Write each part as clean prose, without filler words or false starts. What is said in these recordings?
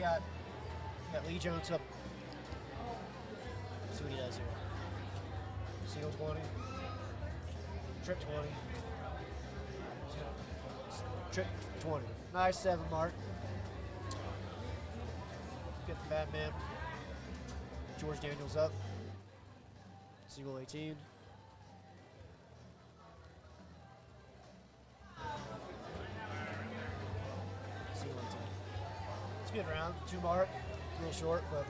got Lee Jones up. Let's see what he does here. Single 20. Trip 20. Trip 20. Nice 7 mark. Get the bad man. George Daniels up. Single 18. Single 18. It's a good round. 2 mark. Real short, but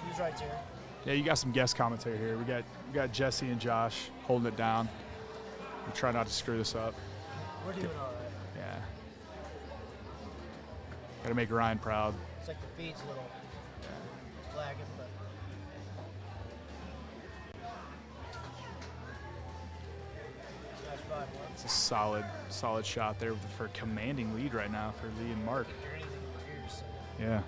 he's right there. Yeah, you got some guest commentary here. We got Jesse and Josh holding it down. We try not to screw this up. We're doing all right. Yeah. Got to make Ryan proud. It's like the feed's a little lagging, but nice 5 marks. It's a solid shot there for a commanding lead right now for Lee and Mark. Yeah.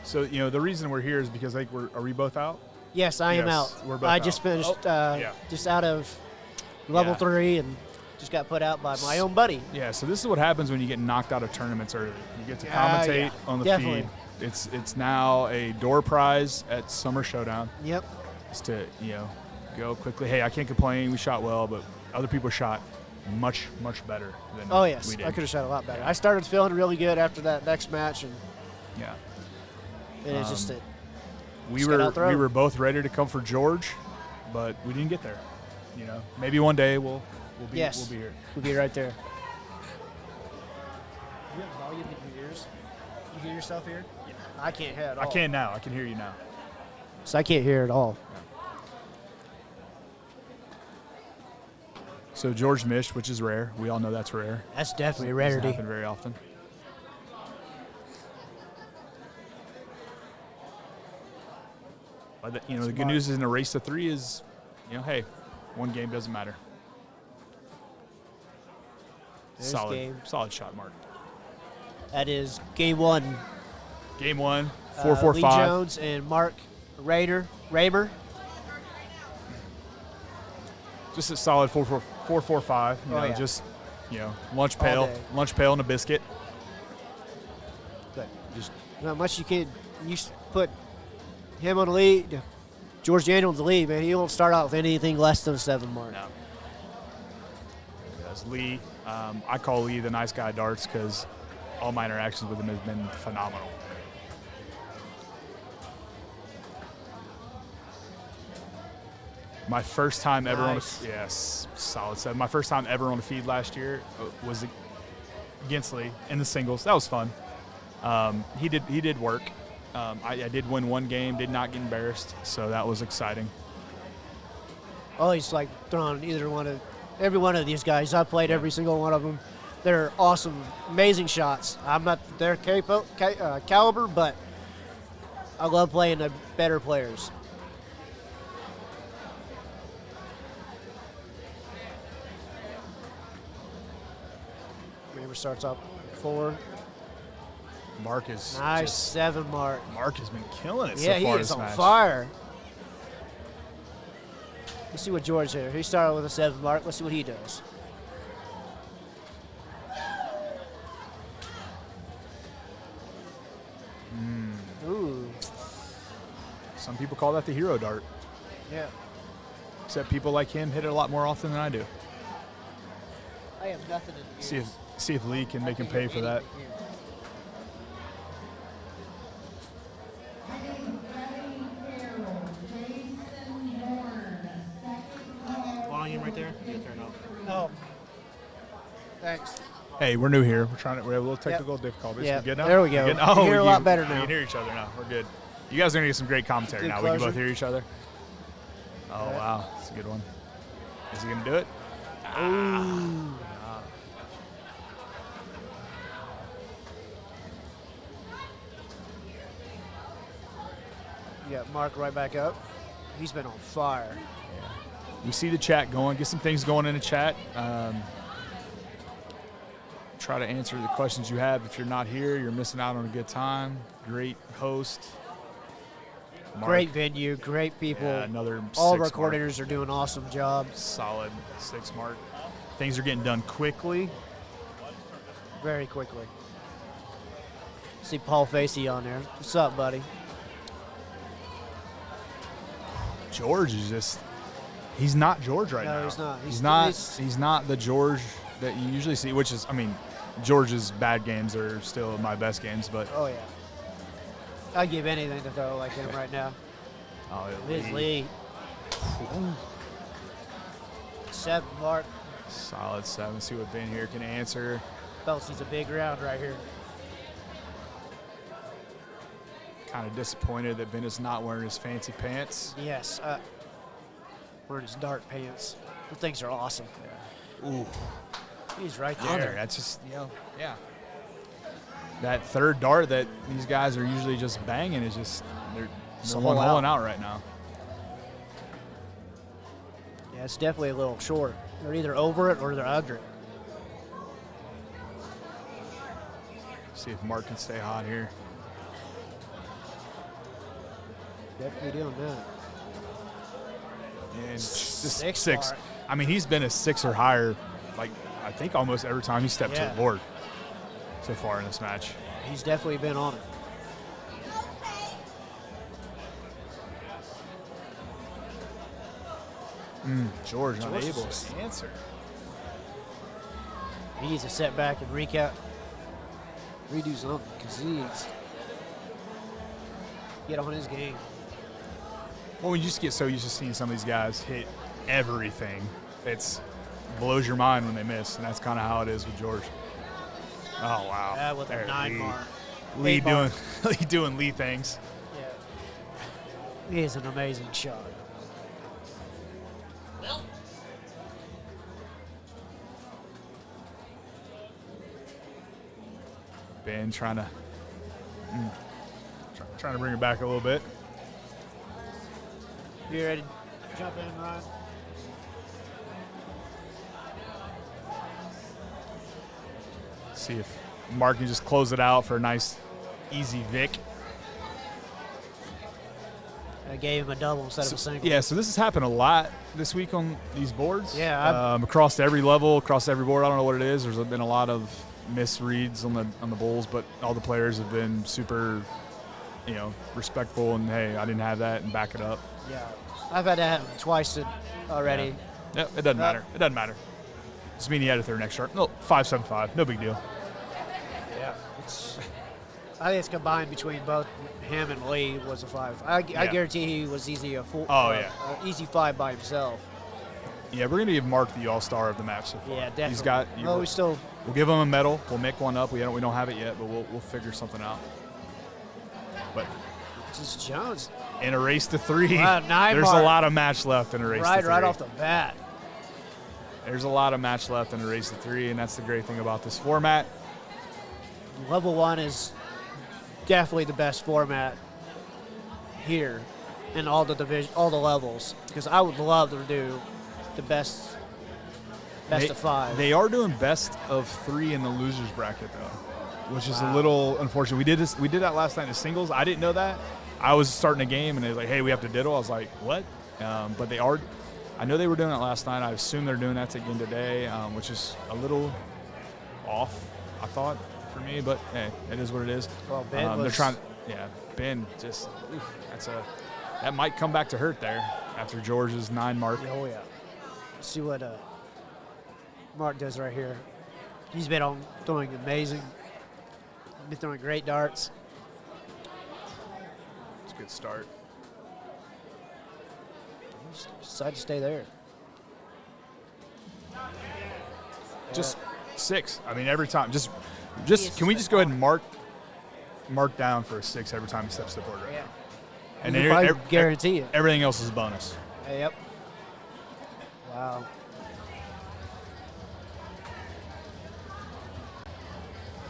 So, you know, the reason we're here is because, like, are we both out? Yes, I am out. We're both I out. just finished just out of level 3 and just got put out by my own buddy. Yeah, so this is what happens when you get knocked out of tournaments early. You get to commentate on the feed. It's now a door prize at Summer Showdown. Yep. Just to, you know, go quickly. Hey, I can't complain. We shot well, but other people shot much better than we did. I could have shot a lot better. I started feeling really good after that next match, and it's just that we were both ready to come for George, but we didn't get there. You know, maybe one day we'll be here. We'll be right there. You have volume in your ears? You hear yourself here? Yeah. I can't hear at all. I can now. I can hear you now. So I can't hear at all. So George missed, which is rare. We all know that's rare. That's definitely a rarity. Doesn't happen very often. But you know, the good news is in a race to 3 is, you know, hey, one game doesn't matter. Solid shot, Mark. That is game 1. Game 1, 4-4-5. Lee Jones and Mark Raymer. Just a solid 4-4-5. You know, just, you know, lunch pail and a biscuit. Good. Just not much you can. You put him on the lead. George Daniels on the lead, man. He won't start out with anything less than a 7 mark. No. That's Lee. I call Lee the nice guy darts because all my interactions with him have been phenomenal. My first time ever on a solid 7. My first time ever on a feed last year was against Lee in the singles. That was fun. He did work. I did win 1 game, did not get embarrassed, so that was exciting. Oh, he's like throwing every one of these guys. I played every single one of them. They're awesome, amazing shots. I'm not their caliber, but I love playing the better players. Rammer starts up 4. Mark is nice 7 mark. Mark has been killing it so far. Yeah, he is on fire. Let's see what George here. He started with a 7 mark. Let's see what he does. Ooh. Some people call that the hero dart. Yeah. Except people like him hit it a lot more often than I do. I have nothing in the ears. See if Lee can make him pay for that. Volume right there. You turn up. Oh. Thanks. Hey, we're new here. We have a little technical difficulties. Yeah. We good now? There we go. Oh, we hear a lot better now. We can hear each other now. We're good. You guys are gonna get some great commentary good now. closure. We can both hear each other. Oh wow, that's a good one. Is he gonna do it? Ooh. You got Mark right back up. He's been on fire. Yeah. We see the chat going. Get some things going in the chat. Try to answer the questions you have. If you're not here, you're missing out on a good time. Great host. Great venue, great people. Yeah, another all of our 6 mark. coordinators are doing awesome job. Solid 6 mark. Things are getting done quickly. Very quickly. See Paul Facey on there. What's up, buddy? George is just, he's not George right now. No, he's not. He's not the George that you usually see, which is, I mean, George's bad games are still my best games, but. Oh, yeah. I'd give anything to throw like him right now. Oh, His lead. 7 mark. Solid 7. See what Ben here can answer. Phelps needs a big round right here. Kind of disappointed that Ben is not wearing his fancy pants. Yes. Wearing his dark pants. The things are awesome. Yeah. Ooh. He's right There. there. That's just, yeah. That third dart that these guys are usually just banging is just, they're one holing out right now. Yeah, it's definitely a little short. They're either over it or they're under it. See if Mark can stay hot here. Definitely doing that. And just 6 6. mark. I mean, he's been a 6 or higher, like, I think almost every time he stepped to the board so far in this match. He's definitely been on it. George George unable is to answer. He needs to set back and redo something because he needs to get on his game. Well, we just get so used to seeing some of these guys hit everything. Blows your mind when they miss, and that's kind of how it is with George. Oh, wow. Yeah, with a 9 mark. Lee doing Lee things. Yeah. He is an amazing shot. Ben trying to bring it back a little bit. You ready to jump in, Ryan? See if Mark can just close it out for a nice, easy Vic. I gave him a double instead of a single. Yeah, so this has happened a lot this week on these boards. Yeah, across every level, across every board. I don't know what it is. There's been a lot of misreads on the bowls, but all the players have been super, respectful and hey, I didn't have that and back it up. Yeah, I've had that happen twice already. Yeah, it doesn't matter. It doesn't matter. Just mean he had a third next chart. No, 5.75. No big deal. Yeah, I think it's combined between both him and Lee was a 5. I guarantee he was easy easy 5 by himself. Yeah, we're gonna give Mark the all-star of the match so far. Yeah, definitely. He's got. We'll give him a medal. We'll make one up. We don't have it yet, but we'll figure something out. But just Jones in a race to 3. Wow, there's a lot of match left in a race to 3. Right off the bat. There's a lot of match left in a race to 3, and that's the great thing about this format. Level 1 is definitely the best format here in all the levels, because I would love to do the best of 5. They are doing best of 3 in the losers bracket though, which is a little unfortunate. We did that last night in the singles. I didn't know that. I was starting a game and they were like, hey, we have to diddle. I was like, what? But they are. I know they were doing it last night. I assume they're doing that again today, which is a little off, I thought, for me. But hey, it is what it is. Well, Ben they're trying. Yeah, Ben just. That might come back to hurt there after George's 9 mark. Oh yeah. Let's see what Mark does right here. He's been throwing amazing. Been throwing great darts. It's a good start. Decided to stay there. Just 6. I mean, every time. Just can we just go ahead and mark down for a 6 every time he steps to the board? Right? Yeah. And you then guarantee it. Everything else is bonus. Yep. Wow.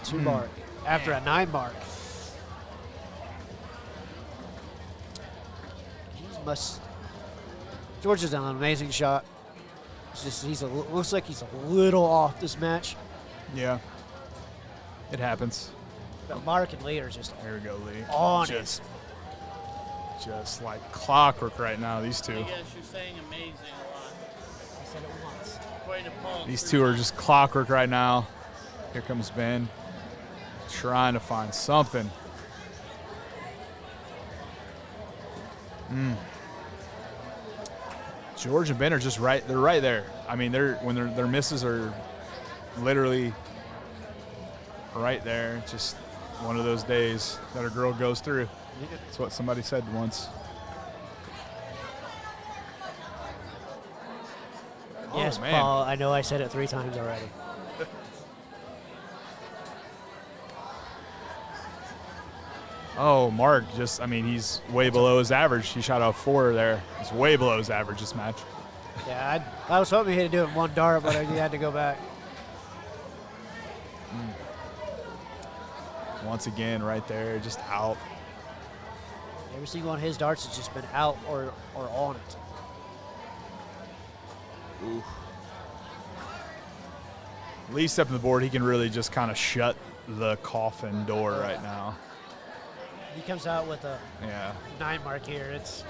Two mark after a 9 mark. George has done an amazing shot. It's just looks like he's a little off this match. Yeah, it happens. But Mark and Lee are just here we go, Lee. On just just like clockwork right now, these two. Yes, you're saying amazing a lot. I said it once. According to Paul, These two are just clockwork right now. Here comes Ben, trying to find something. George and Ben are just right. They're right there. I mean, when their misses are literally right there. Just one of those days that a girl goes through. That's what somebody said once. Yes, oh, man. Paul. I know I said it 3 times already. Oh, Mark just, I mean, he's way below his average. He shot out 4 there. He's way below his average this match. Yeah, I was hoping he'd do it in 1 dart, but he had to go back. Once again, right there, just out. Every single one of his darts has just been out or on it. Ooh. Lee stepping the board, he can really just kind of shut the coffin door right now. He comes out with a Yeah. 9 mark here. It's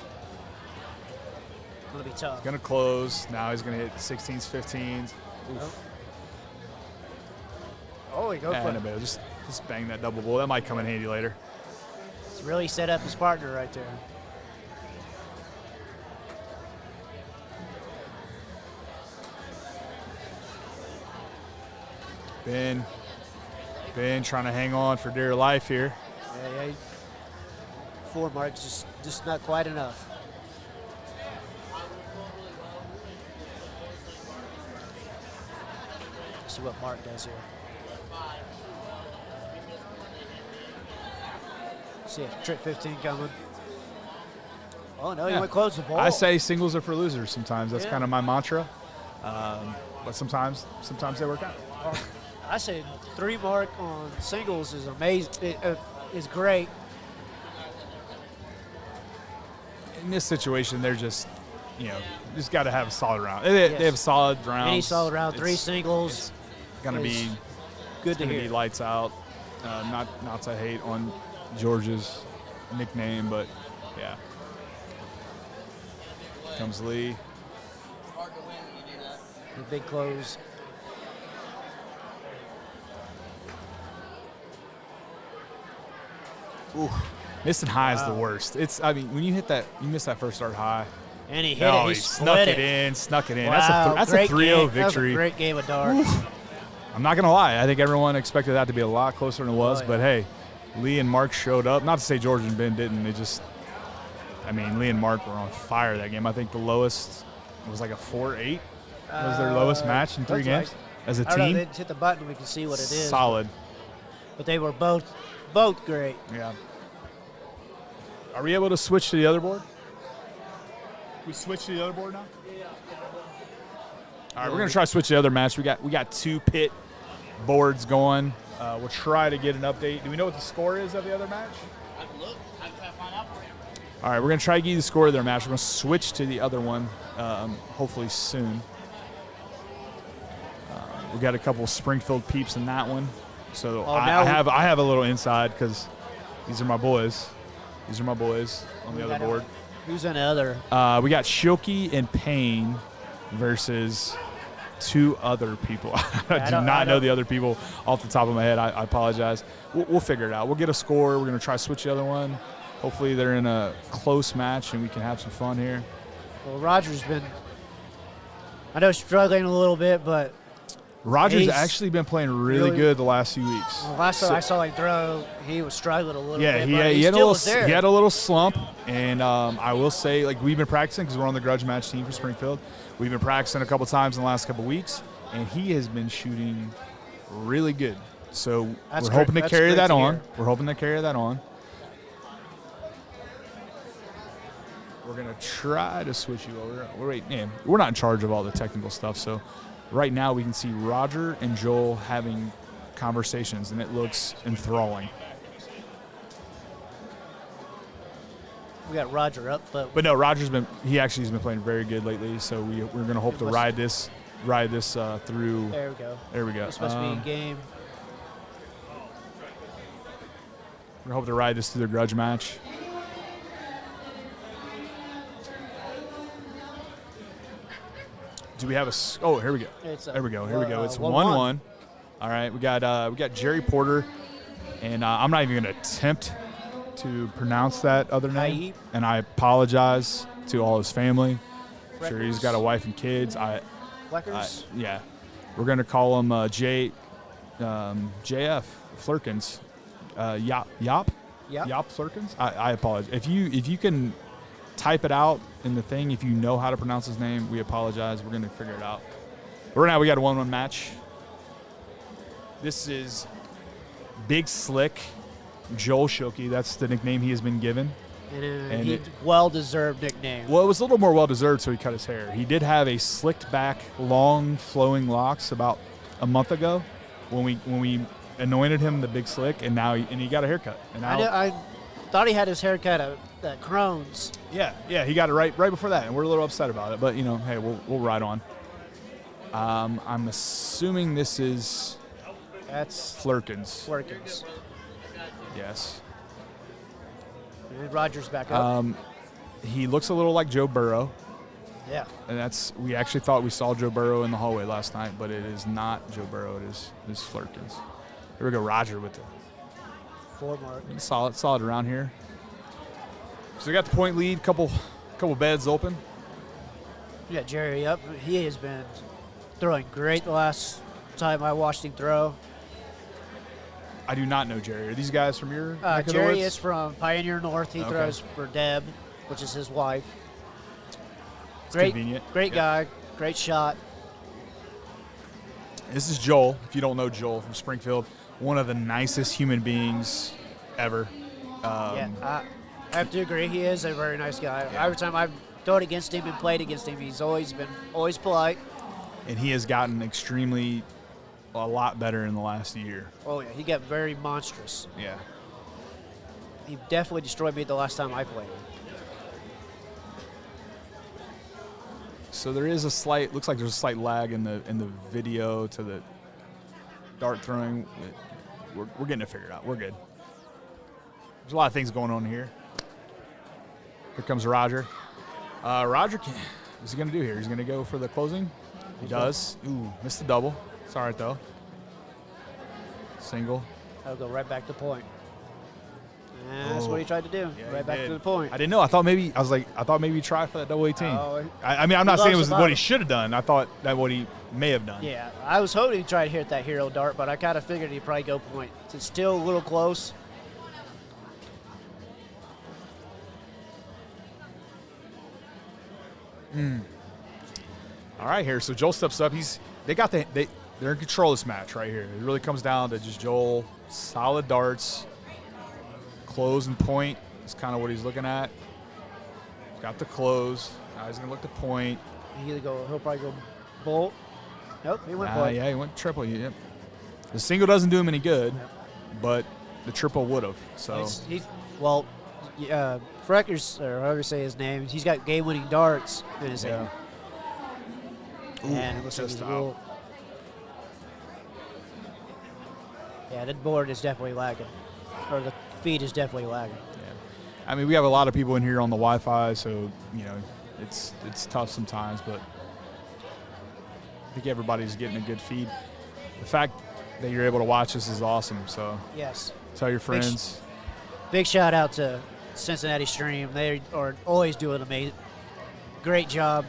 going to be tough. Gonna close. Now he's gonna hit 16s, 15s. Oof. Oh, he goes for And a it. bit. Just bang that double bull. That might come in handy later. It's really set up his partner right there. Ben trying to hang on for dear life here. Yeah. 4 marks, just not quite enough. See what Mark does here. See if trick 15 coming. Oh no, he Yeah. went close the ball. I say singles are for losers sometimes. That's Yeah. kind of my mantra. But sometimes they work out. I say 3 mark on singles is amazing. Is great. In this situation, they're just, just got to have a solid round. They have a solid round. Any solid round, 3 singles. It's gonna be Good to gonna hear. be lights out. Not to hate on George's nickname, but yeah. Comes Lee. The big close. Ooh, missing high is the worst. When you hit that, you miss that first start high. And he hit it. He snuck split it in. Wow, That's a great 3-0 game. victory. That was a great game of darts. I'm not gonna lie. I think everyone expected that to be a lot closer than it was. Oh, yeah. But hey, Lee and Mark showed up. Not to say George and Ben didn't. Lee and Mark were on fire that game. I think the lowest was like a 4-8. Was their lowest match in 3 that's games right. as a I don't know, team. they just hit the button. We can see what it is. Solid. But they were both great. Yeah. Are we able to switch to the other board? We switch to the other board now? All right, we're gonna try to switch to the other match. We got 2 pit boards going. We'll try to get an update. Do we know what the score is of the other match? I can look. I can try to find out for you. All right, we're gonna try to get you the score of their match. We're gonna switch to the other one, hopefully soon. We got a couple Springfield peeps in that one, so I have a little inside because these are my boys. These are my boys on the other board. Who's on the other? We got Shilkey and Payne versus 2 other people. I do not know the other people off the top of my head. I apologize. We'll figure it out. We'll get a score. We're going to try to switch the other one. Hopefully they're in a close match and we can have some fun here. Well, Roger's been, I know, struggling a little bit, but Roger's actually been playing really good the last few weeks. Well, last time I saw him throw, he was struggling a little bit. Yeah, but he had a little slump, and I will say, we've been practicing because we're on the grudge match team for Springfield. We've been practicing a couple times in the last couple weeks, and he has been shooting really good. So we're hoping to carry that on. We're hoping to carry that on. We're gonna try to switch you over. We're not in charge of all the technical stuff, so. Right now, we can see Roger and Joel having conversations, and it looks enthralling. We got Roger up, but no, Roger's has been playing very good lately. So we're going to hope to ride this through. There we go. There we go. It's supposed to be a game. We're going to hope to ride this through the grudge match. Do we have a? Oh, here we go. There we go. Here we go. It's 1-1. All right, we got Jerry Porter, and I'm not even going to attempt to pronounce that other name, and I apologize to all his family. I'm sure he's got a wife and kids. Yeah, we're going to call him JF Flurkins. Yop Flurkins. I apologize. If you can type it out in the thing, if you know how to pronounce his name, we apologize. We're going to figure it out. But right now we got a 1-1 match. This is Big Slick Joel Shoki. That's the nickname he has been given. And well-deserved nickname. Well, it was a little more well-deserved, so he cut his hair. He did have a slicked back, long, flowing locks about a month ago when we anointed him the Big Slick, and he got a haircut. And now, I thought he had his haircut at Crohn's. Yeah, he got it right before that, and we're a little upset about it. But hey, we'll ride on. I'm assuming this is. That's Flurkins. Yes. And Roger's back up. He looks a little like Joe Burrow. Yeah. And we actually thought we saw Joe Burrow in the hallway last night, but it is not Joe Burrow. It is Flurkins. Here we go, Roger with the 4 mark. Solid around here. So we got the point lead, couple beds open. Yeah, Jerry up. He has been throwing great the last time I watched him throw. I do not know Jerry. Are these guys from your neck of the Jerry woods? is from Pioneer North. He throws for Deb, which is his wife. Convenient. Great guy, great shot. This is Joel, if you don't know Joel from Springfield. One of the nicest human beings ever. I have to agree. He is a very nice guy. Yeah. Every time I've thrown against him and played against him, he's always polite. And he has gotten a lot better in the last year. Oh, yeah. He got very monstrous. Yeah. He definitely destroyed me the last time I played him. So there is looks like there's a slight lag in the video to the dart throwing. We're getting it figured out. We're good. There's a lot of things going on here. Here comes Roger. Roger, what's he going to do here? He's going to go for the closing. He does. Ooh, missed the double. It's all right, though. Single. I'll go right back to point. And that's what he tried to do. Yeah, right back to the point. I didn't know. I thought maybe he tried for that double 18. I mean, I'm not saying it was what he should have done. I thought that what he may have done. Yeah, I was hoping he'd try to hit that hero dart, but I kind of figured he'd probably go point. It's still a little close. All right, here. So Joel steps up. They're in control of this match right here. It really comes down to just Joel, solid darts, close and point is kind of what he's looking at. He's got the close. Now he's going to look to point. He'll probably go bolt. Nope, he went point. Yeah, he went triple. Yep. The single doesn't do him any good, but the triple would have. So Freckers, or however you say his name, he's got game-winning darts in his hand. And it looks like he's out. Yeah, the board is definitely lagging, or the feed is definitely lagging. Yeah, I mean, we have a lot of people in here on the Wi-Fi, so it's tough sometimes, but I think everybody's getting a good feed. The fact that you're able to watch this is awesome. So yes, tell your friends. Big shout out to Cincinnati Stream. They are always doing amazing, great job.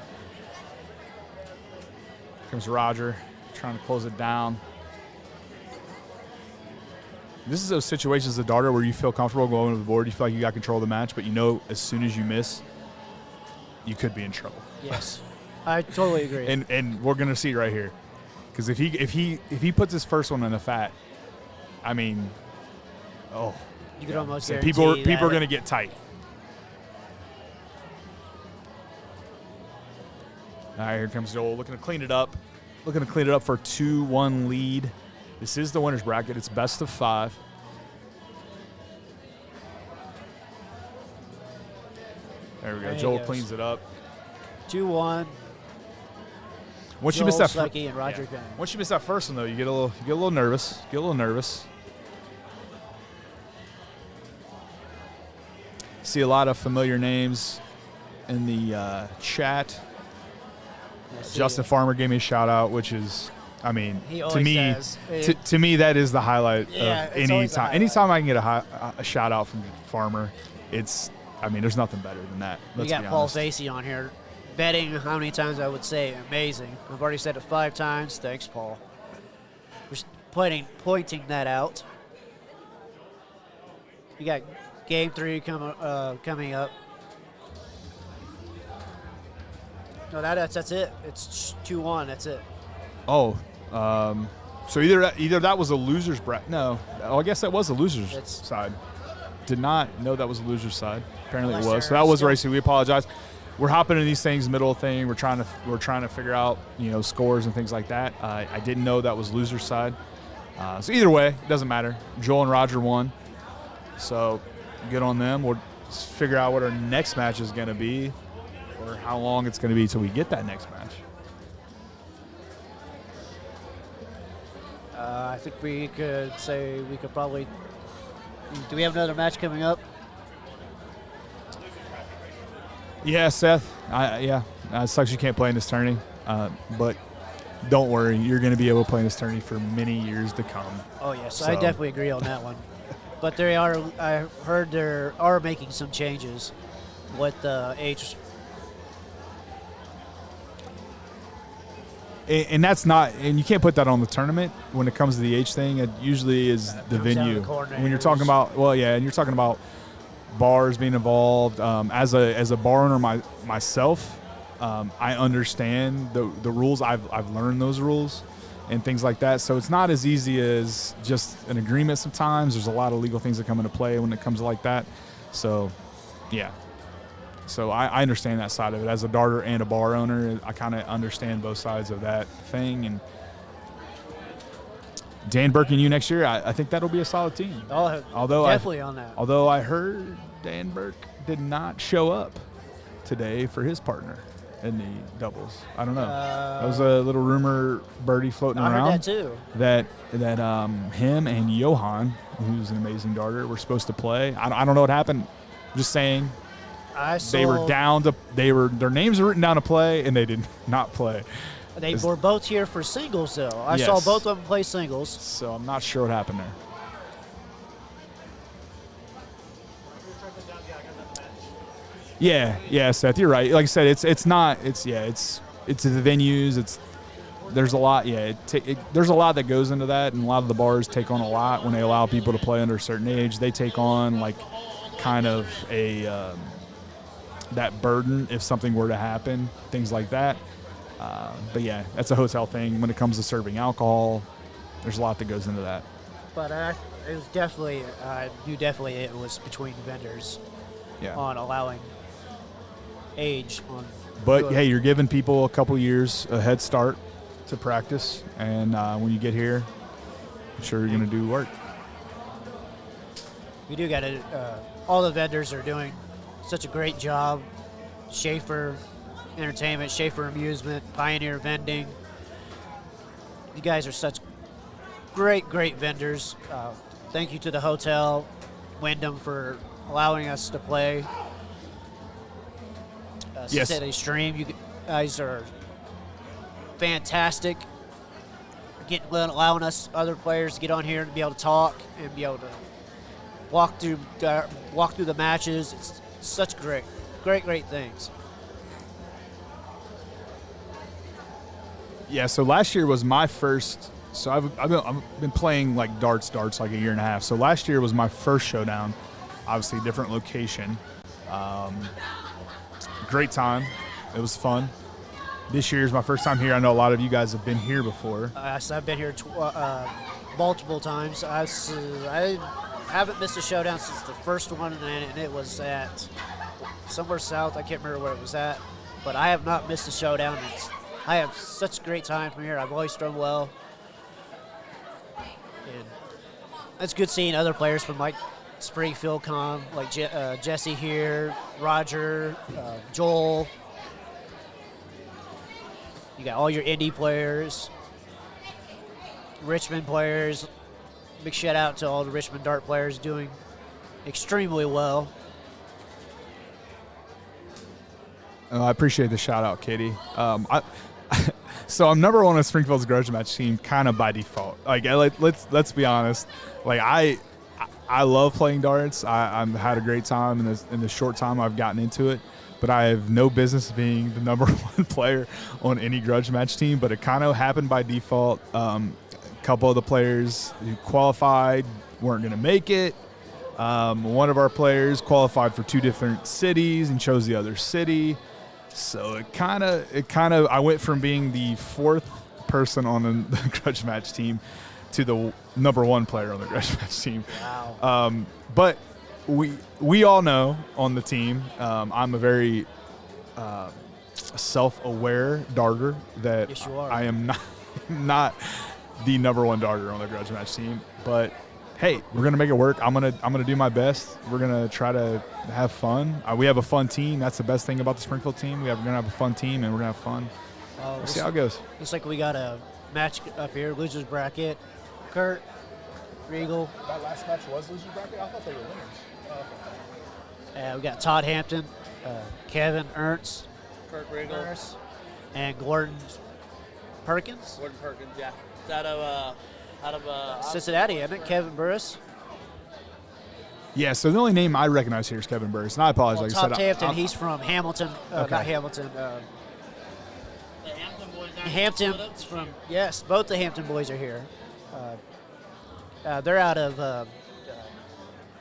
Here comes Roger, trying to close it down. This is those situations as a darter where you feel comfortable going to the board. You feel like you got control of the match, but as soon as you miss, you could be in trouble. Yes, I totally agree. And we're gonna see right here, because if he puts his first one in the fat, I mean, you could almost so guarantee people are gonna get tight. All right, here comes Joel, looking to clean it up for a 2-1 lead. This is the winner's bracket. It's best of 5. There we go. Joel cleans it up. 2-1. Once you miss that, and Roger once you miss that first one though, you get a little nervous. See a lot of familiar names in the chat. Justin Farmer gave me a shout out, which is, I mean, He to always me, does. to me that is the highlight Yeah, of it's any always a time. highlight. Anytime I can get a shout out from Farmer, it's, I mean, there's nothing better than that. We Let's got be Paul honest. Facey on here. Betting how many times I would say amazing. I've already said it 5 times. Thanks, Paul. Just pointing that out. You got game 3 coming up. No, that's it. It's 2-1. That's it. Oh, so either that was a loser's bracket. No, I guess that was a loser's side. Did not know that was a loser's side. Apparently it was. So that was racing. We apologize. We're hopping into these things, middle thing. We're trying to figure out, you know, scores and things like that. I didn't know that was loser's side. So either way, it doesn't matter. Joel and Roger won. So good on them. We'll figure out what our next match is going to be, or how long it's going to be till we get that next match. I think we could say we could probably. Do we have another match coming up? Yeah, Seth. It sucks you can't play in this tourney, but don't worry, you're going to be able to play in this tourney for many years to come. Oh yes, So. I definitely agree on that one. But I heard they are making some changes with the age. And that's not, and you can't put that on the tournament when it comes to the age thing. It usually is the comes down to venue. the When you're talking about, and you're talking about bars being involved. As a bar owner myself, I understand the rules. I've learned those rules and things like that. So it's not as easy as just an agreement. Sometimes there's a lot of legal things that come into play when it comes to like that. So, yeah. So I understand that side of it. As a darter and a bar owner, I kind of understand both sides of that thing. And Dan Burke and you next year, I think that'll be a solid team. Definitely on that. Although I heard Dan Burke did not show up today for his partner in the doubles. I don't know. That was a little rumor birdie floating around. I heard that too. That him and Johan, who's an amazing darter, were supposed to play. I don't know what happened. I'm just saying. They were their names were written down to play, and they did not play. They were both here for singles, though. I saw both of them play singles. So I'm not sure what happened there. Yeah, Seth, you're right. Like I said, it's the venues. There's a lot. There's a lot that goes into that, and a lot of the bars take on a lot when they allow people to play under a certain age. They take on like kind of a that burden if something were to happen, things like that. But yeah, that's a hotel thing. When it comes to serving alcohol, there's a lot that goes into that. But it was definitely, it was between vendors on allowing age on. But hey, you're giving people a couple years a head start to practice, and when you get here, I'm sure you're going to do work. We do got to. All the vendors are doing such a great job. Schaefer Entertainment, Schaefer Amusement, Pioneer Vending. You guys are such great vendors. Thank you to the hotel, Wyndham, for allowing us to play. City Stream, you guys are fantastic. Allowing us other players to get on here and be able to talk and be able to walk through the matches. It's such great things. Yeah, so last year was my first. So I've been playing like darts like a year and a half. So last year was my first showdown. Obviously, different location. Great time. It was fun. This year is my first time here. I know a lot of you guys have been here before. So I've been here multiple times. I haven't missed a showdown since the first one, and it was at somewhere south. I can't remember where it was at, but I have not missed a showdown. I have such a great time from here. I've always thrown well. And it's good seeing other players from like Springfield come, like Jesse here, Roger, Joel. You got all your indie players, Richmond players. Big shout out to all the Richmond dart players doing extremely well. I appreciate the shout out, Katie. So I'm number one on Springfield's grudge match team, kind of by default. Let's be honest. Like I love playing darts. I've had a great time in the short time I've gotten into it. But I have no business being the number one player on any grudge match team. But it kind of happened by default. A couple of the players who qualified weren't going to make it. One of our players qualified for 2 different cities and chose the other city. So it kind of I went from being the 4th person on the grudge match team to the number 1 player on the grudge match team. Wow. But we all know on the team, I'm a very self-aware darter that Yes, you are. I am not the number 1 darter on the grudge match team. But hey, we're gonna make it work. I'm gonna do my best. We're gonna try to have fun. We have a fun team. That's the best thing about the Springfield team. We're gonna have a fun team, and we're gonna have fun. We'll see how it goes. Looks like we got a match up here, losers bracket. Kurt, Regal. That last match was losers bracket. I thought they were winners. We got Todd Hampton, Kevin Ernst, Kurt Riegel. and Gordon Perkins. Gordon Perkins, yeah. It's out of Cincinnati, isn't it? Kevin Burris. Yeah, so the only name I recognize here is Kevin Burris, and I apologize. Well, Like I Todd said, Hampton, I'm- he's from Hamilton. Okay. Not Hamilton. the Hampton boys. Hampton from yes, both the Hampton boys are here. They're out of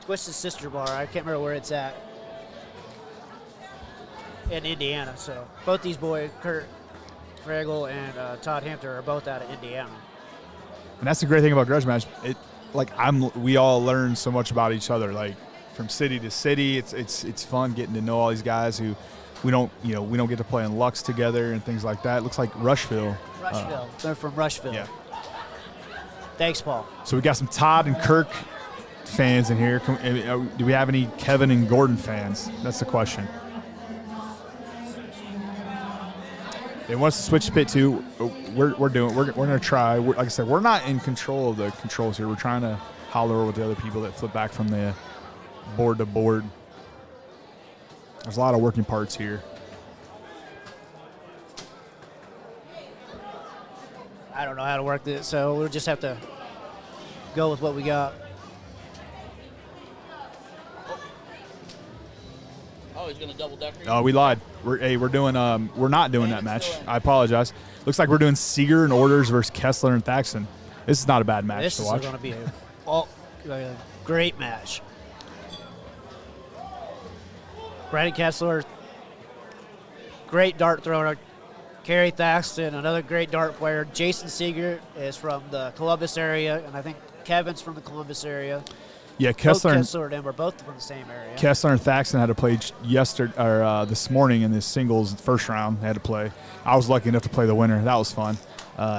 Twisted Sister Bar. I can't remember where it's at in Indiana. So both these boys, Kurt Regal and Todd Hampton, are both out of Indiana. And that's the great thing about grudge match. We all learn so much about each other. Like from city to city, it's fun getting to know all these guys who we don't get to play in Lux together and things like that. It looks like Rushville. Rushville. They're from Rushville. Yeah. Thanks, Paul. So we got some Todd and Kirk fans in here. Do we have any Kevin and Gordon fans? That's the question. They want us to switch to pit 2. We're going to try. Like I said, we're not in control of the controls here. We're trying to holler with the other people that flip back from the board to board. There's a lot of working parts here. I don't know how to work this, so we'll just have to go with what we got. Oh, he's going to double decker. Oh, we lied. We're not doing that match. I apologize. Looks like we're doing Seeger and Orders versus Kessler and Thaston. This is not a bad match This to is watch. going to be a great match. Brandon Kessler, great dart thrower. Kerry Thaston, another great dart player. Jason Seeger is from the Columbus area, and I think Kevin's from the Columbus area. Yeah, Both Kessler Kessler and them are both from the same area. Kessler and Thaston had to play this morning in this singles first round. They had to play. I was lucky enough to play the winner. That was fun.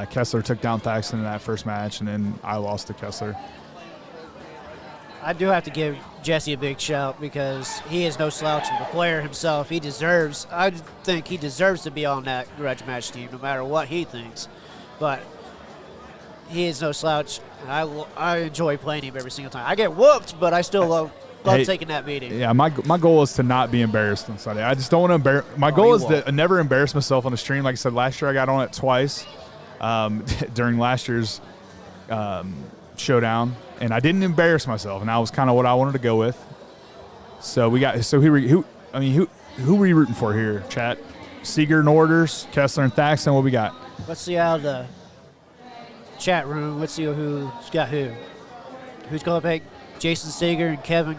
Kessler took down Thaston in that first match, and then I lost to Kessler. I do have to give Jesse a big shout because he is no slouch of a player himself. I think he deserves to be on that grudge match team no matter what he thinks. But he is no slouch, and I enjoy playing him every single time. I get whooped, but I still love taking that beating. Yeah, my goal is to not be embarrassed on Sunday. I just don't want to embarrass. My goal is to never embarrass myself on the stream. Like I said, last year I got on it twice during last year's showdown, and I didn't embarrass myself, and that was kind of what I wanted to go with. So who were you rooting for here, chat? Seeger and Orders, Kessler and Thaston. What we got? Let's see how the chat room. Let's see who's got who. Who's going to pick Jason Seeger and Kevin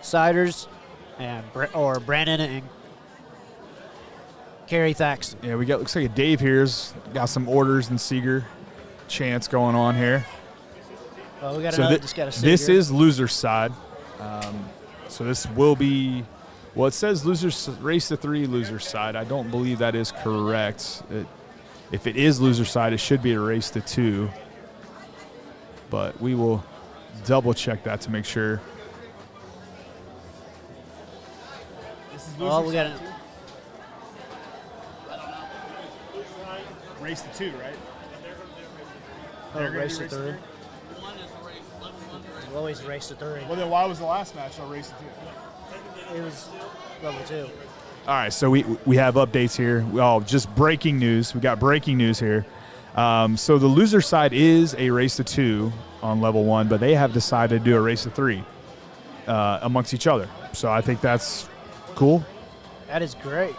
Siders, or Brandon and Kerry Thaston. Yeah, we got looks like a Dave here's got some Orders and Seeger chants going on here. Well, we got So another. Just got a Seeger. this is loser's side. So this will be, well, it says losers race to 3 loser's side. I don't believe that is correct. If it is loser's side, it should be a race to 2. But we will double check that to make sure. This is Oh, we got a, race to 2, right? race to 3. One is a race. One's a race. It's always a race to 3. Well, then why was the last match a race to 2? It was level 2. All right, so we have updates here. Just breaking news. We got breaking news here. So the loser side is a race to 2 on level 1, but they have decided to do a race to 3 amongst each other. So I think that's cool. That is great.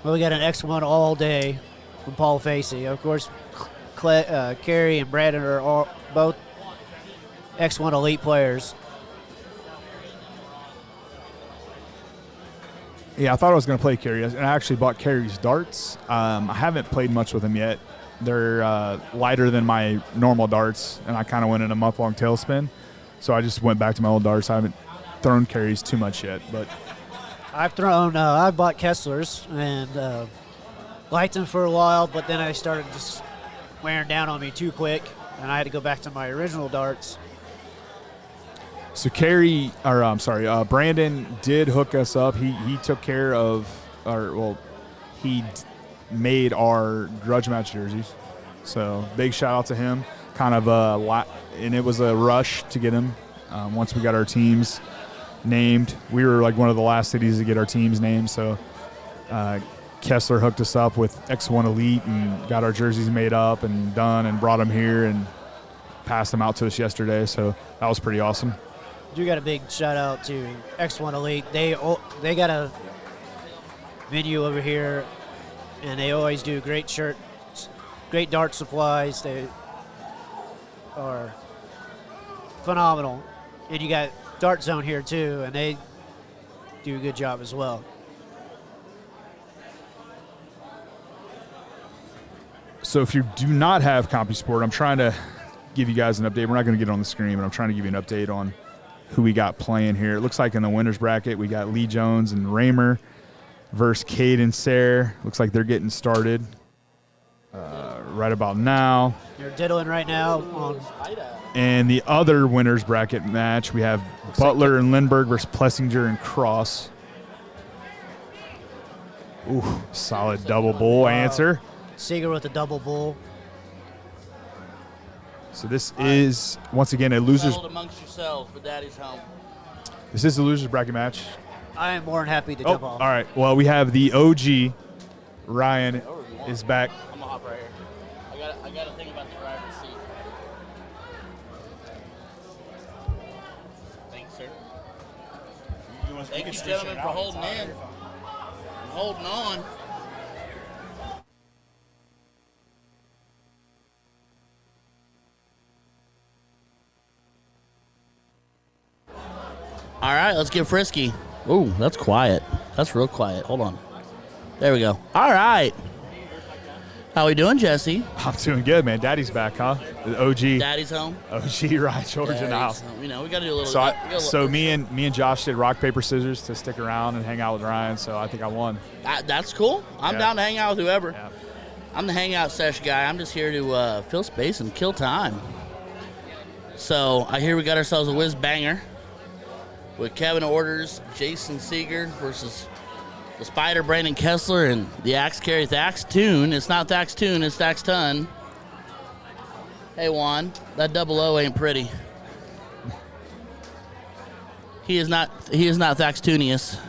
Well, we got an X1 all day from Paul Facey. Of course, Kerry and Brandon are both X1 elite players. Yeah, I thought I was going to play Kerry, and I actually bought Kerry's darts. I haven't played much with them yet. They're lighter than my normal darts, and I kind of went in a month-long tailspin. So I just went back to my old darts. I haven't thrown Kerry's too much yet, but I bought Kessler's and liked them for a while, but then I started just wearing down on me too quick, and I had to go back to my original darts. So Brandon did hook us up. He took care of he made our grudge match jerseys. So big shout out to him. Kind of and it was a rush to get him. Once we got our teams named, we were like one of the last cities to get our teams named. So Kessler hooked us up with X1 Elite and got our jerseys made up and done and brought them here and passed them out to us yesterday. So that was pretty awesome. You got a big shout out to X1 Elite. They got a venue over here, and they always do great shirts, great dart supplies. They are phenomenal. And you got Dart Zone here too, and they do a good job as well. So if you do not have CompuSport, I'm trying to give you guys an update. We're not going to get it on the screen, but I'm trying to give you an update on who we got playing here. It looks like in the winners bracket, we got Lee Jones and Raymer versus Cade and Sayre. Looks like they're getting started right about now. They're diddling right now on. And the other winners bracket match, we have Butler and Lindbergh versus Plessinger and Cross. Ooh, solid double bull answer. Seeger with a double bull. So this is, once again, a losers. Settled amongst yourselves, but Daddy's home. This is the losers bracket match. I am more than happy to jump off. All right. Well, we have the OG. Ryan is back. I'm gonna hop right here. I got to think about the driver's seat. Thanks, sir. Thank you, gentlemen, for holding in. And holding on. All right, let's get frisky. Ooh, that's quiet. That's real quiet. Hold on. There we go. All right. How we doing, Jesse? I'm doing good, man. Daddy's back, huh? The OG. Daddy's home. OG Ryan George in the house. You know, we got to do a little. So me and Josh did rock paper scissors to stick around and hang out with Ryan. So I think I won. That's cool. I'm down to hang out with whoever. Yeah. I'm the hangout sesh guy. I'm just here to fill space and kill time. So I hear we got ourselves a whiz banger with Kevin Orders, Jason Seeger versus the Spider Brandon Kessler and the Axe Carry Thaston. It's not Thaston, it's Thaston. Hey Juan, that double O ain't pretty. He is not Thastunius.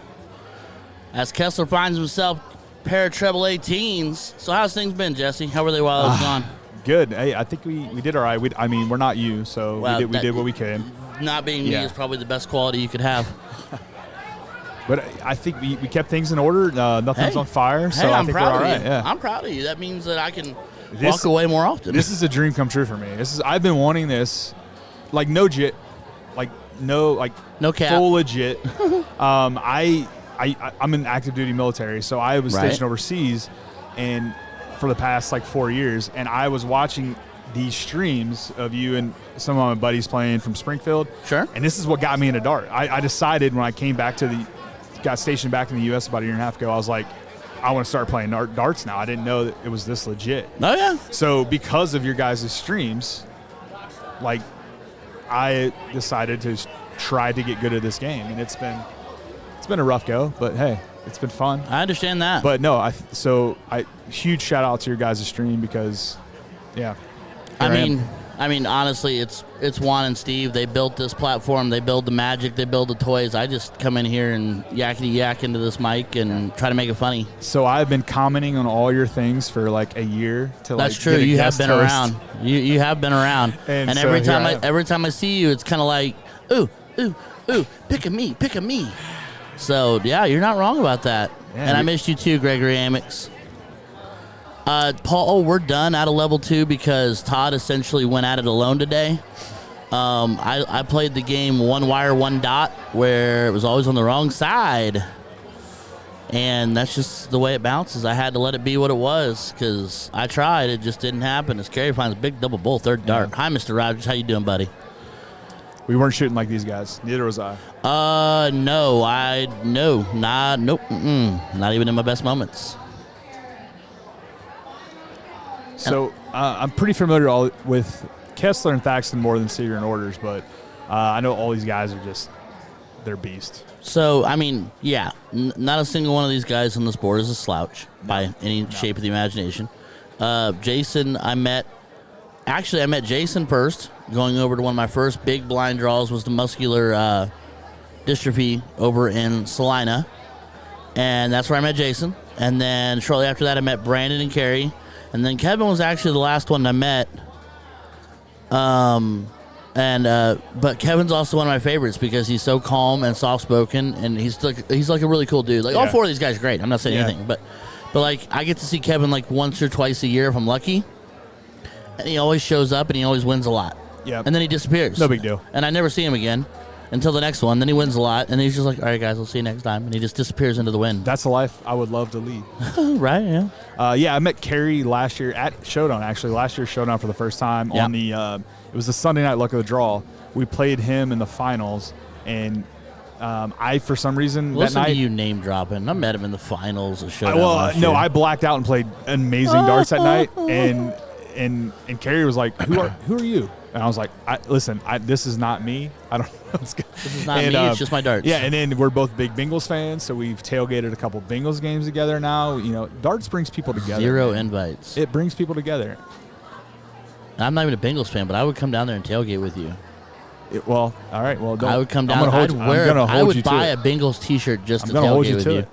As Kessler finds himself pair of treble 18s. So how's things been, Jesse? How were they while I was gone? Good. Hey, I think we did all right. We're not you, so we did what we could. Not being me is probably the best quality you could have. But I think we kept things in order. Nothing's on fire, so I think we're all right. Yeah. I'm proud of you. That means that I can walk away more often. This is a dream come true for me. I've been wanting this, like no cap, full legit. I'm in active duty military, so I was stationed overseas, and for the past 4 years, and I was watching these streams of you and some of my buddies playing from Springfield. Sure. And this is what got me into dart. I decided when I came back got stationed back in the U.S. about a year and a half ago, I was like, I want to start playing darts now. I didn't know that it was this legit. Oh, yeah. So because of your guys' streams, I decided to try to get good at this game. And it's been a rough go, but hey, it's been fun. I understand that. But no, huge shout out to your guys' stream because, yeah. I mean, honestly, it's Juan and Steve. They built this platform. They build the magic. They build the toys. I just come in here and yakety yak into this mic and try to make it funny. So I've been commenting on all your things for like a year. That's true. You have been around. You have been around. And so every time I see you, it's kind of like, ooh, pick a me. So yeah, you're not wrong about that. Yeah, and I missed you too, Gregory Amix. Paul, we're done out of level 2 because Todd essentially went at it alone today. I played the game one wire, one dot, where it was always on the wrong side. And that's just the way it bounces. I had to let it be what it was because I tried. It just didn't happen. As Kerry finds a big double bull, third dart. Hi, Mr. Rogers. How you doing, buddy? We weren't shooting like these guys. Neither was I. Not even in my best moments. So I'm pretty familiar with Kessler and Thaston more than Seeger and Orders, but I know all these guys are just, they're beasts. So, I mean, yeah, not a single one of these guys on this board is a slouch by any shape of the imagination. Jason, I met Jason first, going over to one of my first big blind draws was the muscular dystrophy over in Salina, and that's where I met Jason. And then shortly after that, I met Brandon and Kerry. And then Kevin was actually the last one I met. But Kevin's also one of my favorites because he's so calm and soft-spoken, and he's like a really cool dude. Like all 4 of these guys are great. I'm not saying anything, but like I get to see Kevin like once or twice a year if I'm lucky, and he always shows up and he always wins a lot. Yeah. And then he disappears. No big deal. And I never see him again until the next one. Then he wins a lot, and he's just like, all right, guys, we'll see you next time. And he just disappears into the wind. That's the life I would love to lead. Right, yeah. I met Kerry last year at Showdown, actually. Last year's Showdown for the first time on the it was the Sunday night luck of the draw. We played him in the finals, and I, for some reason, Listen that night. To you name dropping. I met him in the finals of Showdown last year. I blacked out and played amazing darts that night, and Kerry was like, who are you? And I was like, listen, this is not me. I don't know. This is not me. It's just my darts. Yeah, and then we're both big Bengals fans, so we've tailgated a couple Bengals games together now. You know, darts brings people together. 0 invites. It brings people together. I'm not even a Bengals fan, but I would come down there and tailgate with you. All right. Well, I would come down. I would buy a Bengals T-shirt just to tailgate with you.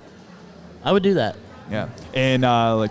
I would do that. Yeah, and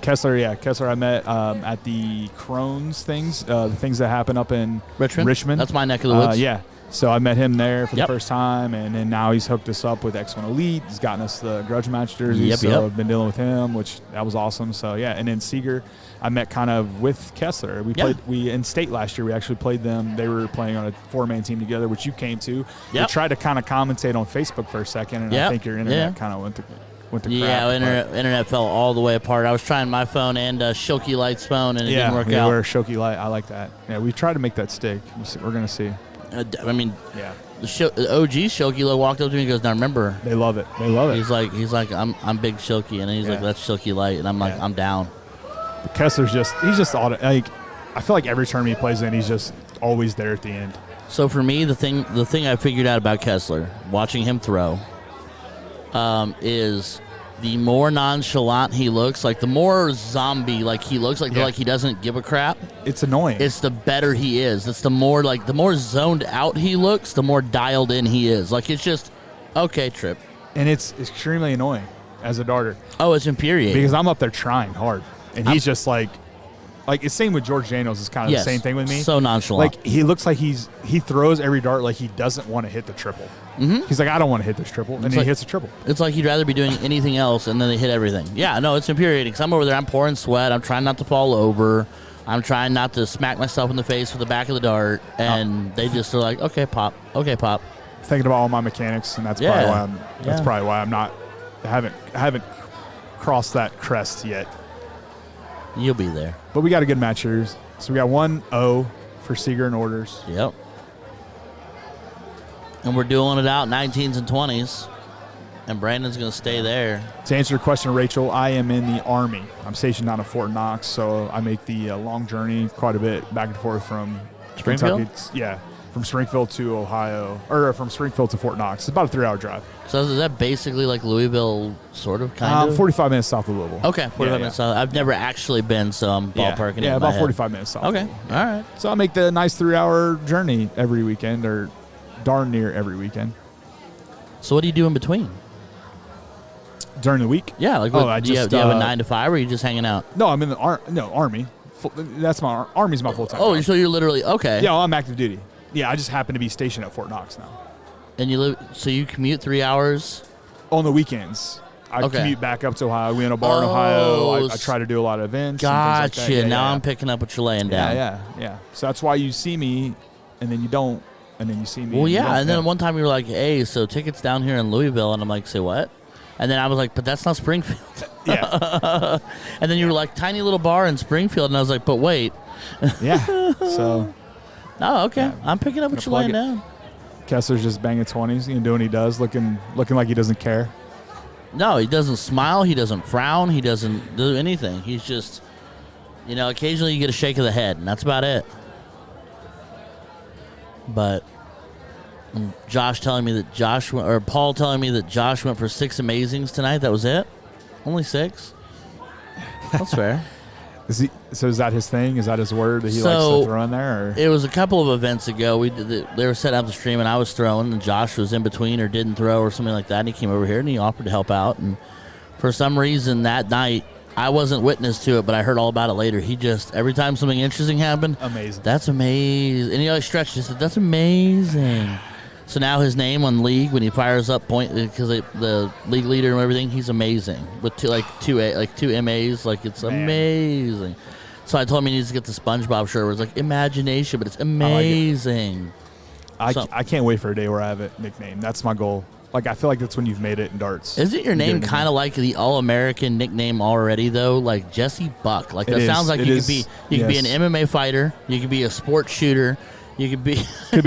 Kessler I met at the Crohn's things, the things that happen up in Richmond. That's my neck of the woods. Yeah, so I met him there for the first time, and then now he's hooked us up with X1 Elite. He's gotten us the grudge match jerseys, I've been dealing with him, which that was awesome. So yeah, and then Seeger, I met kind of with Kessler. We in state last year. We actually played them. They were playing on a 4-man team together, which you came to. We tried to kind of commentate on Facebook for a second, and I think your internet kind of went to crap. Internet fell all the way apart. I was trying my phone and Shilky Light's phone, and it didn't work out. Yeah, we're Shilky Light. I like that. Yeah, we tried to make that stick. We're going to see. The OG Shilky Light walked up to me and goes, now remember. They love it. They love it. He's like, I'm Big Shilky, and he's like, that's Shilky Light, and I'm like, I'm down. But Kessler's he's just like, I feel like every tournament he plays in, he's just always there at the end. So for me, the thing I figured out about Kessler, watching him throw, is the more nonchalant he looks, like the more zombie like he looks, like he doesn't give a crap. It's annoying. It's the better he is. It's the more zoned out he looks, the more dialed in he is. Like it's just okay, trip. And it's extremely annoying as a darter. Oh, it's infuriating because I'm up there trying hard, and he's just like it's same with George Daniels. Is kind of the same thing with me. So nonchalant. Like he looks like he throws every dart like he doesn't want to hit the triple. Mm-hmm. He's like, I don't want to hit this triple, and then he hits a triple. It's like he'd rather be doing anything else, and then they hit everything. Yeah, no, it's infuriating. Because I'm over there, I'm pouring sweat. I'm trying not to fall over. I'm trying not to smack myself in the face with the back of the dart, and they just are like, okay, pop. Thinking about all my mechanics, and that's probably why I'm not. I haven't crossed that crest yet. You'll be there. But we got a good match here. So we got 1-0 for Seeger and Orders. Yep. And we're dueling it out 19s and 20s. And Brandon's going to stay there. To answer your question, Rachel, I am in the Army. I'm stationed down at Fort Knox, so I make the long journey quite a bit back and forth from Springfield? Kentucky. Yeah. from Springfield to Ohio, or from Springfield to Fort Knox. It's about a 3-hour drive. So is that basically like Louisville, sort of, kind of? 45 minutes south of Louisville. Okay, 45 minutes south. I've never actually been, so I'm ballparking it. Yeah, in my about head. 45 minutes south. Okay, of Louisville. all right. So I make the nice 3-hour journey every weekend, or darn near every weekend. So what do you do in between? During the week? Yeah, like I do you have a 9 to 5, or are you just hanging out? No, I'm in the Army. That's my Army's my full time. Oh, so you're literally okay. Yeah, I'm active duty. Yeah, I just happen to be stationed at Fort Knox now. And you commute 3 hours On the weekends, I Okay. commute back up to Ohio. We in a bar in Ohio. Oh, I try to do a lot of events. and Gotcha. things like that. Yeah, Now yeah. I'm picking up what you're laying down. Yeah. So that's why you see me, and then you don't, and then you see me. Well, you yeah. don't. And then one time you were like, "Hey, so tickets down here in Louisville," and I'm like, "Say what?" And then I was like, "But that's not Springfield." Yeah. And then you were like, "Tiny little bar in Springfield," and I was like, "But wait." Yeah. So Oh, okay. Yeah. I'm picking up what you're plug laying it. down. Kessler's just banging 20s, doing what he does, looking like he doesn't care. No, he doesn't smile. He doesn't frown. He doesn't do anything. He's just, occasionally you get a shake of the head, and that's about it. But Paul telling me that Josh went for 6 amazings tonight. That was it. Only 6. That's fair. So is that his thing? Is that his word that he likes to throw in there? Or? It was a couple of events ago. They were setting up the stream, and I was throwing, and Josh was in between or didn't throw or something like that. And he came over here and he offered to help out. And for some reason that night, I wasn't witness to it, but I heard all about it later. He just, every time something interesting happened, Amazing. that's amazing. And he always stretched. He said, "That's amazing." So now his name on league, when he fires up point, because the league leader and everything, he's amazing with two MAs. Like, it's Man. amazing. So I told him he needs to get the SpongeBob shirt where it's like imagination, but it's amazing. I can't wait for a day where I have a nickname. That's my goal. Like, I feel like that's when you've made it in darts. Isn't your name kind of like the All-American nickname already, though? Like Jesse Buck. Like, that sounds like you could be an MMA fighter. You could be a sports shooter. You could be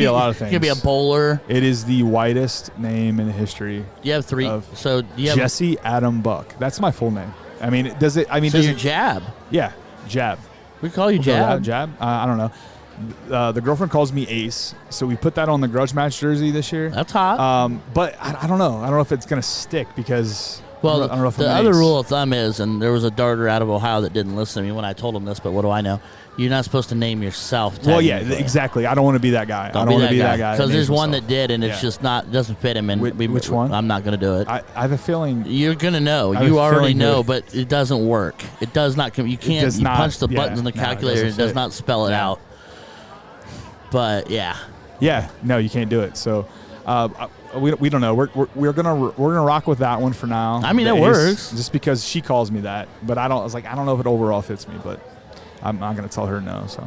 a lot of things. You could be a bowler. It is the widest name in the history. You have 3. So you have Jesse Adam Buck. That's my full name. I mean, does it? I mean, So does you're it? Jab. Yeah, Jab. We call you We'll go with Jab. that, Jab. I don't know. The girlfriend calls me Ace, so we put that on the grudge match jersey this year. That's hot. But I don't know. I don't know if it's gonna stick because Well, I don't know if the I'm an other ace. rule of thumb is, and there was a darter out of Ohio that didn't listen to me when I told him this, but what do I know? You're not supposed to name yourself. Well, yeah, technically. exactly. I don't want to be that guy. I don't want to be that guy. Because there's one names that did, and it's Yeah. just not doesn't fit him. And Which one? I'm not going to do it. I have a feeling. You're going to know. I have You a already feeling know, that- but it doesn't work. It does not. You can't. does You not- punch the yeah, buttons in the no, it calculator. doesn't and it does fit. not spell it No. out. But yeah. Yeah, no, you can't do it. So we don't know. We're gonna rock with that one for now. I mean, The it Ace, works. just because she calls me that. But I don't know if it overall fits me. But I'm not gonna tell her no. So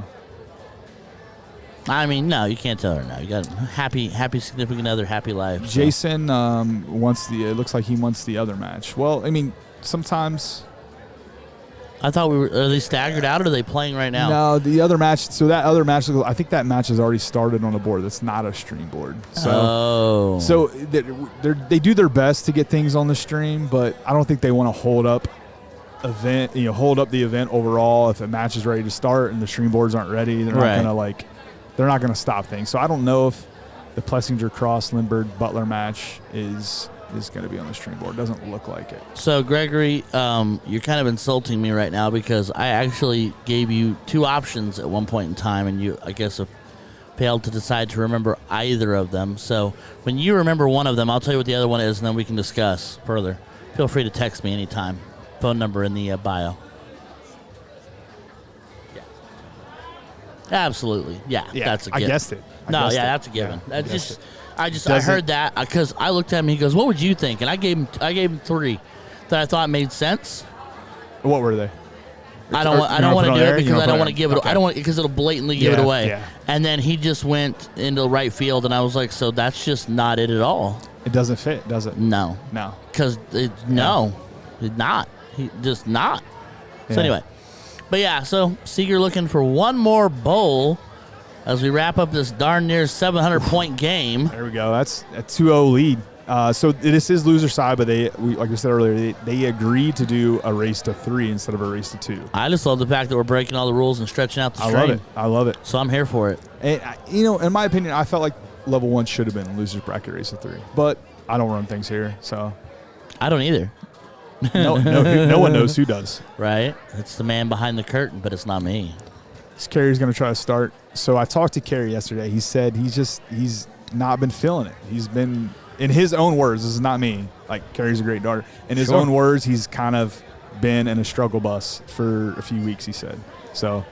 I mean, no, you can't tell her no. You got happy significant other, happy life. so. Jason wants the. It looks like he wants the other match. Well, I mean, sometimes. I thought are they staggered out, or are they playing right now? No, the other match. So that other match, I think that match has already started on a board. That's not a stream board. So, so they do their best to get things on the stream, but I don't think they want to hold up the event overall. If a match is ready to start and the stream boards aren't ready, they're not gonna stop things. So I don't know if the Plessinger Cross Lindbergh Butler match is going to be on the stream board. Doesn't look like it. So, Gregory, you're kind of insulting me right now because I actually gave you 2 options at one point in time, and you, I guess, have failed to decide to remember either of them. So, when you remember one of them, I'll tell you what the other one is, and then we can discuss further. Feel free to text me anytime. Phone number in the bio. Yeah. Absolutely. Yeah, that's a given. I guessed it. That's a given. Yeah, I heard that because I looked at him. He goes, "What would you think?" And I gave him 3 that I thought made sense. What were they? I don't want to do it because I don't want to give it. Okay. I don't want because it'll blatantly give it away. Yeah. And then he just went into the right field, and I was like, "So that's just not it at all." It doesn't fit, does it? No, No. because it's not. He just not. So Yeah. anyway, but yeah. So Seeger looking for one more bowl as we wrap up this darn near 700-point game. There we go. That's a 2-0 lead. So this is loser side, but like I said earlier, they agreed to do a race to 3 instead of a race to 2. I just love the fact that we're breaking all the rules and stretching out the stream. I love it. So I'm here for it. And, in my opinion, I felt like level 1 should have been a loser's bracket race of 3. But I don't run things here, so. I don't either. No one knows who does. Right? It's the man behind the curtain, but it's not me. Kerry's going to try to start. So I talked to Kerry yesterday. He said he's not been feeling it. He's been, in his own words, this is not me, like Kerry's a great darter. In his own words, he's kind of been in a struggle bus for a few weeks, he said. So.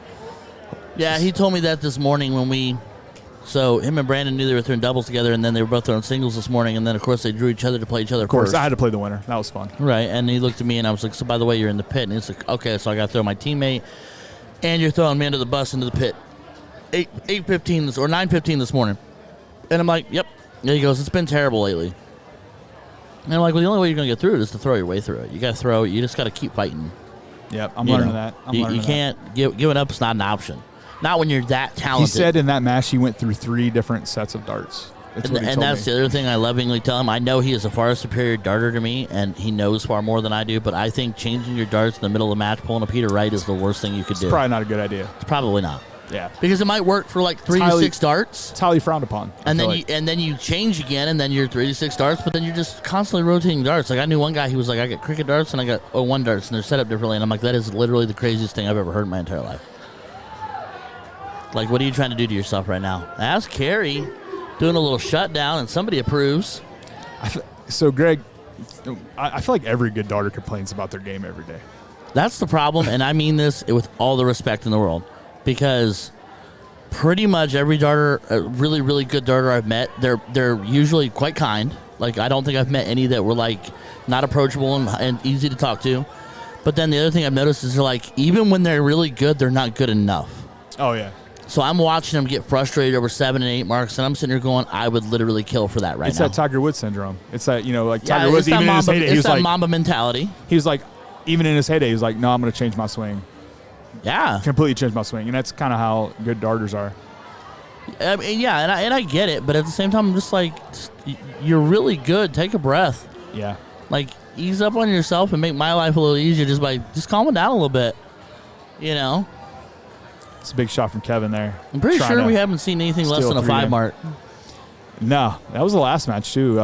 Yeah, he told me that this morning when so him and Brandon knew they were throwing doubles together, and then they were both throwing singles this morning, and then, of course, they drew each other to play each other Of course, first. I had to play the winner. That was fun. Right, and he looked at me, and I was like, so by the way, you're in the pit. And he's like, okay, so I got to throw my teammate, and you're throwing me under the bus into the pit. 8:15 or 9:15 this morning. And I'm like, yep. And he goes, it's been terrible lately. And I'm like, well, the only way you're going to get through it is to throw your way through it. You got to throw. You just got to keep fighting. Yep, I'm learning that. You can't giving up is not an option. Not when you're that talented. He said in that match he went through 3 different sets of darts. That's what he told that's me. the other thing I lovingly tell him. I know he is a far superior darter to me, and he knows far more than I do, but I think changing your darts in the middle of the match, pulling a Peter Wright, is the worst thing you could do. It's probably not a good idea. It's probably not. Yeah. Because it might work for like 3 to 6 darts. It's highly frowned upon. And then you change again, and then you're 3 to 6 darts, but then you're just constantly rotating darts. Like I knew one guy, he was like, I got cricket darts and I got 01 darts, and they're set up differently. And I'm like, that is literally the craziest thing I've ever heard in my entire life. Like, what are you trying to do to yourself right now? Ask Kerry, doing a little shutdown, and somebody approves. So, Greg, I feel like every good darter complains about their game every day. That's the problem, and I mean this with all the respect in the world, because pretty much every darter, a really, really good darter I've met, they're usually quite kind. Like, I don't think I've met any that were, like, not approachable and easy to talk to. But then the other thing I've noticed is they're like, even when they're really good, they're not good enough. Oh, yeah. So I'm watching them get frustrated over 7 and 8 marks, and I'm sitting here going, I would literally kill for that right now. It's that Tiger Woods syndrome. It's that, Tiger Woods, even in his heyday, he was like, Mamba mentality. He was like, even in his heyday, he was like, no, I'm going to change my swing. Yeah. Completely change my swing. And that's kind of how good darters are. I mean, yeah, and I get it, but at the same time, I'm just like, you're really good. Take a breath. Yeah. Like, ease up on yourself and make my life a little easier just by just calming down a little bit. You know? It's a big shot from Kevin there. I'm pretty sure we haven't seen anything less than a 5 mark. No, that was the last match, too,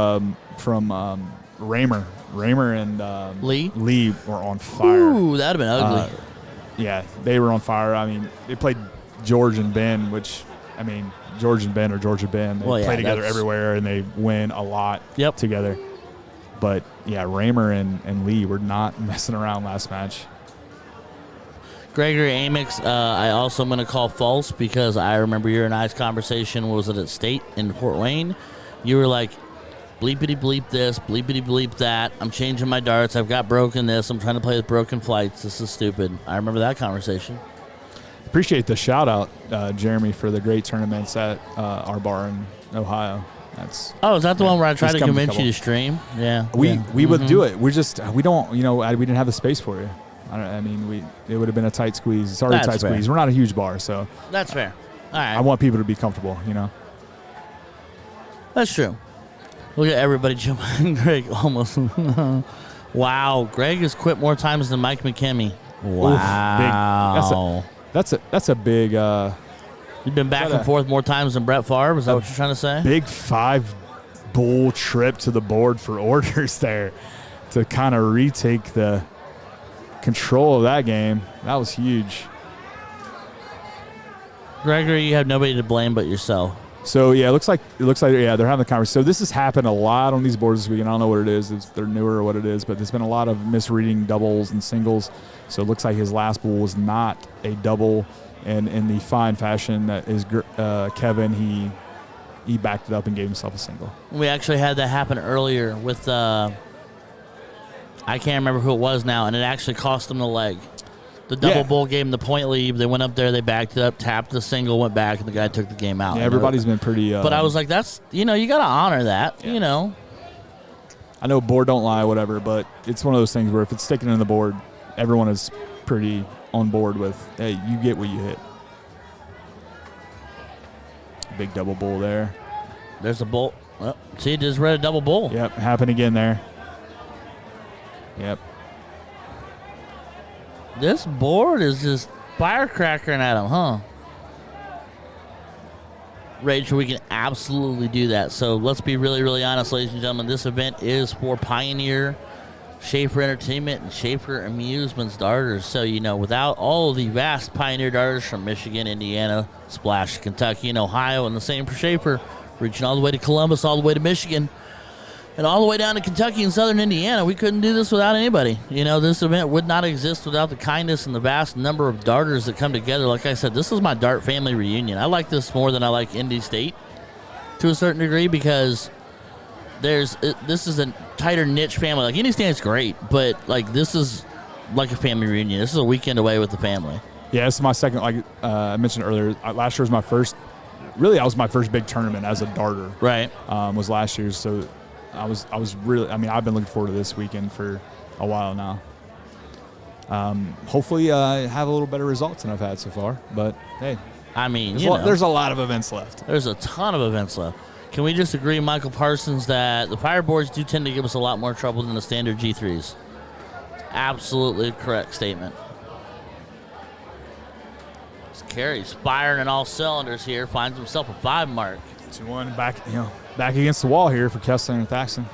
from Raymer. Raymer and Lee were on fire. Ooh, that would have been ugly. Yeah, they were on fire. I mean, they played George and Ben, which, I mean, George and Ben are George and Ben. They play together everywhere, and they win a lot together. But, yeah, Raymer and Lee were not messing around last match. Gregory Amix, I also am going to call false because I remember your and I's conversation was at State in Fort Wayne. You were like, bleepity bleep this, bleepity bleep that. I'm changing my darts. I've got broken this. I'm trying to play with broken flights. This is stupid. I remember that conversation. Appreciate the shout out, Jeremy, for the great tournaments at our bar in Ohio. Is that the one where I tried to convince you to stream? Yeah. We would do it. We don't, we didn't have the space for you. It would have been a tight squeeze. It's already a tight squeeze. We're not a huge bar, so. That's fair. All right. I want people to be comfortable, That's true. Look at everybody jumping. Greg almost. Wow. Greg has quit more times than Mike McKinney. Wow. Oof, that's a big. You've been back and forth more times than Brett Favre. Is that what you're trying to say? Big 5-bull trip to the board for orders there to kind of retake the control of that game. That was huge. Gregory, you have nobody to blame but yourself. So yeah, it looks like they're having the conversation. So this has happened a lot on these boards this weekend. I don't know what it is. They're newer or what it is, but there's been a lot of misreading doubles and singles. So it looks like his last bull was not a double, and in the fine fashion that is Kevin, he backed it up and gave himself a single. We actually had that happen earlier with I can't remember who it was now, and it actually cost them the leg. The double bull gave him the point lead. They went up there, they backed it up, tapped the single, went back, and the guy took the game out. Yeah, everybody's been pretty. But I was like, that's, you got to honor that, I know board don't lie, whatever, but it's one of those things where if it's sticking in the board, everyone is pretty on board with, hey, you get what you hit. Big double bull there. There's a bull. Well, see, just read a double bull. Yep, happened again there. Yep. This board is just firecrackering at him, huh? Rachel, we can absolutely do that. So let's be really, really honest, ladies and gentlemen. This event is for Pioneer, Schaefer Entertainment, and Schaefer Amusements darters. So, without all of the vast Pioneer darters from Michigan, Indiana, Splash, Kentucky, and Ohio, and the same for Schaefer, reaching all the way to Columbus, all the way to Michigan, and all the way down to Kentucky and southern Indiana, we couldn't do this without anybody. This event would not exist without the kindness and the vast number of darters that come together. Like I said, this is my dart family reunion. I like this more than I like Indy State to a certain degree because this is a tighter niche family. Like Indy State's great, but this is like a family reunion. This is a weekend away with the family. Yeah, this is my second. Like I mentioned earlier, last year was my first. Really, that was my first big tournament as a darter. Right. Was last year's. So I was really. I mean, I've been looking forward to this weekend for a while now. Hopefully, have a little better results than I've had so far. But hey, I mean, there's a lot of events left. There's a ton of events left. Can we just agree, Michael Parsons, that the fireboards do tend to give us a lot more trouble than the standard G3s? Absolutely correct statement. Carey's firing in all cylinders here. Finds himself a 5 mark. 2-1 back, back against the wall here for Kessler and Thaston.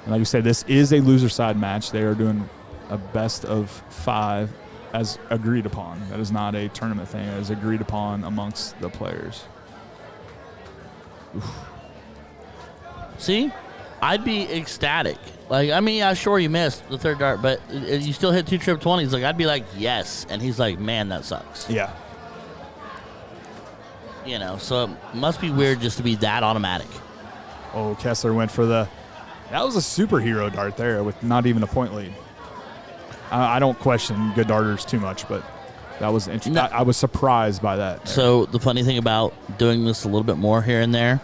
And like you said, this is a loser side match. They are doing a best of 5 as agreed upon. That is not a tournament thing. It is agreed upon amongst the players. Oof. See, I'd be ecstatic. Sure you missed the third dart, but you still hit 2 trip 20s. I'd be like, yes. And he's like, man, that sucks. Yeah. So it must be weird just to be that automatic. Oh, Kessler went for that was a superhero dart there with not even a point lead. I don't question good darters too much, but that was interesting. I was surprised by that. So the funny thing about doing this a little bit more here and there,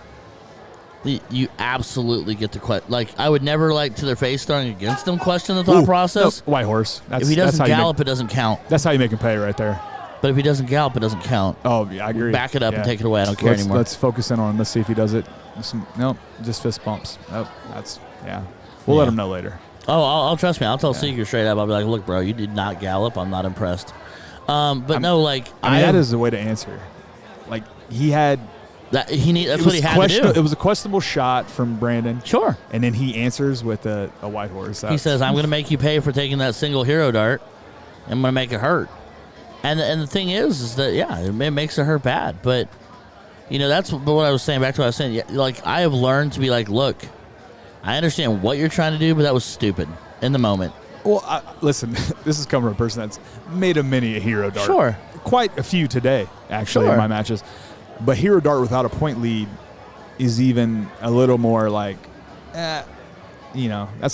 you absolutely get the question. I would never to their face throwing against them question the thought process. No, white horse. If he doesn't gallop, it doesn't count. That's how you make him pay right there. But if he doesn't gallop, it doesn't count. Oh, yeah, I agree. Back it up and take it away. I don't care anymore. Let's focus in on him. Let's see if he does it. Nope, just fist bumps. Nope, We'll let him know later. Oh, I'll trust me. I'll tell Seeger straight up. I'll be like, look, bro, you did not gallop. I'm not impressed. That is the way to answer. He had. That's what he had to do. It was a questionable shot from Brandon. Sure. And then he answers with a white horse. He says, I'm going to make you pay for taking that single hero dart. I'm going to make it hurt. And the thing is that, it makes it hurt bad. But, that's what I was saying. Back to what I was saying. I have learned to be look, I understand what you're trying to do, but that was stupid in the moment. Well, listen, this is coming from a person that's made a hero dart. Sure. Quite a few today, actually, in my matches. But hero dart without a point lead is even a little more that's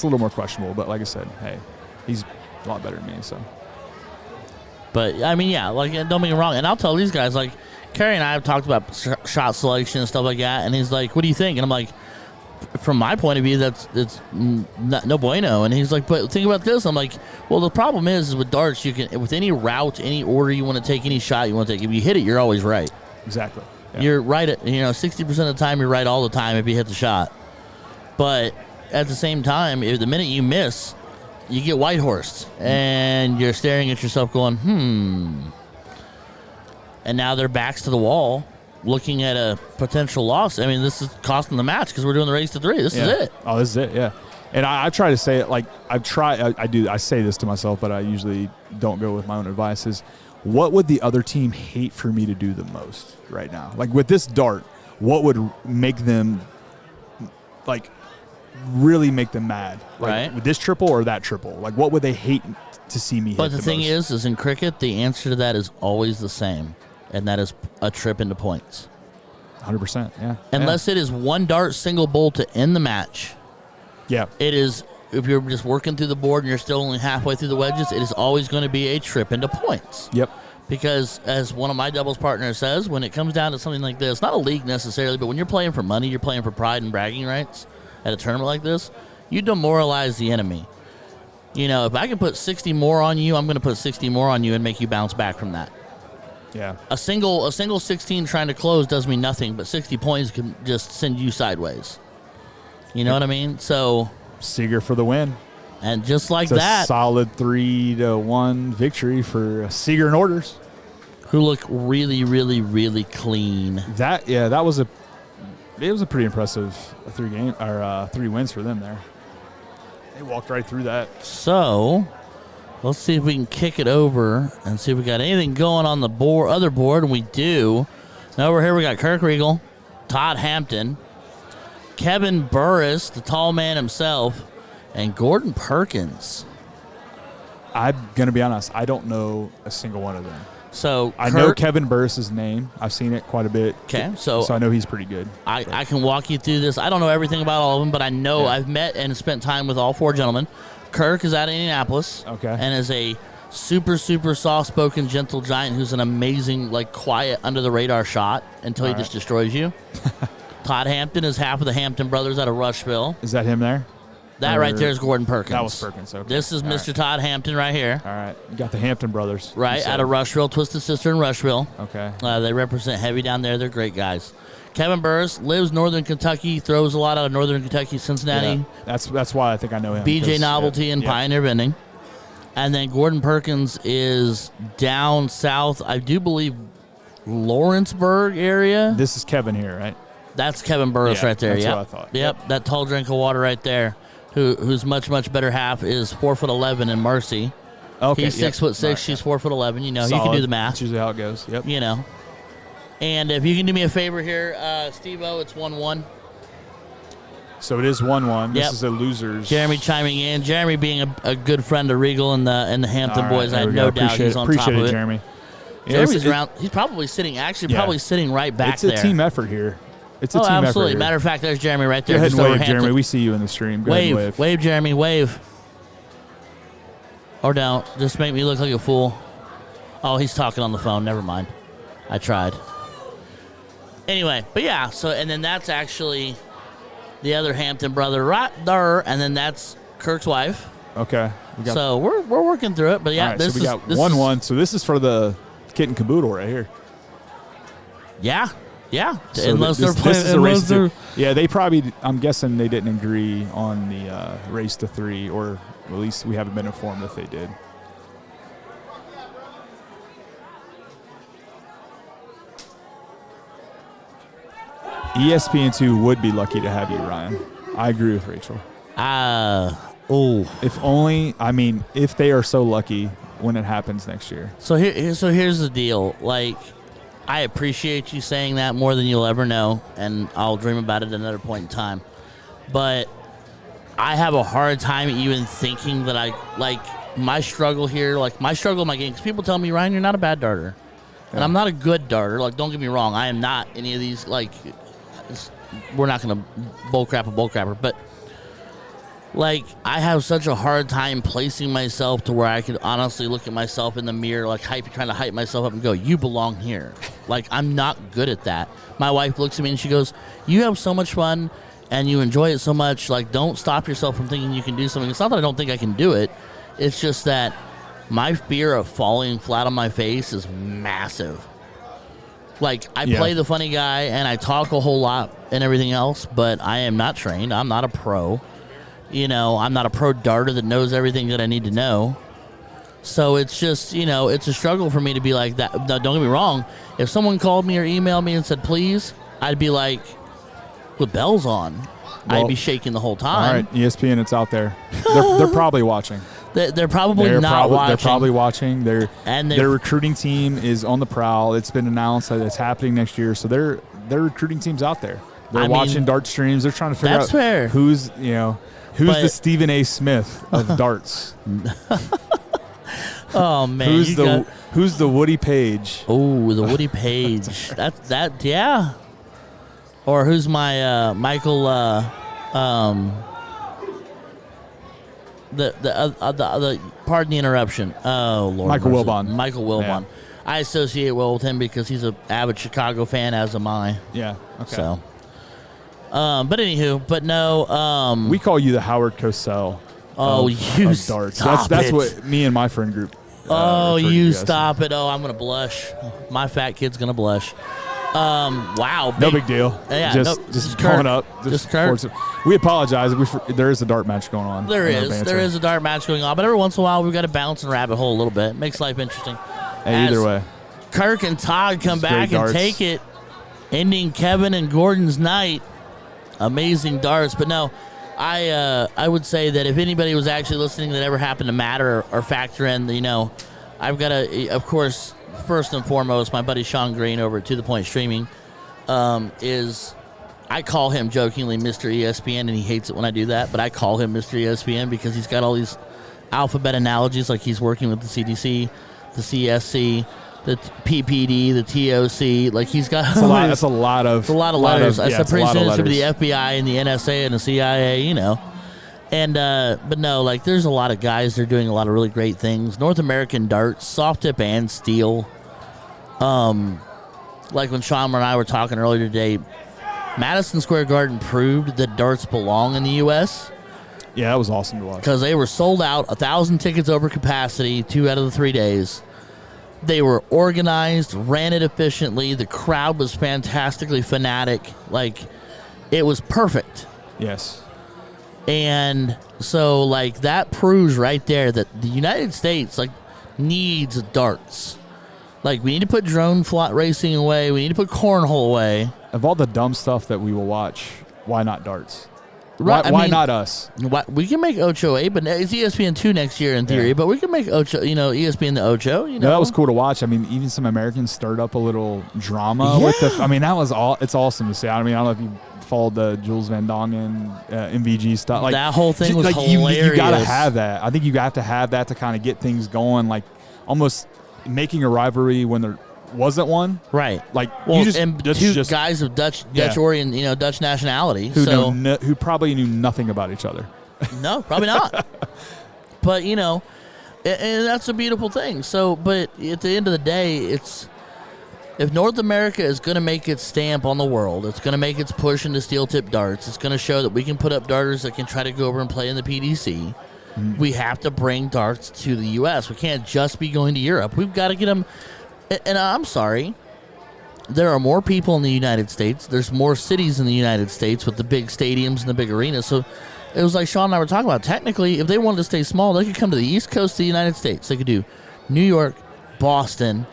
a little more questionable. But like I said, hey, he's a lot better than me, so. But, don't get me wrong. And I'll tell these guys, Kerry and I have talked about shot selection and stuff like that. And he's like, what do you think? And I'm like, from my point of view, it's no bueno. And he's like, but think about this. I'm like, well, the problem is with darts, you can, with any route, any order you want to take, any shot you want to take, if you hit it, you're always right. Exactly. Yeah. You're right at 60% of the time you're right all the time if you hit the shot. But at the same time, if the minute you miss, you get white horsed and you're staring at yourself going, and now their backs to the wall looking at a potential loss. I mean, this is costing the match because we're doing the race to 3. This is it. Oh, this is it. Yeah. And I try to say it I say this to myself, but I usually don't go with my own advice is, what would the other team hate for me to do the most right now? With this dart, what would make them, really make them mad? Right. With this triple or that triple? What would they hate to see me hit But the thing most? is in cricket, the answer to that is always the same, and that is a trip into points. 100%, yeah. Unless it is one dart single bowl to end the match. Yeah. It is, if you're just working through the board and you're still only halfway through the wedges, it is always going to be a trip into points. Yep. Because as one of my doubles partners says, when it comes down to something like this, not a league necessarily, but when you're playing for money, you're playing for pride and bragging rights at a tournament like this, you demoralize the enemy. If I can put 60 more on you, I'm going to put 60 more on you and make you bounce back from that. Yeah. A single 16 trying to close does mean nothing, but 60 points can just send you sideways. You know what I mean? So Seeger for the win. And just like it's that, a solid 3-1 victory for Seeger and Orders, who look really, really, really clean. That was a pretty impressive 3 wins for them there. They walked right through that. So let's see if we can kick it over and see if we got anything going on the other board. And we do. Now over here we got Kirk Regal, Todd Hampton, Kevin Burris, the tall man himself, and Gordon Perkins. I'm going to be honest. I don't know a single one of them. So I know Kevin Burris's name. I've seen it quite a bit. Okay, so I know he's pretty good. I can walk you through this. I don't know everything about all of them, but I know I've met and spent time with all 4 gentlemen. Kirk is out of Indianapolis. Okay. And is a super, super soft-spoken, gentle giant who's an amazing, quiet, under-the-radar shot until he just destroys you. Todd Hampton is half of the Hampton brothers out of Rushville. Is that him there? That right there is Gordon Perkins. That was Perkins. Okay. This is Mr. Todd Hampton right here. All right. You got the Hampton brothers. Right, out of Rushville, Twisted Sister in Rushville. Okay. They represent heavy down there. They're great guys. Kevin Burris lives Northern Kentucky, throws a lot out of Northern Kentucky, Cincinnati. Yeah. That's why I think I know him. BJ Novelty and Pioneer Vending. And then Gordon Perkins is down south, I do believe, Lawrenceburg area. This is Kevin here, right? That's Kevin Burris right there. That's what I thought. Yep, that tall drink of water right there. Whose much, much better half is 4'11" in Marcy. Okay. He's 6'6", she's 4'11". You know, solid. You can do the math. That's usually how it goes. Yep. You know. And if you can do me a favor here, Steve-O, it's 1-1. So it is 1-1. This Yep. is a losers. Jeremy chiming in. Jeremy being a good friend of Regal and the Hampton boys. I have no doubt he's on top of it. Jeremy. Jeremy's around. He's probably sitting. Probably sitting right back there. It's a team effort here. It's a team absolutely. effort. Matter of fact, there's Jeremy right there. Go ahead and wave, Jeremy. We see you in the stream. Go ahead and wave. Wave, Jeremy, wave. Or don't. Just make me look like a fool. Oh, he's talking on the phone. Never mind. I tried. Anyway, but yeah. So, and then that's actually the other Hampton brother right there, and then that's Kirk's wife. Okay. So we're working through it, but yeah, right, so we got 1-1. So this is for the kit and caboodle right here. Yeah. Yeah, so unless this is a race they probably, I'm guessing they didn't agree on the race to 3, or at least we haven't been informed if they did. ESPN2 would be lucky to have you, Ryan. I agree with Rachel. If only, if they are so lucky when it happens next year. So here's the deal. I appreciate you saying that more than you'll ever know, and I'll dream about it at another point in time. But I have a hard time even thinking that my struggle here, my struggle in my game, because people tell me, Ryan, you're not a bad darter. And I'm not a good darter. Don't get me wrong. I am not any of these, we're not going to bull crapper. But, I have such a hard time placing myself to where I could honestly look at myself in the mirror, trying to hype myself up and go, you belong here. I'm not good at that. My wife looks at me and she goes, you have so much fun and you enjoy it so much. Don't stop yourself from thinking you can do something. It's not that I don't think I can do it. It's just that my fear of falling flat on my face is massive. I play the funny guy and I talk a whole lot and everything else, but I am not trained. I'm not a pro. I'm not a pro darter that knows everything that I need to know. So it's just, it's a struggle for me to be like that. Now, don't get me wrong. If someone called me or emailed me and said, please, I'd be like, with bells on. Well, I'd be shaking the whole time. All right, ESPN, it's out there. They're probably watching. They're probably not watching. They're probably watching. Their recruiting team is on the prowl. It's been announced that it's happening next year. So their recruiting team's out there. They're watching dart streams. They're trying to figure out who's the Stephen A. Smith of darts. Oh man, who's the Woody Page? Oh, the Woody Page. Yeah. Or who's my Michael? The pardon the interruption. Oh Lord, Michael Wilbon. Michael Wilbon. Yeah. I associate well with him because he's an avid Chicago fan, as am I. Yeah. Okay. So. But no. We call you the Howard Cosell. Of darts. That's what me and my friend group Oh, refer to you as. stop it. Oh, I'm going to blush. My fat kid's going to blush. Wow. No big deal. Yeah, just going up. Just Kurt. We apologize. There is a dart match going on. There is a dart match going on, but every once in a while we've got to bounce and rabbit hole a little bit. Makes life interesting. Hey, either way. Kirk and Todd come back and take it, ending Kevin and Gordon's night. Amazing darts. But no, I would say that if anybody was actually listening that ever happened to matter or factor in, I've got to, of course, first and foremost, my buddy Sean Green over at To The Point Streaming I call him jokingly Mr. ESPN, and he hates it when I do that, but I call him Mr. ESPN because he's got all these alphabet analogies, like he's working with the CDC, the CSC, the PPD, the TOC. Like he's got that's a lot of letters. I said pretty soon it's going to be the FBI and the NSA and the CIA, And but no, like there's a lot of guys that are doing a lot of really great things. North American darts, soft tip and steel. Like when Sean and I were talking earlier today, Madison Square Garden proved that darts belong in the U.S. Yeah, that was awesome to watch. Because they were sold out, 1,000 tickets over capacity, 2 out of the 3 days. They were organized, ran it efficiently. The crowd was fantastically fanatic. Like, it was perfect. Yes. And so, like, that proves right there that the United States, like, needs darts. Like, we need to put drone flight racing away. We need to put cornhole away. Of all the dumb stuff that we will watch, why not darts? Right, why not us? We can make Ocho 8, but it's ESPN 2 next year in theory. Yeah. But we can make Ocho, ESPN the Ocho. No, that was cool to watch. I mean, even some Americans stirred up a little drama with the. I mean, that was all. It's awesome to see. I mean, I don't know if you followed the Jules Van Dongen MVG stuff. Like that whole thing was hilarious. You got to have that. I think you have to have that to kind of get things going. Like almost making a rivalry when there wasn't one. Right. Like two guys of Dutch orient, Dutch nationality, who probably knew nothing about each other. No, probably not. But and that's a beautiful thing. So, but at the end of the day, it's if North America is going to make its stamp on the world, it's going to make its push into steel tip darts. It's going to show that we can put up darters that can try to go over and play in the PDC. Mm-hmm. We have to bring darts to the U.S. We can't just be going to Europe. We've got to get them. And I'm sorry, there are more people in the United States. There's more cities in the United States with the big stadiums and the big arenas. So it was like Sean and I were talking about. Technically, if they wanted to stay small, they could come to the East Coast of the United States. They could do New York, Boston,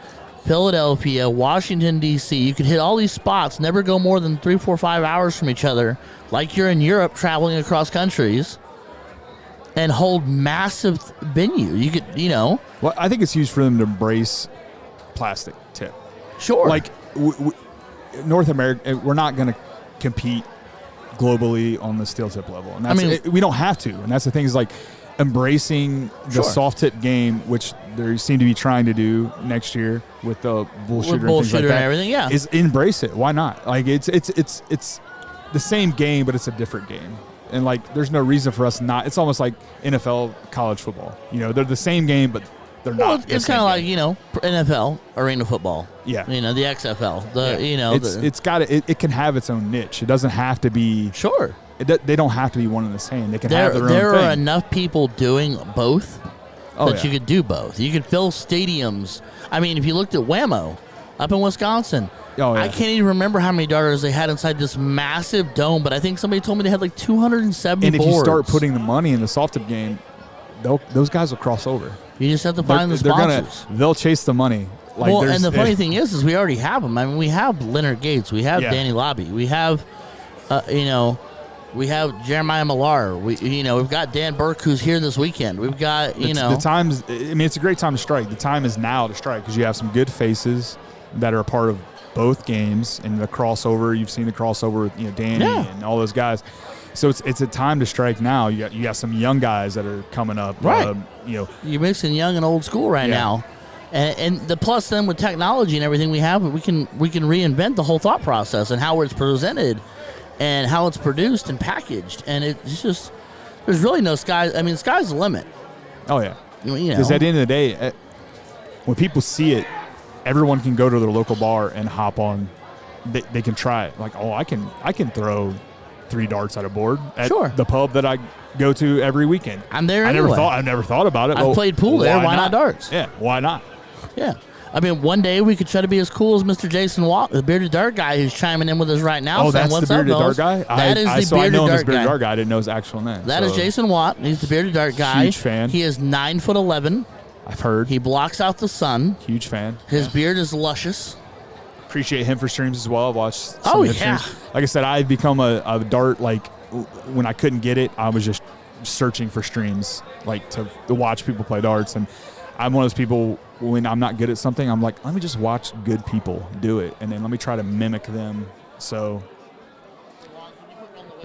Philadelphia, Washington, D.C. You could hit all these spots, never go more than 3, 4, 5 hours from each other, like you're in Europe traveling across countries, and hold massive venue. You could, Well, I think it's huge for them to embrace plastic tip. Sure. Like North America, we're not going to compete globally on the steel tip level, and that's we don't have to. And that's the thing is like embracing the soft tip game, which they seem to be trying to do next year with the bullshooter and things like that. And everything, yeah. Is embrace it. Why not? Like it's the same game, but it's a different game. And like, there's no reason for us not. It's almost like NFL, college football. They're the same game, but they're not. Well, it's kind of like NFL arena football. Yeah. The XFL. It can have its own niche. It doesn't have to be. Sure. They don't have to be one and the same. They can have their own thing. There are enough people doing both that you could do both. You could fill stadiums. I mean, if you looked at Whammo up in Wisconsin. Oh, yeah. I can't even remember how many darters they had inside this massive dome, but I think somebody told me they had like 270 boards. And if you start putting the money in the soft tip game, those guys will cross over. You just have to find the sponsors. They'll chase the money. And the funny thing is we already have them. I mean, we have Leonard Gates. We have Danny Lobby. We have, we have Jeremiah Millar. We've got Dan Burke, who's here this weekend. We've got, The time's, it's a great time to strike. The time is now to strike because you have some good faces that are a part of both games and the crossover. You've seen the crossover with Danny and all those guys. So it's a time to strike now. You got some young guys that are coming up. Right. You're mixing young and old school right now. And the plus then with technology and everything we have, we can reinvent the whole thought process and how it's presented and how it's produced and packaged. And it's just, there's really no sky. I mean, sky's the limit. Oh, yeah. Because at the end of the day, when people see it, everyone can go to their local bar and hop on. They can try it. Like, I can throw 3 darts at a board at Sure. the pub that I go to every weekend. I'm there I anyway. never thought about it. I've played pool there. Why not darts? Yeah, why not? Yeah. I mean, one day we could try to be as cool as Mr. Jason Watt, the bearded dart guy who's chiming in with us right now. Oh, saying, that's "What's the bearded up, dart fellas?" guy? That is the I bearded know him as dart bearded guy. dart guy. I didn't know his actual name. That is Jason Watt. He's the bearded dart guy. Huge fan. He is 9'11". I've heard. He blocks out the sun. Huge fan. His beard is luscious. Appreciate him for streams as well. I've watched some Oh, of his yeah. streams. Like I said, I've become a dart, like, when I couldn't get it, I was just searching for streams, like, to watch people play darts. And I'm one of those people, when I'm not good at something, I'm like, let me just watch good people do it, and then let me try to mimic them. So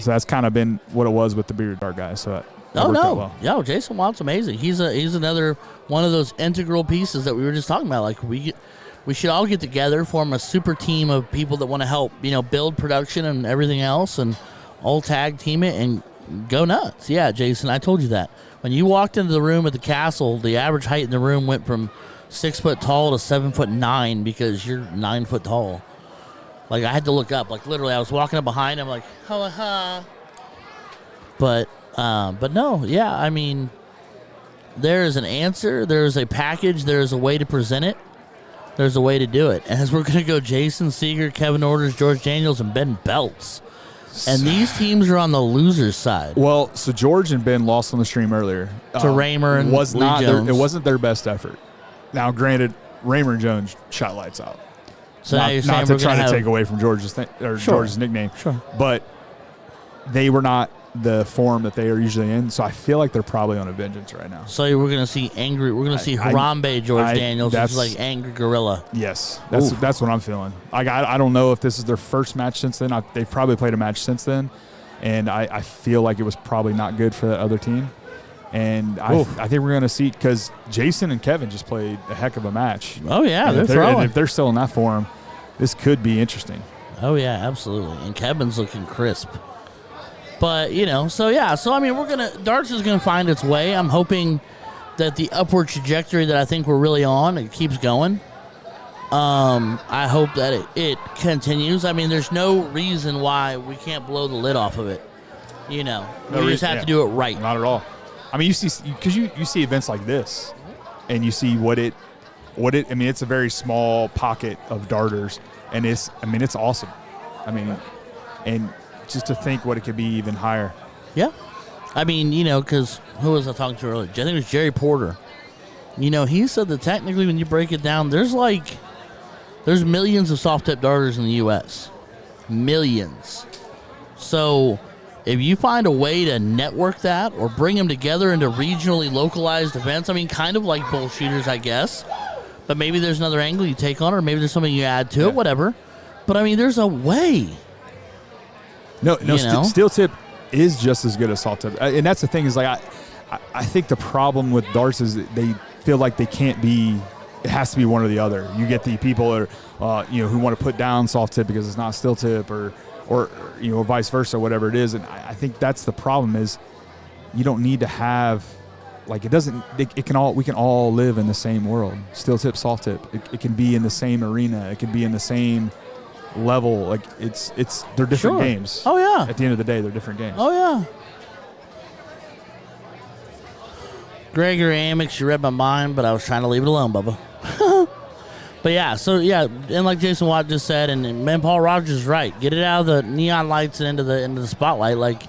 that's kind of been what it was with the bearded dart guy. So that worked out well. Yo, Jason Watt's amazing. He's another one of those integral pieces that we were just talking about. Like we should all get together, form a super team of people that want to help, build production and everything else, and all tag team it and go nuts. Yeah, Jason, I told you that. When you walked into the room at the castle, the average height in the room went from 6 foot tall to 7'9" because you're 9 foot tall. Like, I had to look up. Like, literally, I was walking up behind him, like, ha. But no, yeah, I mean, there is an answer, there is a package, there is a way to present it, there's a way to do it. And as we're going to go Jason Seeger, Kevin Orders, George Daniels, and Ben Belts. And these teams are on the loser's side. Well, so George and Ben lost on the stream earlier. To Raymer and was Lee not Jones. It wasn't their best effort. Now, granted, Raymer and Jones shot lights out. So now you're saying not we're to try going to to take away from George's George's nickname. Sure. But they were not the form that they are usually in, so I feel like they're probably on a vengeance right now. So we're going to see angry. We're going to see Harambe George Daniels, who's like angry gorilla. Yes, that's what I'm feeling. Like I don't know if this is their first match since then. They've probably played a match since then, and I feel like it was probably not good for that other team. And I think we're going to see, because Jason and Kevin just played a heck of a match. Oh yeah, and throwing. If they're still in that form, this could be interesting. Oh yeah, absolutely. And Kevin's looking crisp. But, so I mean, darts is going to find its way. I'm hoping that the upward trajectory that I think we're really on, it keeps going. I hope that it continues. I mean, there's no reason why we can't blow the lid off of it. We just have to do it right. Not at all. I mean, you see, because you see events like this, and you see what it. I mean, it's a very small pocket of darters, and it's awesome. I mean, and just to think what it could be even higher. Yeah. I mean, because who was I talking to earlier? I think it was Jerry Porter. He said that technically when you break it down, there's millions of soft-tip darters in the U.S. Millions. So if you find a way to network that or bring them together into regionally localized events, I mean, kind of like bullshooters, I guess, but maybe there's another angle you take on it, or maybe there's something you add to it, whatever. But, I mean, there's a way. No, steel tip is just as good as soft tip, and that's the thing is like I think the problem with darts is that they feel like they can't be. It has to be one or the other. You get the people that are, who want to put down soft tip because it's not steel tip, or vice versa, whatever it is. And I think that's the problem is you don't need to have like it doesn't. We can all live in the same world. Steel tip, soft tip. It can be in the same arena. It can be in the same level. Like they're different games. Oh yeah. At the end of the day, they're different games. Oh yeah. Gregory Amix, you read my mind, but I was trying to leave it alone, Bubba. But and like Jason Watt just said, and man, Paul Rogers is right. Get it out of the neon lights and into the spotlight. Like,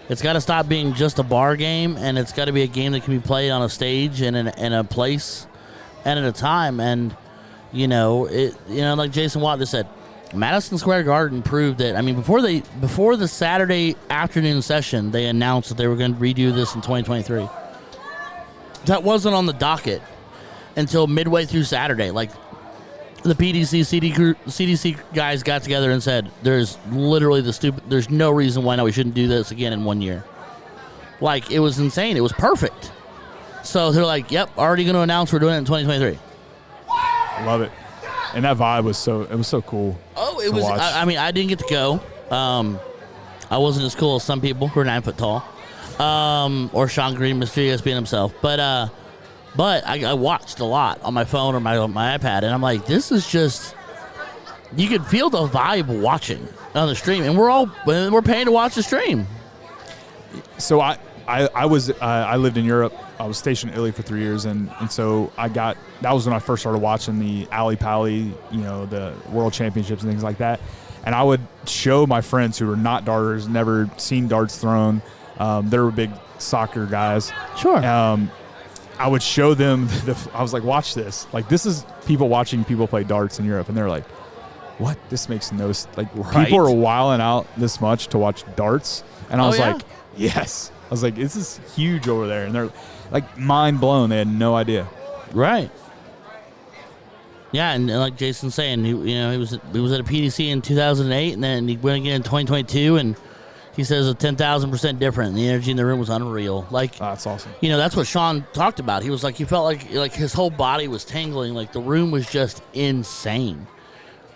it's got to stop being just a bar game, and it's got to be a game that can be played on a stage and in a place and at a time. And like Jason Watt just said, Madison Square Garden proved that. I mean, before the Saturday afternoon session, they announced that they were going to redo this in 2023. That wasn't on the docket until midway through Saturday. Like, the PDC CDC guys got together and said, there's literally there's no reason why we shouldn't do this again in 1 year. Like, it was insane. It was perfect. So they're like, yep, already going to announce we're doing it in 2023. Love it. And that vibe was so cool. Oh, it was. I mean, I didn't get to go. I wasn't as cool as some people who are 9 foot tall. Or Sean Green, Mr. ESPN himself. But I watched a lot on my phone or my iPad, and I'm like, this you could feel the vibe watching on the stream, and we're paying to watch the stream. So I lived in Europe. I was stationed in Italy for 3 years, and so that was when I first started watching the Alley Pally, the World Championships and things like that. And I would show my friends who were not darters, never seen darts thrown. They were big soccer guys. Sure. I would show them. I was like, watch this. Like, this is people watching people play darts in Europe, and they're like, what? This makes no like. Right. People are wilding out this much to watch darts, and I was yeah? like, yes. I was like, this is huge over there, and they're like mind blown. They had no idea. Right. Yeah, and like Jason's saying, he was at a PDC in 2008, and then he went again in 2022, and he says it's 10,000% different. And the energy in the room was unreal. Like, that's awesome. That's what Sean talked about. He was like, he felt like his whole body was tingling. Like the room was just insane.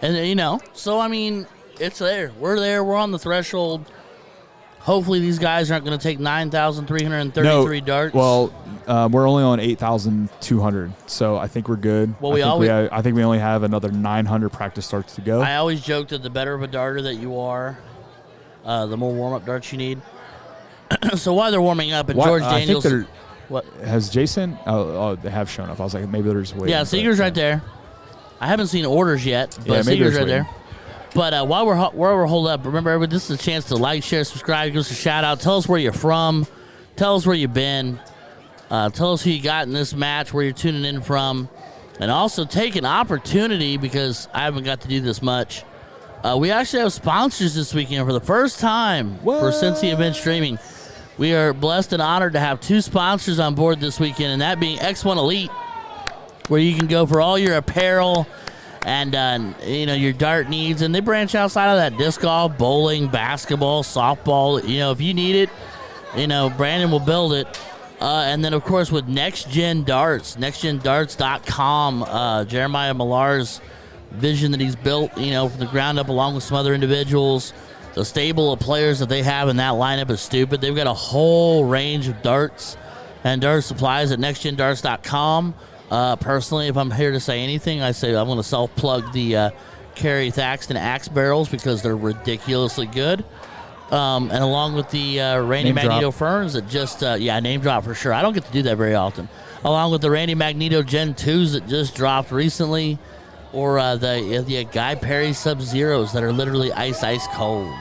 And so I mean, it's there. We're there. We're on the threshold. Hopefully, these guys aren't going to take 9,333 darts. Well, we're only on 8,200, so I think we're good. Well, I think we only have another 900 practice starts to go. I always joke that the better of a darter that you are, the more warm-up darts you need. So while they're warming up, and George Daniels, what has Jason? Oh, they have shown up. I was like, maybe they're just waiting. Yeah, Seeger's right there. I haven't seen orders yet, but Seeger's right there. But while we're holed up, remember, everybody, this is a chance to like, share, subscribe, give us a shout out. Tell us where you're from. Tell us where you've been. Tell us who you got in this match, where you're tuning in from. And also take an opportunity, because I haven't got to do this much. We actually have sponsors this weekend for the first time for Cincy Event Streaming. We are blessed and honored to have 2 sponsors on board this weekend, and that being X1 Elite, where you can go for all your apparel and your dart needs, and they branch outside of that: disc golf, bowling, basketball, softball. If you need it, Brandon will build it. And then of course with Next Gen Darts, nextgendarts.com, Jeremiah Millar's vision that he's built, from the ground up, along with some other individuals. The stable of players that they have in that lineup is stupid. They've got a whole range of darts and dart supplies at nextgendarts.com. Personally, if I'm here to say anything, I say I'm going to self-plug the Kessler Thaston axe barrels, because they're ridiculously good. And along with the Randy Magneto Ferns that just, name drop for sure. I don't get to do that very often. Along with the Randy Magneto Gen 2s that just dropped recently, or the Guy Perry Sub-Zeros that are literally ice cold.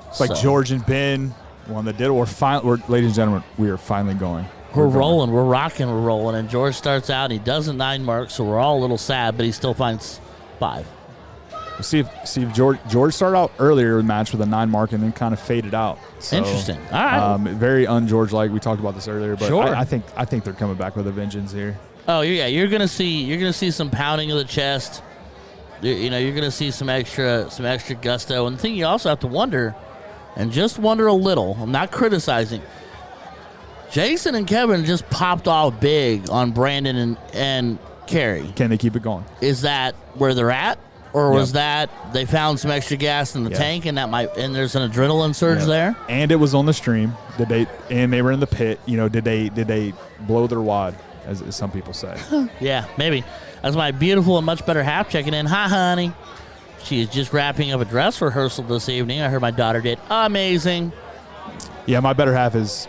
It's like George and Ben, one that did it. Ladies and gentlemen, we are finally going. We're rolling. We're rocking. We're rolling. And George starts out, and he doesn't 9 marks, so we're all a little sad, but he still finds 5. We'll see if George started out earlier in the match with a 9 mark and then kind of faded out. So, interesting. All right. Very un-George like. We talked about this earlier, but sure. I think they're coming back with a vengeance here. Oh yeah, you're gonna see some pounding of the chest. You're gonna see some extra gusto. And the thing you also have to wonder, and just wonder a little. I'm not criticizing. Jason and Kevin just popped off big on Brandon and Carey. Can they keep it going? Is that where they're at, or was that they found some extra gas in the tank, and there's an adrenaline surge there? And it was on the stream. And they were in the pit. Did they blow their wad, as some people say? Yeah, maybe. That's my beautiful and much better half checking in. Hi, honey. She is just wrapping up a dress rehearsal this evening. I heard my daughter did amazing. Yeah, my better half is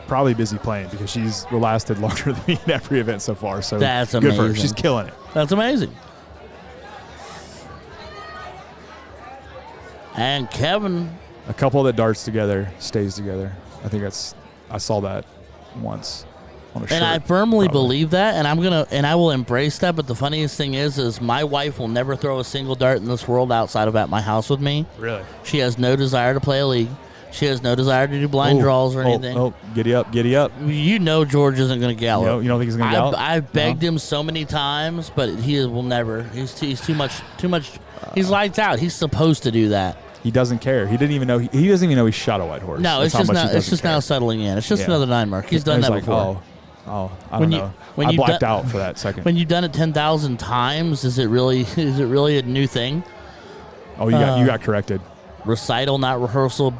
probably busy playing, because she's lasted longer than me in every event so far. So that's good amazing. for her. She's killing it. That's amazing. And Kevin, a couple that darts together stays together. I saw that once on a shirt. And I firmly believe that, and I will embrace that. But the funniest thing is my wife will never throw a single dart in this world outside of at my house with me. Really? She has no desire to play a league. She has no desire to do blind draws or anything. Oh, giddy up. George isn't going to gallop. You don't think he's going to gallop? I've begged him so many times, but he will never. He's too much. He's lights out. He's supposed to do that. He doesn't care. He didn't even know. He doesn't even know he shot a white horse. No, it's just now settling in. It's just another 9 mark. He's done that before. I don't know. I blacked out for that second. When you've done it 10,000 times, is it really a new thing? Oh, you got corrected. Recital, not rehearsal.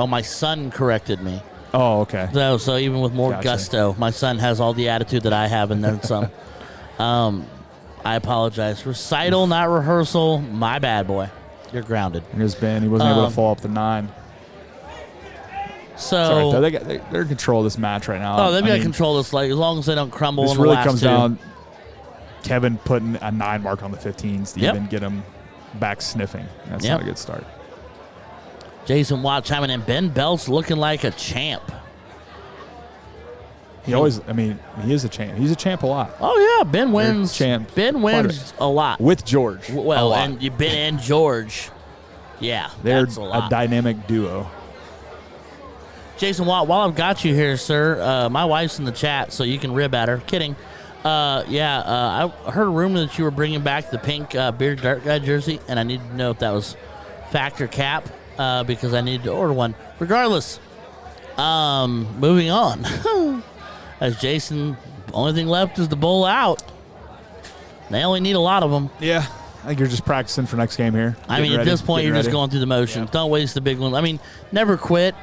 My son corrected me. Oh, okay. So even with more gusto, my son has all the attitude that I have, and then some. I apologize. Recital, not rehearsal. My bad, boy. You're grounded. Here's Ben. He wasn't able to fall up the 9. So Sorry, they're in control of this match right now. Oh, they've got control of this, like, as long as they don't crumble this in the really last comes 2. down Kevin putting a 9 mark on the 15s to Yep. even get him back sniffing. That's Yep. not a good start. Jason Watt chiming in. Ben Belt's looking like a champ. He is a champ. He's a champ a lot. Oh, yeah. Ben wins. Champ. Ben wins a lot. With George. Well, a lot. and you've been in George. Yeah, They're that's a lot. a dynamic duo. Jason Watt, while I've got you here, sir, my wife's in the chat, so you can rib at her. Kidding. I heard a rumor that you were bringing back the pink bearded dart guy jersey, and I need to know if that was fact or cap, because I needed to order one. Regardless, moving on. As Jason, only thing left is the bowl out. They only need a lot of them. Yeah. I think you're just practicing for next game here. I mean, at this point, you're just going through the motions. Yeah. Don't waste the big ones. I mean, never quit,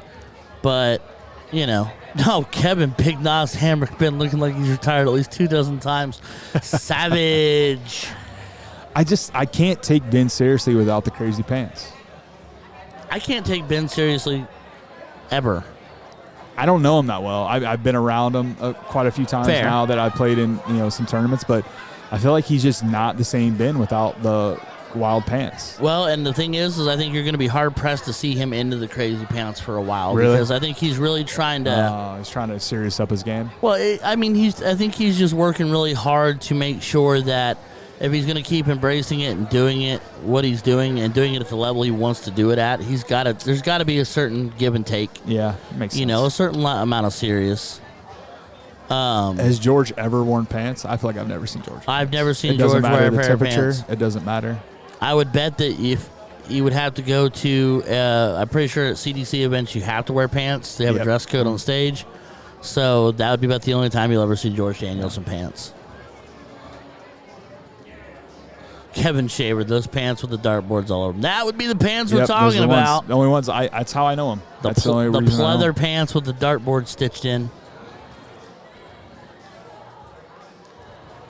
but, you know. No, Kevin Big Nos Hamrick been looking like he's retired at least 24 times. Savage. I can't take Ben seriously without the crazy pants. I can't take Ben seriously ever. I don't know him that well. I've been around him quite a few times Fair. now that I've played in some tournaments, but I feel like he's just not the same Ben without the wild pants. Well, and the thing is I think you're going to be hard-pressed to see him into the crazy pants for a while. Really? Because I think he's really trying to... he's trying to serious up his game. Well, I think he's just working really hard to make sure that if he's going to keep embracing it and doing it, what he's doing, and doing it at the level he wants to do it at, there's got to be a certain give and take. Yeah, it makes sense. You know, a certain amount of serious. Has George ever worn pants? I feel like I've never seen George. I've never seen It doesn't George matter wear a the pair of temperature. pants. It doesn't matter. I would bet that if you would have to go to, I'm pretty sure at CDC events you have to wear pants. They have a dress code on stage. So that would be about the only time you'll ever see George Daniels in pants. Kevin Shaver, those pants with the dartboards all over them. That would be the pants we're Those are talking the about. ones, the only ones. That's how I know him. That's the only The reason I know pleather him. pants with the dartboard stitched in.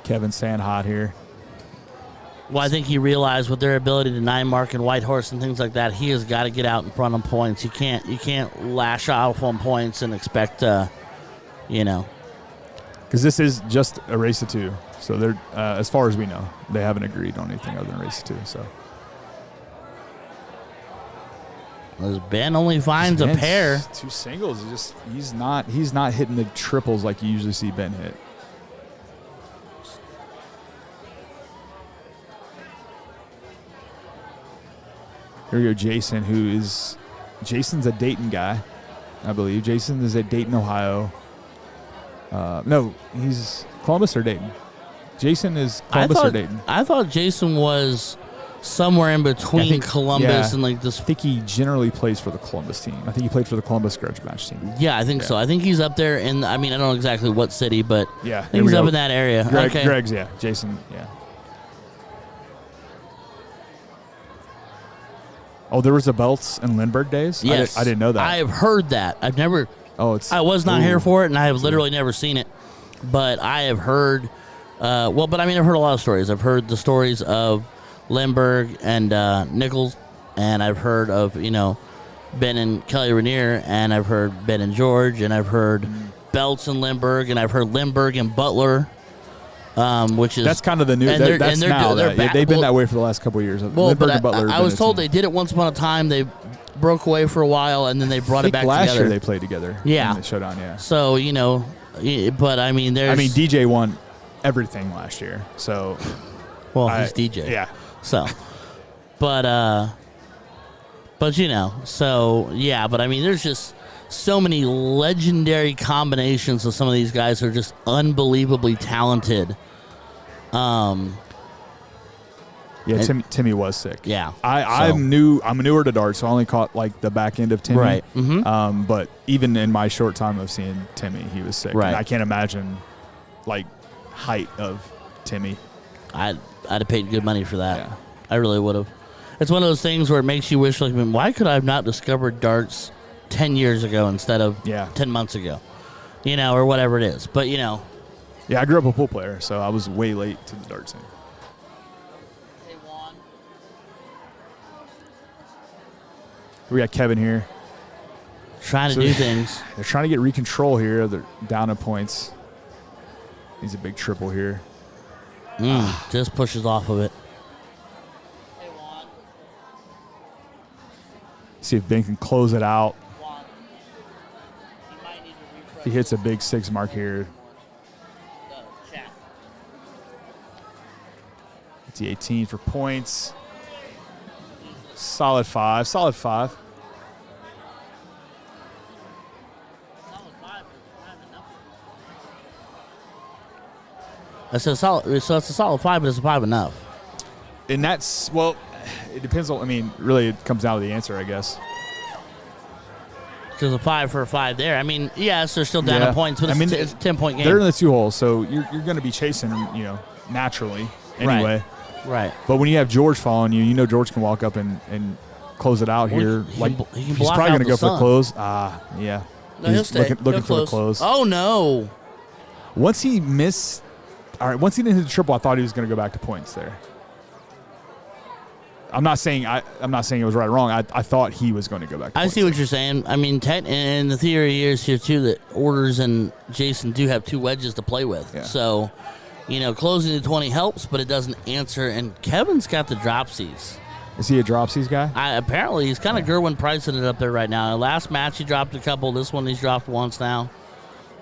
Kevin staying hot here. Well, I think he realized with their ability to 9-mark and white horse and things like that, he has got to get out in front on points. You can't lash off on points and expect, Because this is just a race of 2. So they're, as far as we know, they haven't agreed on anything other than race of 2. So As Ben only finds a pair. 2 singles. He's not hitting the triples like you usually see Ben hit. Here we go, Jason, Jason's a Dayton guy, I believe. Jason is at Dayton, Ohio. No, he's Columbus or Dayton. Jason is Columbus or Dayton. I thought Jason was somewhere in between Columbus and like this. I think he generally plays for the Columbus team. I think he played for the Columbus Grudge Match team. Yeah, I think so. I think he's up there in, I don't know exactly what city, but yeah, I think he's up in that area. Okay. Greg's, yeah. Jason, yeah. Oh, there was a Belts and Lindbergh days? Yes. I didn't know that. I have heard that. I've never. I was not here for it, and I have literally never seen it. But I have heard. I've heard a lot of stories. I've heard the stories of Lindbergh and Nichols, and I've heard of Ben and Kelly Rainier, and I've heard Ben and George, and I've heard Belts and Lindbergh, and I've heard Lindbergh and Butler. That's kind of the new. They've been that way for the last couple of years. Well, Lindbergh but and Butler. I was told they did it once upon a time. They broke away for a while, and then they brought it back last together. year they played together. Yeah, in the Showdown. Yeah. So but there's. DJ won everything last year. So. Well, he's DJ. Yeah. So, but there's just so many legendary combinations of some of these guys who are just unbelievably talented. Timmy was sick. Yeah. I'm newer to darts, so I only caught like the back end of Timmy. Right. Mm-hmm. But even in my short time of seeing Timmy, he was sick. Right. And I can't imagine like height of Timmy. I'd have paid good money for that. Yeah. I really would have. It's one of those things where it makes you wish, like, why could I have not discovered darts 10 years ago instead of 10 months ago? Or whatever it is. But, Yeah, I grew up a pool player, so I was way late to the dart scene. We got Kevin here. Trying to do things. They're trying to get recontrol here. They're down in points. He's a big triple here. Just pushes off of it. See if Ben can close it out. If he hits a big 6 mark here. It's the 18 for points. Solid 5. Solid 5. That's a solid. So it's a solid 5, but it's a 5 enough. And that's, well, it depends on, I mean, really it comes down to the answer, I guess. Because a 5 for a 5 there. I mean, yes, they're still down in points, but it's a 10-point game. They're in the 2 holes, so you're going to be chasing, naturally anyway. Right. But when you have George following you, George can walk up and close it out here. He's probably going to go for the close. Yeah. No, he'll stay. Looking for the close. Oh, no. Once he missed, all right, once he didn't hit the triple, I thought he was going to go back to points there. I'm not saying it was right or wrong. I thought he was going to go back to points. I see what you're saying. I mean, and the theory is here, too, that Orders and Jason do have 2 wedges to play with. Yeah. So, closing to 20 helps, but it doesn't answer. And Kevin's got the dropsies. Is he a dropsies guy? Apparently, he's kind of Gerwin pricing it up there right now. Last match, he dropped a couple. This one, he's dropped once now.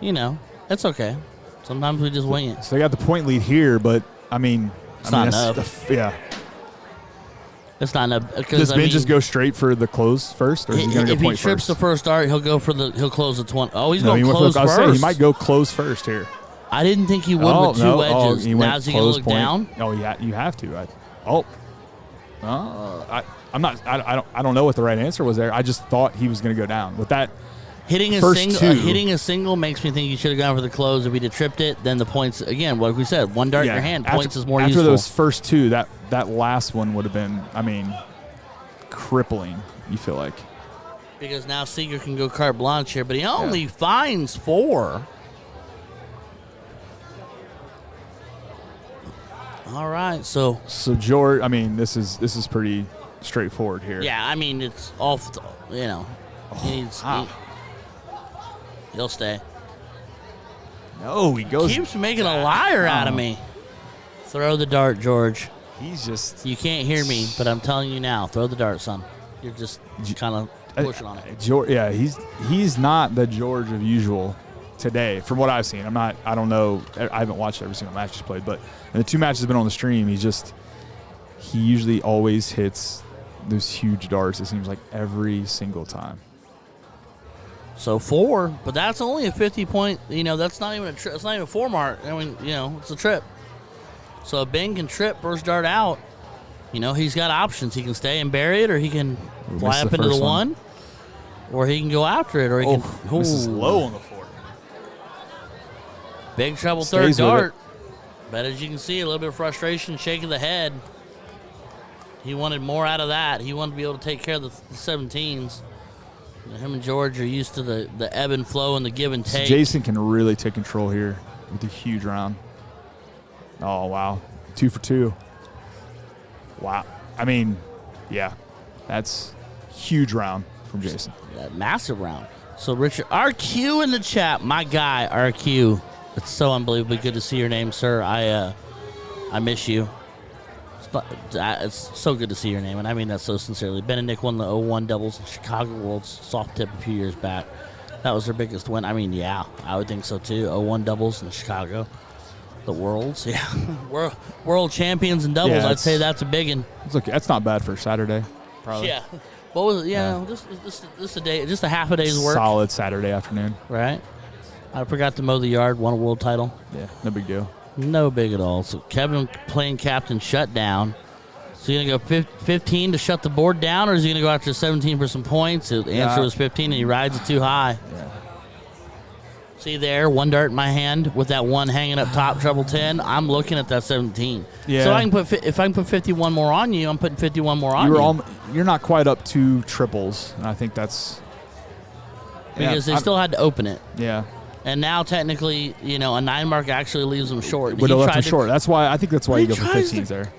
It's okay. Sometimes we just wing it. So they got the point lead here, but, it's not enough. Yeah. It's not enough. Does Ben just go straight for the close first, or is he going to go point first? If he trips the first dart, he'll close the 20. Oh, he's going close first. He might go close first here. I didn't think he would with 2 wedges. Now is he going to look down? Oh, yeah, you have to. I don't know what the right answer was there. I just thought he was going to go down with that. Hitting a single makes me think you should have gone for the close. If he'd have tripped it, then the points, again, what we said, 1 dart in your hand, points is more useful. After those first 2, that last one would have been, crippling, you feel like. Because now Seeger can go carte blanche here, but he only finds 4. All right, so George, this is pretty straightforward here. Yeah, it's off, he'll stay. No, he goes. Keeps making a liar out of me. Throw the dart, George. He's just. You can't hear me, but I'm telling you now. Throw the dart, son. You're just kind of pushing on it. George, yeah, he's not the George of usual today, from what I've seen. I don't know. I haven't watched every single match he's played, but in the 2 matches have been on the stream, he usually always hits those huge darts. It seems like every single time. So 4, but that's only a 50-point. That's not even it's not even a 4 mark. It's a trip. So if Ben can trip first dart out, he's got options. He can stay and bury it, or he can fly up into the 1, or he can go after it, or he can. This is low on the 4. Big trouble third dart. But as you can see, a little bit of frustration, shaking the head. He wanted more out of that. He wanted to be able to take care of the 17s. Him and George are used to the ebb and flow and the give and take. So Jason can really take control here with a huge round. Oh, wow. 2 for 2. Wow. Yeah. That's huge round from Jason. Yeah, massive round. So, Richard, RQ in the chat. My guy, RQ. It's so unbelievably good to see your name, sir. I miss you. It's so good to see your name, and I mean that so sincerely. Ben and Nick won the 01 doubles in Chicago World's soft tip a few years back. That was their biggest win. Yeah, I would think so too. 01 doubles in Chicago. The Worlds, yeah. World champions in doubles, I'd say that's a big one. That's not bad for Saturday, probably. Yeah. What was it? Yeah, just a day, just a half a day's work. Solid Saturday afternoon. Right. I forgot to mow the yard, won a world title. Yeah, no big deal. No big at all. So Kevin playing captain shut down. So he's going to go 15 to shut the board down, or is he going to go after 17 for some points? The answer was 15, and he rides it too high. Yeah. See there, 1 dart in my hand with that 1 hanging up top, treble 10. I'm looking at that 17. Yeah. So if I can put 51 more on you, I'm putting 51 more on you. You're not quite up to triples, and I think that's because they still had to open it. Yeah. And now, technically, a 9 mark actually leaves him short. Would have left him short. I think that's why you go for 15s there.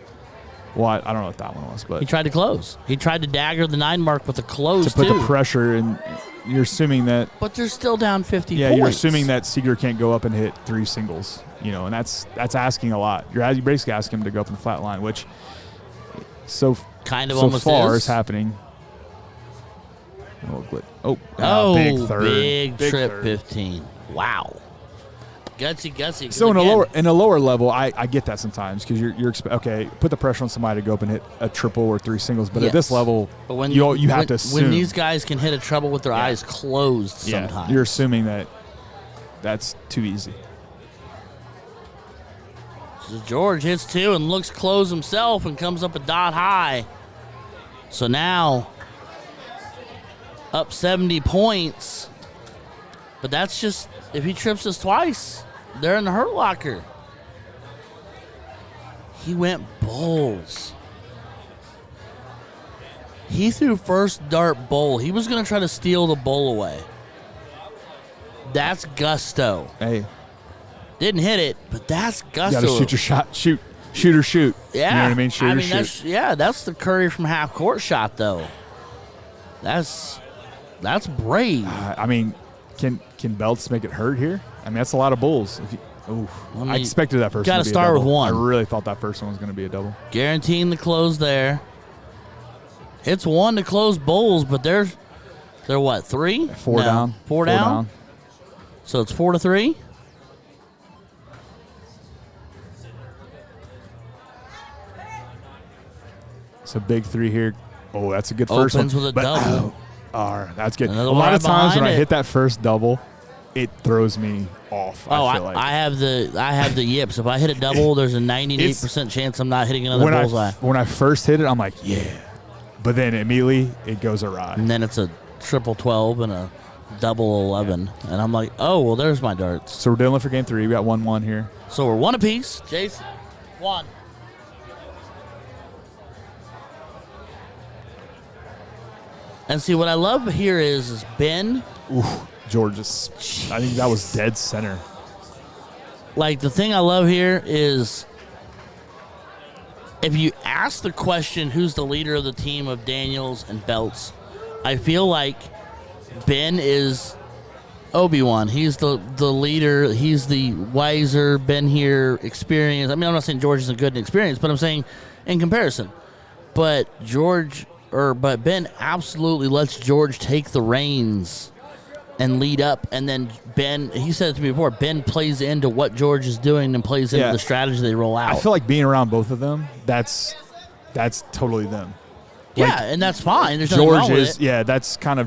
Well, I don't know what that one was, but He tried to close. He tried to dagger the 9 mark with a close, to put too. the pressure, and you're assuming that. But they're still down 50 Yeah, points. you're assuming that Seeger can't go up and hit 3 singles, and that's asking a lot. You're basically asking him to go up in the flat line, which kind of so almost far is happening. Oh, big third. Big trip third. 15. Wow. Gutsy. So in a lower level, I get that sometimes because you're okay. Put the pressure on somebody to go up and hit a triple or 3 singles, but at this level, but when you have to assume when these guys can hit a treble with their eyes closed. Sometimes you're assuming that that's too easy. So George hits 2 and looks close himself and comes up a dot high. So now up 70 points, but that's just if he trips us twice. They're in the hurt locker. He went bulls. He threw first dart bull. He was going to try to steal the bull away. That's gusto. Hey. Didn't hit it, but that's gusto. You got to shoot your shot. Shoot or shoot. Yeah. You know what I mean? Shoot or shoot. That's the Curry from half court shot, though. That's brave. I mean, can Belts make it hurt here? I mean, that's a lot of bulls. I expected that first one to be a double. Gotta start with one. I really thought that first one was going to be a double. Guaranteeing the close there. It's 1 to close bulls, but they're what, 3? 4 down. 4 down? So it's 4 to 3? It's a big 3 here. Oh, that's a good first Opens one. with a double. That's good. Another A lot of times when I it. hit that first double, it throws me off. I feel like. I have the yips. If I hit a double, there's a 98% chance I'm not hitting another bullseye. When I first hit it, I'm like, yeah. But then immediately it goes awry. And then it's a triple 12 and a double 11. And I'm like, oh, well, there's my darts. So we're dealing for game 3. We got 1-1 here. So we're 1 apiece. Jason, 1. And see, what I love here is Ben. Ooh, George I think that was dead center. Like, the thing I love here is if you ask the question, who's the leader of the team of Daniels and Belts, I feel like Ben is Obi-Wan. He's the leader. He's the wiser, been here, experienced. I mean, I'm not saying George isn't good in experience, but I'm saying in comparison. But Ben absolutely lets George take the reins and lead up, and then Ben, he said it to me before, Ben plays into what George is doing and plays into the strategy they roll out. I feel like being around both of them, that's totally them. Yeah, and that's fine. There's nothing wrong with it. Yeah, that's kind of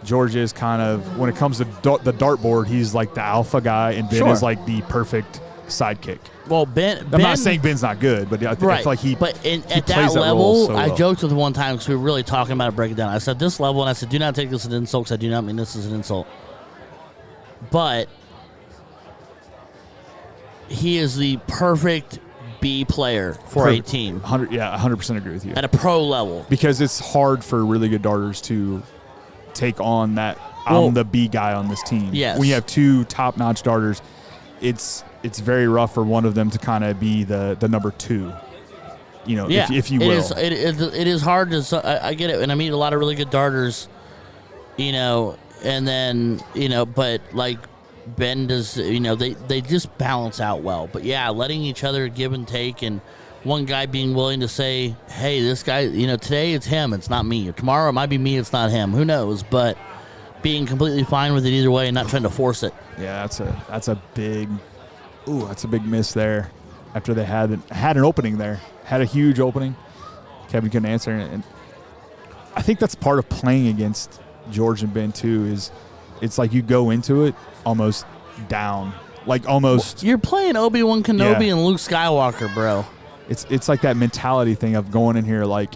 George is kind of, when it comes to the dartboard, he's like the alpha guy, and Ben is like the perfect sidekick. Well, I'm not saying Ben's not good, but I feel like he. But he at plays that level, so I well. joked with him one time because we were really talking about it, break it down. I said this level, and I said, do not take this as an insult because I do not mean this as an insult. But he is the perfect B player for a team. 100% agree with you. At a pro level. Because it's hard for really good darters to take on that. I'm the B guy on this team. Yes. When you have 2 top-notch darters, it's very rough for one of them to kind of be the number 2. If you will. It is hard to. I get it, and I meet a lot of really good darters. And then but like Ben does. They just balance out well. But yeah, letting each other give and take, and one guy being willing to say, "Hey, this guy, today it's him, it's not me. Or tomorrow it might be me, it's not him. Who knows?" But being completely fine with it either way and not trying to force it. Yeah, that's a big miss there. After they had an opening there, had a huge opening, Kevin couldn't answer it. And I think that's part of playing against George and Ben too. Is it's like you go into it almost down, like almost. You're playing Obi-Wan Kenobi and Luke Skywalker, bro. It's like that mentality thing of going in here like.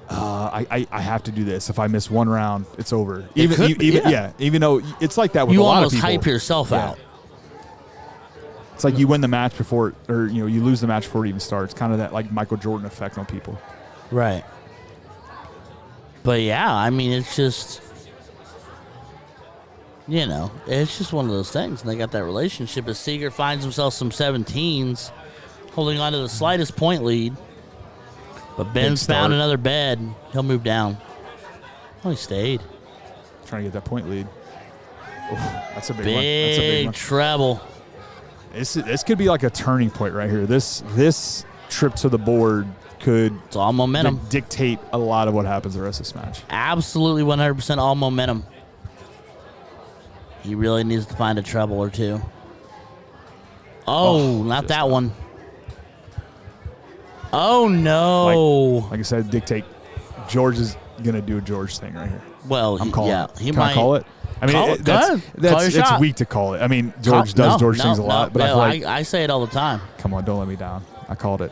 I have to do this. If I miss one round, it's over. Even though it's like that with a lot of people. You almost hype yourself out. It's like you win the match before, or you lose the match before it even starts. Kind of that like Michael Jordan effect on people. Right. But yeah, I mean, it's just, it's just one of those things. And they got that relationship. As Seeger finds himself some 17s, holding on to the slightest point lead. But Ben's found another bed. He'll move down. Oh, he stayed. Trying to get that point lead. Oof, that's a big one. That's a big one. Treble. This could be like a turning point right here. This trip to the board could it's all momentum. Dictate a lot of what happens the rest of this match. Absolutely 100% all momentum. He really needs to find a treble or two. Oh, not that one. Oh, no. Like I said, dictate. George is going to do a George thing right here. Well, I'm calling it. He Can might I call it? I mean, it's weak to call it. I mean, George does George things a lot, but I feel like I say it all the time. Come on, don't let me down. I called it.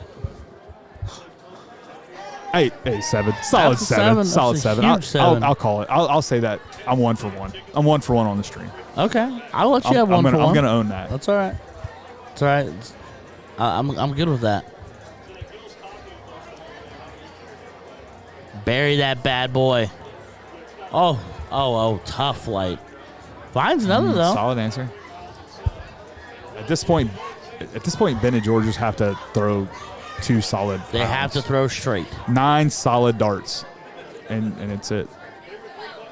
Hey, 7. Solid 7. Solid 7. I'll call it. I'll say that. I'm 1 for 1. I'm 1 for 1 on the stream. Okay. I'll let you have 1 for 1. I'm going to own that. That's all right. It's all right. I'm good with that. Bury that bad boy. Oh, tough light. Finds another, though. Solid answer. At this point, Ben and George just have to throw 2 solid They rounds. have to throw straight. 9 solid darts, and it's it.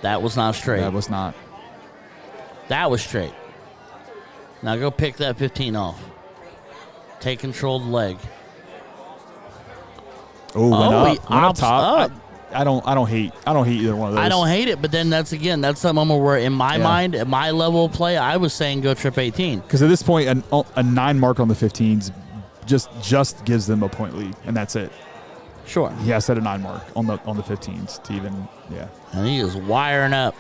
That was not straight. That was not. That was straight. Now go pick that 15 off. Take control of the leg. Went up top. I don't hate either one of those. I don't hate it, but then that's the moment where in my mind, at my level of play, I was saying go trip 18. Because at this point, a 9 mark on the 15s just gives them a point lead, and that's it. Sure. He has set a 9 mark on the 15s to even And he is wiring up.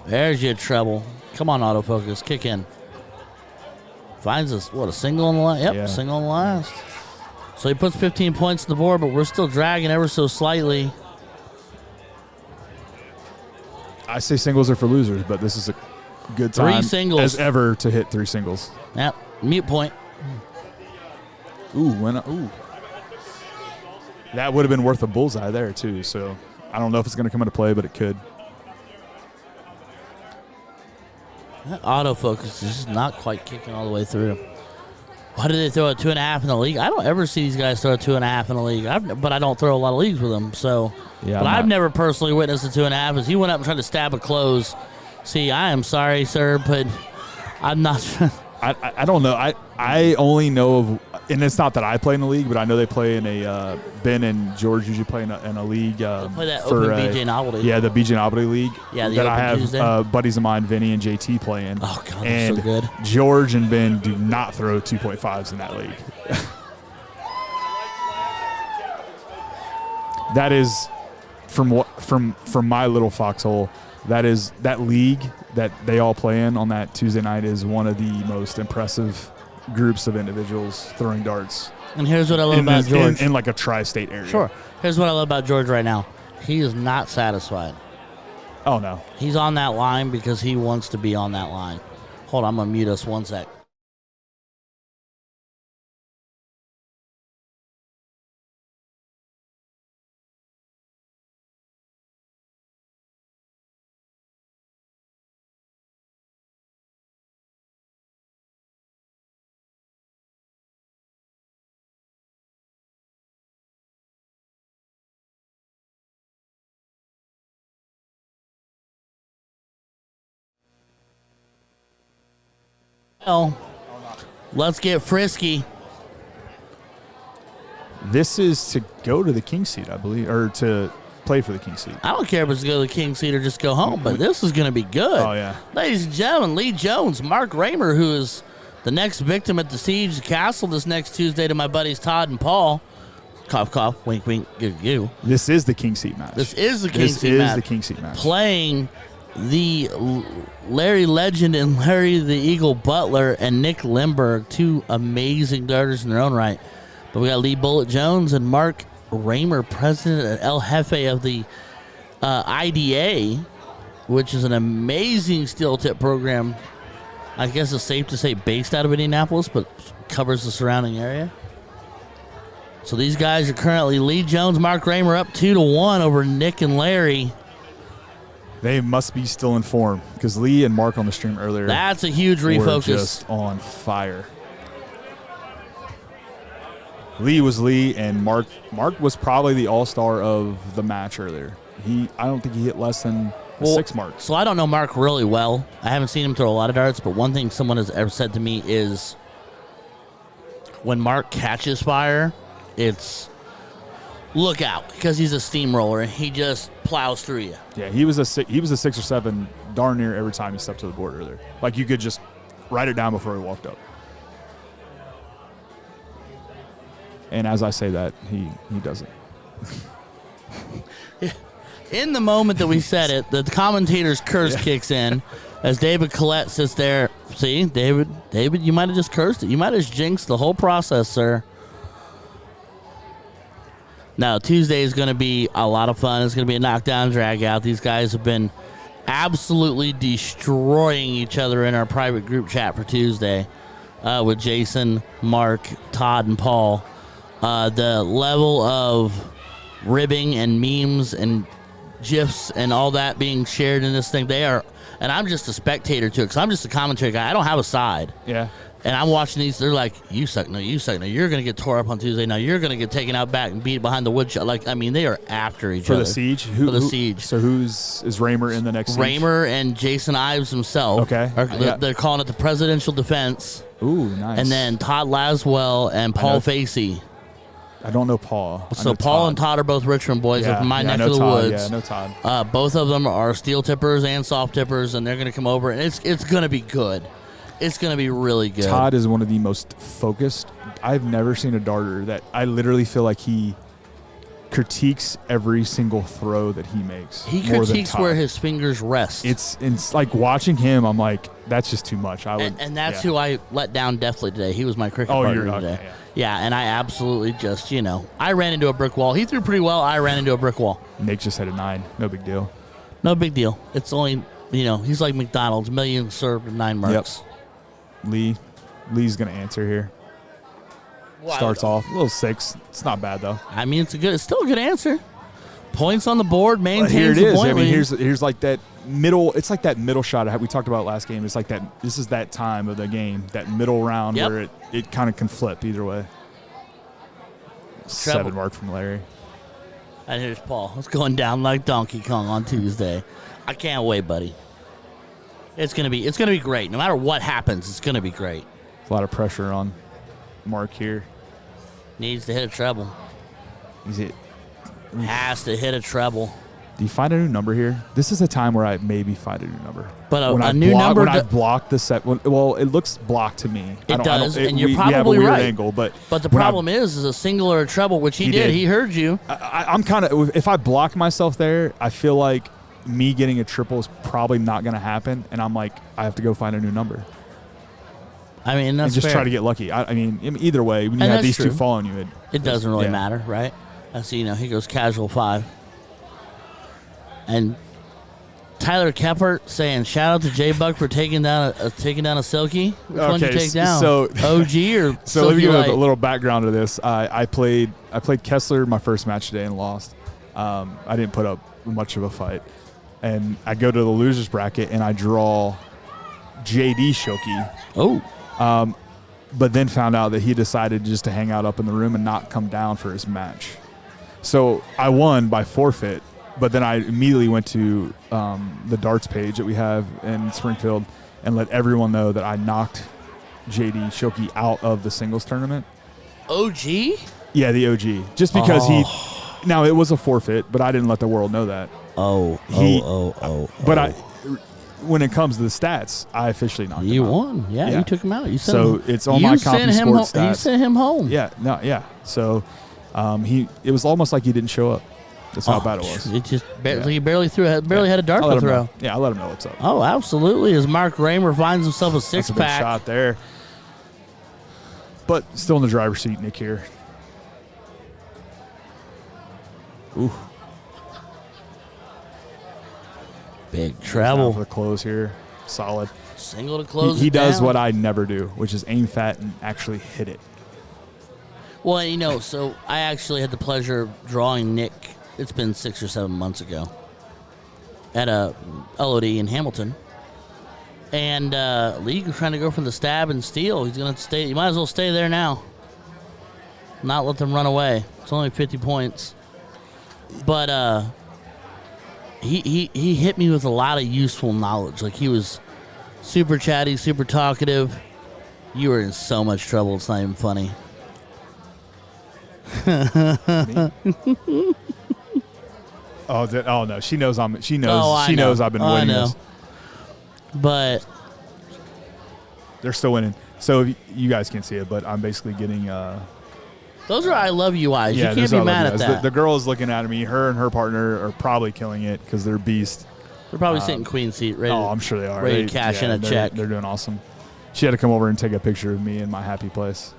There's your treble. Come on, autofocus, kick in. Finds us a single on the last. Yep, single on the last. So he puts 15 points on the board, but we're still dragging ever so slightly. I say singles are for losers, but this is a good time 3 singles as ever to hit 3 singles. Yep, mute point. Ooh. That would have been worth a bullseye there, too. So I don't know if it's going to come into play, but it could. That autofocus is just not quite kicking all the way through. Why do they throw a 2.5 in the league? I don't ever see these guys throw a 2.5 in the league, but I don't throw a lot of leagues with them. So, I've never personally witnessed a 2.5. As he went up and tried to stab a close. See, I am sorry, sir, but I'm not. I don't know. I only know of, and it's not that I play in the league, but I know they play in a Ben and George usually play in a league. They play that Open BJ Novelty. Yeah, the BJ Novelty League. Yeah, the that Open I have Tuesday. Buddies of mine, Vinny and JT, playing. Oh God, and so good. George and Ben do not throw 2.5s in that league. That is from my little foxhole. That league that they all play in on that Tuesday night is one of the most impressive groups of individuals throwing darts. And here's what I love about George. In like a tri-state area. Sure. Here's what I love about George right now. He is not satisfied. Oh, no. He's on that line because he wants to be on that line. Hold on, I'm going to mute us 1 sec. Well, let's get frisky. This is to go to the king seat, I believe, or to play for the king seat. I don't care if it's to go to the king seat or just go home, but this is going to be good. Oh, yeah. Ladies and gentlemen, Lee Jones, Mark Raymer, who is the next victim at the Siege Castle this next Tuesday to my buddies Todd and Paul. Cough, cough, wink, wink, goo. This is the king seat match. This is the king seat match. Playing the Larry Legend and Larry the Eagle Butler and Nick Limberg, 2 amazing darters in their own right. But we got Lee Bullet Jones and Mark Raymer, president and El Jefe of the IDA, which is an amazing steel tip program. I guess it's safe to say based out of Indianapolis, but covers the surrounding area. So these guys are currently Lee Jones, Mark Raymer up 2-1 over Nick and Larry. They must be still in form because Lee and Mark on the stream earlier. That's a huge refocus. Were just on fire. Lee was Lee, and Mark was probably the all-star of the match earlier. I don't think he hit less than the 6 mark. So I don't know Mark really well. I haven't seen him throw a lot of darts, but one thing someone has ever said to me is when Mark catches fire, it's look out, because he's a steamroller and he just plows through you. Yeah, he was a 6 or 7 darn near every time he stepped to the board earlier. Like you could just write it down before he walked up. And as I say that, he doesn't. In the moment that we said it, the commentator's curse kicks in as David Collette sits there. See, David, you might have just cursed it. You might have just jinxed the whole process, sir. Now, Tuesday is going to be a lot of fun. It's going to be a knockdown, drag out. These guys have been absolutely destroying each other in our private group chat for Tuesday with Jason, Mark, Todd, and Paul. The level of ribbing and memes and GIFs and all that being shared in this thing, they are, and I'm just a spectator to it because I'm just a commentary guy. I don't have a side. Yeah. And I'm watching these. They're like, you suck. No, you suck. No, you're going to get tore up on Tuesday. No, you're going to get taken out back and beat behind the woodshot. Like, I mean, they are after each other. For the Siege? For the Siege. So is Raymer in the next Siege? Raymer and Jason Ives himself. Okay. They're calling it the Presidential Defense. Ooh, nice. And then Todd Laswell and Paul Facey. I don't know Paul. So Paul and Todd are both Richmond boys. They're from my neck of the Todd. woods. Yeah, I know Todd. Both of them are steel tippers and soft tippers, and they're going to come over, and it's going to be good. It's going to be really good. Todd is one of the most focused. I've never seen a darter that I literally feel like he critiques every single throw that he makes. He critiques where his fingers rest. It's like watching him, I'm like, that's just too much. And that's who I let down definitely today. He was my cricket partner today. Okay, yeah, and I absolutely just, I ran into a brick wall. He threw pretty well. I ran into a brick wall. Nick just hit a 9. No big deal. No big deal. It's only, he's like McDonald's, million served and 9 marks. Yep. Lee's going to answer here. Wow. Starts off a little 6. It's not bad though. I mean, it's still a good answer. Points on the board, maintains here it the is. point I mean, lead. here's like that middle. It's like that middle shot we talked about last game. It's like that. This is that time of the game, that middle round where it kind of can flip either way. 7 mark from Larry. And here's Paul. It's going down like Donkey Kong on Tuesday. I can't wait, buddy. It's gonna be great. No matter what happens, it's gonna be great. A lot of pressure on Mark here. Needs to hit a treble. Has to hit a treble. Do you find a new number here? This is a time where I maybe find a new number. But a new number. When I block the set, well, it looks blocked to me. It does, and you're we probably have a weird right. Angle, but the problem is a single or a treble, which he did. He heard you. I'm kind of. If I block myself there, I feel like me getting a triple is probably not going to happen, and I'm like, I have to go find a new number. I mean, that's and just fair. try to get lucky. I mean, either way, when you have these two following you, it doesn't really matter, right? I see. He goes casual 5. And Tyler Keppert saying, "Shout out to J Buck for taking down a Silky." Which one did you take down? So OG or so let me Silky give a little background to this. I played Kessler my first match today and lost. I didn't put up much of a fight, and I go to the losers bracket and I draw JD Shoki. Oh. But then found out that he decided just to hang out up in the room and not come down for his match. So I won by forfeit. But then I immediately went to the darts page that we have in Springfield and let everyone know that I knocked JD Shoki out of the singles tournament. OG? Yeah, the OG. Just because now it was a forfeit, but I didn't let the world know that. But when it comes to the stats, I officially knocked him out. You won. Yeah, you took him out. It's on my Compy Sports stats. You sent him home. Yeah. So it was almost like he didn't show up. That's how bad it was. It just he barely had a dart to throw. Yeah, I let him know what's up. Oh, absolutely. As Mark Raymer finds himself a 6-pack. That's a big shot there. But still in the driver's seat, Nick here. Ooh. Big treble. For the close here. Solid. Single to close He it does down. what I never do, which is aim fat and actually hit it. Well, so I actually had the pleasure of drawing Nick. It's been 6 or 7 months ago at a LOD in Hamilton. And Lee was trying to go for the stab and steal. He's going to stay. You might as well stay there now. not let them run away. It's only 50 points. But he hit me with a lot of useful knowledge. Like, he was super chatty, super talkative. You were in so much trouble, it's not even funny. Oh no, she knows I've been I winning know. this. But They're still winning. So if you guys can't see it, but I'm basically getting those are I love you eyes. yeah, You can't be mad at that. The girl is looking at me. Her and her partner are probably killing it because they're beast. They're probably sitting queen seat, ready. I'm sure they are. Ready to cash in a check. They're doing awesome. She had to come over and take a picture of me in my happy place.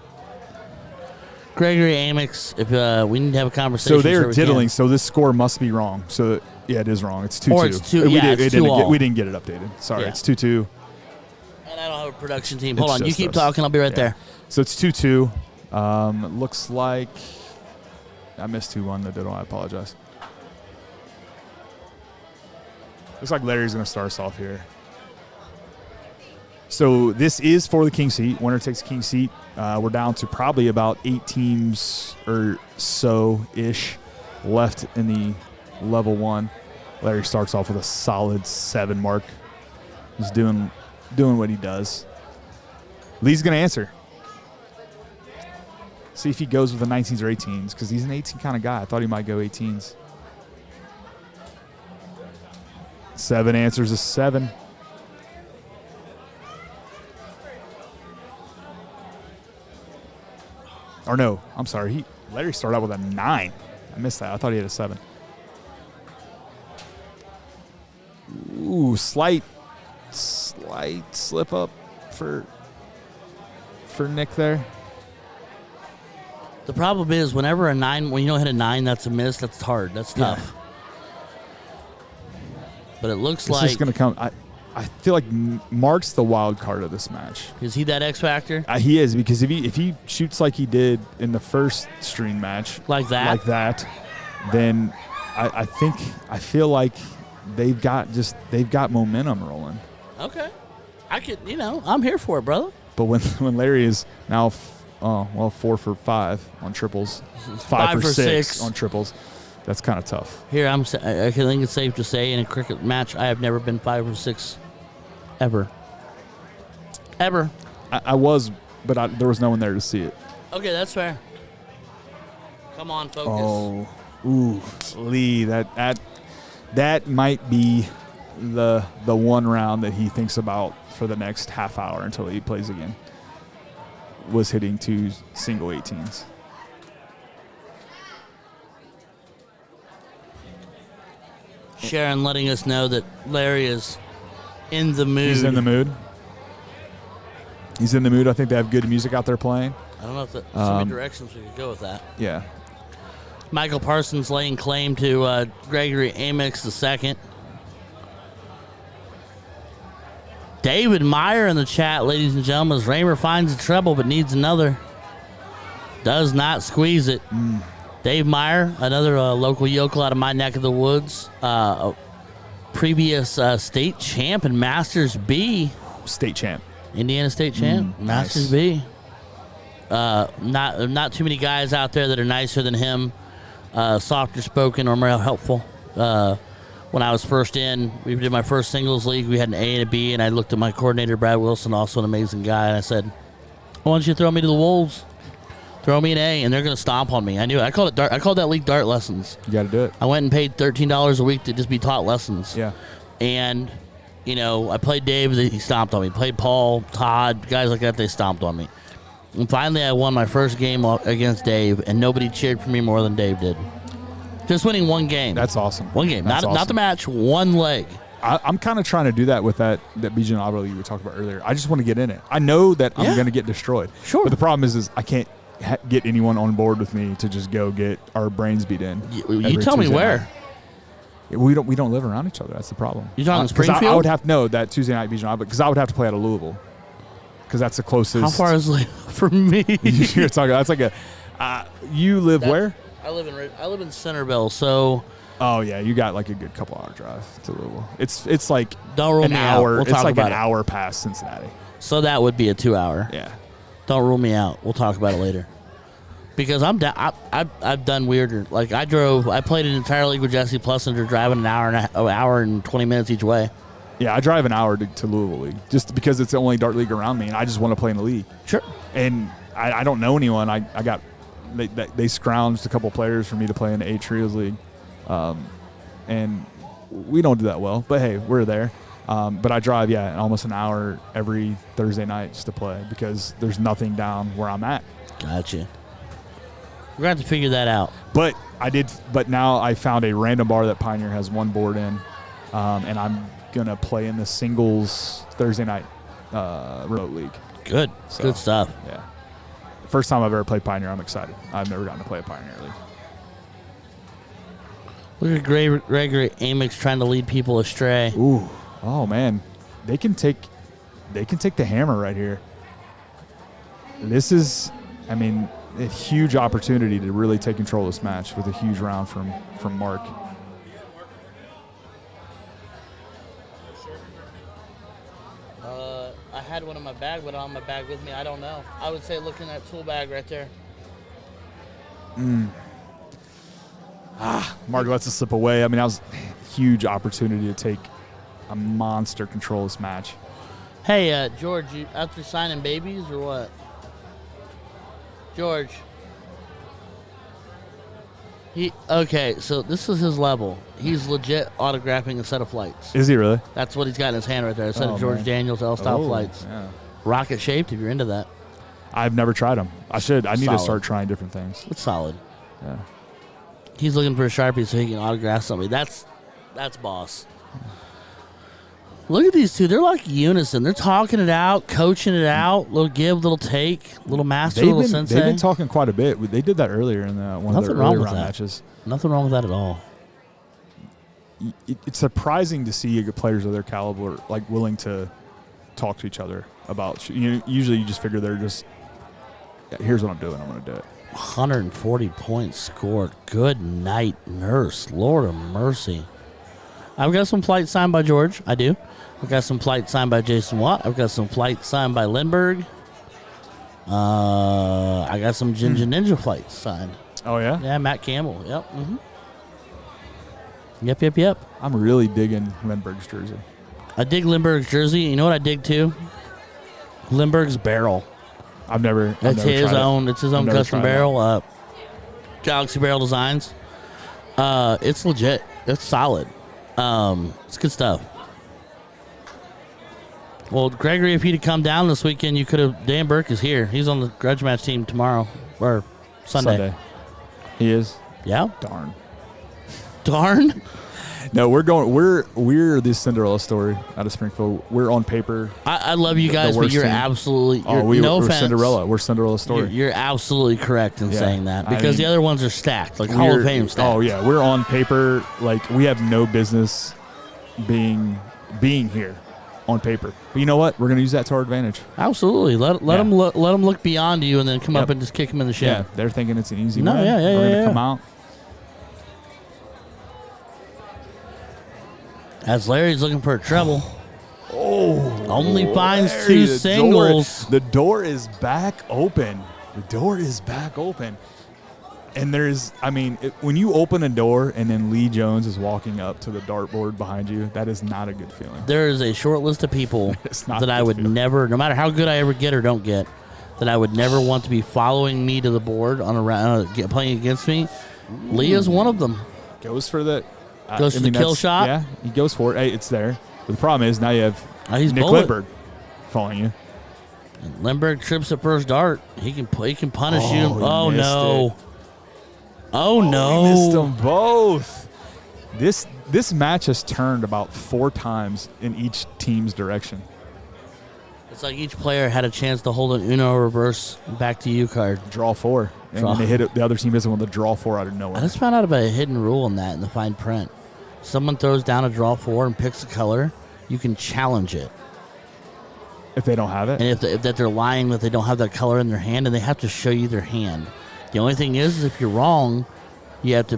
Gregory Amex, if we need to have a conversation. So they're diddling. So this score must be wrong. So yeah, it is wrong. It's 2-2. Or it's 2. Yeah, it's 2-all. We didn't get it updated. Sorry, Yeah. it's 2-2. And I don't have a production team. Hold It's on, you just keep us. talking. I'll be right Yeah. there. So it's 2-2. It looks like I missed 2-1. The diddle. I apologize. Looks like Larry's going to start us off here. So this is for the king seat. Winner takes king seat. We're down to probably about 8 teams or so-ish left in the level 1. Larry starts off with a solid 7 mark. He's doing what he does. Lee's going to answer. See if he goes with the 19s or 18s, because he's an 18 kind of guy. I thought he might go 18s. 7 answers is 7. Or no, I'm sorry. Larry started out with a 9. I missed that. I thought he had a 7. Ooh, slight slip up for Nick there. The problem is, when you don't hit a 9, that's a miss. That's hard. That's tough. Yeah. But it looks It's like just going to come. I feel like Mark's the wild card of this match. is he that X factor? He is, because if he shoots like he did in the first stream match, Like that? then I feel like they've got momentum rolling. Okay, I'm here for it, brother. But when Larry is now 4 for 5 on triples, 5 for 6 on triples, that's kind of tough. Here, I think it's safe to say in a cricket match, I have never been 5 or 6, ever. I was, but there was no one there to see it. Okay, that's fair. Come on, focus. Oh, ooh, Lee, that might be the one round that he thinks about for the next half hour until he plays again. Was hitting 2 single 18s. Sharon letting us know that Larry is in the mood. He's in the mood. He's in the mood. I think they have good music out there playing. I don't know if there's so many directions we could go with that. Yeah. Michael Parsons laying claim to Gregory Amex II. David Meyer in the chat, ladies and gentlemen. As Raymer finds a treble but needs another. Does not squeeze it. Dave Meyer, another local yokel out of my neck of the woods. Previous state champ in Masters B. State champ. Indiana state champ. Masters B. Not too many guys out there that are nicer than him. Softer spoken or more helpful. When I was first in, we did my first singles league. We had an A and a B, and I looked at my coordinator, Brad Wilson, also an amazing guy, and I said, why don't you throw me to the Wolves? Throw me an A, and they're going to stomp on me. I knew it. I called it dart. I called that league dart lessons. You got to do it. I went and paid $13 a week to just be taught lessons. Yeah. And, I played Dave, he stomped on me. Played Paul, Todd, guys like that, they stomped on me. And finally, I won my first game against Dave, and nobody cheered for me more than Dave did. Just winning one game. That's awesome. One game. That's Not the match, one leg. I'm kind of trying to do that with that BJ Auto you were talking about earlier. I just want to get in it. I know that I'm going to get destroyed. Sure. But the problem is I can't get anyone on board with me to just go get our brains beat in. You tell me where. We don't live around each other. That's the problem. You talking Springfield? I would have to know that Tuesday night BJ Auto, because I would have to play out of Louisville. Because that's the closest. How far is Louisville from me? You're talking. That's like you live where? I live in Centerville, so. Oh yeah, you got like a good couple hour drive to Louisville. It's like don't rule an me hour. Out. We'll it's talk like about an hour past Cincinnati. So that would be a 2 hour. Yeah. Don't rule me out. We'll talk about it later. Because I've done weirder. Like I played an entire league with Jesse Plessinger, driving an hour and 20 minutes each way. Yeah, I drive an hour to Louisville League just because it's the only dart league around me, and I just want to play in the league. Sure. And I don't know anyone. They scrounged a couple players for me to play in the A Trios League, and we don't do that well. But hey, we're there. But I drive almost an hour every Thursday night just to play because there's nothing down where I'm at. Gotcha. We're going to have to figure that out. But now I found a random bar that Pioneer has one board in, and I'm going to play in the singles Thursday night remote league. Good. So, good stuff. Yeah. First time I've ever played Pioneer, I'm excited. I've never gotten to play a Pioneer league. Look at Gregory Amix trying to lead people astray. Ooh. Oh, man. They can take the hammer right here. This is, a huge opportunity to really take control of this match with a huge round from Mark. I had one in my bag, but on my bag with me, I don't know. I would say look in that tool bag right there. Mark lets us slip away. That was a huge opportunity to take a monster control of this match. Hey, George, you out there signing babies or what? George. Okay, so this is his level. He's legit autographing a set of flights. Is he really? That's what he's got in his hand right there. A set of George Daniels L-style flights. Yeah. Rocket shaped if you're into that. I've never tried them. I should. I need Solid. to start trying different things. It's solid. Yeah. He's looking for a Sharpie so he can autograph somebody. That's boss. Look at these two. They're like unison. They're talking it out, coaching it out. Little give, little take, little master, little sensei. They've been talking quite a bit. They did that earlier in one of their early round matches. Nothing wrong with that at all. It's surprising to see players of their caliber willing to talk to each other about. Usually you just figure they're just, here's what I'm doing. I'm going to do it. 140 points scored. Good night, nurse. Lord of mercy. I've got some flights signed by George. I do. I've got some flights signed by Jason Watt. I've got some flights signed by Lindbergh. I got some Ninja flights signed. Oh, yeah? Yeah, Matt Campbell. Yep. Mm-hmm. Yep. I'm really digging Lindbergh's jersey. I dig Lindbergh's jersey. You know what I dig, too? Lindbergh's barrel. I've never It's his own custom barrel. That. Galaxy Barrel Designs. It's legit. It's solid. It's good stuff. Well, Gregory, if he'd have come down this weekend, you could have. Dan Burke is here. He's on the grudge match team tomorrow or Sunday. He is. Yeah. Darn. No, we're the Cinderella story out of Springfield. We're on paper. I love you guys, but you're team. Absolutely. No we're offense. Cinderella. We're Cinderella story. You're absolutely correct in saying that because the other ones are stacked, like Hall of Fame stacked. Oh yeah, we're on paper. We have no business being here on paper. But you know what? We're going to use that to our advantage. Absolutely. Let them look beyond you and then come up and just kick them in the shin. Yeah, they're thinking it's an easy win. We're going to come out. As Larry's looking for a treble. Only finds Larry, two singles. The door is back open. And there's, when you open a door and then Lee Jones is walking up to the dartboard behind you, that is not a good feeling. There is a short list of people that I would never, no matter how good I ever get or don't get, that I would never want to be following me to the board on a round, playing against me. Lee is one of them. Goes for the kill shot. Yeah, he goes for it. Hey, it's there. But the problem is now you have Nick Lindbergh following you. And Lindbergh trips the first dart. He can punish you. Oh no. Oh no. He missed them both. This match has turned about 4 times in each team's direction. It's like each player had a chance to hold an Uno reverse back to you card. Draw 4. And when they hit it, the other team isn't with the draw 4 out of nowhere. I just found out about a hidden rule in that in the fine print. Someone throws down a draw 4 and picks a color, you can challenge it. If they don't have it? And if they're lying that they don't have that color in their hand, and they have to show you their hand. The only thing is if you're wrong, you have to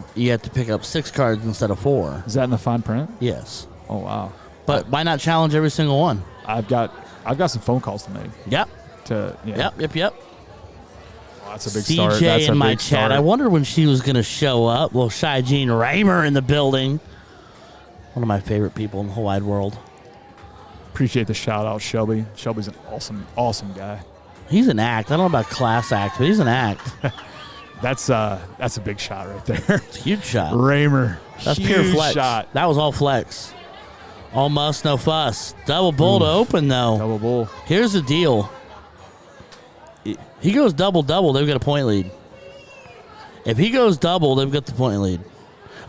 pick up 6 cards instead of 4. Is that in the fine print? Yes. Oh wow. But why not challenge every single one? I've got some phone calls to make. Yep. Yep. That's a big start. CJ That's in a my big chat. start. I wonder when she was going to show up. Well, Shy Jean Raymer in the building. One of my favorite people in the whole wide world. Appreciate the shout out, Shelby. Shelby's an awesome guy. He's an act. I don't know about class act, but he's an act. That's a big shot right there. It's a huge shot. Raymer. That's huge pure flex. Shot. That was all flex. All muss, no fuss. Double bull to open, though. Double bull. Here's the deal. He goes double-double, they've got a point lead. If he goes double, they've got the point lead.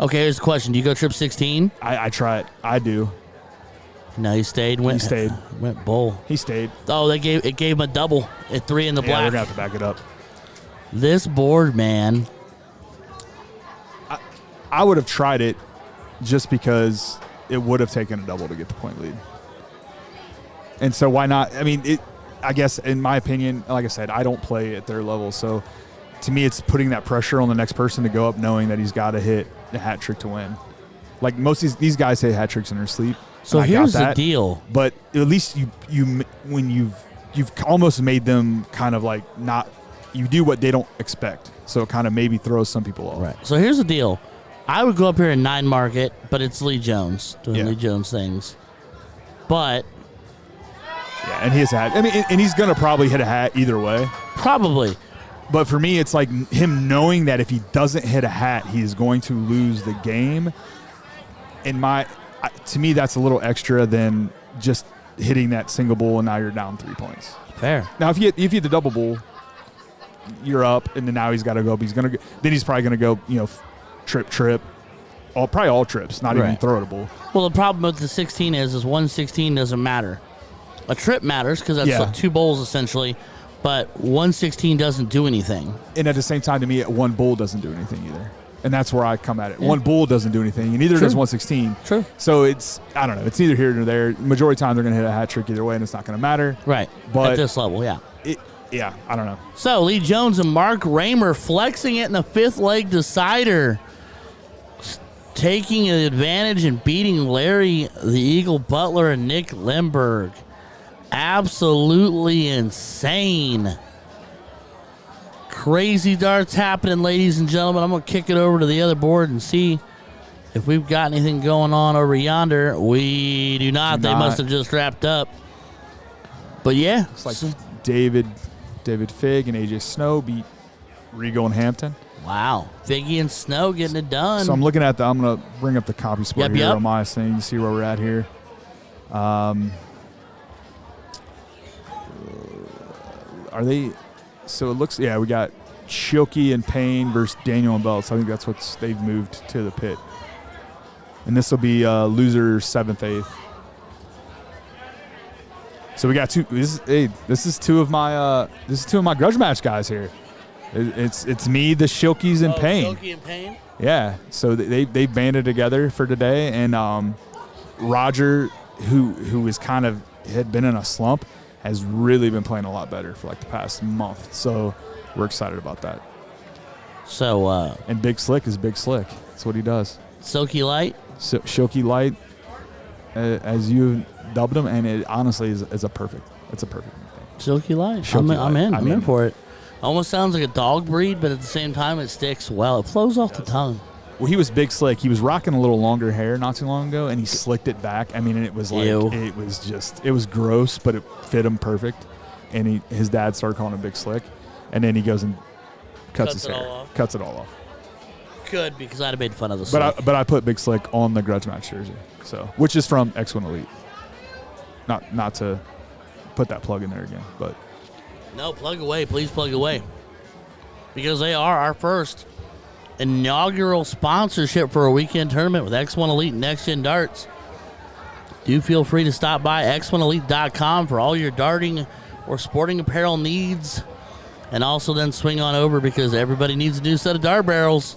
Okay, here's the question. Do you go trip 16? I try it. I do. No, he stayed. He stayed. Went bull. He stayed. Oh, it gave him a double at 3 in the Yeah, black. we're going to have to back it up. This board, man. I would have tried it just because it would have taken a double to get the point lead. And so why not? I mean, I guess in my opinion, like I said, I don't play at their level. So to me, it's putting that pressure on the next person to go up knowing that he's got to hit a hat trick to win. Like most of these guys hit hat tricks in their sleep. So here's the deal. But at least when you've almost made them kind of like not, you do what they don't expect. So it kind of maybe throws some people off. Right. So here's the deal. I would go up here and 9 market, but it's Lee Jones doing Lee Jones things. But yeah, and he has a hat. I mean, and he's going to probably hit a hat either way. Probably. But for me, it's like him knowing that if he doesn't hit a hat, he is going to lose the game. To me, that's a little extra than just hitting that single bull and now you're down 3 points. Fair. Now, if you hit the double bull, you're up, and then now he's got to go. But he's probably going to go, trip, probably all trips, not even throw it a bull. Well, the problem with the 16 is 116 doesn't matter. A trip matters because that's like 2 bowls essentially, but 116 doesn't do anything. And at the same time, to me, one bull doesn't do anything either. And that's where I come at it. Yeah. One bull doesn't do anything, and neither does 116. True. So I don't know. It's neither here nor there. Majority of the time, they're going to hit a hat trick either way, and it's not going to matter. Right. But at this level, yeah. I don't know. So Lee Jones and Mark Raymer flexing it in the 5th leg decider. Taking advantage and beating Larry, the Eagle Butler, and Nick Limberg. Absolutely insane. Crazy darts happening, ladies and gentlemen. I'm going to kick it over to the other board and see if we've got anything going on over yonder. We do not. They must have just wrapped up. But yeah. It's like David Figg and AJ Snow beat Regal and Hampton. Wow. Figgy and Snow getting it done. So I'm looking at I'm going to bring up the copy sport here on my thing to see where we're at here. Are they? So it looks, we got Shilkey and Payne versus Daniel and Bell. So I think that's what they've moved to the pit. And this will be loser 7th, 8th. So we got two. This is two of my grudge match guys here. It's me, the Shilkeys, and Payne. Shilkey and Payne. Yeah. So they banded together for today, and Roger, who is kind of had been in a slump, has really been playing a lot better for like the past month. So we're excited about that. So and Big Slick is Big Slick. That's what he does. Silky Light. Shilky Light, as you dubbed him, and it honestly is a perfect. It's a perfect thing. Silky Light. Shilky I'm in. Light. I'm in for it. Almost sounds like a dog breed, but at the same time, it sticks well. It flows off the tongue. Well, he was Big Slick. He was rocking a little longer hair not too long ago, and he slicked it back. I mean, and it was like it was gross, but it fit him perfect. And his dad started calling him Big Slick, and then he goes and cuts his hair, cuts it all off. Good, because I'd have made fun of the Slick. But I put Big Slick on the grudge match jersey, which is from X1 Elite. Not to put that plug in there again, but no, plug away, please plug away, because they are our first inaugural sponsorship for a weekend tournament with X1 Elite and Next Gen Darts. Do feel free to stop by x1elite.com for all your darting or sporting apparel needs, and also then swing on over because everybody needs a new set of dart barrels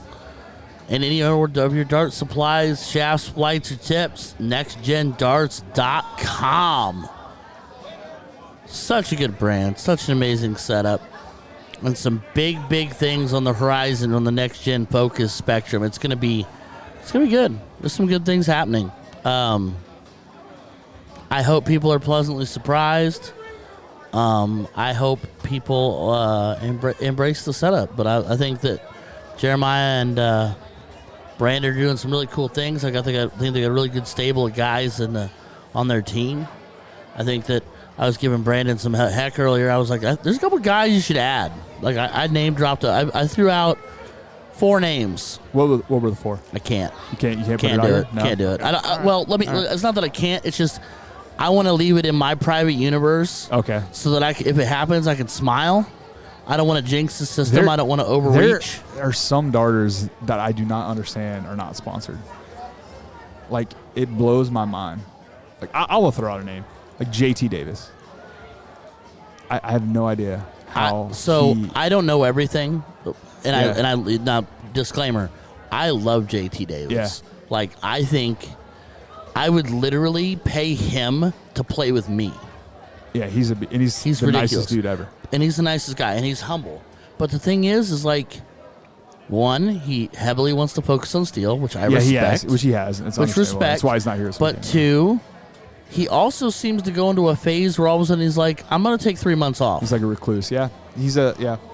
and any of your dart supplies, shafts, flights, or tips. nextgendarts.com. Such a good brand, such an amazing setup, and some big things on the horizon on the next gen focus spectrum. It's gonna be good. There's some good things happening. I hope people are pleasantly surprised. I hope people embrace the setup. But I think that Jeremiah and Brandon are doing some really cool things. I think they got a really good stable of guys on their team. I think that I was giving Brandon some heck earlier. I was like, there's a couple guys you should add. Like I name dropped. I threw out 4 names. What were the 4? I can't. You can't put it Can't out do here? it. No? Can't do it. Well, let me. It's not that I can't. It's just I want to leave it in my private universe. Okay. So that if it happens, I can smile. I don't want to jinx the system. I don't want to overreach. There are some darters that I do not understand are not sponsored. Like, it blows my mind. Like, I will throw out a name. Like JT Davis. I have no idea how. I don't know everything, and Yeah. I now disclaimer, I love JT Davis. Yeah. Like I think I would literally pay him to play with me. Yeah, he's the ridiculous. nicest dude ever. And he's the nicest guy, and he's humble. But the thing is like, one, he heavily wants to focus on steel, which I respect. He has, which he has. And it's Which understandable. respect. That's why he's not here. This But weekend. 2, he also seems to go into a phase where all of a sudden he's like, I'm going to take 3 months off. He's like a recluse. Yeah,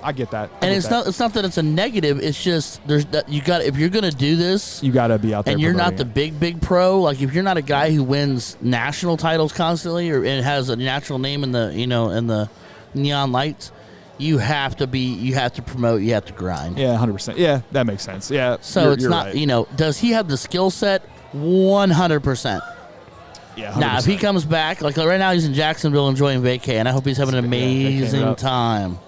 I get that. And it's not that it's a negative. It's just if you're going to do this, You got to be out there. and you're not the promoting big pro, like if you're not a guy who wins national titles constantly and has a natural name in the neon lights, you have to promote, you have to grind. it. Yeah, 100%. Yeah, that makes sense. Yeah. So it's you're not, right. Does he have the skill set? 100%. Yeah. 100%. Now, if he comes back, like right now he's in Jacksonville enjoying vacay, and I hope he's having an amazing time.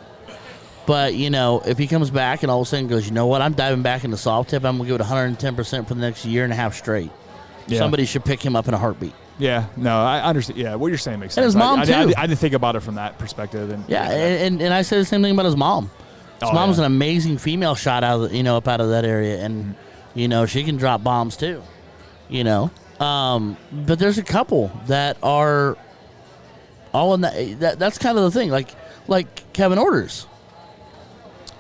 But, if he comes back and all of a sudden goes, you know what, I'm diving back into soft tip, I'm going to give it 110% for the next year and a half straight. Yeah. Somebody should pick him up in a heartbeat. Yeah, no, I understand. Yeah, what you're saying makes sense. And his mom, too. I didn't think about it from that perspective. And Yeah, and I say the same thing about his mom. His mom's an amazing female shot out of up out of that area, and she can drop bombs too. But there's a couple that are all in that. That's kind of the thing. Like Kevin Orders.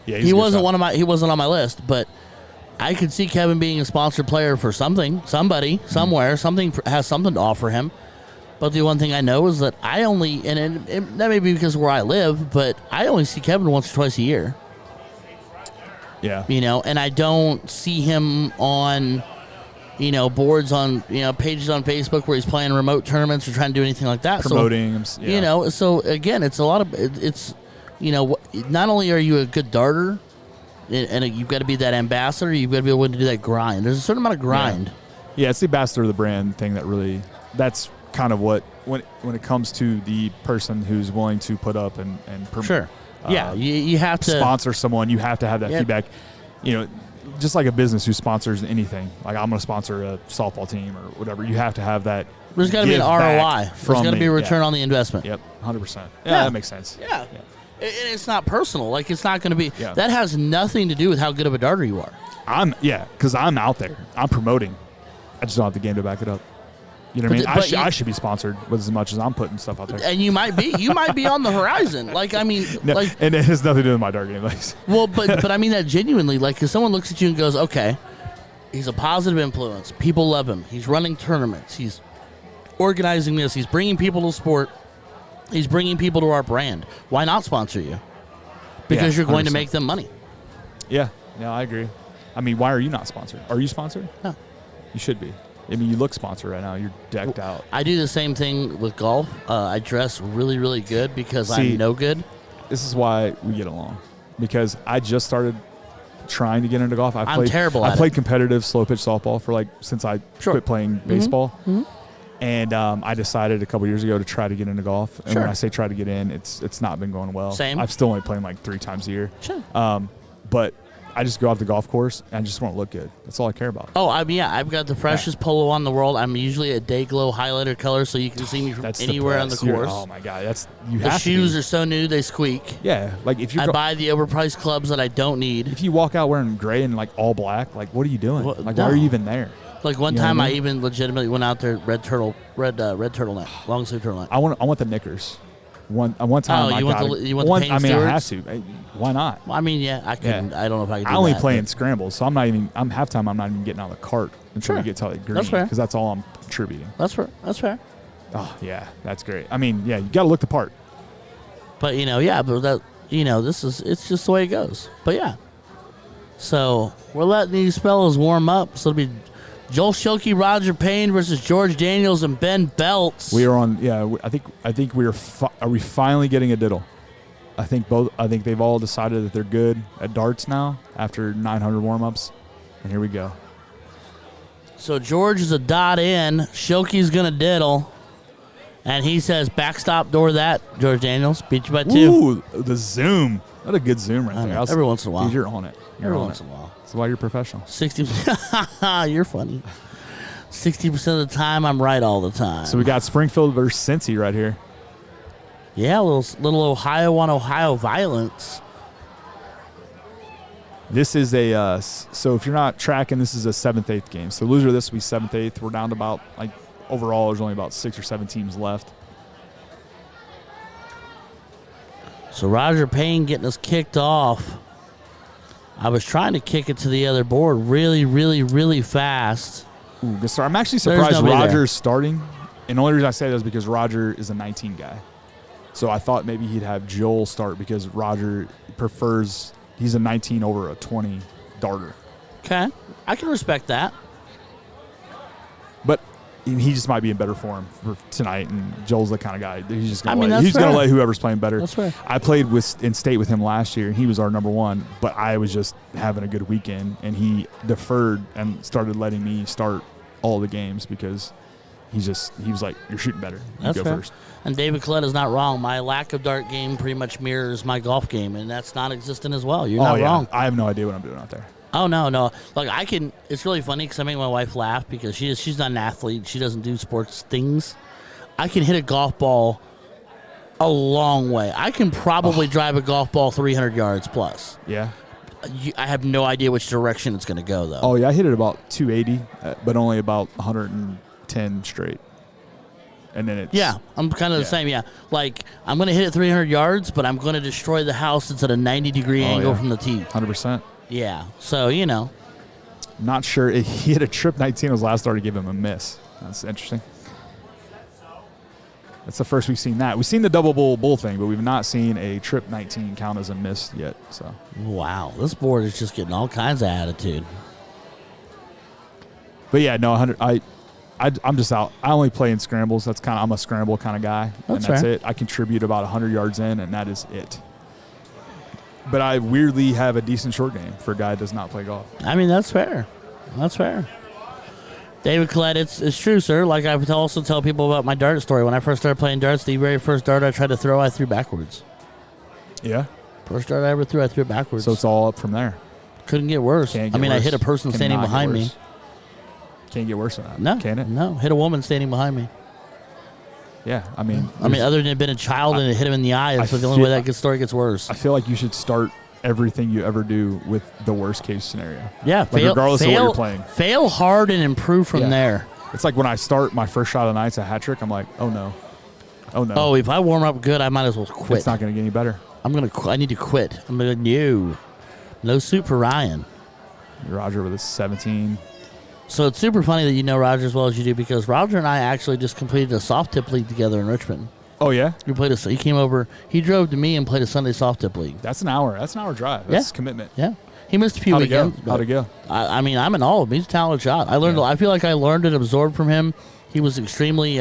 Yeah, He wasn't on my list, but I could see Kevin being a sponsored player for somebody, somewhere. Something has something to offer him. But the one thing I know is that I only, and that may be because of where I live, but I only see Kevin once or twice a year. Yeah. And I don't see him on, boards on, pages on Facebook where he's playing remote tournaments or trying to do anything like that. Promoting him. Yeah. So again, it's a lot of, it's, not only are you a good darter, and you've got to be that ambassador, you've got to be willing to do that grind. There's a certain amount of grind. Yeah, it's the ambassador of the brand thing that's kind of what, when it comes to the person who's willing to put up and promote. Sure. Yeah, you have to sponsor someone. You have to have that feedback. Just like a business who sponsors anything. Like I'm going to sponsor a softball team or whatever. You have to have that. There's got to be an ROI. There's got to be a return on the investment. Yep, 100%. Yeah, that makes sense. Yeah. And it's not personal. Like it's not going to be. Yeah. That has nothing to do with how good of a darter you are. Because I'm out there. I'm promoting. I just don't have the game to back it up. You know what I mean? I should be sponsored with as much as I'm putting stuff out there. And you might be. You might be on the horizon. Like, I mean. And it has nothing to do with my dart game. Well, but I mean that genuinely. Like, if someone looks at you and goes, okay, he's a positive influence. People love him. He's running tournaments. He's organizing this. He's bringing people to sport. He's bringing people to our brand. Why not sponsor you? Because you're going to make them money. Yeah, I agree. I mean, why are you not sponsored? Are you sponsored? No. You should be. I mean, you look sponsored right now. You're decked out. I do the same thing with golf. I dress really, really good because I'm no good. This is why we get along. Because I just started trying to get into golf. I'm terrible at it. I played competitive slow pitch softball since I quit playing baseball. Mm-hmm. And I decided a couple years ago to try to get into golf. And when I say try to get in, it's not been going well. Same. I've still only playing like 3 times a year. Sure. But I just go off the golf course and I just want to look good. That's all I care about. Oh, I mean, I've got the freshest polo on the world. I'm usually a day glow highlighter color, so you can see me from anywhere on the course. Oh my god, the shoes are so new they squeak. Yeah, like if you buy the overpriced clubs that I don't need. If you walk out wearing gray and like all black, like what are you doing? Why are you even there? Like one time, I even legitimately went out there red turtleneck, long sleeve turtleneck. I want the knickers. One time, you want the Payne I mean, Stewarts? I have to. Why not? Well, I mean, yeah, I couldn't. Yeah. I don't know if I could. I only play in scrambles, so I'm halftime. I'm not even getting out of the cart until we get to like green. That's fair. Because that's all I'm contributing. That's fair. That's fair. Oh yeah, that's great. I mean, yeah, you got to look the part. But but that it's just the way it goes. But yeah. So we're letting these fellas warm up. So it'll be Joel Schilke, Roger Payne versus George Daniels and Ben Belts. We are on. Yeah, I think we are. Are we finally getting a diddle? I think they've all decided that they're good at darts now after 900 warm-ups, and here we go. So George is a dot in. Schilke's gonna diddle, and he says backstop door that. George Daniels beat you by 2. Ooh, the zoom. What a good zoom right there. Every once in a while. Dude, you're on it. Every once in a while. That's why you're professional. 60. You're funny. 60% of the time, I'm right all the time. So we got Springfield versus Cincy right here. Yeah, little Ohio on Ohio violence. This is a so if you're not tracking, this is a 7th-8th game. So loser of this will be 7th-8th. We're down to about overall there's only about 6 or 7 teams left. So Roger Payne getting us kicked off. I was trying to kick it to the other board really, really, really fast. Ooh, good start. I'm actually surprised Roger's starting. And the only reason I say that is because Roger is a 19 guy. So I thought maybe he'd have Joel start because Roger prefers, he's a 19 over a 20 darter. Okay. I can respect that. But he just might be in better form for tonight, and Joel's the kind of guy he's just going to let whoever's playing better. That's fair. I played in state with him last year, and he was our number 1, but I was just having a good weekend, and he deferred and started letting me start all the games because he was like, you're shooting better. You go first. And David Collette is not wrong. My lack of dart game pretty much mirrors my golf game, and that's non-existent as well. You're not wrong. I have no idea what I'm doing out there. Oh, no. Look, it's really funny because I make my wife laugh because she's not an athlete. She doesn't do sports things. I can hit a golf ball a long way. I can probably drive a golf ball 300 yards plus. Yeah. I have no idea which direction it's going to go, though. Oh, yeah. I hit it about 280, but only about 110 straight. And then it's... Yeah, I'm kind of the same, yeah. Like, I'm going to hit it 300 yards, but I'm going to destroy the house. It's at a 90-degree angle from the tee. 100%. Yeah, so, Not sure. He hit a trip 19 was last start to give him a miss. That's interesting. That's the first we've seen that. We've seen the double bull thing, but we've not seen a trip 19 count as a miss yet. So wow, this board is just getting all kinds of attitude. But yeah, no, 100. I'm just out. I only play in scrambles. I'm a scramble kind of guy, and that's it. I contribute about 100 yards in, and that is it. But I weirdly have a decent short game for a guy that does not play golf. I mean, that's fair. That's fair. David Collette, it's true, sir. Like I would also tell people about my dart story. When I first started playing darts, the very first dart I tried to throw, I threw backwards. Yeah? First dart I ever threw, I threw it backwards. So it's all up from there. Couldn't get worse. Can't get worse. I hit a person standing behind me. Can't get worse than that. No. Can it? No. Hit a woman standing behind me. Yeah, I mean, other than it been a child and it hit him in the eye, that's the only way that story gets worse. I feel like you should start everything you ever do with the worst case scenario. Yeah, regardless of what you're playing. Fail hard and improve from there. It's like when I start my first shot of the night's a hat trick, I'm like, oh no. Oh, if I warm up good, I might as well quit. It's not going to get any better. I need to quit. I'm going to no suit for Ryan. Roger with a 17. So it's super funny that you know Roger as well as you do because Roger and I actually just completed a soft tip league together in Richmond. Oh, yeah? He came over. He drove to me and played a Sunday soft tip league. That's an hour. That's an hour drive. That's commitment. Yeah. He missed a few weekends. How'd it go? I mean, I'm in awe of him. He's a talented shot. I feel like I learned and absorbed from him. He was extremely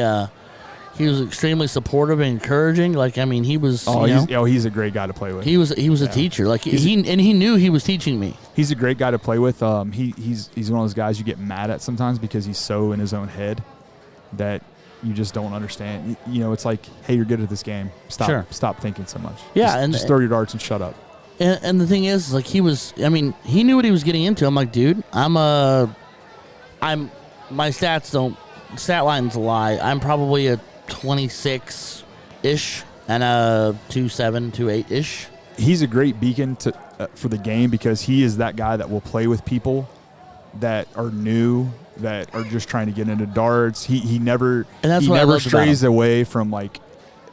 supportive and encouraging. Like, I mean, he was. He's a great guy to play with. He was a teacher. Like he knew he was teaching me. He's a great guy to play with. He's one of those guys you get mad at sometimes because he's so in his own head that you just don't understand. It's like, hey, you're good at this game. Stop thinking so much. Yeah, just throw your darts and shut up. And the thing is, like, he knew what he was getting into. I'm like, dude, my stat line's a lie. I'm probably a 26-ish and a 2.7, 2.8-ish. He's a great beacon for the game because he is that guy that will play with people that are new, that are just trying to get into darts. He never strays away from, like,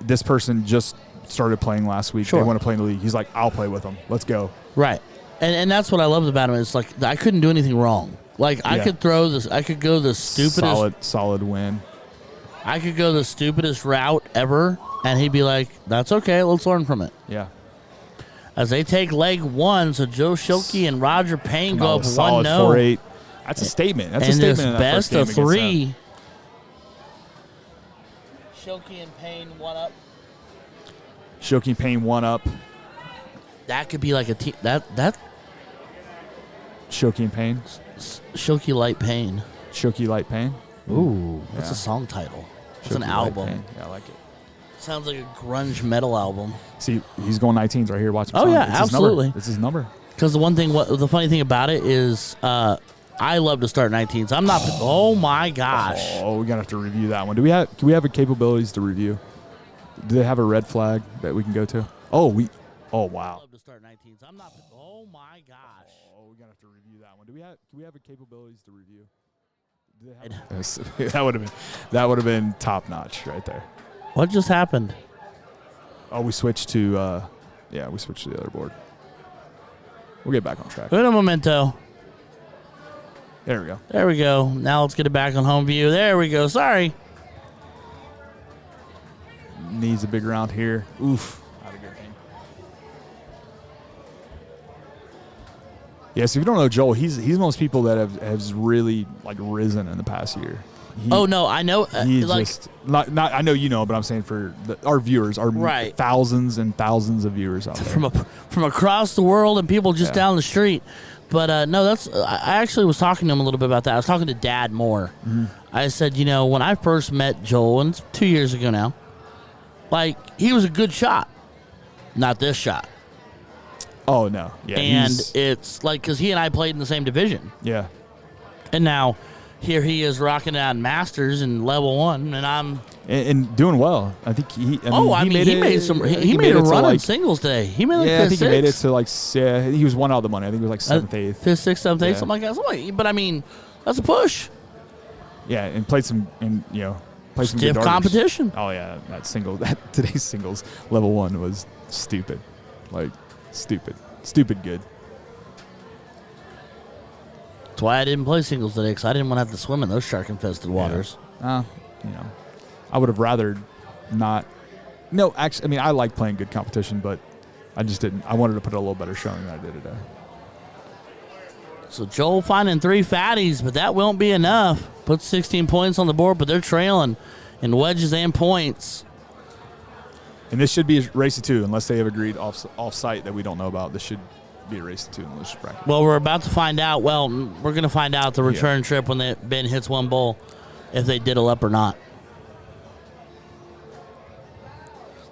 this person just started playing last week. They want to play in the league. He's like, I'll play with them. Let's go. Right. And that's what I loved about him. It's like I couldn't do anything wrong. Like I could throw this. I could go the stupidest solid win. I could go the stupidest route ever, and he'd be like, "That's okay. Let's learn from it." Yeah. As they take leg one, so Joe Schilke and Roger Payne go up 1-0. 4-8. That's a statement. That's a statement. In in that best first of game three. Schilke and Payne 1 up. Schilke and Payne 1 up. That could be like a team. That Schilke and Payne. Schilke Light Payne. Schilke Light Payne. Ooh, that's Yeah. a song title. It's an Schilke Light album. Payne. Yeah, I like it. Sounds like a grunge metal album. See, he's going 19s right here. Watch him. Oh, yeah, It's absolutely. It's his number. Because the funny thing about it is, I love to start 19s. I'm not. Oh my gosh. Oh, we're gonna have to review that one. Can we have capabilities to review? Do they have a red flag that we can go to? Oh wow. I love to start 19s. I'm not. Oh my gosh. Oh, we're gonna have to review that one. Can we have a capabilities to review? Do they have that would have been top notch right there. What just happened? Oh, we switched to we switched to the other board. We'll get back on track. Uno momento. There we go. There we go. Now let's get it back on home view. There we go. Sorry. Needs a big round here. Oof. Not a good game. Yeah, so if you don't know Joel, he's one of those people that has really like risen in the past year. Oh no, I know. He's just not. I know you know, but I'm saying for our viewers, our Right. thousands and thousands of viewers out there. from across the world and people just down the street. But no, that's. I actually was talking to him a little bit about that. I was talking to Dad more. Mm-hmm. I said, when I first met Joel, and it's 2 years ago now, like he was a good shot, not this shot. Oh no, yeah, And it's like because he and I played in the same division, yeah. and now here he is rocking out Masters in level 1, and I'm. And doing well. I think he. He made some. He made a run in singles today. He made like I think six. he made it to like. He was one out of the money. I think it was like seventh, eighth. Fifth, sixth, seventh, eighth, Yeah. something like that. But I mean, that's a push. Yeah, and played some, and played some Stiff good darters. competition. Oh yeah, today's singles level 1 was stupid, like stupid good. That's why I didn't play singles today, because I didn't want to have to swim in those shark-infested waters. I would have rather not. No, actually, I mean, I like playing good competition, but I just didn't. I wanted to put a little better showing than I did today. So Joel finding 3 fatties, but that won't be enough. Puts 16 points on the board, but they're trailing in wedges and points. And this should be a race to 2, unless they have agreed off-site that we don't know about. This should be a race to 2 in this bracket. Well, we're about to find out. Well, we're going to find out the return trip when Ben hits 1 bowl, if they diddle up or not.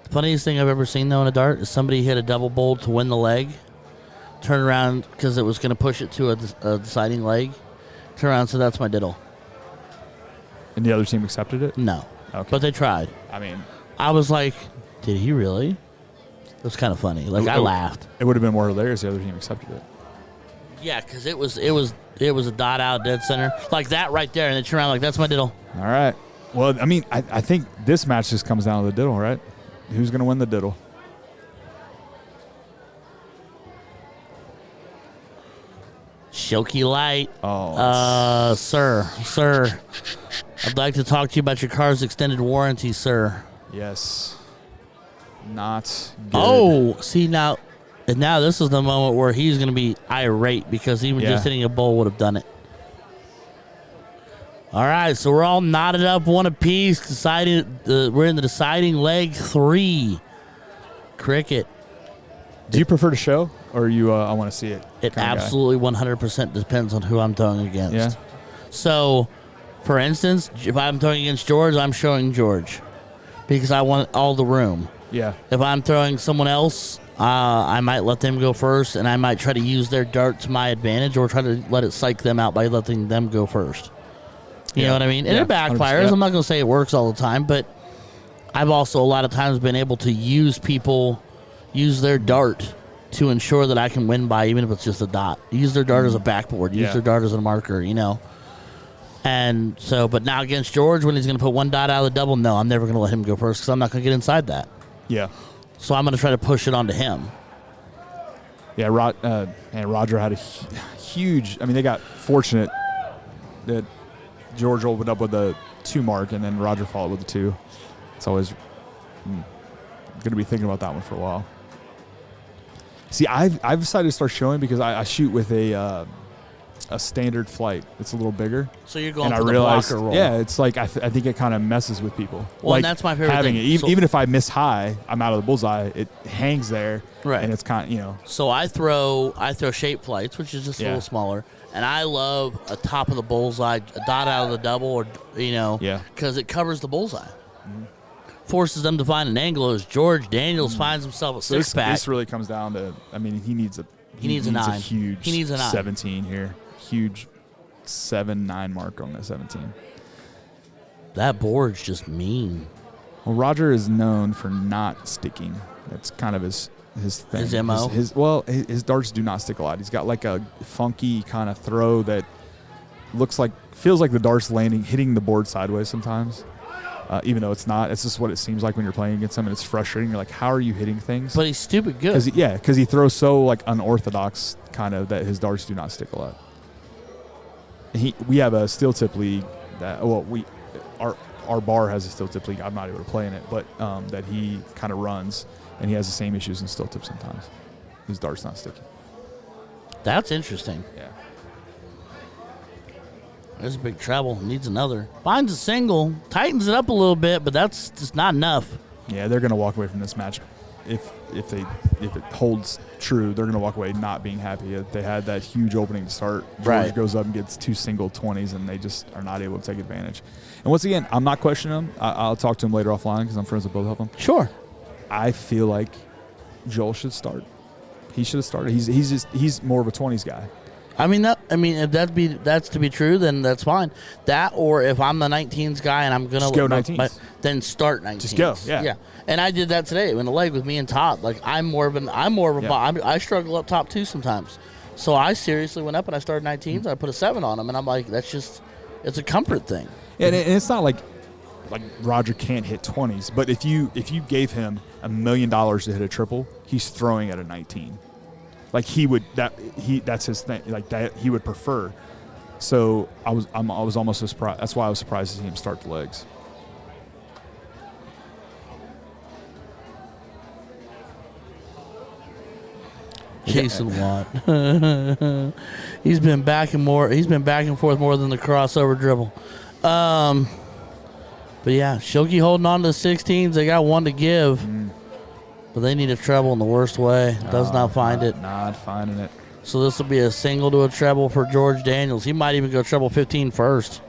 The funniest thing I've ever seen, though, in a dart is somebody hit a double bowl to win the leg, turn around because it was going to push it to a deciding leg, turn around and said, "That's my diddle." And the other team accepted it? No. Okay. But they tried. I mean, I was like, did he really? It was kind of funny. Like, I laughed. It would have been more hilarious if the other team accepted it. Yeah, because it was a dot out dead center. Like that right there, and they turn around like, "That's my diddle." All right. Well, I mean, I think this match just comes down to the diddle, right? Who's going to win the diddle? Schilke Light. Oh. Sir. I'd like to talk to you about your car's extended warranty, sir. Yes. Not good. Oh, see now this is the moment where he's going to be irate because even just hitting a bowl would have done it. All right, so we're all knotted up 1 apiece. We're in the deciding leg 3. Cricket. Do you prefer to show, or you? I want to see it. It absolutely 100% depends on who I'm throwing against. Yeah. So, for instance, if I'm throwing against George, I'm showing George because I want all the room. Yeah. If I'm throwing someone else, I might let them go first, and I might try to use their dart to my advantage or try to let it psych them out by letting them go first. You know what I mean? And it backfires. 100%. I'm not going to say it works all the time, but I've also a lot of times been able to use their dart to ensure that I can win by, even if it's just a dot. Use their dart as a backboard. Use their dart as a marker, And so, but now against George, when he's going to put 1 dot out of the double, no, I'm never going to let him go first because I'm not going to get inside that. Yeah. So I'm going to try to push it onto him. Yeah, Roger had a huge. I mean, they got fortunate that George opened up with a 2 mark, and then Roger followed with a 2. It's always I'm going to be thinking about that one for a while. See, I've decided to start showing because I shoot with a standard flight. It's a little bigger. So you're going and for I the realized, blocker roll. yeah, it's like I think it kind of messes with people. Well, like and that's my favorite having thing. it. So- Even if I miss high, I'm out of the bullseye. It hangs there, Right. and it's kind of, you know. So I throw shape flights, which is just a Yeah. little smaller, and I love a top of the bullseye, a dot out of the double, or Yeah. because it covers the bullseye, forces them to find an angle. As George Daniels finds himself a So six pack. this really comes down to, I mean, he needs a 9. huge He needs a 9. 17 here, huge 7-9 mark on that 17. That board's just mean. Well, Roger is known for not sticking. That's kind of his thing. His MO? His darts do not stick a lot. He's got like a funky kind of throw that feels like the dart's hitting the board sideways sometimes. Even though it's not. It's just what it seems like when you're playing against him, and it's frustrating. You're like, how are you hitting things? But he's stupid good. Because he throws so like unorthodox kind of that his darts do not stick a lot. We have a steel tip league that our bar has a steel tip league. I'm not able to play in it, but that he kind of runs, and he has the same issues in steel tip sometimes. His dart's not sticking. That's interesting. Yeah. There's a big treble. Needs another. Finds a single. Tightens it up a little bit, but that's just not enough. Yeah, they're going to walk away from this match. If it holds true, they're going to walk away not being happy. They had that huge opening to start. George Right. goes up and gets 2 single 20s, and they just are not able to take advantage. And once again, I'm not questioning him. I'll talk to him later offline because I'm friends with both of them. Sure. I feel like Joel should start. He should have started. He's more of a 20s guy. If that's to be true, then that's fine. That, or if I'm the 19s guy and I'm gonna Just go 19s. then start 19s. Just go, yeah. Yeah. And I did that today in the leg with me and Todd. Like I'm more of a I struggle up top too sometimes. So I seriously went up and I started 19s and I put a 7 on them, and I'm like, it's a comfort thing. And it's not like Roger can't hit 20s, but if you gave him $1 million to hit a triple, he's throwing at a 19. Like that's his thing. Like that he would prefer. So I was almost surprised. That's why I was surprised to see him start the legs. Jason Watt. He's been back and forth more than the crossover dribble. But yeah, Shilkey holding on to the 16s. They got one to give. But they need a treble in the worst way. Does not find it. Not finding it. So this will be a single to a treble for George Daniels. He might even go treble 15 first.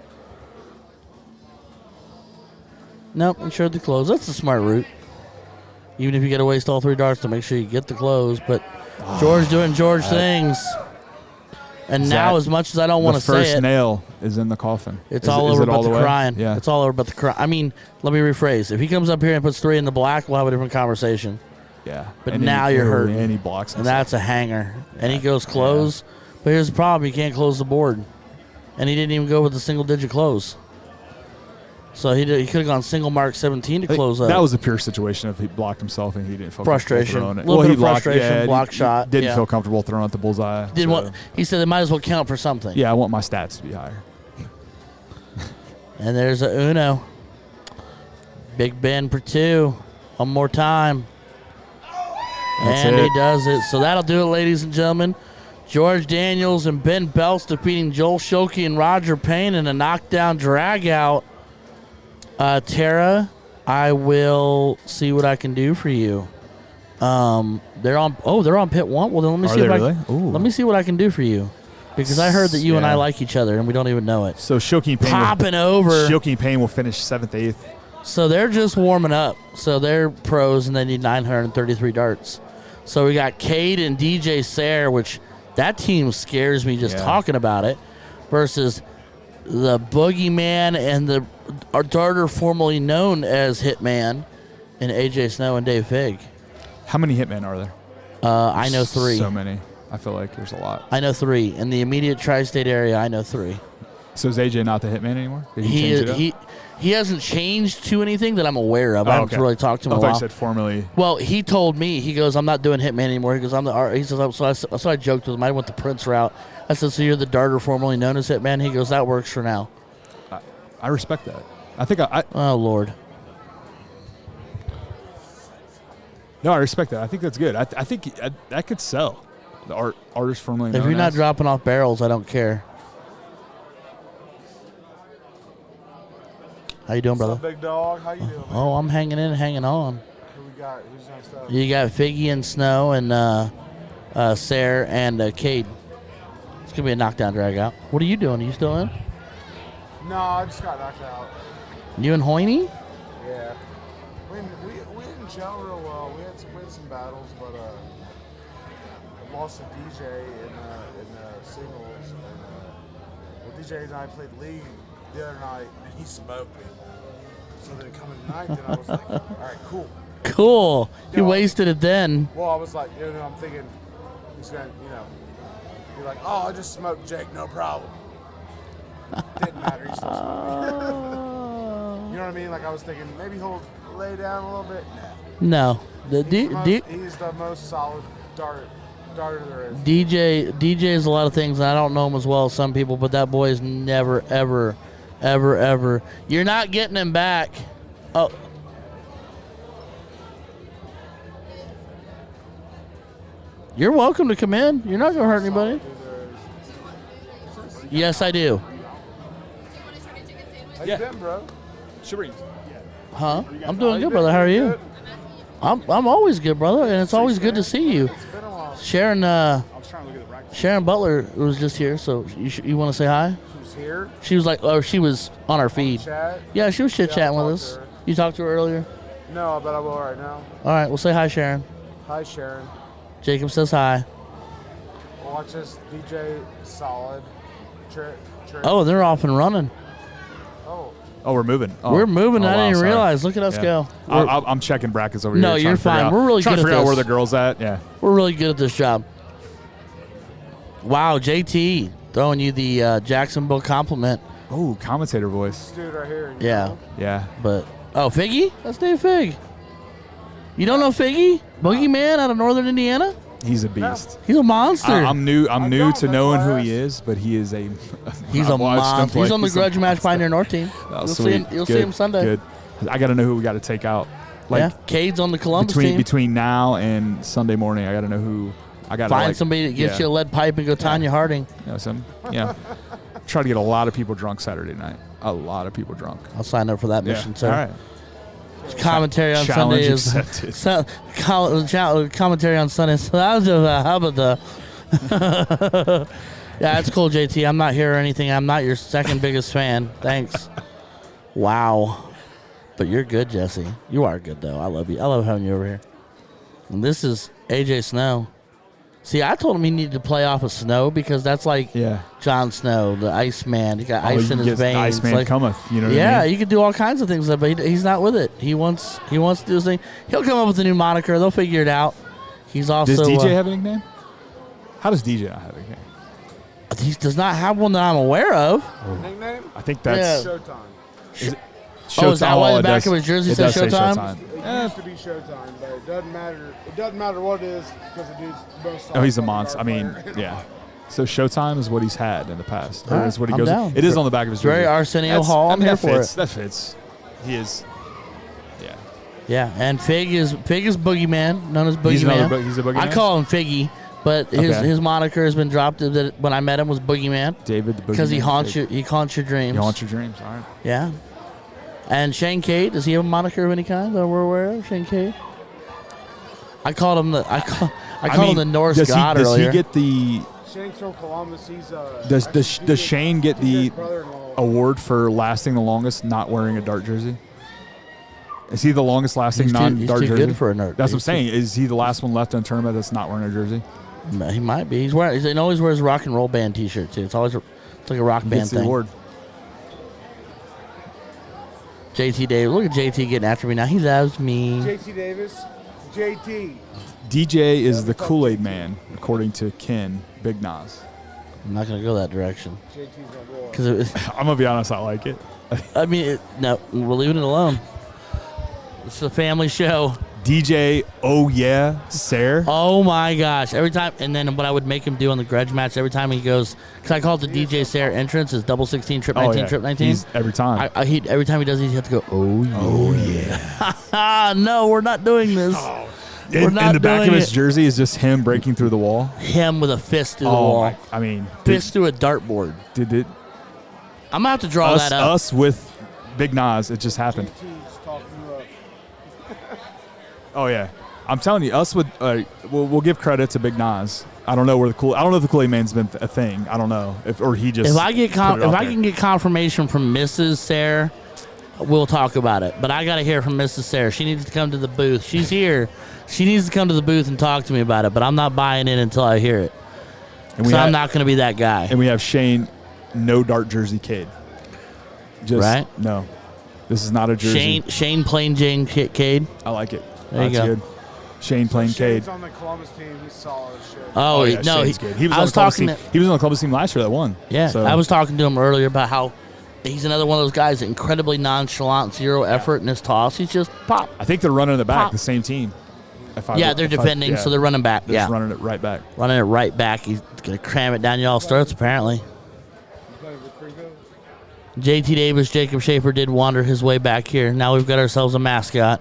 Nope, insured the close. That's the smart route. Even if you got to waste all 3 darts to make sure you get the close. But George doing George things. And now, as much as I don't want to say it, the first nail is in the coffin. it's all over but the crying. Yeah. It's all over but the crying. I mean, let me rephrase. If he comes up here and puts 3 in the black, we'll have a different conversation. Yeah. But and now you're hurting. And he blocks. And that's a hanger. And he goes close. But here's the problem. He can't close the board. And he didn't even go with the single-digit close. So he could have gone single mark 17 to close up. That was a pure situation if he blocked himself and he didn't feel frustration. comfortable throwing it. A little bit he of frustration, block shot. Didn't feel comfortable throwing at the bullseye. He said they might as well count for something. Yeah, I want my stats to be higher. And there's a Uno. Big Ben for 2. One more time. He does it. So that'll do it, ladies and gentlemen. George Daniels and Ben Belts defeating Joel Shilkey and Roger Payne in a knockdown drag-out. Tara, I will see what I can do for you. They're on pit 1. Well, then let me see let me see what I can do for you. Because I heard that you and I like each other and we don't even know it. So Shilkey and Payne Shilkey and Payne will finish 7th, 8th. So they're just warming up. So they're pros and they need 933 darts. So we got Cade and DJ Sayre, which that team scares me just talking about it, versus the Boogeyman and our darter formerly known as Hitman, and AJ Snow and Dave Fig. How many Hitmen are there? I know 3. So many. I feel like there's a lot. I know 3. In the immediate tri-state area, I know 3. So is AJ not the Hitman anymore? Did he hasn't changed to anything that I'm aware of. I haven't really talked to him in a while. I thought you said formally. Well, he told me, he goes, I'm not doing Hitman anymore. He goes, so I joked with him. I went the Prince route. I said, so you're the darter formerly known as Hitman? He goes, that works for now. I respect that. I think I oh, Lord. No, I respect that. I think that's good. I think that could sell. The artist formerly known If you're not as. dropping off barrels, I don't care. How you doing, brother? What's up, big dog? How you doing, man? Oh, I'm hanging in, hanging on. Who we got? Who's next up? You got Figgy and Snow and Sarah and Cade. It's gonna be a knockdown drag out. What are you doing? Are you still in? No, I just got knocked out. You and Hoyne? Yeah. We didn't gel real well. We had some battles, but I lost to DJ in singles. And DJ and I played league the other night, and he smoked me. So then coming tonight, then I was like, all right, cool. Cool. You No. wasted it then. Well, I was like, I'm thinking he's gonna, be like, oh, I just smoked Jake, no problem. Didn't matter, he still smoked me. You know what I mean? Like I was thinking maybe he'll lay down a little bit. No. He's the most solid darter there is. DJ is a lot of things, and I don't know him as well as some people, but that boy is never, ever, ever, ever. You're not getting him back. Oh. You're welcome to come in. You're not going to hurt anybody. Yes, I do. How you been, bro? Sure. Huh? I'm doing good, brother. How are you? I'm always good, brother, and it's always good to see you. It's been a while. Sharon I was trying to look at the rack. Sharon Butler was just here, so you want to say hi? She was here. She was like, oh, she was on our feed. Chat. Yeah, she was chit chatting Yeah, I with talked us. to her. You talked to her earlier? No, but I will right now. All right, well, say hi, Sharon. Hi, Sharon. Jacob says hi. Watch this DJ Solid. Oh, they're off and running. Oh. Oh, we're moving. Oh. We're moving. Oh, I wow, didn't even sorry. realize. Look at us Yeah. go. I'm checking brackets over here. No, trying you're to figure fine. out- We're really trying good to at figure out where this. the girl's at. Yeah. We're really good at this job. Wow, JT throwing you the Jacksonville compliment. Oh, commentator voice. This dude right here. Yeah, Yeah. but Figgy? That's Dave Fig. You don't know Figgy? Boogeyman out of Northern Indiana? He's a beast. He's a monster. I'm new I to don't, that's knowing why I who he asked. is, but he is a He's I've a watched him monster. play. He's on the He's a Grudge Match monster. Pioneer North team. Oh, You'll sweet. see him. You'll see Good. him Sunday. Good. I got to know who we got to take out. Like yeah, Cade's on the Columbus team. between now and Sunday morning, I got to know who I got to Find somebody that gives you a lead pipe and go Tanya Harding. Try to get a lot of people drunk Saturday night. A lot of people drunk. I'll sign up for that mission, sir. All right. Commentary on Challenge Sunday is accepted. commentary on Sunday. So that was how about the? Yeah, it's cool, JT. I'm not here or anything. I'm not your second biggest fan. Thanks. Wow, but you're good, Jesse. You are good though. I love you. I love having you over here. And this is AJ Snow. See, I told him he needed to play off of Snow because that's like Jon Snow, the Iceman. He got ice in his veins. Iceman like, cometh. You know what I mean? you can do all kinds of things, but he's not with it. He wants to do his thing. He'll come up with a new moniker. They'll figure it out. He's also. Does DJ have a nickname? How does DJ not have a nickname? He does not have one that I'm aware of. Nickname? I think that's Showtime. Is it Oh, is that why the it back does- of his jersey it says does say Showtime? It used to be Showtime, but it doesn't matter. It doesn't matter what it is because the dude's the most. Oh, he's a solid monster. I mean, player. yeah. So Showtime is what he's had in the past. All Or right, is what he I'm goes. down. It is on the back of his jersey. Very Arsenio That's- Hall. I I'm mean, here that for fits. it. That fits. He is. Yeah. Yeah, and Fig is Boogeyman, known as He's Boogeyman. he's a boogeyman. I call him Figgy, but Okay. his moniker has been dropped that when I met him was Boogeyman David the Boogeyman. because he haunts your dreams. He haunts your dreams. All right. Yeah. And Shane Cade, does he have a moniker of any kind that we're aware of? Shane Cade. I called him him the Norse god does earlier. he get the? Shane's from Columbus. He's Does Shane get the DJ's brother-in-law. award for lasting the longest not wearing a dart jersey? Is he the longest lasting He's too non-dart jersey? good for a nerd. That's what I'm saying. Is he the last one left in a tournament that's not wearing a jersey? He might be. He always wears a rock and roll band T-shirt too. It's like a rock He band gets the thing. award. JT Davis, look at JT getting after me now. He loves me. JT Davis. JT. DJ is the Kool-Aid man, according to Ken Big Nas. I'm not gonna go that direction JT's my boy. because I'm gonna be honest, I like it. I mean, no, we're leaving it alone. It's a family show. DJ, oh yeah, Sare. Oh my gosh! Every time, and then what I would make him do on the grudge match every time he goes, because I call it the DJ Sarah entrance is double 16, trip 19, trip 19. He's every time. Every time he does it, he has to go. Oh yeah. No, we're not doing this. In the back of his jersey is just him breaking through the wall. Him with a fist through the wall. I mean, fist through a dartboard. Did it? I'm gonna have to draw that up. Us with Big Nas. It just happened. Oh yeah, I'm telling you, us with we'll give credit to Big Nas. I don't know if the Kool-Aid Man's been a thing. I don't know if he just. If I can get confirmation from Mrs. Sarah, we'll talk about it. But I got to hear from Mrs. Sarah. She needs to come to the booth. She's here. She needs to come to the booth and talk to me about it. But I'm not buying in until I hear it. So I'm not going to be that guy. And we have Shane, no dart jersey kid. Just, right? No, this is not a jersey. Shane Plain Jane Cade. I like it. There you go. Good. Shane Plain Cade. He's on the Columbus team. He's solid as shit. Oh yeah, no, Shane's good. He was on the Columbus team last year that won. Yeah, so. I was talking to him earlier about how he's another one of those guys, incredibly nonchalant, zero effort in his toss. He's just pop. I think they're running in the back, the same team. They're defending, so they're running back. They're just running it right back. Running it right back. He's going to cram it down y'all's throats, apparently. JT Davis, Jacob Schaefer did wander his way back here. Now we've got ourselves a mascot.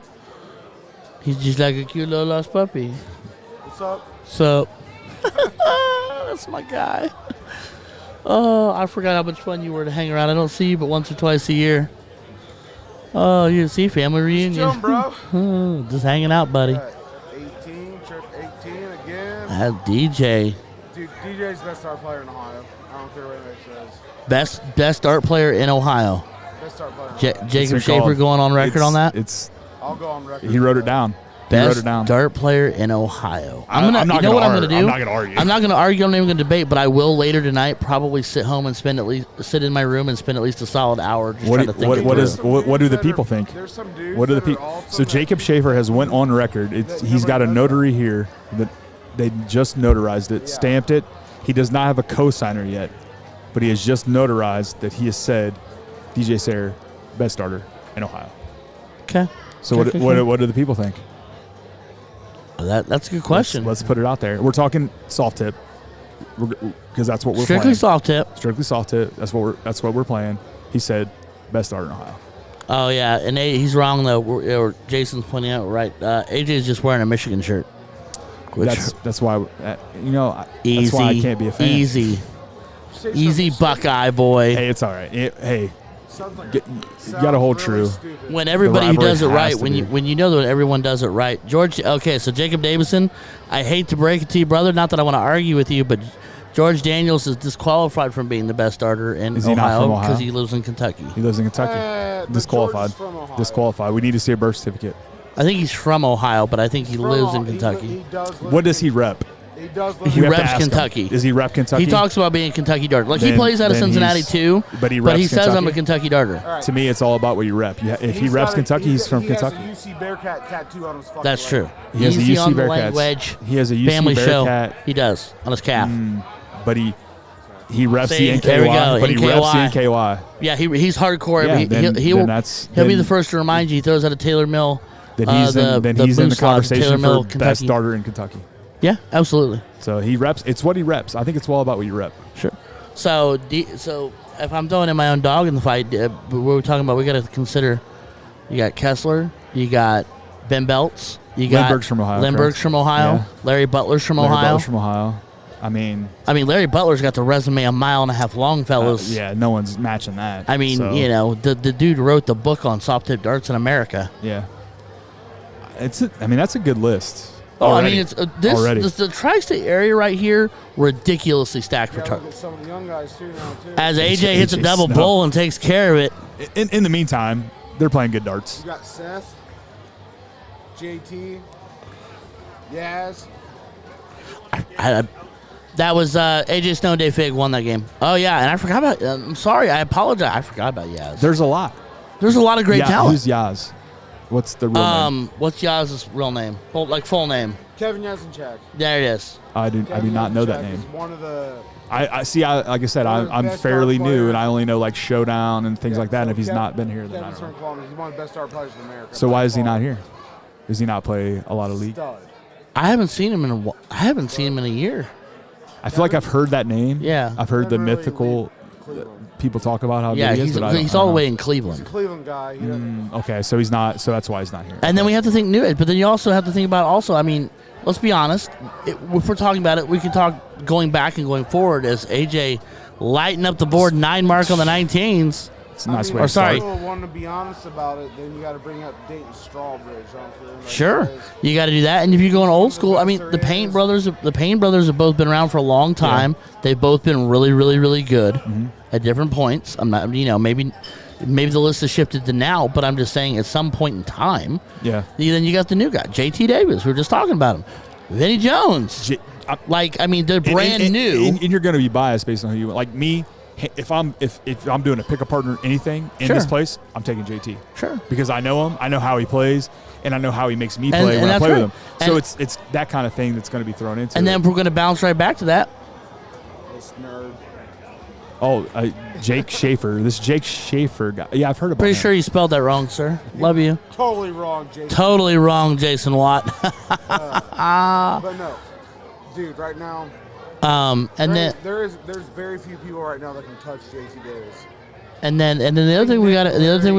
He's just like a cute little lost puppy. What's up? So, that's my guy. Oh, I forgot how much fun you were to hang around. I don't see you but once or twice a year. Oh, you see family reunion. Just bro. Just hanging out, buddy. 18, trip 18 again. That DJ. Dude, DJ's best star player in Ohio. I don't care what anybody says. Best dart player in Ohio. Best star player. Jacob Schaefer going on record on that? I'll go on record. He wrote it down. Best dart player in Ohio. I'm not going to argue. I'm not going to argue. I'm not even going to debate, but I will later tonight probably sit home and sit in my room and spend at least a solid hour just trying to think. What do the people think? There's some dudes. What do the people? So Jacob Schaefer has went on record. He's got a notary here that they just notarized it, stamped it. He does not have a cosigner yet, but he has just notarized that he has said DJ Sayre, best starter in Ohio. Okay. So what do the people think? That's a good question. Let's put it out there. We're talking soft tip because that's what we're strictly playing. Soft tip. Strictly soft tip. That's what we're playing. He said best starter in Ohio. Oh yeah, and he's wrong though. Jason's pointing out right. AJ is just wearing a Michigan shirt. That's why easy, that's why I can't be a fan. Easy Buckeye boy. Hey, it's all right. Hey. You got to hold true. When everybody who does it right, when you know that everyone does it right. George, okay, so Jacob Davison, I hate to break it to you, brother, not that I want to argue with you, but George Daniels is disqualified from being the best starter in Ohio because he lives in Kentucky. He lives in Kentucky. Disqualified. We need to see a birth certificate. I think he's from Ohio, but I think he lives in Kentucky. What does he rep? He reps Kentucky. Does he rep Kentucky? He talks about being a Kentucky darter. Like he plays out of Cincinnati too, but he says I'm a Kentucky darter. Right. To me, it's all about what you rep. If he reps Kentucky, he's from Kentucky. He has a UC Bearcat tattoo on his fucking That's true. He has a UC Bearcat. Wedge. He has a UC family Bearcat. Show. He does on his calf. But he reps the NKY. There we go. But he reps the NKY. Yeah, he's hardcore. Yeah, he'll be the first to remind you. He throws out a Taylor Mill. Then he's in the conversation for best starter in Kentucky. Yeah, absolutely. So he reps. It's what he reps. I think it's all about what you rep. Sure. So if I'm throwing in my own dog in the fight, what we're talking about, we got to consider. You got Kessler. You got Ben Belts. You got Lindbergh's from Ohio. Yeah. Larry Butler's from Ohio. I mean, Larry Butler's got the resume a mile and a half long, fellas. No one's matching that. I mean, the dude wrote the book on soft tip darts in America. Yeah. That's a good list. Oh, already. I mean, it's the tri-state area right here, ridiculously stacked for targets. Some of the young guys too now too. As AJ hits a double bull and takes care of it. In the meantime, they're playing good darts. You got Seth, JT, Yaz. That was AJ Snow Day Fig won that game. Oh yeah, and I forgot about. I'm sorry, I apologize. I forgot about Yaz. There's a lot. There's a lot of great talent. Who's Yaz? What's the real name? What's Yaz's real name? Full name. Kevin Yazinchak. There it is. I do not know that name. Is one of the. I see. Like I said, I'm fairly new, and I only know like Showdown and things like that. And if he's not been here, then I don't know. He's one of the best star players in America. So why is he not here? Does he not play a lot of league? I haven't seen him in a year. I feel like I've heard that name. Yeah. I've heard the mythical people talk about how Yeah, good he is, he's, but I don't- he's I all don't the way know. in Cleveland. He's a Cleveland guy. He doesn't- Okay, so he's not. So that's why he's not here. And then we have to think new. But then you also have to think about also, I mean, let's be honest. If we're talking about it, we can talk going back and going forward as AJ lighting up the board 9 mark on the 19s. It's a nice way Or to start. sorry. If people want to be honest about it, then you got to bring up Dayton Strawbridge. Like, Sure, guys- you got to do that. And if you're going old school, I mean, the Payne brothers have both been around for a long time. They've both been really, really, really good at different points. I'm not, maybe the list has shifted to now, but I'm just saying at some point in time. Yeah. Then you got the new guy, JT Davis. We were just talking about him. Vinny Jones. They're brand new. And you're going to be biased based on who you like. Me, if I'm doing a pick a partner anything in this place, I'm taking JT. Sure. Because I know him, I know how he plays, and I know how he makes me play when I that's play right. with him. So it's that kind of thing that's going to be thrown into And it. then we're going to bounce right back to that. This nerd. Oh, Jake Schaefer. This Jake Schaefer guy. Yeah, I've heard about Pretty him. sure you spelled that wrong, sir. Love you. Totally wrong, Jason. Totally wrong, Jason Watt. But no, dude. Right now, there's very few people right now that can touch JT Davis. And then the other thing we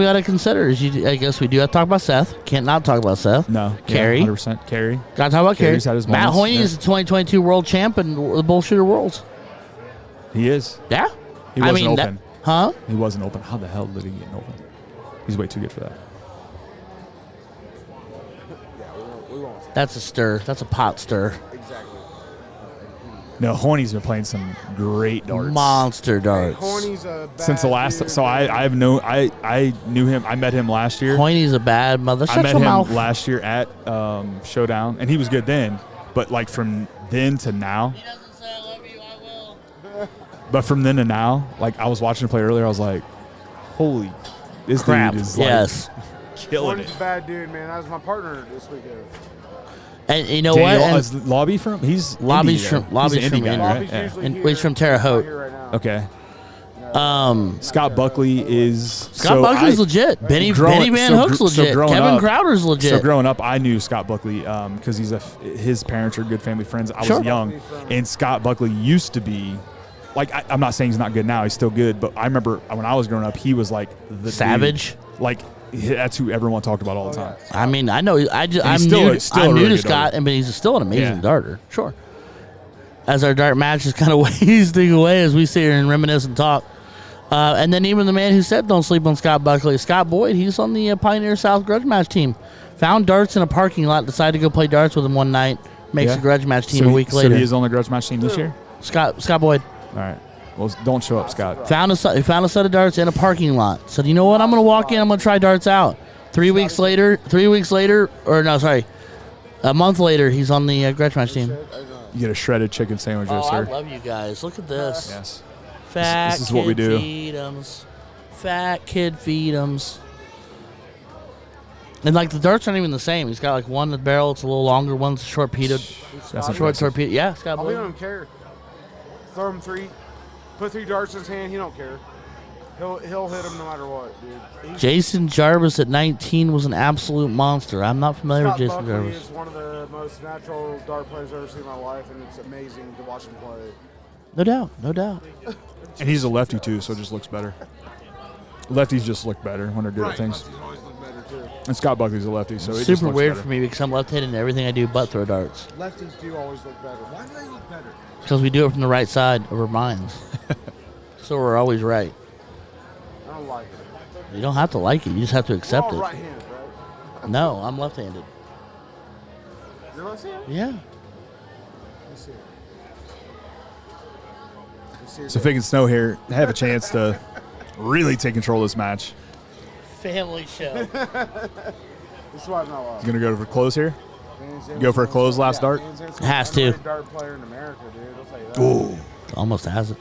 got to consider is I guess we do have to talk about Seth. Can't not talk about Seth. No. Kerry. 100% Kerry. Got to talk about Kerry. Kerry's had his Matt moments. Hoyne is the 2022 world champ in the bullshooter worlds. He is. Yeah. He wasn't that- open. huh? He wasn't open. How the hell did he get open? He's way too good for that. Yeah, we won't say That's a stir. That's a pot stir. exactly. No, Horny's been playing some great darts. Monster darts. Horny's a bad Since the last, dude, so man. I knew him. I met him last year. Hoyne's a bad mother. I Shut met your him mouth. last year at Showdown, and he was good then. But like from then to now, He doesn't say I love you, I will. but from then to now, like I was watching him play earlier, I was like, holy, this Crap. dude is like Yes. killing Horny's it. a bad dude, man. That was my partner this weekend. And you know Daniel, what? And is Lobby from? He's Lobby's indie, from- though. Lobby's He's an from indie guy, Indy. right? Bobby's Yeah. usually And here. he's from Terre Haute. Not here right now. Okay. Scott Buckley is Scott Buckley's legit. Benny Van Hook's legit. Kevin Crowder's legit. So growing up, I knew Scott Buckley because his parents are good family friends. I Sure. was young, and Scott Buckley used to be like I'm not saying he's not good now. He's still good, but I remember when I was growing up, he was like the Savage. dude. Like that's who everyone talked about all the time. I mean, I know. I'm still new. a- still a I'm new really to good Scott, darter. but he's still an amazing Yeah. darter. Sure. As our dart match is kind of wasting away as we sit here and reminisce and talk. And then even the man who said don't sleep on Scott Buckley, Scott Boyd, he's on the Pioneer South grudge match team. Found darts in a parking lot, decided to go play darts with him one night, makes Yeah. a grudge match team So a week So later. he is on the grudge match team this year. Scott Boyd. All right. Well, don't show up, Scott. Found a set of darts in a parking lot. Said, you know what? I'm going to walk in. I'm going to try darts out. 3 weeks later, a month later, he's on the grudge match team. You get a shredded chicken sandwich, Oh, I sir. love you guys. Look at this. Yes. Fat This is what we kid do. feed'ems. Fat kid feed'ems. And like the darts aren't even the same. He's got like one in the barrel. It's a little longer. One's torpedoed. That's Short impressive. torpedo. Yeah, Scott He Boyd. don't care. Throw him 3. Put 3 darts in his hand. He don't care. He'll hit him no matter what, dude. Jason Jarvis at 19 was an absolute monster. I'm not familiar Scott with Jason Buckley Jarvis. is one of the most natural dart players I've ever seen in my life, and it's amazing to watch him play. No doubt. No doubt. And he's a lefty too, so it just looks better. Lefties just look better when they're good at things. He's always looked better too. And Scott Buckley's a lefty, so it just Super looks weird better. for me because I'm left-handed and everything I do but throw darts. Lefties do always look better. Why do they look better? Because we do it from the right side of our minds. So we're always right. I don't like it. You don't have to like it. You just have to We're accept all it. right-handed, right? No, I'm left-handed. You're left-handed? Yeah. Let's see it. Let's see it. So Fig and Snow here have a chance to really take control of this match. Family show. This is why I'm not lost. He's gonna go for close here. Go for a close last dart? Has to. Dart player in America, dude. I'll tell you that. Ooh, Almost has it.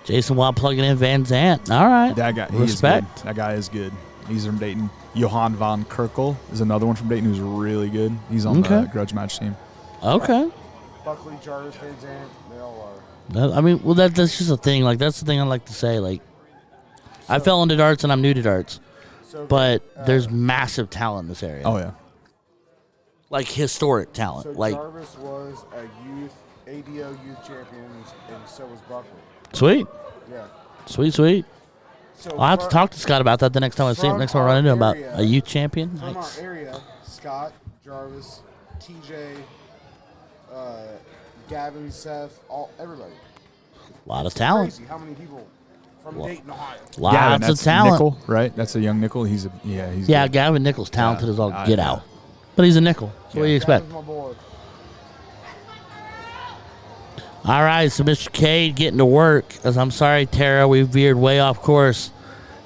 Jason Watt plugging in Van Zant. All right. that guy. He Respect. is good. That guy is good. He's from Dayton. Johan van Kerkel is another one from Dayton who's really good. He's on Okay. the grudge match team. Okay. Buckley, Jarvis, Van Zandt, they all are. I mean, well, that's just a thing. Like, that's the thing I like to say. Like, I fell into darts and I'm new to darts, So, but there's massive talent in this area. Oh yeah. Like, historic talent. so Like, Jarvis was a ADO youth champion, and so was Buckley. sweet. Yeah. Sweet, sweet. So I'll have to talk to Scott about that the next time I see him. from Next time I run into him about our a youth champion. From Nice. our area, Scott, Jarvis, TJ, Gavin, Seth, everybody. A lot of It's talent. crazy how many people from Dayton, Ohio. Lots Gavin, of that's talent. Nickel, right? That's a young nickel. He's good. Gavin Nichols talented Yeah. as all I get know. out. But he's a nickel. So what do you expect? Gavin's my boy. All right, so Mr. Cade getting to work. As I'm sorry, Tara, we veered way off course,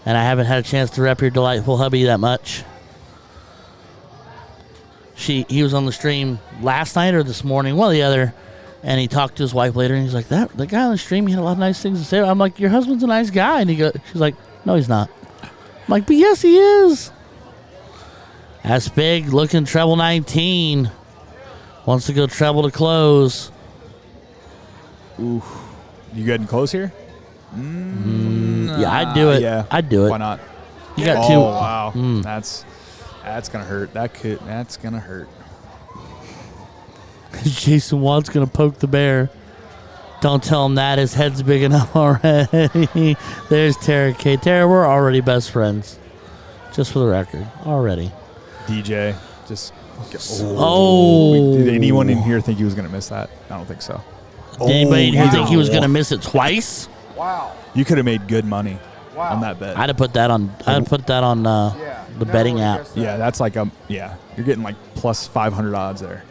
and I haven't had a chance to rep your delightful hubby that much. He was on the stream last night or this morning, one or the other, and he talked to his wife later, and he's like, the guy on the stream, he had a lot of nice things to say. I'm like, your husband's a nice guy. And she's like, no, he's not. I'm like, but yes, he is. That's big, looking treble 19. Wants to go treble to close. You getting close here? Yeah, I'd do it. Yeah. I'd do it. Why not? You got Oh two. wow, that's gonna hurt. That's gonna hurt. Jason Watt's gonna poke the bear. Don't tell him that. His head's big enough already. There's Tara K. Tara, we're already best friends. Just for the record, already. DJ, just. Oh. Did anyone in here think he was gonna miss that? I don't think so. Did anybody in here think he was wow. gonna miss it twice? Wow. You could have made good money Wow. on that bet. I'd have put that on. The betting Never app. guessed that. Yeah, that's like you're getting like plus 500 odds there.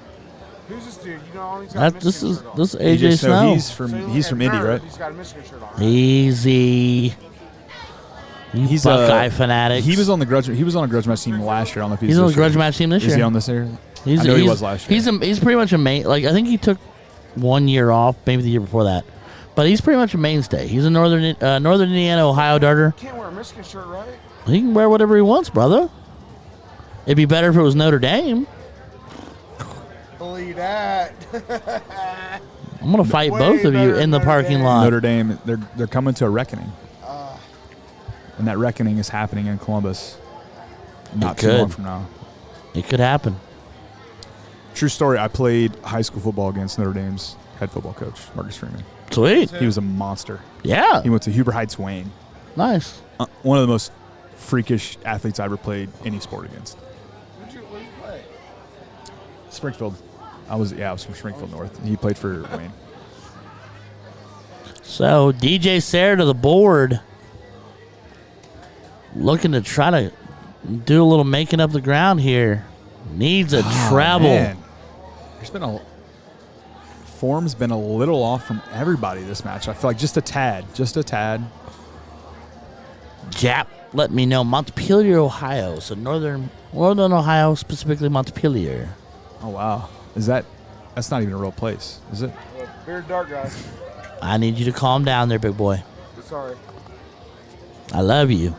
Who's this dude? You know, he's got a This Michigan is shirt on. this is You AJ just know Snow. he's So from he's Indy, right? He's got a Michigan shirt on. Easy. You He's Buckeye fanatics. He was on a grudge match team last year. I don't know if He's on the grudge match team this Is year. he on this year? He's, I know he he's- was last year. He's pretty much a main. Like I think he took 1 year off, maybe the year before that. But he's pretty much a mainstay. He's a Northern Indiana, Ohio darter. Can't wear a Michigan shirt, right? He can wear whatever he wants, brother. It'd be better if it was Notre Dame. Believe that. I'm gonna fight Way both of you better in the Notre parking Dame. lot. Notre Dame, they're coming to a reckoning, and that reckoning is happening in Columbus. Not too could. long from now. It could happen. True story. I played high school football against Notre Dame's head football coach, Marcus Freeman. Sweet. He was a monster. Yeah. He went to Huber Heights, Wayne. Nice. One of the most freakish athletes I ever played any sport against. Where'd you play? Springfield. I was from Springfield North. He played for Wayne. So DJ Sayre to the board, looking to try to do a little making up the ground here. Needs a treble. Man. Form's been a little off from everybody this match. I feel like just a tad. Jap let me know Montpelier, Ohio. So northern Ohio, specifically Montpelier. Oh wow. That's not even a real place, is it? Beard dark guy. I need you to calm down there, big boy. Sorry. I love you.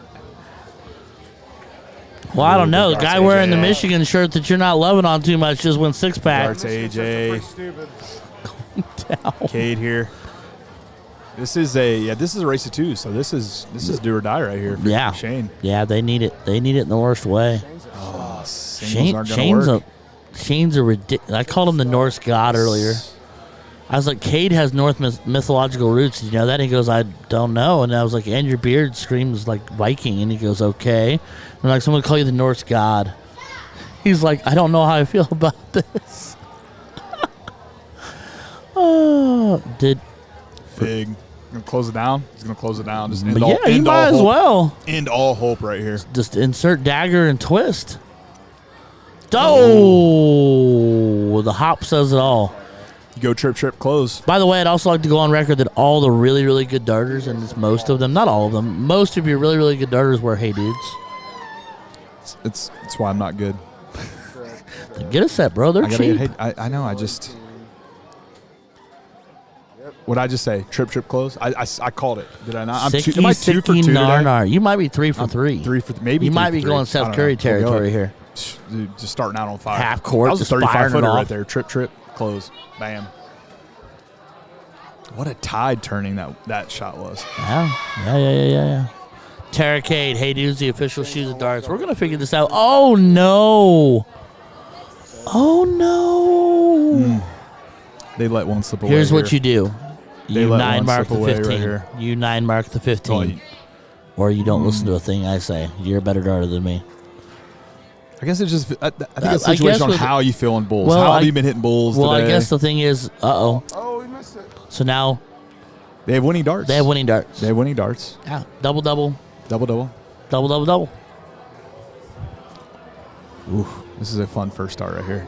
Well, I don't know. The guy wearing the Michigan shirt that you're not loving on too much just went six pack. Darts AJ. Stupid. Cade here. This is a race of two, so this is do or die right here for Yeah. Shane. Yeah, they need it. They need it in the worst way. Singles aren't gonna work. Shane's a ridiculous. I called him the Norse god earlier. I was like, Cade has North mythological roots. Did you know that? He goes, I don't know. And I was like, and your beard screams like Viking. And he goes, okay. And I'm like, someone call you the Norse god. He's like, I don't know how I feel about this. Big. Gonna close it down. He's gonna close it down. Just end But all, yeah, you end might all as hope. well. End all hope right here. Just insert dagger and twist. Oh, the hop says it all. You go trip, close. By the way, I'd also like to go on record that all the really, really good darters, and it's most of them, not all of them, most of your really, really good darters wear Hey Dudes. It's why I'm not good. Get a set, bro. They're I gotta cheap. get hate. I know. I just. What'd I just say? Trip, close. I called it. Did I not? Sicky, am I 2 for 2 today? nar. You might be 3 for 3. 3 for maybe. You 3 might for be 3. going I Seth don't Curry know. We'll go. territory here. Dude, just starting out on fire. Half court, That was a just 35 firing it footer off. right there. Trip, close. Bam. What a tide turning that shot was. Yeah. Terracade, Hey Dudes, the official shoes of darts. We're gonna figure this out. Oh no! They let one slip away. Here's what here. you do. They You let 9 one mark slip the away right 15. here. You 9 mark the 15. Oh, you- Or you don't listen to a thing I say. You're a better darter than me. I guess it's just. I think it's I a situation guess on with- how you feel in bulls. Well, how I- have you been hitting bulls Well, today? I guess the thing is, Oh, we missed it. So now they have winning darts. they have winning darts. They have winning darts. Yeah. Double, double, Double. double, double, double. Ooh, this is a fun first start right here.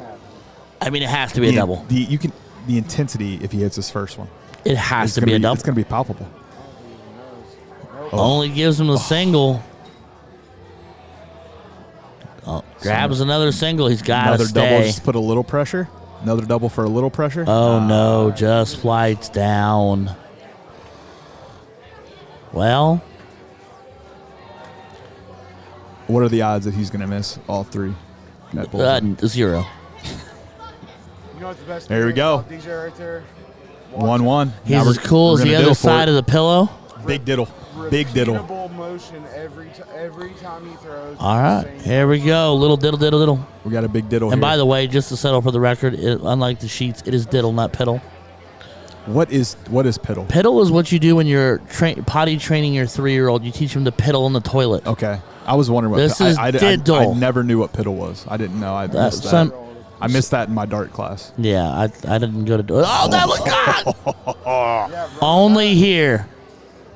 I mean, it has to be a double. The intensity if he hits his first one. It has It's to gonna be a double. It's going to be palpable. Only gives him the single. Oh, grabs another single. He's got to Another double. stay. Just put a little pressure. Another double for a little pressure. Oh, no. Just flights down. Well, What are the odds that he's going to miss all three? That bull's 0. You know what's the best? There we feeling go. about DJ right there. 1-1. He's Now as cool we're as the gonna other diddle for side it. of the pillow. Big diddle. Big diddle. Repeatable motion every time he throws. All right. Same- Here we go. Little diddle, diddle, diddle. We got a big diddle And here. by the way, just to settle for the record, unlike the sheets, it is diddle, not piddle. What is piddle? Piddle is what you do when you're potty training your 3-year-old. You teach him to piddle in the toilet. Okay. I was wondering what This is diddle. I never knew what piddle was. I didn't know. I missed that. some- I missed that in my dart class. Yeah, I didn't go to. Oh, that was God! Yeah, run Only here.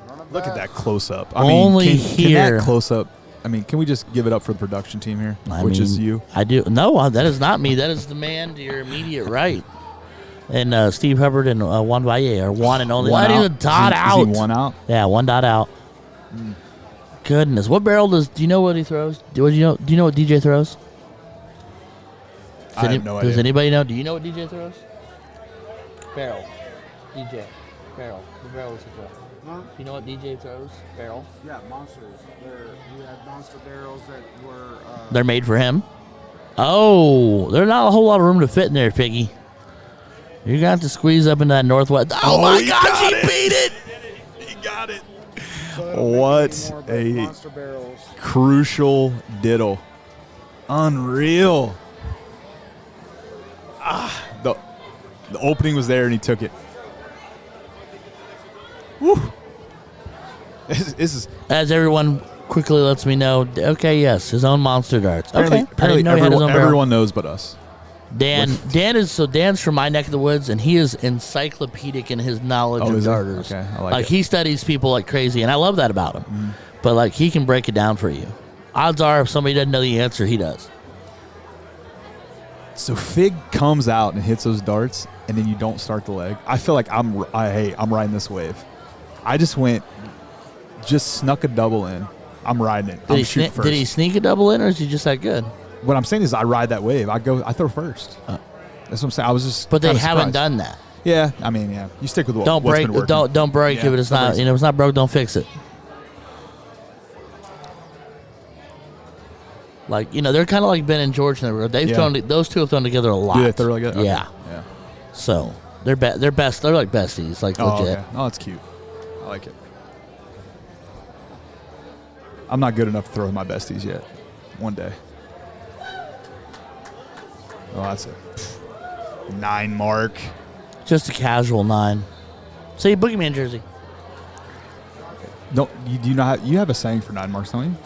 it Look at back. that close up. Only can here. that close up? I mean, can we just give it up for the production team here, which is you? I do. No, that is not me. That is the man to your immediate right. And Steve Hubbard and Juan Valle are one and only. Why One do you out. dot out? Is he one out? Yeah, 1 dot out. Goodness, what barrel does? Do you know what he throws? Do you know what DJ throws? I have no idea. Does anybody know? Do you know what DJ throws? Barrel. DJ. Barrel. The barrel is throw. Huh? You know what DJ throws? Barrel. Yeah, monsters. We had monster barrels that were. They're made for him. Oh, there's not a whole lot of room to fit in there, Piggy. You're going to have to squeeze up into that northwest. Oh, my he gosh, got he it. beat it. He got it. so they don't make What anymore, but a monster barrels. crucial diddle. Unreal. The opening was there and he took it. Woo. This is As everyone quickly lets me know, okay, yes, his own monster darts. Okay, I apparently didn't know he had his own barrel. everyone knows but us. Dan's from my neck of the woods, and he is encyclopedic in his knowledge Oh, of is he? darters. Okay, I like it. he studies people like crazy, and I love that about him. But like he can break it down for you. Odds are, if somebody doesn't know the answer, he does. So Fig comes out and hits those darts, and then you don't start the leg. I feel like I'm riding this wave. I just snuck a double in. I'm riding it. I'm shooting first. Did he sneak a double in, or is he just that good? What I'm saying is I ride that wave. I throw first. That's what I'm saying. I was just. But they kinda haven't surprised. done that. Yeah, I mean, yeah. You stick with what, Don't what's break. been working. Don't break Yeah, if it's don't not. break. If it's not broke, don't fix it. Like they're kind of like Ben and George. They've thrown. Those two have thrown together a lot. Do they throw really good? Okay. Yeah. Yeah. So they're best. They're like besties. Like Oh, legit. okay. Oh, that's cute. I like it. I'm not good enough to throw with my besties yet. One day. Oh, that's a 9 mark. Just a casual 9. Say Boogeyman jersey. No, do you know how you have a saying for 9 marks, don't you?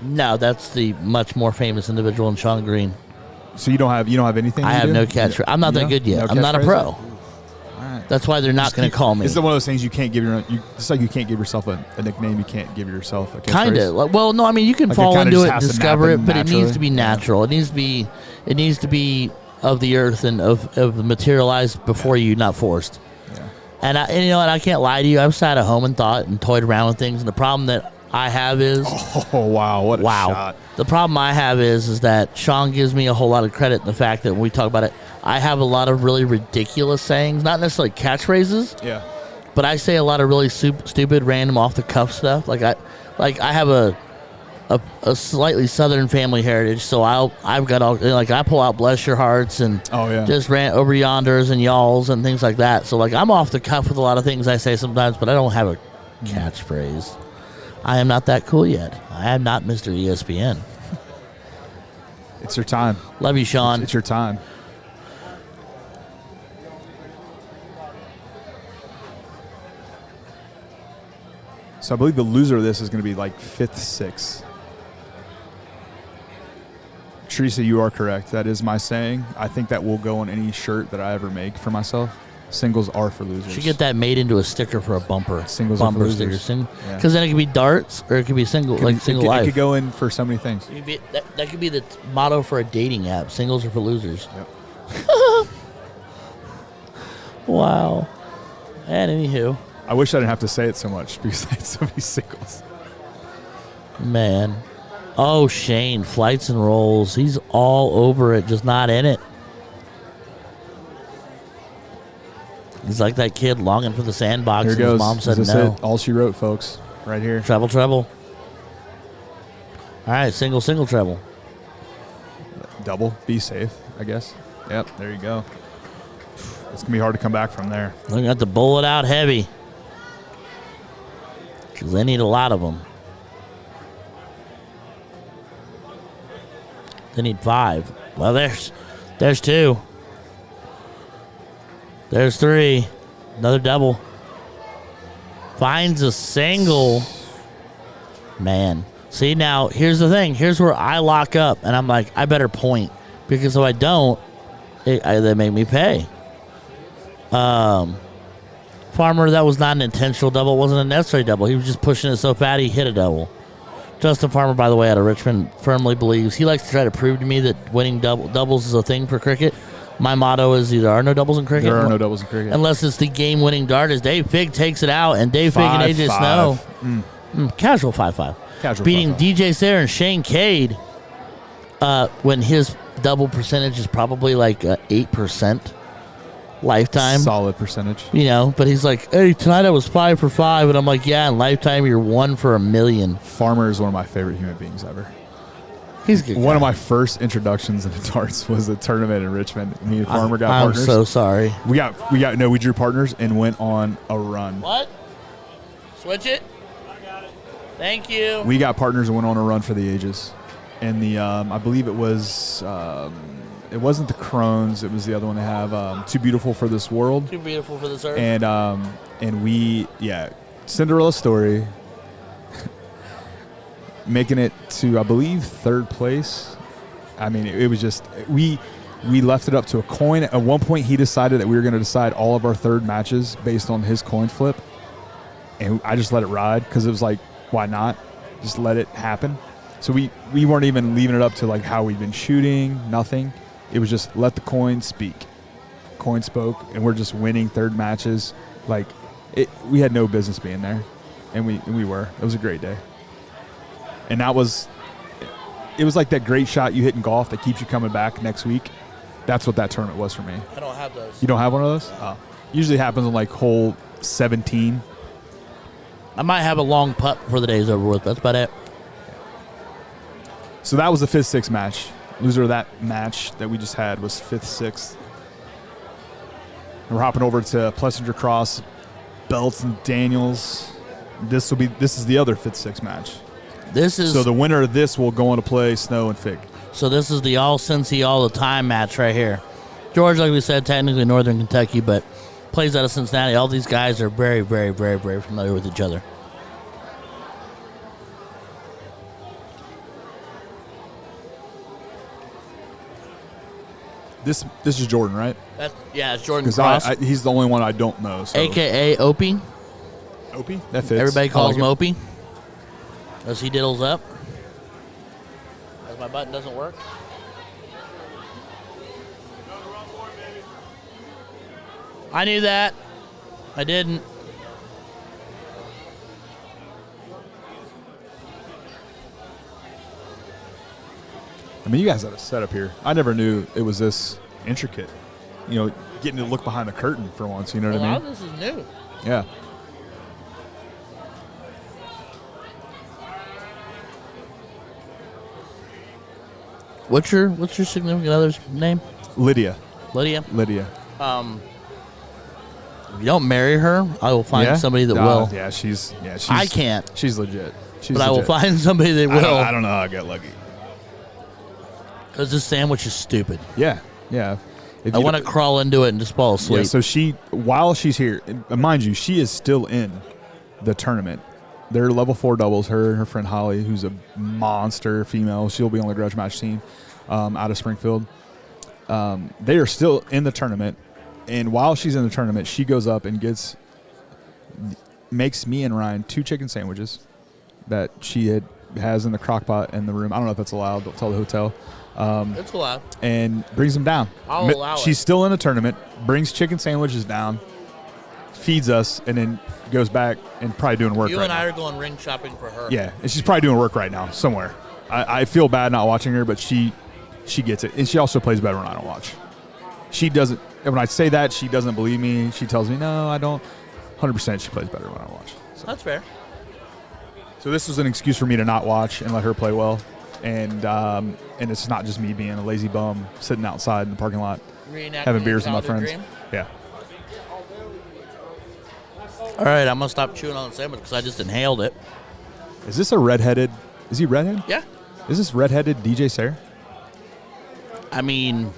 No, that's the much more famous individual in Sean Green. So you don't have anything. I you have do? no catchphrase. I'm not You that know? good yet. No I'm not a catchphrase? pro. All right. That's why they're not going to call me. It's one of those things you can't give it's like you can't give yourself a nickname. You can't give yourself a catchphrase. Kind of. Well, no, I mean you can Like it fall kinda into just it, has to discover it, happen but it needs naturally. to be natural. It needs to be of the earth and of materialized before you, not forced. Yeah. And I can't lie to you. I've sat at home and thought and toyed around with things, and the problem that I have is Oh wow! What a shot! The problem I have is that Sean gives me a whole lot of credit in the fact that when we talk about it, I have a lot of really ridiculous sayings, not necessarily catchphrases, Yeah. but I say a lot of really stupid, random, off the cuff stuff. Like I have a slightly Southern family heritage, so I've got all I pull out bless your hearts and Oh yeah. just rant over yonders and y'alls and things like that. So I'm off the cuff with a lot of things I say sometimes, but I don't have a catchphrase. I am not that cool yet. I am not Mr. ESPN. It's your time. Love you, Sean. It's your time. So I believe the loser of this is going to be like 5th, 6th. Teresa, you are correct. That is my saying. I think that will go on any shirt that I ever make for myself. Singles are for losers. Should get that made into a sticker for a bumper. Singles bumper are for losers. sticker. Because then it could be darts or it could be single, single life. It could go in for so many things. That could be the motto for a dating app. Singles are for losers. Yep. Wow. And anywho. I wish I didn't have to say it so much because I had so many singles. Man. Oh, Shane, flights and rolls. He's all over it, just not in it. He's like that kid longing for the sandbox. Here and goes. His mom said Is this no. it? All she wrote, folks. Right here. Treble, treble. All right, single, single, treble. Double. Be safe, I guess. Yep, there you go. It's going to be hard to come back from there. They got to bowl it out heavy. Because they need a lot of them. They need 5. Well, there's 2. There's 3. Another double. Finds a single. Man. See, now, here's the thing. Here's where I lock up, and I'm like, I better point. Because if I don't, they make me pay. Farmer, that was not an intentional double. It wasn't a necessary double. He was just pushing it so fat he hit a double. Justin Farmer, by the way, out of Richmond, firmly believes he likes to try to prove to me that winning doubles is a thing for cricket. My motto is there are no doubles in cricket. There are no doubles in cricket. Unless it's the game-winning dart as Dave Fig takes it out, and Dave Fig and AJ Snow. Casual 5-5. Casual beating 5-5. DJ Sayre and Shane Cade when his double percentage is probably like 8% lifetime. Solid percentage. You know, but he's like, hey, tonight I was 5 for 5. And I'm like, yeah, in lifetime you're 1 for a million. Farmer is one of my favorite human beings ever. He's a good guy. One of my first introductions into darts was a tournament in Richmond. Me and Farmer got partners. I'm so sorry. We drew partners and went on a run. What? Switch it? I got it. Thank you. We got partners and went on a run for the ages. And the I believe it was it wasn't the Crohn's, it was the other one they have, Too Beautiful for This World. Too beautiful for this earth. And we Cinderella story. Making it to, I believe, 3rd place. I mean, it was just, we left it up to a coin. At one point, he decided that we were going to decide all of our 3rd matches based on his coin flip. And I just let it ride because it was like, why not? Just let it happen. So we weren't even leaving it up to like how we've been shooting, nothing. It was just let the coin speak. Coin spoke, and we're just winning 3rd matches. Like, we had no business being there, and we were. It was a great day. And it was like that great shot you hit in golf that keeps you coming back next week. That's what that tournament was for me. I don't have those. You don't have one of those? Oh. Usually happens on like hole 17. I might have a long putt before the day's over with. That's about it. So that was the 5th, 6th match. Loser of that match that we just had was 5th, 6th. And we're hopping over to Plessinger Cross, Belts and Daniels. This is the other 5th, 6th match. So the winner of this will go on to play Snow and Fig. So this is the all Cincy all the time match right here. George, like we said, technically Northern Kentucky, but plays out of Cincinnati. All these guys are very, very, very, very familiar with each other. This is Jordan, right? It's Jordan Cross. Because he's the only one I don't know. So. A.K.A. Opie. Opie? That fits. Everybody calls him Opie. As he diddles up. As my button doesn't work. I knew that. I didn't. I mean, you guys had a setup here. I never knew it was this intricate. You know, getting to look behind the curtain for once. You know what I mean? A lot of this is new. Yeah. What's your significant other's name? Lydia. Lydia. Lydia. If you don't marry her, I will find somebody that will. Yeah, she's. I can't. She's legit. I will find somebody that will. I don't know how I got lucky. Because this sandwich is stupid. Yeah. I want to crawl into it and just fall asleep. Yeah, so while she's here, and mind you, she is still in the tournament. they're level 4 doubles. Her and her friend Holly, who's a monster female. She'll be on the grudge match team out of Springfield. They are still in the tournament, and while she's in the tournament, she goes up and makes me and Ryan 2 chicken sandwiches that she has in the crock pot in the room. I don't know if that's allowed. Don't tell the hotel. It's allowed. And brings them down. I'll allow it. She's still in the tournament, brings chicken sandwiches down, feeds us, and then goes back and probably doing work You right and I now. are going ring shopping for her. Yeah, and she's probably doing work right now somewhere. I feel bad not watching her, but she gets it. And she also plays better when I don't watch. She doesn't. When I say that, she doesn't believe me. She tells me, no, I don't. 100% she plays better when I watch. So. That's fair. So this was an excuse for me to not watch and let her play well. And it's not just me being a lazy bum sitting outside in the parking lot having beers with my friends. Dream. Yeah. All right, I'm going to stop chewing on the sandwich because I just inhaled it. Is this a redheaded? Is he redhead? Yeah. Is this redheaded DJ Sayre? I mean,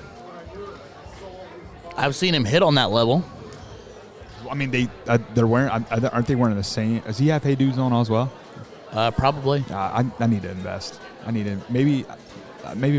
I've seen him hit on that level. I mean, they're wearing. Aren't they wearing the same? Does he have Hey Dudes on as well? Probably. I need to invest. I need to maybe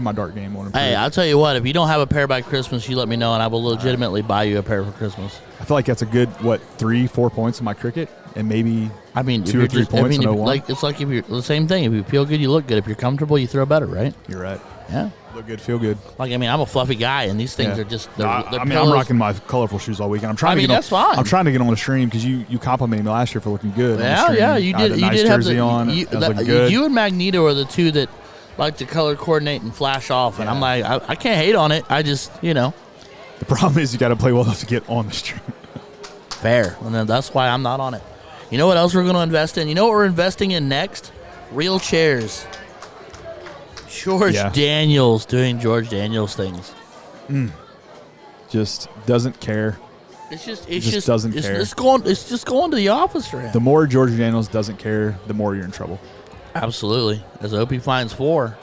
my dart game won't improve. Hey, I'll tell you what. If you don't have a pair by Christmas, you let me know, and I will legitimately buy you a pair for Christmas. I feel like that's a good 3-4 points in my cricket, and maybe 2 or 3 points in 01. It's like if you're the same thing. If you feel good, you look good. If you're comfortable, you throw better, right? You're right. Yeah. Look good, feel good. Like, I mean, I'm a fluffy guy, and these things are just. They're I'm pillows. rocking my colorful shoes all weekend. I'm trying to get that's fine. I'm trying to get on the stream because you complimented me last year for looking good. Yeah, on the stream. yeah, you I had did. a You nice did have jersey the. on. You, I was looking good. you and Magneto are the two that like to color coordinate and flash off, and Yeah. I'm like, I can't hate on it. I just, The problem is you got to play well enough to get on the stream. fair, and then that's why I'm not on it. You know what else we're going to invest in? You know what we're investing in next? Real chairs. George Daniels doing George Daniels things. Just doesn't care. It's just doesn't care. It's just going to the office for him. The more George Daniels doesn't care, the more you're in trouble. Absolutely. As Opie finds 4.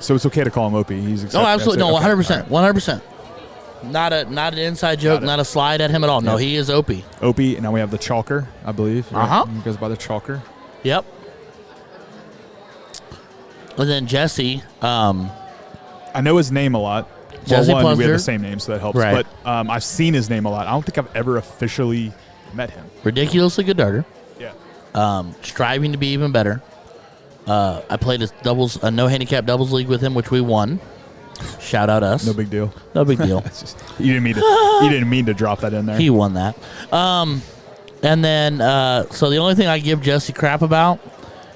So it's okay to call him Opie. He's Oh, absolutely. No, 100%. All right. 100%. Not an inside joke, not a slide at him at all. No, he is Opie. Opie, and now we have the Chalker, I believe. Right? Uh-huh. He goes by the Chalker. Yep. And then Jesse, I know his name a lot. Jesse well, one, we have Plusner. the same name, so that helps. Right. But I've seen his name a lot. I don't think I've ever officially met him. ridiculously good darter. Yeah. Striving to be even better. I played a no handicap doubles league with him, which we won. Shout out us. No big deal. No big deal. It's just, you didn't mean to drop that in there. He won that. And then, so the only thing I give Jesse crap about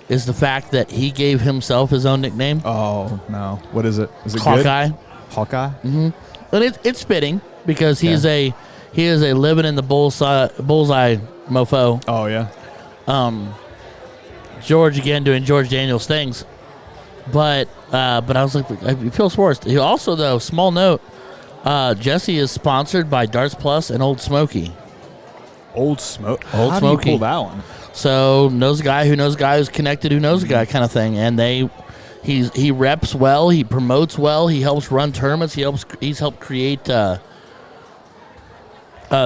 is the fact that he gave himself his own nickname. Oh, no. What is it? Is it Hawkeye. good? Hawkeye? Mm-hmm. And it's fitting because he is a living in the bullseye mofo. Oh, yeah. George again doing George Daniels things, but I was like, it feels worse. He also, though, small note, Jesse is sponsored by Darts Plus and Old Smoky. Old Smoke. Old How Smoky. do you pull that one? So knows a guy who knows a guy who's connected who knows a guy kind of thing, and he reps well, he promotes well, he helps run tournaments, he's helped create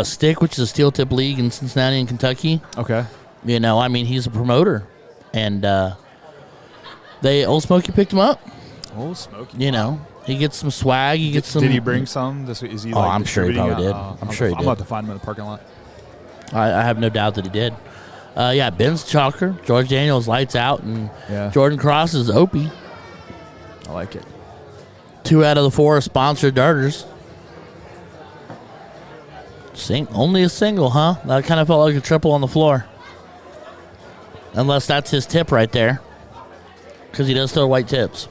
Stick, which is a steel tip league in Cincinnati and Kentucky. Okay. I mean, he's a promoter, and Old Smoky picked him up. Old Smoky. He gets some swag. He gets some. Did he bring some? Is he? I'm sure he probably did. I'm sure he did. I'm about to find him in the parking lot. I have no doubt that he did. Ben's Chalker, George Daniels lights out, and Jordan Cross is Opie. I like it. 2 out of the 4 are sponsored darters. Only a single, huh? That kind of felt like a triple on the floor. Unless that's his tip right there. Because he does throw white tips.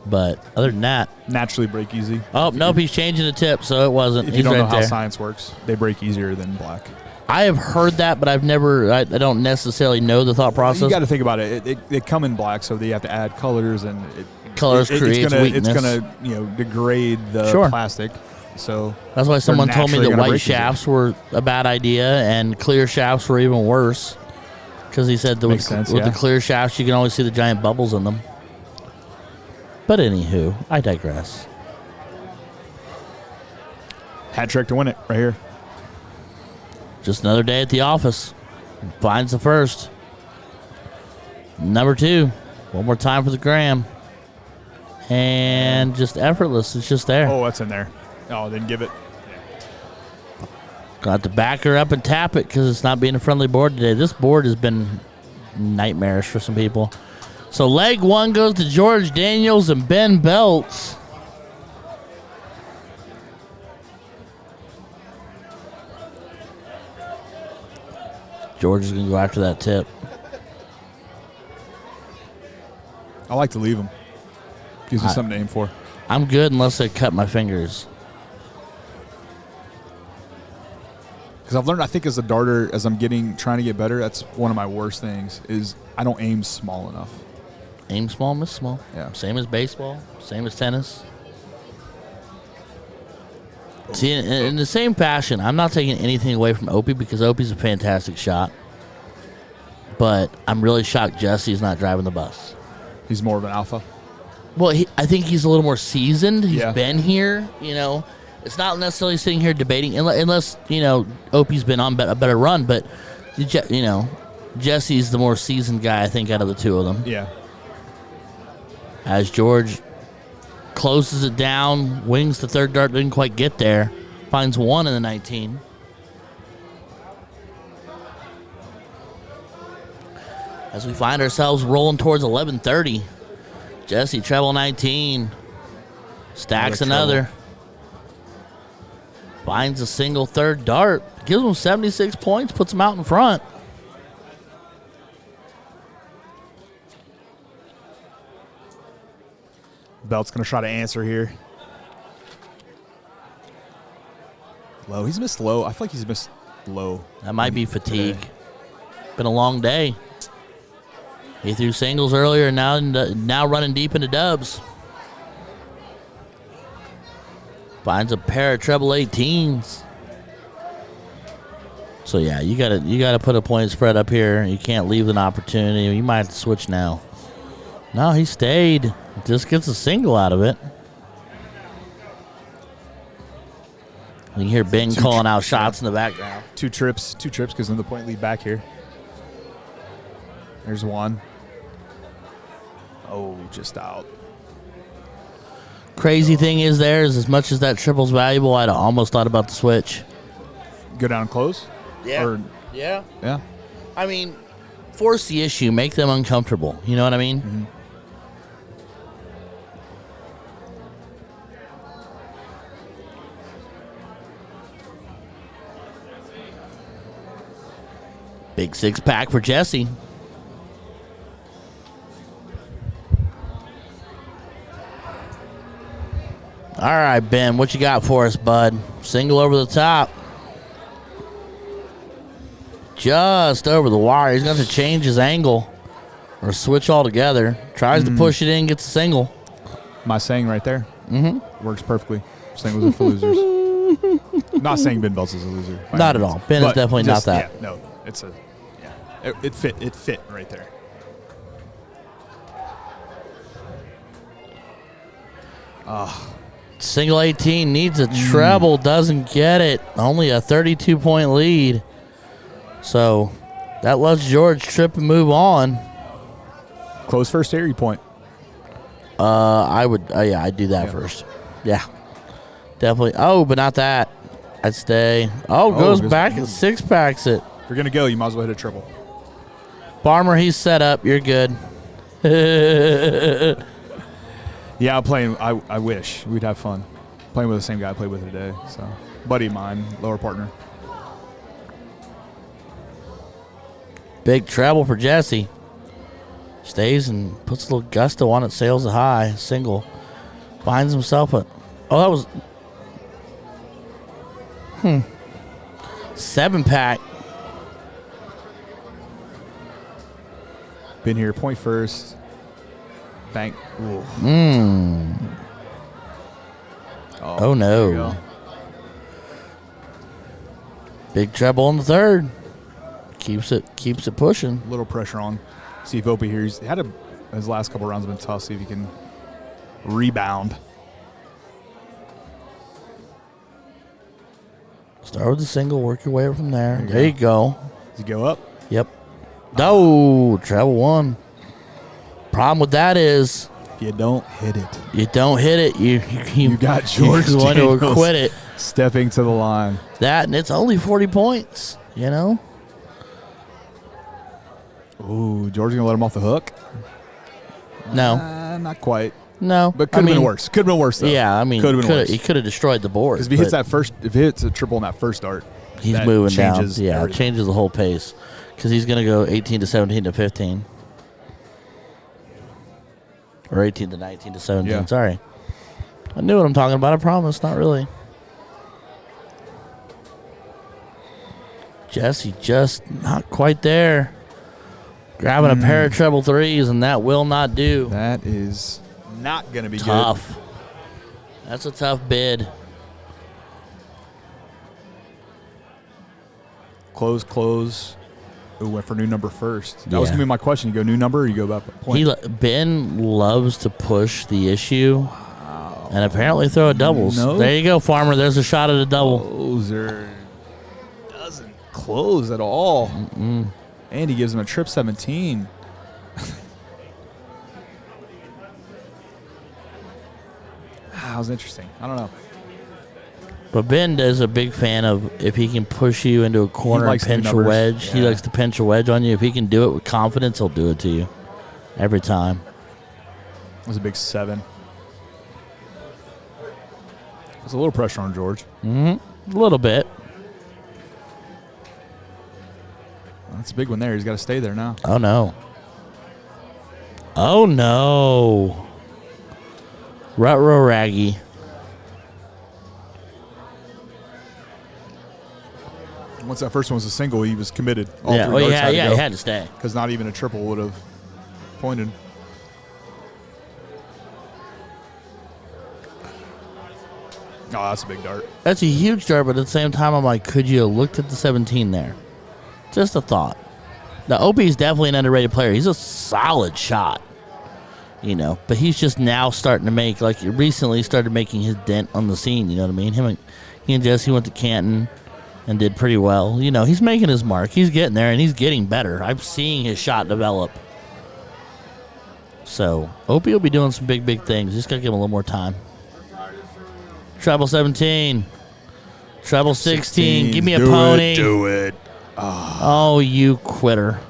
But other than that. Naturally break easy. Oh, nope, he's changing the tip, so it wasn't. If you don't know how there. science works, they break easier than black. I have heard that, but I've never, I don't necessarily know the thought process. You got to think about it. They come in black, so they have to add colors, and colors creates weakness. It's going to degrade the plastic. So that's why someone told me that white shafts easier. were a bad idea and clear shafts were even worse. Because he said that with the clear shafts, you can always see the giant bubbles in them. But anywho, I digress. Hat trick to win it right here. Just another day at the office. Finds the first. Number 2. One more time for the gram. And just effortless. It's just there. Oh, that's in there. Oh, then give it. Gonna have to back her up and tap it because it's not being a friendly board today. This board has been nightmarish for some people. So leg 1 goes to George Daniels and Ben Belts. George is gonna go after that tip. I like to leave them. Gives me something to aim for. I'm good unless I cut my fingers. Because I've learned, I think as a darter, as I'm trying to get better, that's one of my worst things is I don't aim small enough. Aim small, miss small. Yeah. Same as baseball, same as tennis. See, in the same fashion, I'm not taking anything away from Opie because Opie's a fantastic shot. But I'm really shocked Jesse's not driving the bus. He's more of an alpha. Well, I think he's a little more seasoned. He's Yeah. been here, you know. It's not necessarily sitting here debating, unless, you know, Opie's been on a better run. But, you know, Jesse's the more seasoned guy, I think, out of the two of them. Yeah. As George closes it down, wings the third dart, didn't quite get there. Finds 1 in the 19. As we find ourselves rolling towards 11:30. Jesse, treble 19. Stacks another. Finds a single third dart. Gives him 76 points, puts him out in front. Belt's going to try to answer here. Low. He's missed low. I feel like he's missed low. That might be fatigue. Been a long day. He threw singles earlier, and now running deep into dubs. Finds a pair of treble 18s. So yeah, you gotta put a point spread up here. You can't leave an opportunity. You might have to switch now. No, he stayed. Just gets a single out of it. You can hear Bing calling out shots in the background. Two trips because then the point lead back here. There's one. Oh, just out. Crazy thing is as much as that triple's valuable, I'd almost thought about the switch. Go down and close? Yeah. Yeah. Yeah. I mean, force the issue, make them uncomfortable. You know what I mean? Mm-hmm. Big 6-pack for Jesse. All right, Ben, what you got for us, bud? Single over the top. Just over the wire. He's going to change his angle or switch altogether. Tries to push it in, gets a single. My saying right there. Mm-hmm. Works perfectly. Singles are for losers. Not saying Ben Belts is a loser. Not at all. Ben is definitely not that. Yeah, no, it's a. Yeah, it fit right there. Single 18 needs a treble, doesn't get it. Only a 32-point lead. So that lets George trip and move on. Close first area point. I'd do that first. Yeah, definitely. Oh, but not that. I'd stay. Goes back and 6-packs it. If you're going to go, you might as well hit a triple. Farmer, he's set up. You're good. Yeah, I'm playing. I wish we'd have fun playing with the same guy I played with today. So, buddy of mine, lower partner. Big treble for Jesse. Stays and puts a little gusto on it. Sails it high. Single. Finds himself a. Oh, that was. 7-pack. Been here, point first. Bank. Oh no. Big treble on the third. Keeps it pushing. A little pressure on. See if Opie here. He's had his last couple rounds have been tough. See if he can rebound. Start with the single. Work your way up from there. There you go. Does he go up? Yep. No, treble 1. Problem with that is If you don't hit it. you don't hit it. You got George you want to Daniels acquit it. stepping to the line. That, and it's only 40 points, you know? Ooh, George gonna let him off the hook? No. Not quite. No. But could have been worse. Could have been worse though. Yeah, I mean, could have been worse. he could have destroyed the board. Because if he hits a triple on that first start, he's that moving down. changes Yeah, it everything. changes the whole pace. Because he's going to go 18 to 17 to 15. Or 18 to 19 to 17. Yeah. Sorry. I knew what I'm talking about. I promise. Not really. Jesse just not quite there. Grabbing a pair of treble threes, and that will not do. That is not going to be Tough. That's a tough bid. good. Close. Ooh, went for new number first. That was Yeah. going to be my question. You go new number or you go back point? Ben loves to push the issue and apparently throw at doubles. No. There you go, Farmer. There's a shot at a double. Closer. Doesn't close at all. And he gives him a trip 17. That was interesting. I don't know. But Ben is a big fan of if he can push you into a corner and likes new pinch a numbers. wedge. He Yeah. likes to pinch a wedge on you. If he can do it with confidence, he'll do it to you every time. It was a big 7. There's a little pressure on George. A little bit. That's a big one there. He's got to stay there now. Oh, no. Oh, no. Rutro Raggy. Once that first one was a single, he was committed. All Yeah, three well, darts yeah, had to yeah, go, he had to stay. because not even a triple would have pointed. Oh, that's a big dart. That's a huge dart, but at the same time, I'm like, could you have looked at the 17 there? Just a thought. Now, Opie is definitely an underrated player. He's a solid shot, you know, but he's just now starting to make, like, recently started making his dent on the scene, you know what I mean? He and Jesse went to Canton and did pretty well. You know, he's making his mark. He's getting there, and he's getting better. I'm seeing his shot develop. So, Opie will be doing some big, big things. Just got to give him a little more time. Treble 17. Treble 16. Give me a pony. Do it. Oh, you quitter.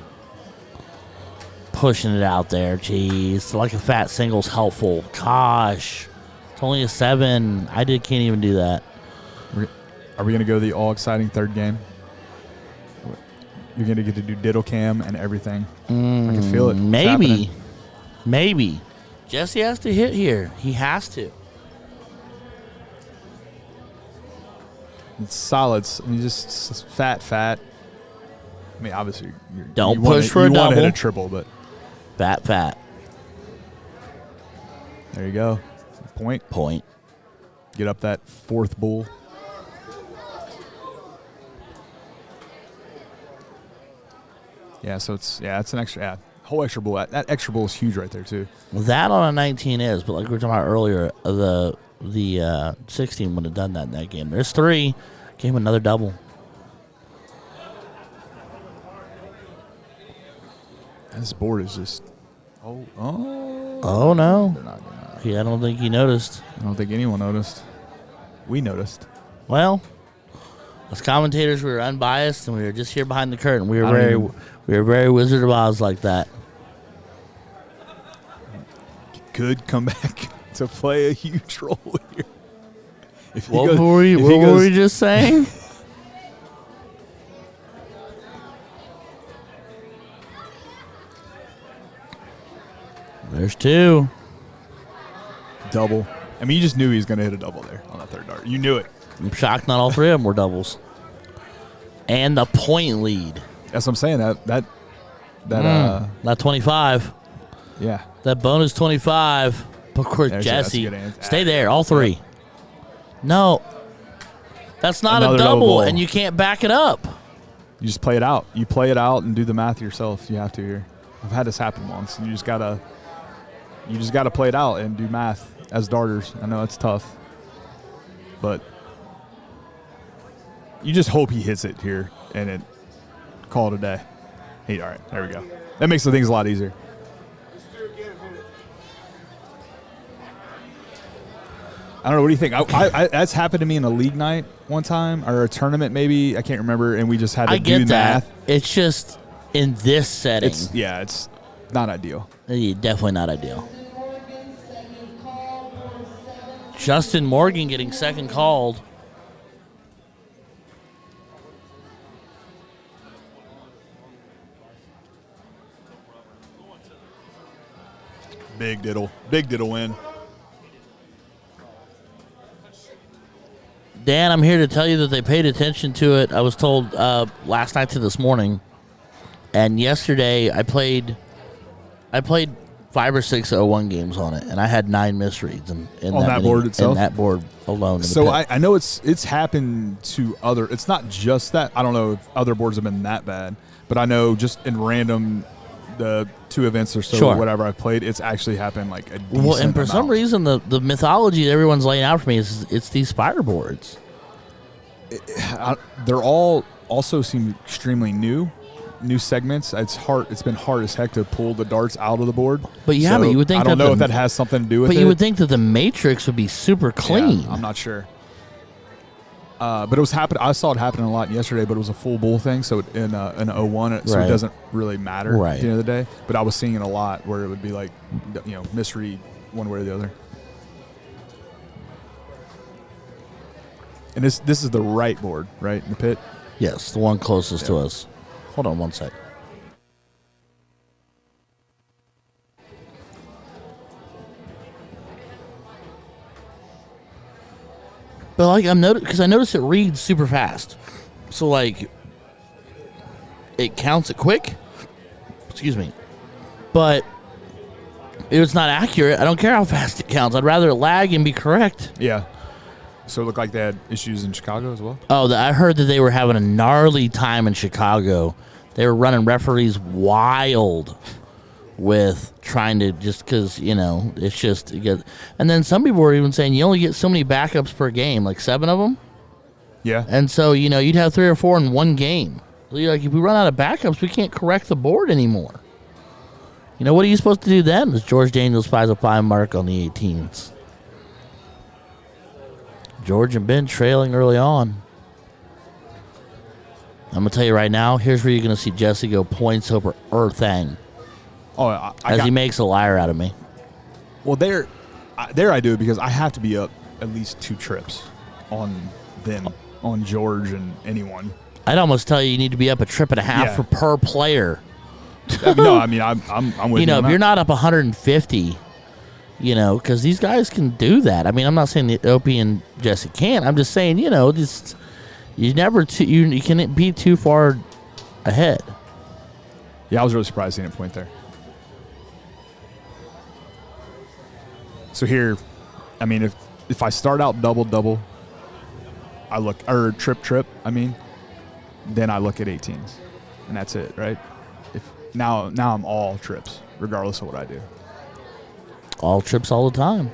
Pushing it out there. Jeez. Like a fat single's helpful. Gosh. It's only a 7. Can't even do that. Are we going to go the all-exciting third game? You're going to get to do diddle cam and everything. I can feel it. It's Maybe. happening. Maybe. Jesse has to hit here. He has to. It's solids. I mean, just fat. I mean, obviously, Don't you wanna- push for a you want to hit double. a triple, but Fat. there you go. Point. Get up that fourth bull. Yeah, so it's an extra whole extra bull. That extra bull is huge right there too. That on a 19 is, but like we were talking about earlier, the 16 would have done that in that game. There's 3. Gave him another double. And this board is just oh no. They're not gonna, Yeah, I don't think he noticed. I don't think anyone noticed. We noticed. Well, as commentators, we were unbiased and we were just here behind the curtain. We were I don't very, even- we were very Wizard of Oz like that. Could come back to play a huge role here. If he What goes- were if he we goes- just saying? There's 2. double. I mean, you just knew he was going to hit a double there on that third dart. You knew it. I'm shocked not all 3 of them were doubles. And the point lead. That's what I'm saying. That That 25. yeah. That bonus 25. Of course, That's Jesse. a good answer. Stay there, all 3. No. That's not Another a double, double. and you can't back it up. You just play it out. You play it out and do the math yourself. You have to here. I've had this happen once, and you just gotta play it out and do math as darters. I know it's tough, but you just hope he hits it here and it call it a day. Hey, all right, there we go. That makes the things a lot easier. Let's do it again. I don't know. What do you think? That's happened to me in a league night one time, or a tournament maybe. I can't remember, and we just had to do get that. math. It's just in this setting. It's not ideal. Definitely not ideal. Justin Morgan getting second called. Big diddle win. Dan, I'm here to tell you that they paid attention to it. I was told last night to this morning, and yesterday I played 5 or 6 0-1 games on it, and I had 9 misreads in that board itself. In that board alone. So I know it's happened to other. It's not just that. I don't know if other boards have been that bad, but I know just in random the 2 events or so, Sure. or whatever I've played, it's actually happened like a decent Well, and for amount. some reason, the mythology that everyone's laying out for me is it's these spider boards. They're all also seem extremely new segments. It's been hard as heck to pull the darts out of the board. But yeah, So but you would think I don't that know the- if that has something to do with it. But you would think that the matrix would be super clean. Yeah, I'm not sure. But it was happening. I saw it happening a lot yesterday, but it was a full bull thing, so in an 0-1, so Right. it doesn't really matter Right. at the end of the day. But I was seeing it a lot where it would be like, misread one way or the other. And this is the right board, right, in the pit? Yes, the one closest to us. Hold on one sec. But like I noticed it reads super fast, so like it counts it quick. Excuse me, but if it's not accurate, I don't care how fast it counts. I'd rather it lag and be correct. Yeah. So it looked like they had issues in Chicago as well? Oh, I heard that they were having a gnarly time in Chicago. They were running referees wild with trying to just because, it's just. And then some people were even saying you only get so many backups per game, like 7 of them. Yeah. And so, you'd have 3 or 4 in one game. So you're like, if we run out of backups, we can't correct the board anymore. What are you supposed to do then? As George Daniels spies a 5 mark on the 18s. George and Ben trailing early on. I'm going to tell you right now, here's where you're going to see Jesse go points over Thang. Oh, he makes a liar out of me. Well, there I do it because I have to be up at least 2 trips on them, on George and anyone. I'd almost tell you need to be up a trip and a half Yeah. for per player. No, I mean, I'm with you. If you're not up 150, because these guys can do that. I mean, I'm not saying that Opie and Jesse can't. I'm just saying, just you never you can't be too far ahead. Yeah, I was really surprised he didn't point there. So here, I mean, if I start out double, I look or trip. I mean, then I look at 18s, and that's it, right? If now I'm all trips, regardless of what I do. All trips all the time.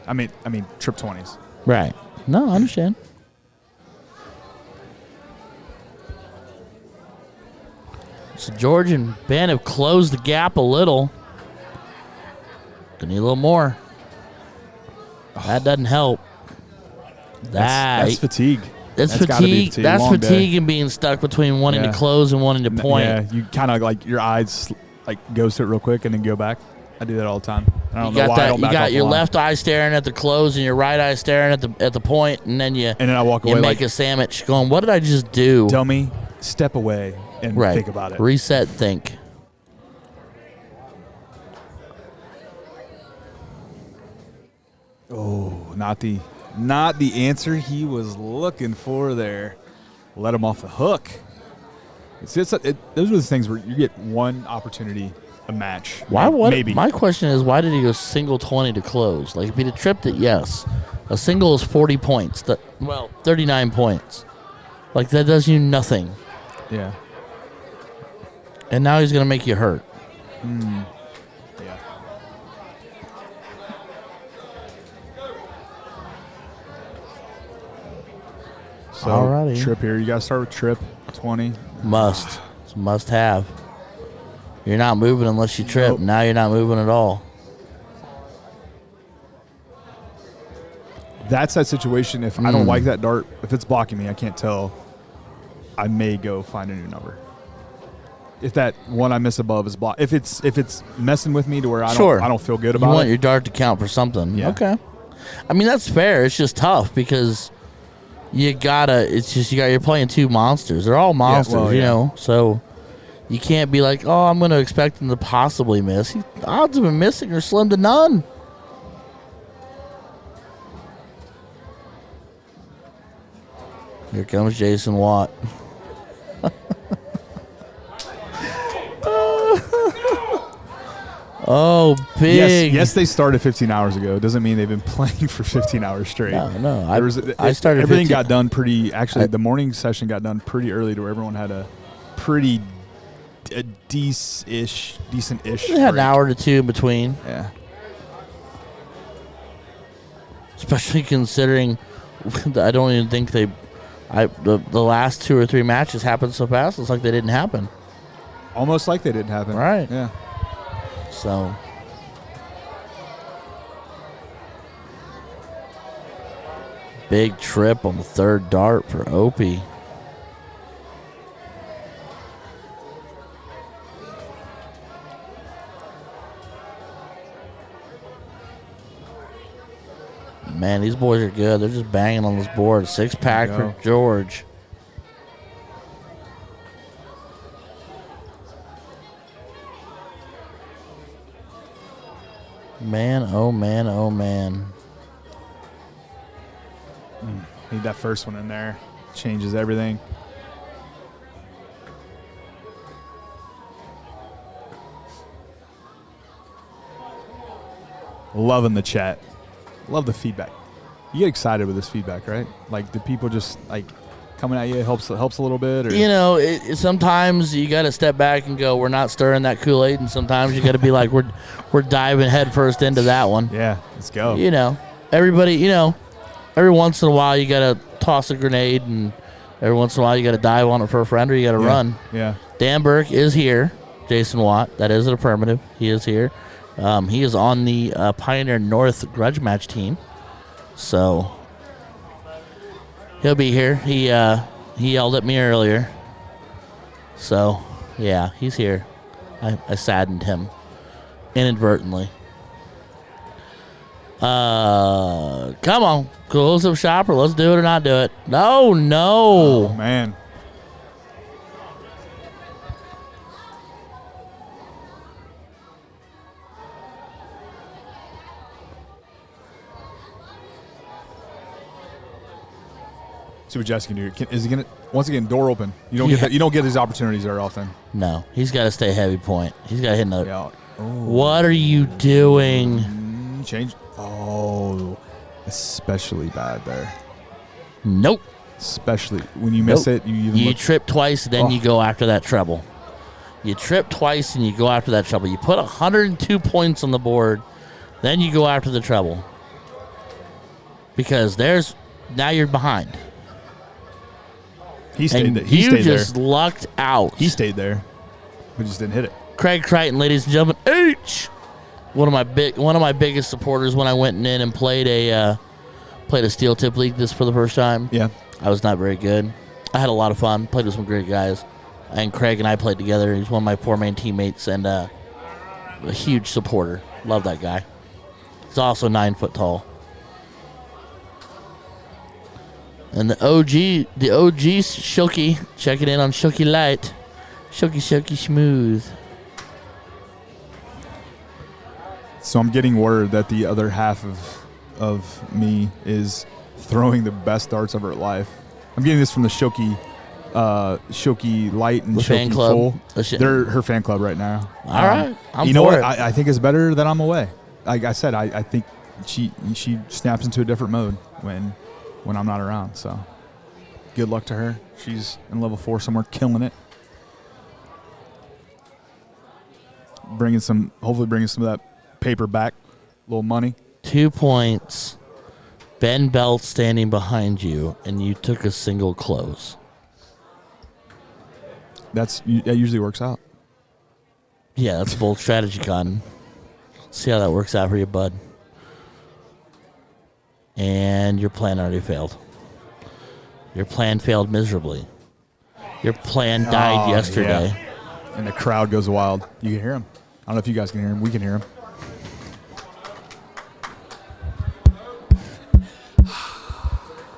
I mean, trip 20s. Right. No, I understand. So George and Ben have closed the gap a little. Gonna need a little more. That doesn't help. That's fatigue. That's gotta be fatigue. That's Long fatigue day. and being stuck between wanting Yeah. to close and wanting to point. Yeah, you kind of like your eyes like goes to it real quick and then go back. I do that all the time. I don't You know got why I that. don't You back got off your the line. left eye staring at the close and your right eye staring at the point, and then and then I walk you away make like a sandwich, going, "What did I just do?" dummy. Step away and Right. think about it. Reset. Think. Oh, not the answer he was looking for there. Let him off the hook. Those are the things where you get one opportunity a match. Maybe. My question is, why did he go single 20 to close? Like, if he'd have tripped it, yes. A single is 40 points. 39 points. Like, that does you nothing. Yeah. And now he's going to make you hurt. Yeah. So Alrighty. trip here. You got to start with trip 20. Must. It's a must have. You're not moving unless you trip. Nope. Now you're not moving at all. that's that situation. If I don't like that dart, if it's blocking me, I can't tell, I may go find a new number. If that one I miss above is blocked, if it's messing with me to where I don't feel good about it. You want your dart to count for something. Yeah. Okay. I mean, that's fair. It's just tough because you're playing two monsters. They're all monsters, you know. So you can't be like, oh, I'm going to expect him to possibly miss. Odds of him missing are slim to none. Here comes Jason Watt. Oh, big. Yes, they started 15 hours ago. It doesn't mean they've been playing for 15 hours straight. No. I started. Everything got done pretty. Actually, the morning session got done pretty early, to where everyone had a pretty decent-ish. They had an hour to two in between. Yeah. Especially considering, I don't even think the last 2 or 3 matches happened so fast. It's like they didn't happen. Almost like they didn't happen. Right. Yeah. So, big trip on the third dart for Opie. Man, these boys are good. They're just banging on this board. 6-pack for George. Man, oh man, oh man. Need that first one in there. Changes everything. Loving the chat. Love the feedback. You get excited with this feedback, right? Like, do people just, like, coming at you helps a little bit? Or? You know, sometimes you got to step back and go, we're not stirring that Kool-Aid, and sometimes you got to be like, we're diving headfirst into that one. Yeah, let's go. You know, everybody, you know, every once in a while you got to toss a grenade, and every once in a while you got to dive on it for a friend, or you got to run. Yeah. Dan Burke is here. Jason Watt, that is an affirmative. He is here. He is on the Pioneer North grudge match team. So he'll be here. He yelled at me earlier. So, yeah, he's here. I saddened him inadvertently. Come on, Coolsome Shopper. Let's do it or not do it. No. Oh, man. See what Jesse can do. Is he gonna once again door open? You don't get that. You don't get these opportunities very often. No, he's got to stay heavy point. He's got to hit another. Yeah. What are you doing? Change. Oh, especially bad there. Nope. Especially when you miss it, you trip twice, then you go after that treble. You trip twice and you go after that treble. You put 102 points on the board, then you go after the treble. Because now you're behind. He stayed there. You just lucked out. He stayed there, but just didn't hit it. Craig Crichton, ladies and gentlemen, H. One of my biggest supporters when I went in and played a steel tip league this for the first time. Yeah, I was not very good. I had a lot of fun. Played with some great guys, and Craig and I played together. He's one of my 4-man teammates and a huge supporter. Love that guy. He's also 9 foot tall. And the OG Shooky, checking in on Shooky Light. Shooky Smooth. So I'm getting word that the other half of me is throwing the best darts of her life. I'm getting this from the Shooky Light and the Shooky fan club. Full. They're her fan club right now. All right. You know what? I think it's better that I'm away. Like I said, I think she snaps into a different mode when I'm not around. So good luck to her. She's in level 4 somewhere, killing it. Hopefully bringing some of that paper back, a little money. 2 points. Ben Belt standing behind you, and you took a single close. That usually works out. Yeah, that's a bold strategy, Cotton. See how that works out for you, bud. And your plan already failed. Your plan failed miserably. Your plan died yesterday. Yeah. And the crowd goes wild. You can hear him. I don't know if you guys can hear him. We can hear him.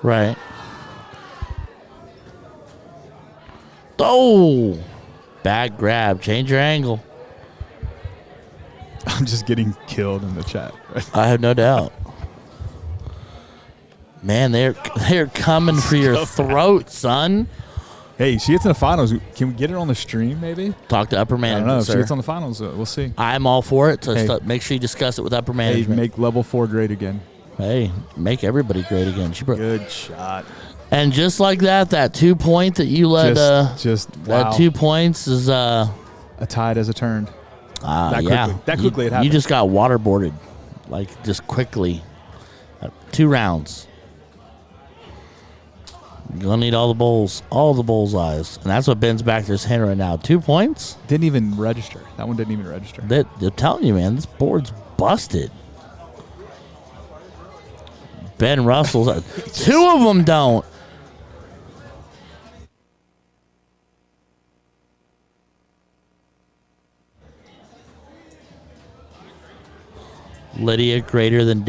Right. Oh! Bad grab. Change your angle. I'm just getting killed in the chat. I have no doubt. Man, they're coming for your throat, son. Hey, she gets in the finals. Can we get it on the stream, maybe? Talk to upper I management, don't know. If sir. she gets on the finals, we'll see. I'm all for it. So Hey. make sure you discuss it with upper Hey, management. make level 4 great again. Hey, make everybody great again. Good shot. And just like that 2 point that you led, Just that wow. 2 points is A tide as it turned. That yeah. quickly. That quickly it You happened. just got waterboarded, like just quickly. 2 rounds. You're gonna need all the bullseyes, and that's what Ben's back there's hitting right now. 2 points. Didn't even register. That one didn't even register. They're telling you, man, this board's busted. Ben Russell's 2 of them don't. Lydia greater than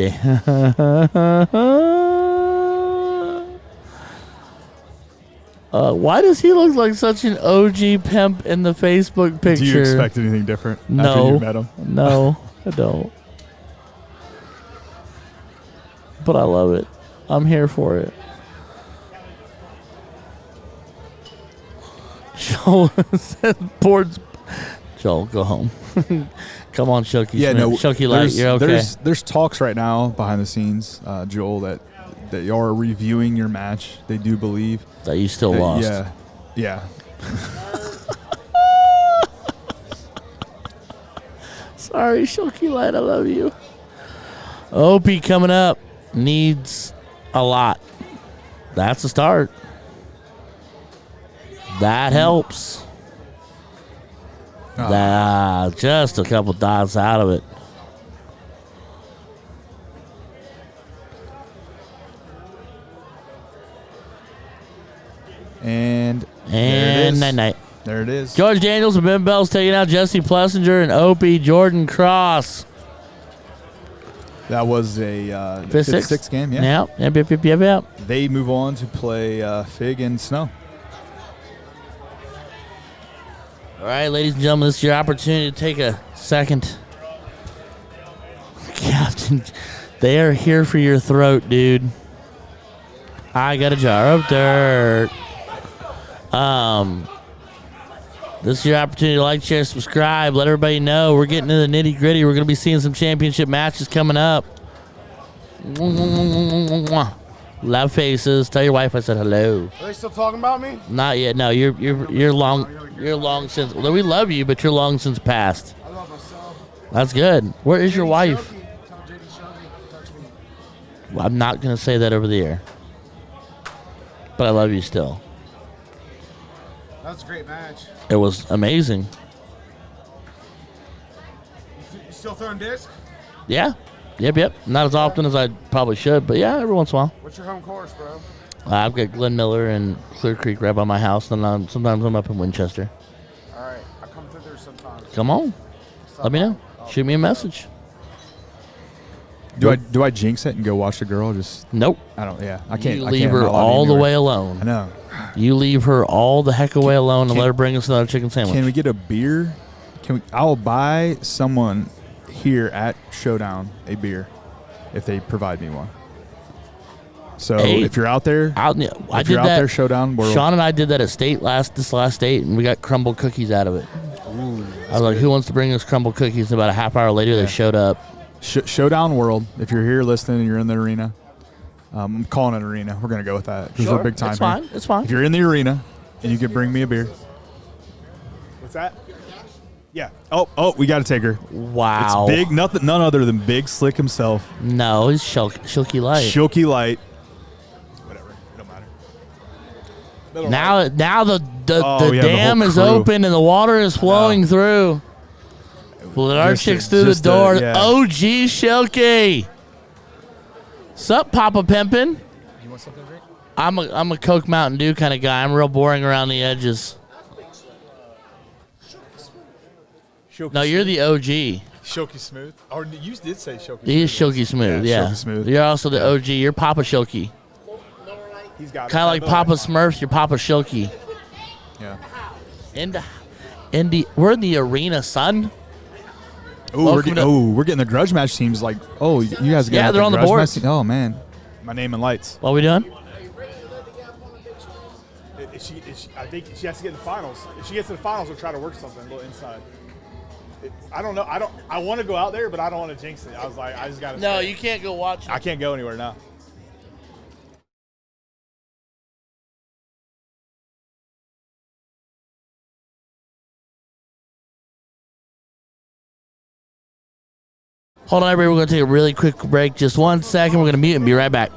why does he look like such an OG pimp in the Facebook picture? Do you expect anything different after No. you met him? No, I don't. But I love it. I'm here for it. Joel said boards. Joel, go home. Come on, Shucky. Yeah, no. Shucky Light, you're okay. There's talks right now behind the scenes, Joel, that you are reviewing your match. They do believe That you still lost. Yeah, yeah. Sorry, Shucky Light, I love you. Opie coming up needs a lot. That's a start. That helps. Just a couple dots out of it. And there it is. night. There it is. George Daniels and Ben Bell's taking out Jesse Plessinger and Opie Jordan Cross. That was a Fifth, sixth game, yeah. Yep. They move on to play Fig and Snow. All right, ladies and gentlemen, this is your opportunity to take a second. Captain, they are here for your throat, dude. I got a jar of dirt. This is your opportunity to like, share, subscribe. Let everybody know we're getting to the nitty gritty. We're going to be seeing some championship matches coming up. Love faces. Tell your wife I said hello. Are they still talking about me? Not yet. No, you're long since. Well, we love you, but you're long since past. I love myself. That's good. Where is your wife? Tell JD Shelby, touch me. Well, I'm not going to say that over the air. But I love you still. That was a great match. It was amazing. You still throwing disc? Yeah. Yep. Not as often as I probably should, but yeah, every once in a while. What's your home course, bro? I've got Glen Miller and Clear Creek right by my house, and sometimes I'm up in Winchester. All right, I come through there sometimes. Come on. Let me know. Shoot me a message. Do I jinx it and go watch the girl? Just Nope. I don't. Yeah, I can't. You I leave can't, her I'm not allowed all the anywhere. way alone. I know. You leave her all the heck away alone and let her bring us another chicken sandwich. Can we get a beer? I'll buy someone here at Showdown a beer if they provide me one. So Hey, if you're out there, I if did you're out that. there, Showdown World. Sean and I did that at this last state, and we got crumble cookies out of it. I was like, who wants to bring us crumble cookies? And about a half hour later, they showed up. Showdown World. If you're here listening and you're in the arena, I'm calling it arena. We're gonna go with that because we're big time. It's here. fine. It's fine. If you're in the arena and you could bring me a beer. What's that? Yeah. Oh, we got to take her. Wow. It's big. None other than Big Slick himself. No, he's Shilky Light. Shilky Light. Whatever. It don't matter. Now the Oh, yeah, the dam whole is crew. open and the water is flowing through. Well, let our Just chicks a- through the just a- door. yeah. OG Shilky. Sup, Papa Pimpin'? You want something to drink? I'm a Coke Mountain Dew kind of guy. I'm real boring around the edges. No, you're the OG. Shoky Smooth. Or you did say Shoky Smooth. He is Shoky Smooth, yeah. Shoky Smooth. You're also the OG. You're Papa Shoky. He's got Kind of like Papa Smurfs, you're Papa Shoky. Yeah. We're in the arena, son. We're getting the grudge match teams. Like, you guys got Yeah, they're on the board. Oh man, my name and lights. What are we doing? I think she has to get in the finals. If she gets to the finals, we'll try to work something a little inside. I don't know. I want to go out there, but I don't want to jinx it. I was like, I just got to. No, you can't go watch it. I can't go anywhere now. Hold on, everybody. We're going to take a really quick break. Just 1 second. We're going to mute and be right back.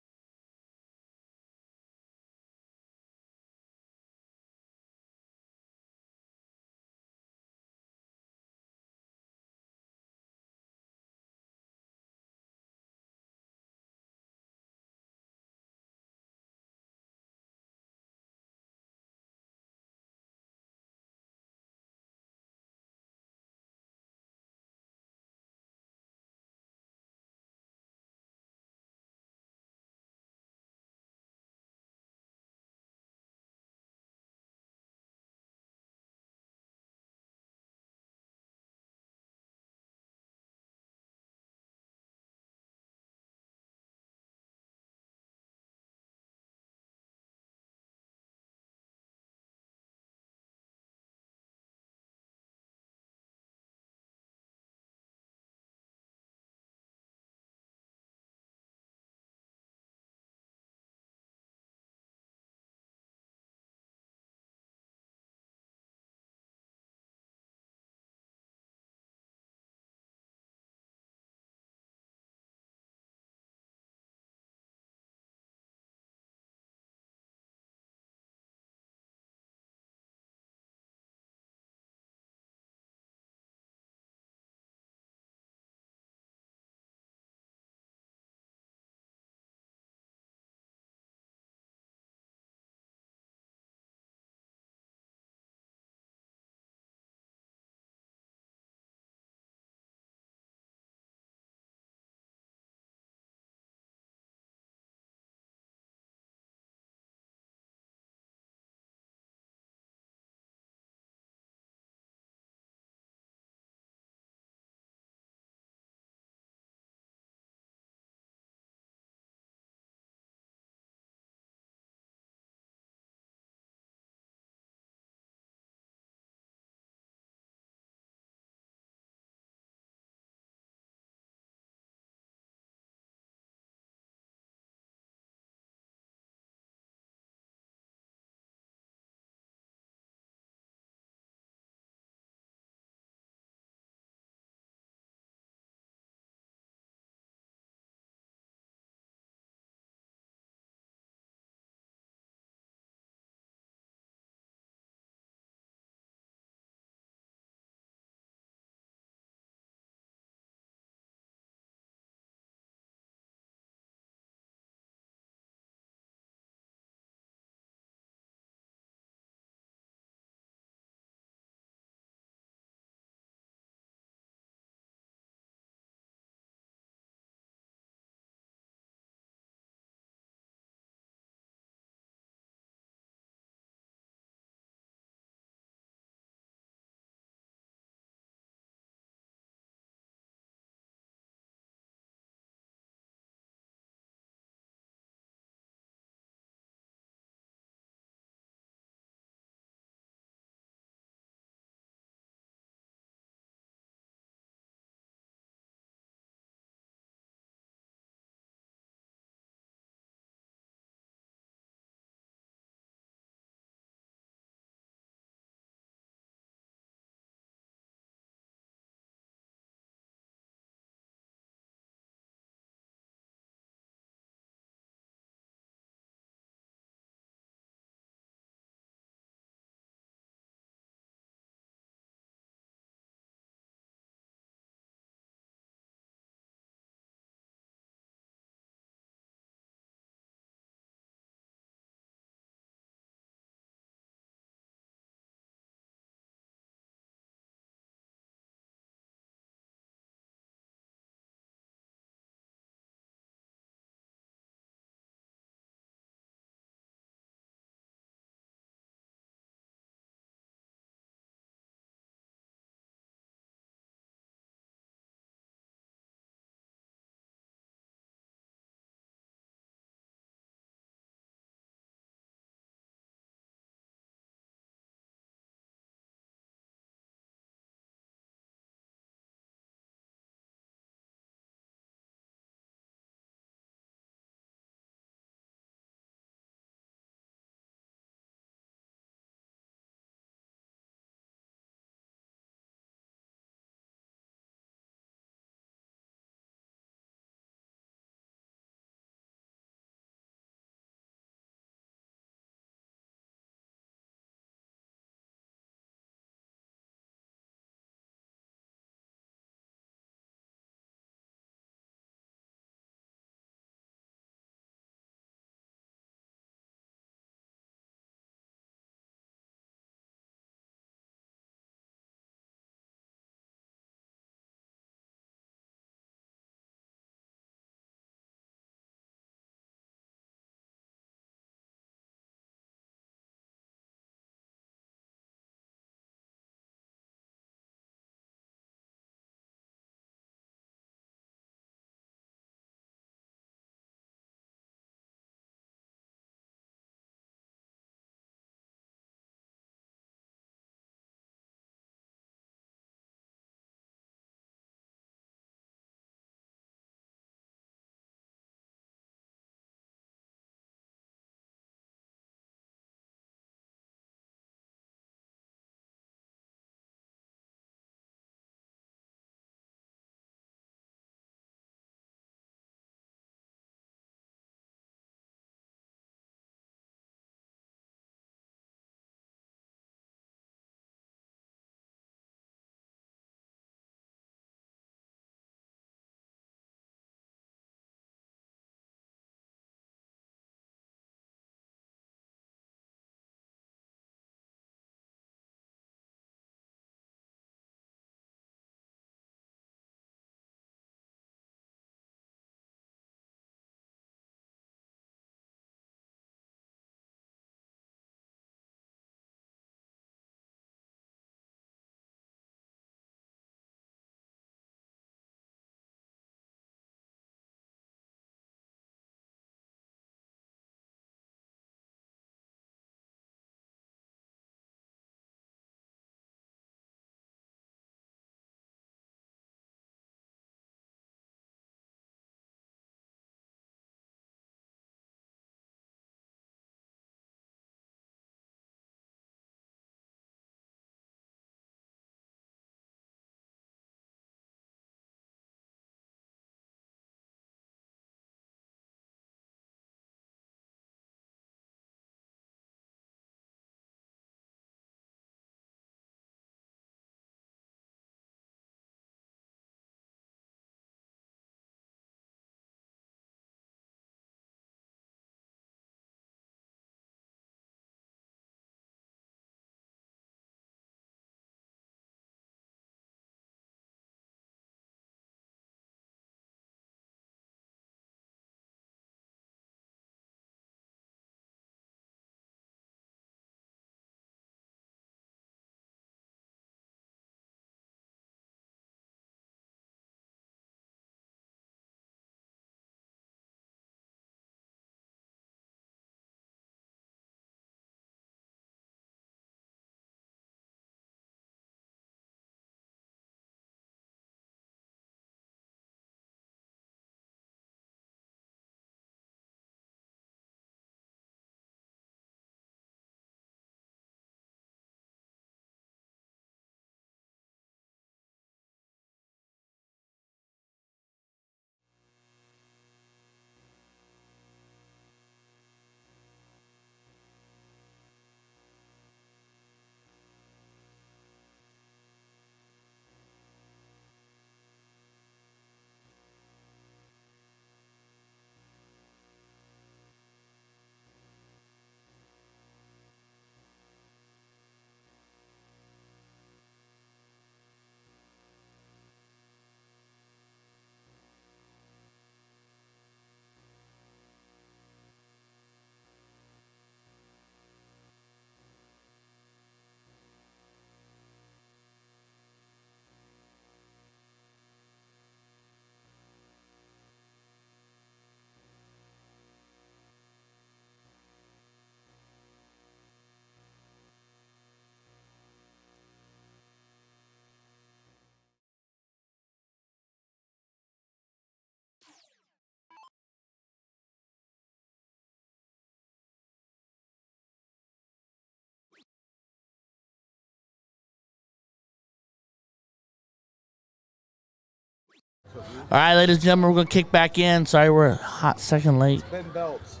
All right, ladies and gentlemen, we're going to kick back in. Sorry, we're a hot second late. Ben Belts.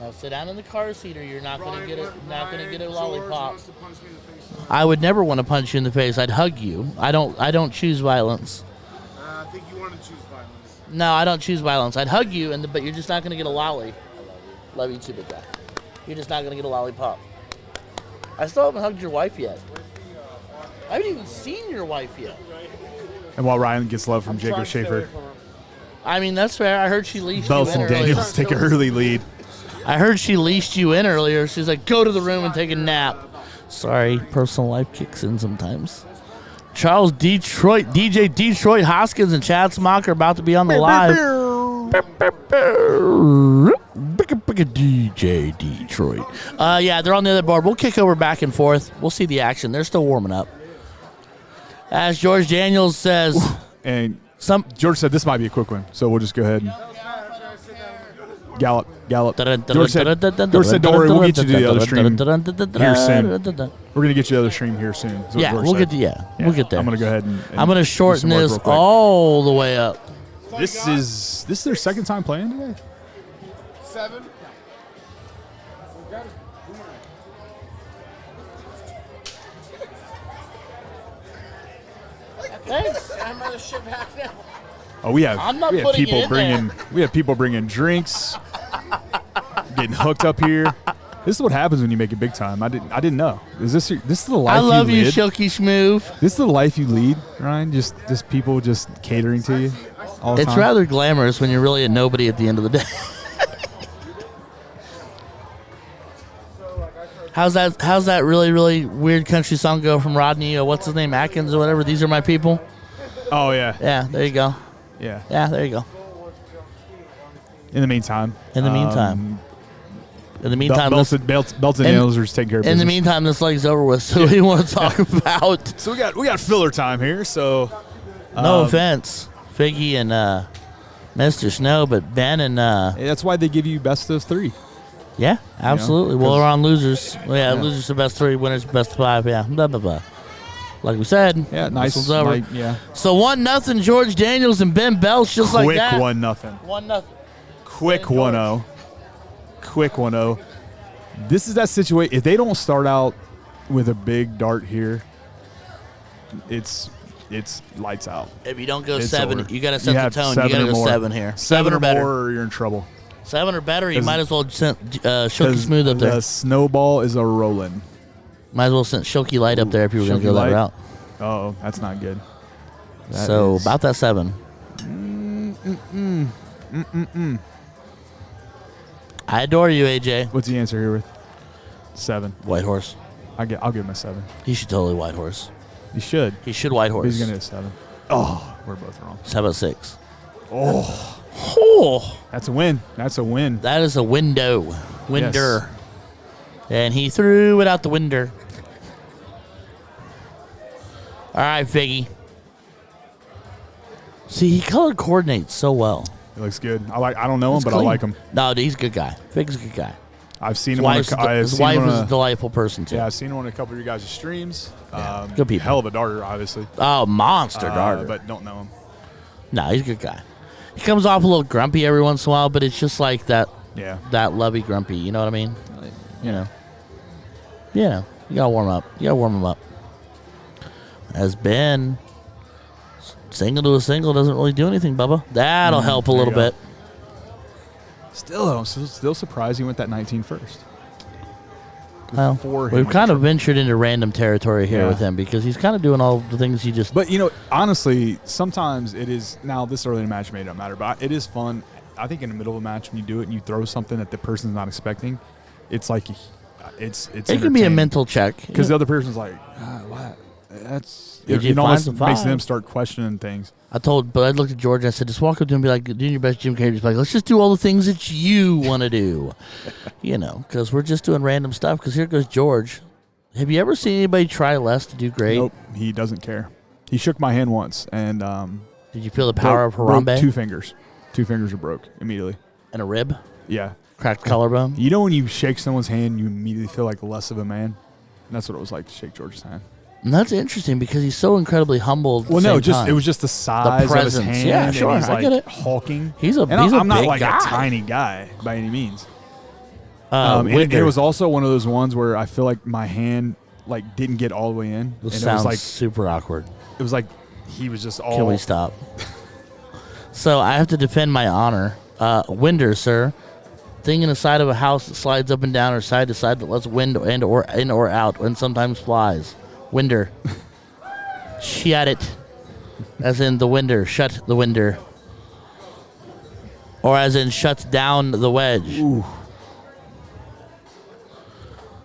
Now sit down in the car seat, or you're not going to get it. Not going to get a lollipop. Wants to punch me in the face. I would never want to punch you in the face. I'd hug you. I don't choose violence. I think you want to choose violence. No, I don't choose violence. I'd hug you, but you're just not going to get a lolly. Love you too, big guy. You're just not going to get a lollipop. I still haven't hugged your wife yet. I haven't even seen your wife yet. And while Ryan gets love from Jacob Schaefer, I mean, that's fair. I heard she leashed Belts you in and earlier. Daniels take an early lead. I heard she leashed you in earlier. She's like, go to the room and take a nap. Sorry, personal life kicks in sometimes. Charles DJ Detroit Hoskins and Chad Smock are about to be on the live. DJ Detroit. Yeah, they're on the other board. We'll kick over back and forth. We'll see the action. They're still warming up. As George Daniels says, And George said this might be a quick one, so we'll just go ahead and gallop. George said, don't worry, we'll get you to the other stream here soon. We're going to get you the other stream here soon. is what Yeah, George we'll said. we'll get there. I'm going to go ahead and I'm going to do shorten some work this real quick. all the way up. This is their second time playing today? 7. Thanks. I'm gonna ship back now. Oh, we have I'm not we have putting people it in bringing we have people bringing drinks, getting hooked up here. This is what happens when you make it big time. I didn't know. Is this the life I love you, lead? Shilky Schmoove. This is the life you lead, Ryan? Just people just catering to you all the It's time? rather glamorous when you're really a nobody at the end of the day. How's that really, really weird country song go from Rodney? What's his name? Atkins or whatever? These are my people? Oh, yeah. Yeah, there you go. Yeah. Yeah, there you go. In the meantime. In the meantime, Belts and Nails are just taking care of in the business. meantime, this leg's over with. So what do you want to talk about? So we got filler time here, so No offense, Figgy and Mr. Snow, but Ben and that's why they give you best of 3. yeah, absolutely. You know, Well, 'cause- we're on losers. Well, yeah, losers are best 3, winners best 5. Yeah, blah blah blah. Like we said, Yeah, nice. This one's over. Like, yeah. So 1-0 George Daniels and Ben Belch, just like Quick that. 1-0. 1-0. Quick 1-0. Quick 1-0. This is that situation. If they don't start out with a big dart here, it's lights out. If you don't go It's 7, over. you got to You set the have tone. You 7 got to or go more. 7 here. 7 or better. more, or you're in trouble. 7 or better. You 'Cause- might as well send Shilky 'Cause Smooth up there. The snowball is a rolling. Might as well send Shilky Light up there if you were going to Shilky go that Light. route. Oh, that's not good. That So is- about that 7. I adore you, AJ. What's the answer here with 7? White horse. I'll give him a 7. He should totally white horse. He should. He should white But horse. he's gonna hit 7. Oh, we're both wrong. So how about 6? Oh, Oh, that's a win. That's a win. that is a window. Winder. And he threw it out the window. All right, Figgy. See, he color coordinates so well. He looks good. I don't know him, It's but I clean. like him. No, dude, he's a good guy. Figgy's a good guy. I've seen His him on wife's a, I've his seen wife him on is a a, delightful person, too. yeah, I've seen him on a couple of your guys' streams. Good people. Hell of a darter, obviously. Oh, monster darter. But don't know him. No, he's a good guy. He comes off a little grumpy every once in a while, but it's just like that Yeah. lovey grumpy. You know what I mean? You know. You gotta warm up. You gotta warm him up. As Ben, single to a single doesn't really do anything, Bubba. That'll help a there little you go. bit. Still surprised he went that 19 first. Well, Before we've him. kind of ventured into random territory here Yeah. with him because he's kind of doing all the things he just. But, honestly, sometimes it is, now this early in a match may not matter, but it is fun. I think in the middle of a match when you do it and you throw something that the person's not expecting, it's like, it's it can be a mental check. Because the other person's like, what? That's, Did you it find almost some makes five? them start questioning things. I looked at George and I said, just walk up to him and be like, doing your best Jim Carrey. Just be like, let's just do all the things that you want to do. Because we're just doing random stuff. Because here goes George. Have you ever seen anybody try less to do great? Nope, he doesn't care. He shook my hand once and Did you feel the power of broke Harambe? 2 fingers. 2 fingers are broke immediately. And a rib? Yeah. Cracked collarbone? You know when you shake someone's hand, you immediately feel like less of a man? And that's what it was like to shake George's hand. And that's interesting because he's so incredibly humble. At Well, the no, same just time. it was just the size of his presence. hand. Yeah, sure, And he's I like get it. hulking. He's a and he's I'm a not big like guy. a tiny guy by any means. And it Winder. was also one of those ones where I feel like my hand like didn't get all the way in, This and sounds it was like super awkward. it was like he was just all. Can we stop? So I have to defend my honor. Winder, sir. Thing in the side of a house that slides up and down or side to side that lets wind in or out and sometimes flies. Winder. Shut it. As in the winder. Shut the winder. Or as in shuts down the wedge. Ooh.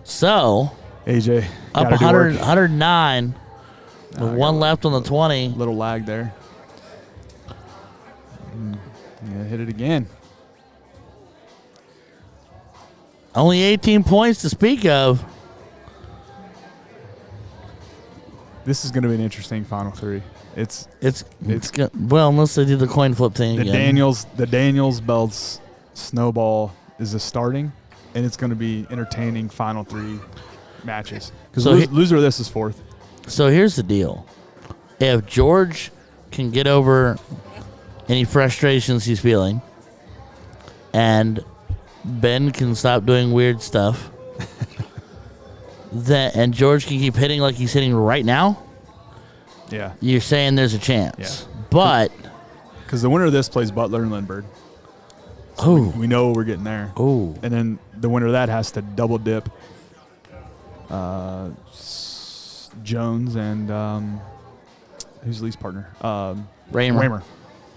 So, AJ up gotta do 100, work. 109. With one left on the 20. Little lag there. Yeah, hit it again. Only 18 points to speak of. This is going to be an interesting final three. It's Well, unless they do the coin flip thing the again. Daniels Belts snowball is a starting, and it's going to be entertaining final three matches. Because So loser of this is fourth. So here's the deal. If George can get over any frustrations he's feeling, and Ben can stop doing weird stuff, and George can keep hitting like he's hitting right now, Yeah, you're saying there's a chance. Yeah. But, because the winner of this plays Butler and Lindbergh. We know we're getting there. oh, And then the winner of that has to double dip Jones and who's Lee's partner? Raymer.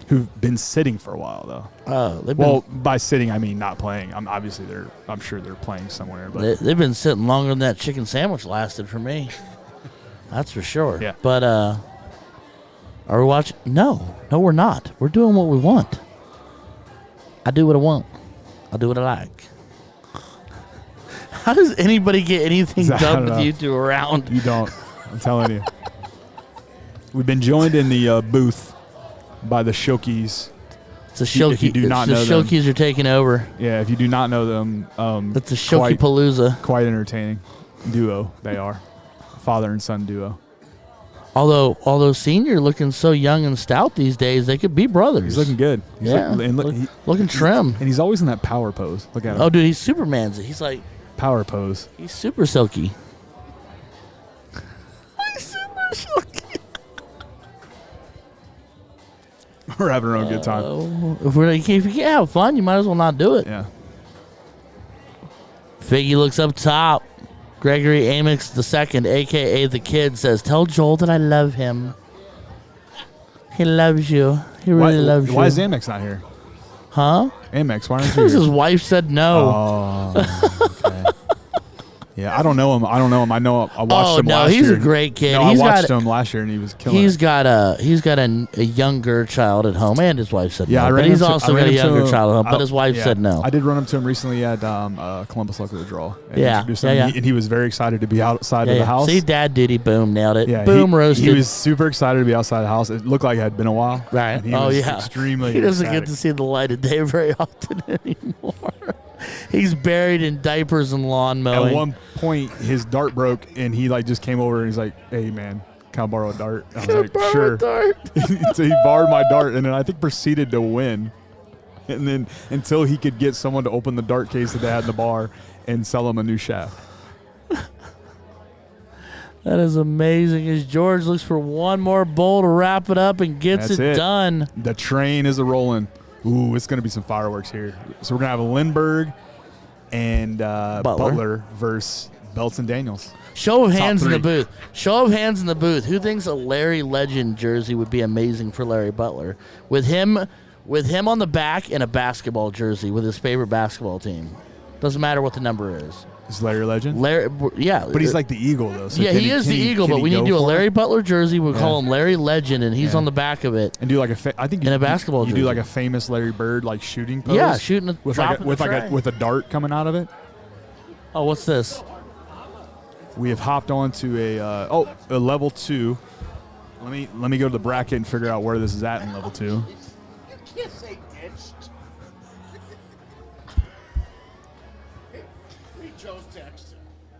Who've been sitting for a while though. They've been, Well, by sitting I mean not playing. I'm sure they're playing somewhere. But they've been sitting longer than that chicken sandwich lasted for me. That's for sure. Yeah. But are we watching? No, we're not. We're doing what we want. I do what I want. I do what I like. How does anybody get anything I done don't with know. you two around? you don't. I'm telling you. We've been joined in the booth by the Shokies. It's a Shoki. If you do not the know them. Shokies are taking over. Yeah, if you do not know them, It's a Shoki Palooza. quite entertaining duo. They are father and son duo. Although Senior looking so young and stout these days, they could be brothers. He's looking good. He's Yeah, looking trim. and he's always in that power pose. Look at him. Oh, dude, he's Superman's. He's like, Power pose. he's super silky. He's super silky. We're having our own good time. If you can't have fun, you might as well not do it. Yeah. Figgy looks up top. Gregory Amix II, a.k.a. The Kid, says, "Tell Joel that I love him. He loves you. He really loves you." Why is Amex not here? Huh? Amex, why aren't you Because his here? wife said no. Oh, okay. Yeah, I don't know him. I watched him no, last year. he's a great kid. No, He's I watched got- him last year, and he was killing He's it. got a younger child at home, and his wife said Yeah, no. I But ran he's into- also I ran got a into younger him- child at home, but I- his wife yeah. said no. I did run up to him recently at Columbus Luck of the Draw. And Yeah, introduced yeah, him, yeah. And he was very excited to be outside of the house. See, Dad duty, boom, nailed it. Yeah, Boom, he, roasted. He was super excited to be outside the house. It looked like it had been a while. Right. And he Oh, was yeah. extremely He doesn't ecstatic. get to see the light of day very often anymore. He's buried in diapers and lawn mowing. At one point, his dart broke, and he just came over and he's like, "Hey, man, can I borrow a dart?" I was like, Borrow a "Sure." dart. So he borrowed my dart, and then I think proceeded to win. And then until he could get someone to open the dart case that they had in the bar and sell him a new shaft. That is amazing. As George looks for one more bowl to wrap it up and gets That's it it. done. The train is a-rolling. Ooh, it's going to be some fireworks here. So we're going to have Lindbergh and Butler versus Belts and Daniels. Show of Top hands in the three. booth. Show of hands in the booth. Who thinks a Larry Legend jersey would be amazing for Larry Butler? With him on the back in a basketball jersey with his favorite basketball team. Doesn't matter what the number is. Is Larry Legend? Larry, yeah. But he's like the Eagle, though. So yeah, can he is the Eagle, can but we need go to do a for it? Larry Butler jersey. We'll call Yeah. him Larry Legend, and he's Yeah. on the back of it. And do like I think In a basketball you do jersey. like a famous Larry Bird shooting pose. Yeah, shooting a with drop in the tray. with a dart coming out of it. Oh, what's this? We have hopped on to a level 2. Let me go to the bracket and figure out where this is at in level 2. Can't say ditched. Read Joe's text.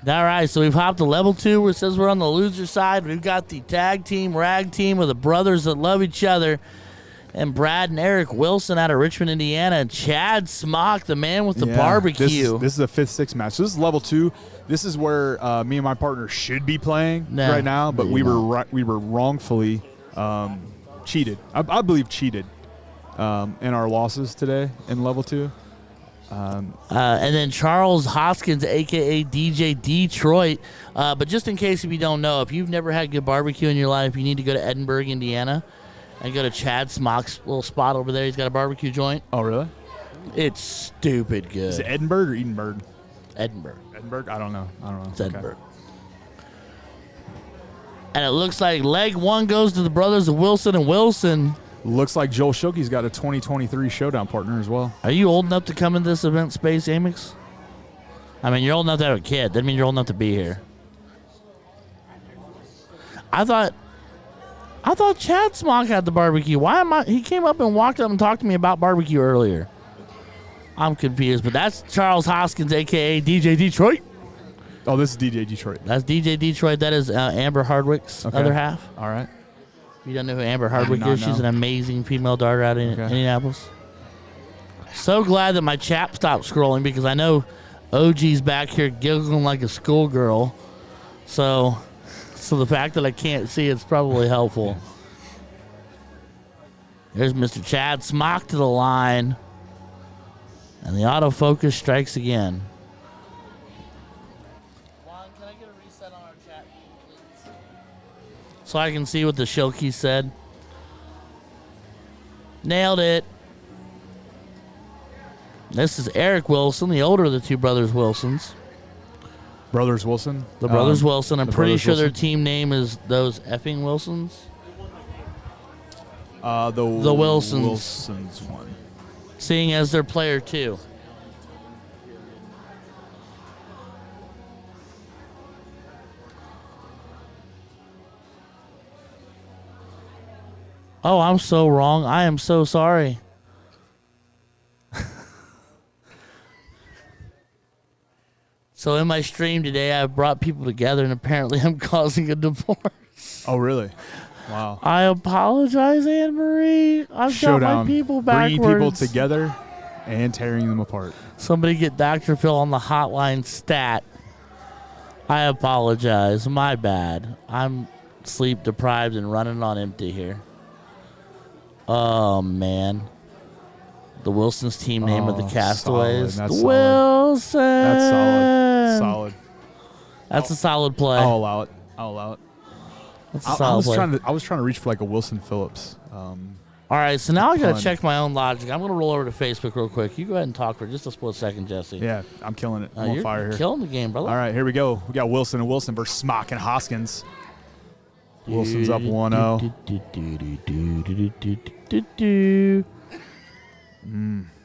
All right, so we've hopped to level 2 where it says we're on the loser side. We've got the tag team, rag team of the brothers that love each other. And Brad and Eric Wilson out of Richmond, Indiana. And Chad Smock, the man with the barbecue. This is a 5th, 6th match. So this is level 2. This is where me and my partner should be playing right now, but we were wrongfully cheated. I believe cheated in our losses today in level 2. And then Charles Hoskins, a.k.a. DJ Detroit. But just in case if you don't know, if you've never had good barbecue in your life, you need to go to Edinburgh, Indiana, and go to Chad Smock's little spot over there. He's got a barbecue joint. Oh, really? It's stupid good. Is it Edinburgh or Edinburgh? Edinburgh. Edinburgh? I don't know. It's Edinburgh. And it looks like leg 1 goes to the brothers of Wilson and Wilson. Looks like Joel Shoki's got a 2023 Showdown partner as well. Are you old enough to come into this event space, Amix? I mean, you're old enough to have a kid. That means you're old enough to be here. I thought Chad Smock had the barbecue. Why am I? He came up and walked up and talked to me about barbecue earlier. I'm confused, but that's Charles Hoskins, a.k.a. DJ Detroit. Oh, this is DJ Detroit. That's DJ Detroit. That is Amber Hardwick's other half. All right. You don't know who Amber Hardwick is? She's an amazing female darter out in Indianapolis. So glad that my chat stopped scrolling because I know OG's back here giggling like a schoolgirl. So the fact that I can't see it's probably helpful. There's Mr. Chad Smock to the line. And the autofocus strikes again. Juan, can I get a reset on our chat, please? So I can see what the Shilkey said. Nailed it. This is Eric Wilson, the older of the two brothers Wilsons. Brothers Wilson? The brothers Wilson. I'm pretty sure their Wilson. team name is those effing Wilsons. The Wilsons. Wilsons one. Seeing as their player too. Oh, I'm so wrong. I am so sorry. So in my stream today, I've brought people together, and apparently I'm causing a divorce. Oh, really? Wow. I apologize, Anne Marie. I've Showdown. got my people backwards. Bringing people together and tearing them apart. Somebody get Dr. Phil on the hotline stat. I apologize. My bad. I'm sleep deprived and running on empty here. Oh, man. The Wilsons team name of the Castaways. Solid. That's Wilson. That's solid. Solid. That's a solid play. I'll allow it. I'll allow it. That's a solid play. I was trying to reach for like a Wilson Phillips. All right, so now I got to check my own logic. I'm going to roll over to Facebook real quick. You go ahead and talk for just a split second, Jesse. Yeah, I'm killing it. I'm on fire here. You're killing the game, brother. All right, here we go. We got Wilson and Wilson versus Smock and Hoskins. Wilson's up 1-0.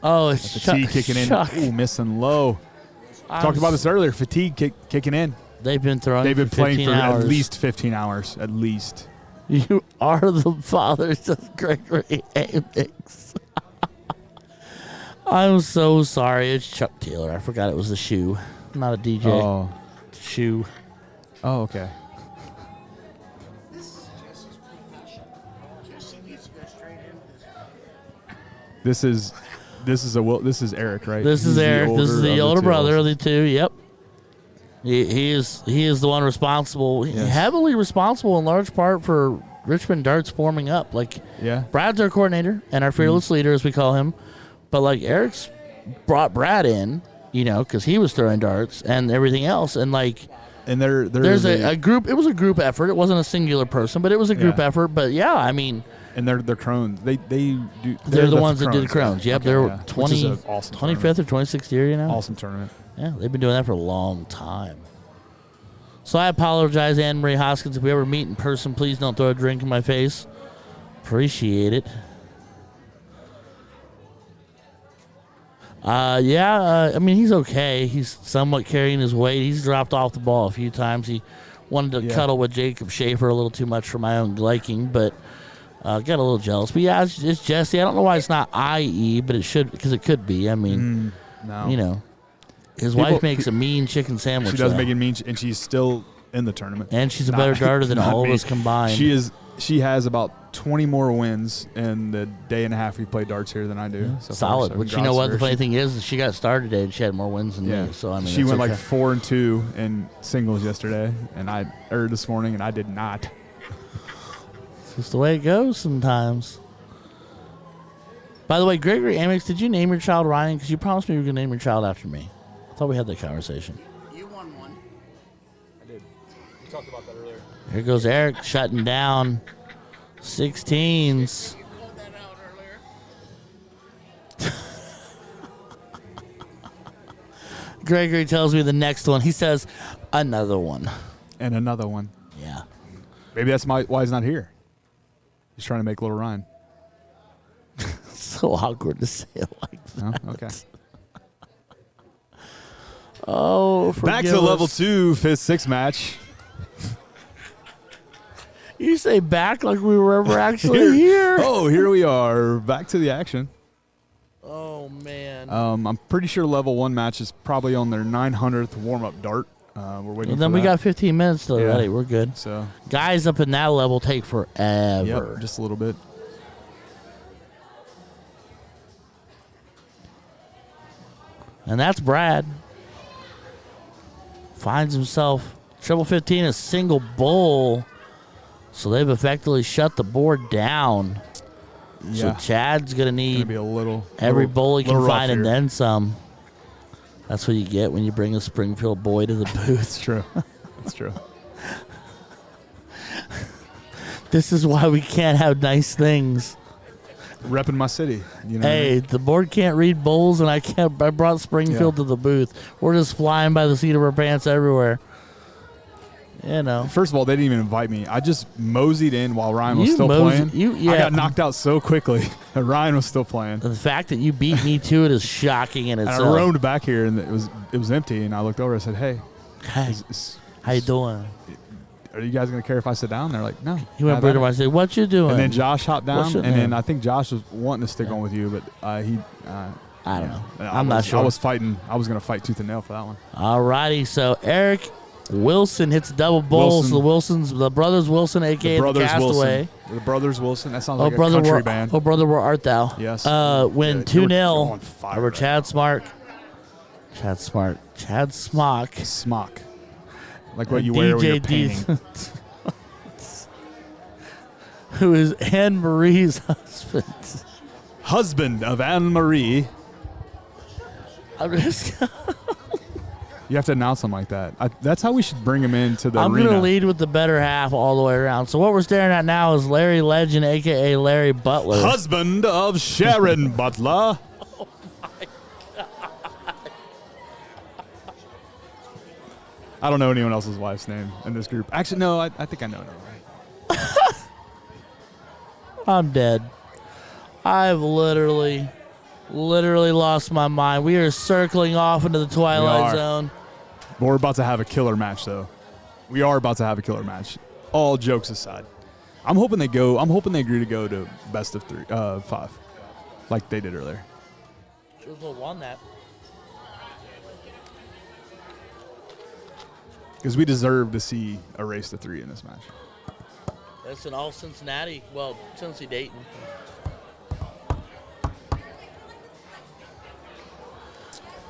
Oh, it's Fatigue kicking in. Ooh, missing low. Talked about this earlier. Fatigue kicking in. They've been throwing. They've been playing for hours. at least 15 hours. At least. You are the fathers of Gregory Amix. I'm so sorry. It's Chuck Taylor. I forgot it was the shoe, not a DJ. Oh. Shoe. Oh, okay. This is Eric, right? This is Eric. This is the older brother of the two. Yep. He is the one responsible, heavily responsible in large part for Richmond Darts forming up. Like, Brad's our coordinator and our fearless leader, as we call him. But like Eric's brought Brad in, because he was throwing darts and everything else, and like. And there's a group. It was a group effort. It wasn't a singular person, but it was a group effort. But yeah, I mean. And they're crones. They're the ones that do the crones. Yep, okay, they're yeah. 25th or 26th year, Awesome tournament. Yeah, they've been doing that for a long time. So I apologize, Anne Marie Hoskins. If we ever meet in person, please don't throw a drink in my face. Appreciate it. I mean, he's okay. He's somewhat carrying his weight. He's dropped off the ball a few times. He wanted to cuddle with Jacob Schaefer a little too much for my own liking, but got a little jealous. But yeah, it's Jesse. I don't know why it's not IE, but it should, because it could be. I mean, no. His wife makes a mean chicken sandwich. She does make it mean, and she's still in the tournament. And she's a better darter than all of us combined. She has about 20 more wins in the day and a half we played darts here than I do. So solid. So but you know what? The funny thing is, she got started today and she had more wins than me. So I mean, she went like 4-2 in singles yesterday, or this morning, and I did not. It's just the way it goes sometimes. By the way, Gregory Amex, did you name your child Ryan? Because you promised me you were going to name your child after me. I thought we had that conversation. You won one. I did. We talked about that earlier. Here goes Eric shutting down 16s. You called that out earlier. Gregory tells me the next one. He says, another one. And another one. Yeah. Maybe that's why he's not here. He's trying to make little Ryan. So awkward to say it like that. Oh, okay. Oh, back to level 2, 5th, 6th match. You say back like we were ever actually here. Oh, here we are. Back to the action. Oh, man. I'm pretty sure level 1 match is probably on their 900th warm-up dart. We're waiting. Well, then for we that. got 15 minutes till ready. We're good. So guys up in that level take forever. Yep, just a little bit. And that's Brad. Finds himself triple 15, a single bull. So they've effectively shut the board down. Yeah. So Chad's going to need be a little every bull he can find and here. then some. That's what you get when you bring a Springfield boy to the booth. It's true. It's true. This is why we can't have nice things. Repping my city. You know Hey, the board can't read bulls, and I brought Springfield to the booth. We're just flying by the seat of our pants everywhere. You know. First of all, they didn't even invite me. I just moseyed in while Ryan was still playing. I got knocked out so quickly that Ryan was still playing. The fact that you beat me to it is shocking in itself. And I roamed back here, and it was empty. And I looked over and said, "Hey, how you doing? Are you guys gonna care if I sit down?" They're like, "No." He went over to me and said, "What you doing?" And then Josh hopped down, and then I think Josh was wanting to stick on with you, but he. I don't know. I'm not sure. I was fighting. I was gonna fight tooth and nail for that one. All righty, so Eric Wilson hits a double bowl. So the brothers Wilson, aka the Castaway. The brothers Wilson. That sounds like a country band. Oh, brother, where art thou? Yes. Win 2-0 over Chad Smart. Chad Smock. Smock. Like what you wear when you're painting. Who is Anne Marie's husband? Husband of Anne Marie. I'm just You have to announce them like that. That's how we should bring him into the I'm arena. going to lead with the better half all the way around. So what we're staring at now is Larry Legend, a.k.a. Larry Butler. Husband of Sharon Butler. Oh, my God. I don't know anyone else's wife's name in this group. Actually, no, I think I know her. I'm dead. I've literally lost my mind. We are circling off into the Twilight Zone. But we're about to have a killer match, though. We are about to have a killer match. All jokes aside. I'm hoping they agree to go to best of 5, like they did earlier. Sure as well won that. Because we deserve to see a race to 3 in this match. That's an all Cincinnati. Well, Cincy Dayton.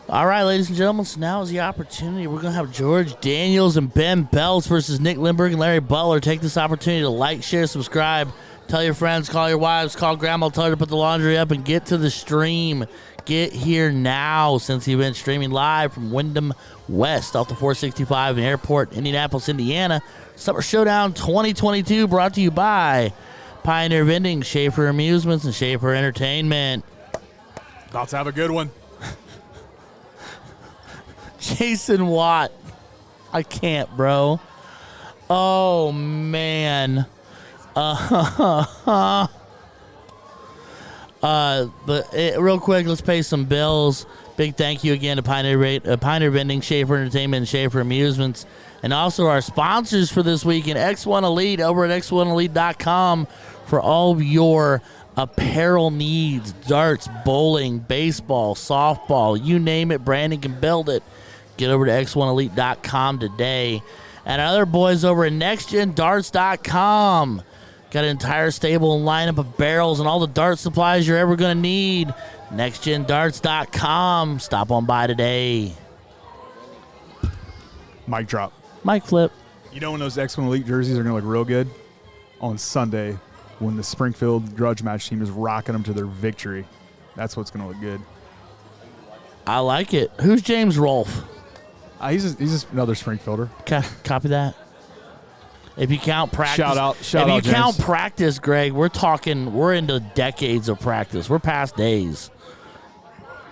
All right, ladies and gentlemen, so now is the opportunity. We're going to have George Daniels and Ben Belts versus Nick Lindbergh and Larry Butler. Take this opportunity to like, share, subscribe. Tell your friends, call your wives, call grandma, tell her to put the laundry up, and get to the stream. Get here now, since the event's streaming live from Wyndham West off the 465 in Airport, Indianapolis, Indiana. Summer Showdown 2022 brought to you by Pioneer Vending, Schaefer Amusements, and Schaefer Entertainment. About to have a good one. Jason Watt. I can't, bro. Oh, man. Real quick, let's pay some bills. Big thank you again to Pioneer Vending, Schaefer Entertainment, and Schaefer Amusements. And also our sponsors for this week in X1 Elite over at x1elite.com for all of your apparel needs, darts, bowling, baseball, softball, you name it, Brandon can build it. Get over to x1elite.com today. And our other boys over at nextgendarts.com got an entire stable and lineup of barrels and all the dart supplies you're ever going to need. nextgendarts.com. Stop on by today. Mic drop. Mic flip. You know when those X1 Elite jerseys are going to look real good? On Sunday when the Springfield grudge match team is rocking them to their victory. That's what's going to look good. I like it. Who's James Rolfe? He's just another Springfielder. Okay, copy that. If you count practice, Shout out, if you count James. practice, Greg, we're into decades of practice. We're past days.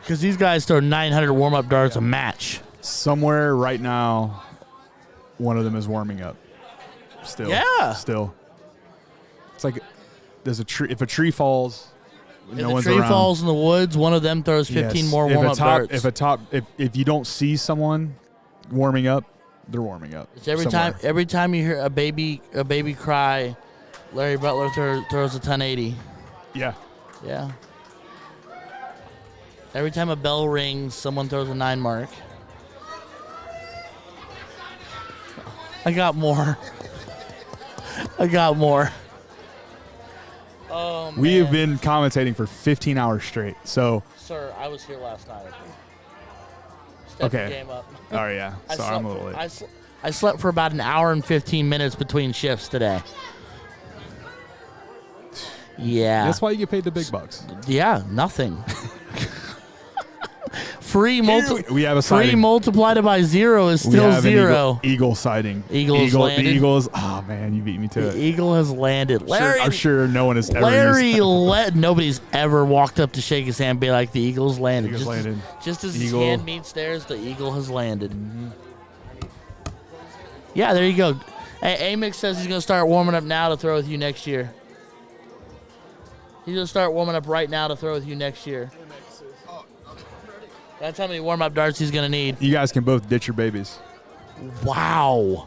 Because these guys throw 900 warm-up darts a match. Somewhere right now, one of them is warming up. Still. Yeah. Still. It's like there's a tree. If a tree falls, If no a one's tree around. falls in the woods, one of them throws 15 Yes. more warm-up darts. If you don't see someone warming up, they're warming up. It's every somewhere. time you hear a baby cry, Larry Butler throws a 1080. Yeah. Yeah. Every time a bell rings, someone throws a 9 mark. I got more. Oh, man. We have been commentating for 15 hours straight. So, Sir, I was here last night. Step your okay. game up. Oh, yeah. Sorry, I'm a little late. I slept for about an hour and 15 minutes between shifts today. Yeah. That's why you get paid the big bucks. Yeah, nothing. We have a free sighting. multiplied by 0 is We still have an 0. Eagle sighting. Eagles landed. The Eagles. Oh, man, you beat me to The it. eagle has landed. Larry, I'm sure no one has ever Larry, used nobody's ever walked up to shake his hand and be like, the Eagle's landed. Eagles landed. Just as his Eagle. hand meets theirs, the Eagle has landed. Yeah, there you go. Hey, Amix says he's going to start warming up now to throw with you next year. He's going to start warming up right now to throw with you next year. That's how many warm-up darts he's going to need. You guys can both ditch your babies. Wow.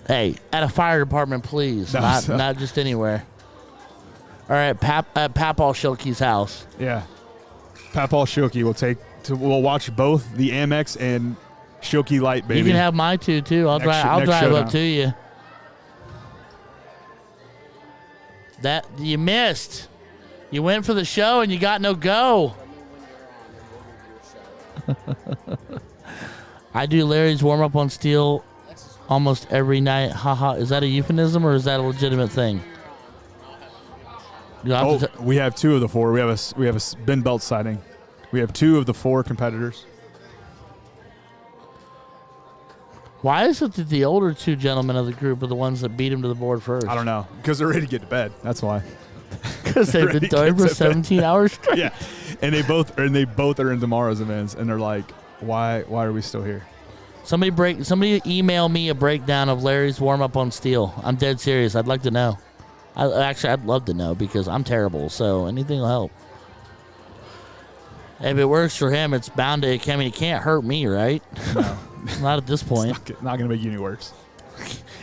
Hey, at a fire department, please. No, Not just anywhere. All right, at Papal Shilkey's house. Yeah. Papal Shilkey will watch both the Amex and Shilkey Light, baby. You can have my two, too. I'll Next drive up showdown. to you. That you missed. You went for the show and you got no go. I do Larry's warm up on steel almost every night. Haha. Is that a euphemism or is that a legitimate thing? We have 2 of the 4. We have a Ben Belt sighting. We have 2 of the 4 competitors. Why is it that the older 2 gentlemen of the group are the ones that beat him to the board first? I don't know. Because they're ready to get to bed. That's why. Because they've been throwing for 17 hours straight. Yeah. And they both are in tomorrow's events, and they're like, why are we still here? Somebody email me a breakdown of Larry's warm up on steel. I'm dead serious. I'd like to know. I'd love to know because I'm terrible. So anything will help. If it works for him, it's bound to. I mean, it can't hurt me, right? No. Not at this point. It's not going to make you any worse.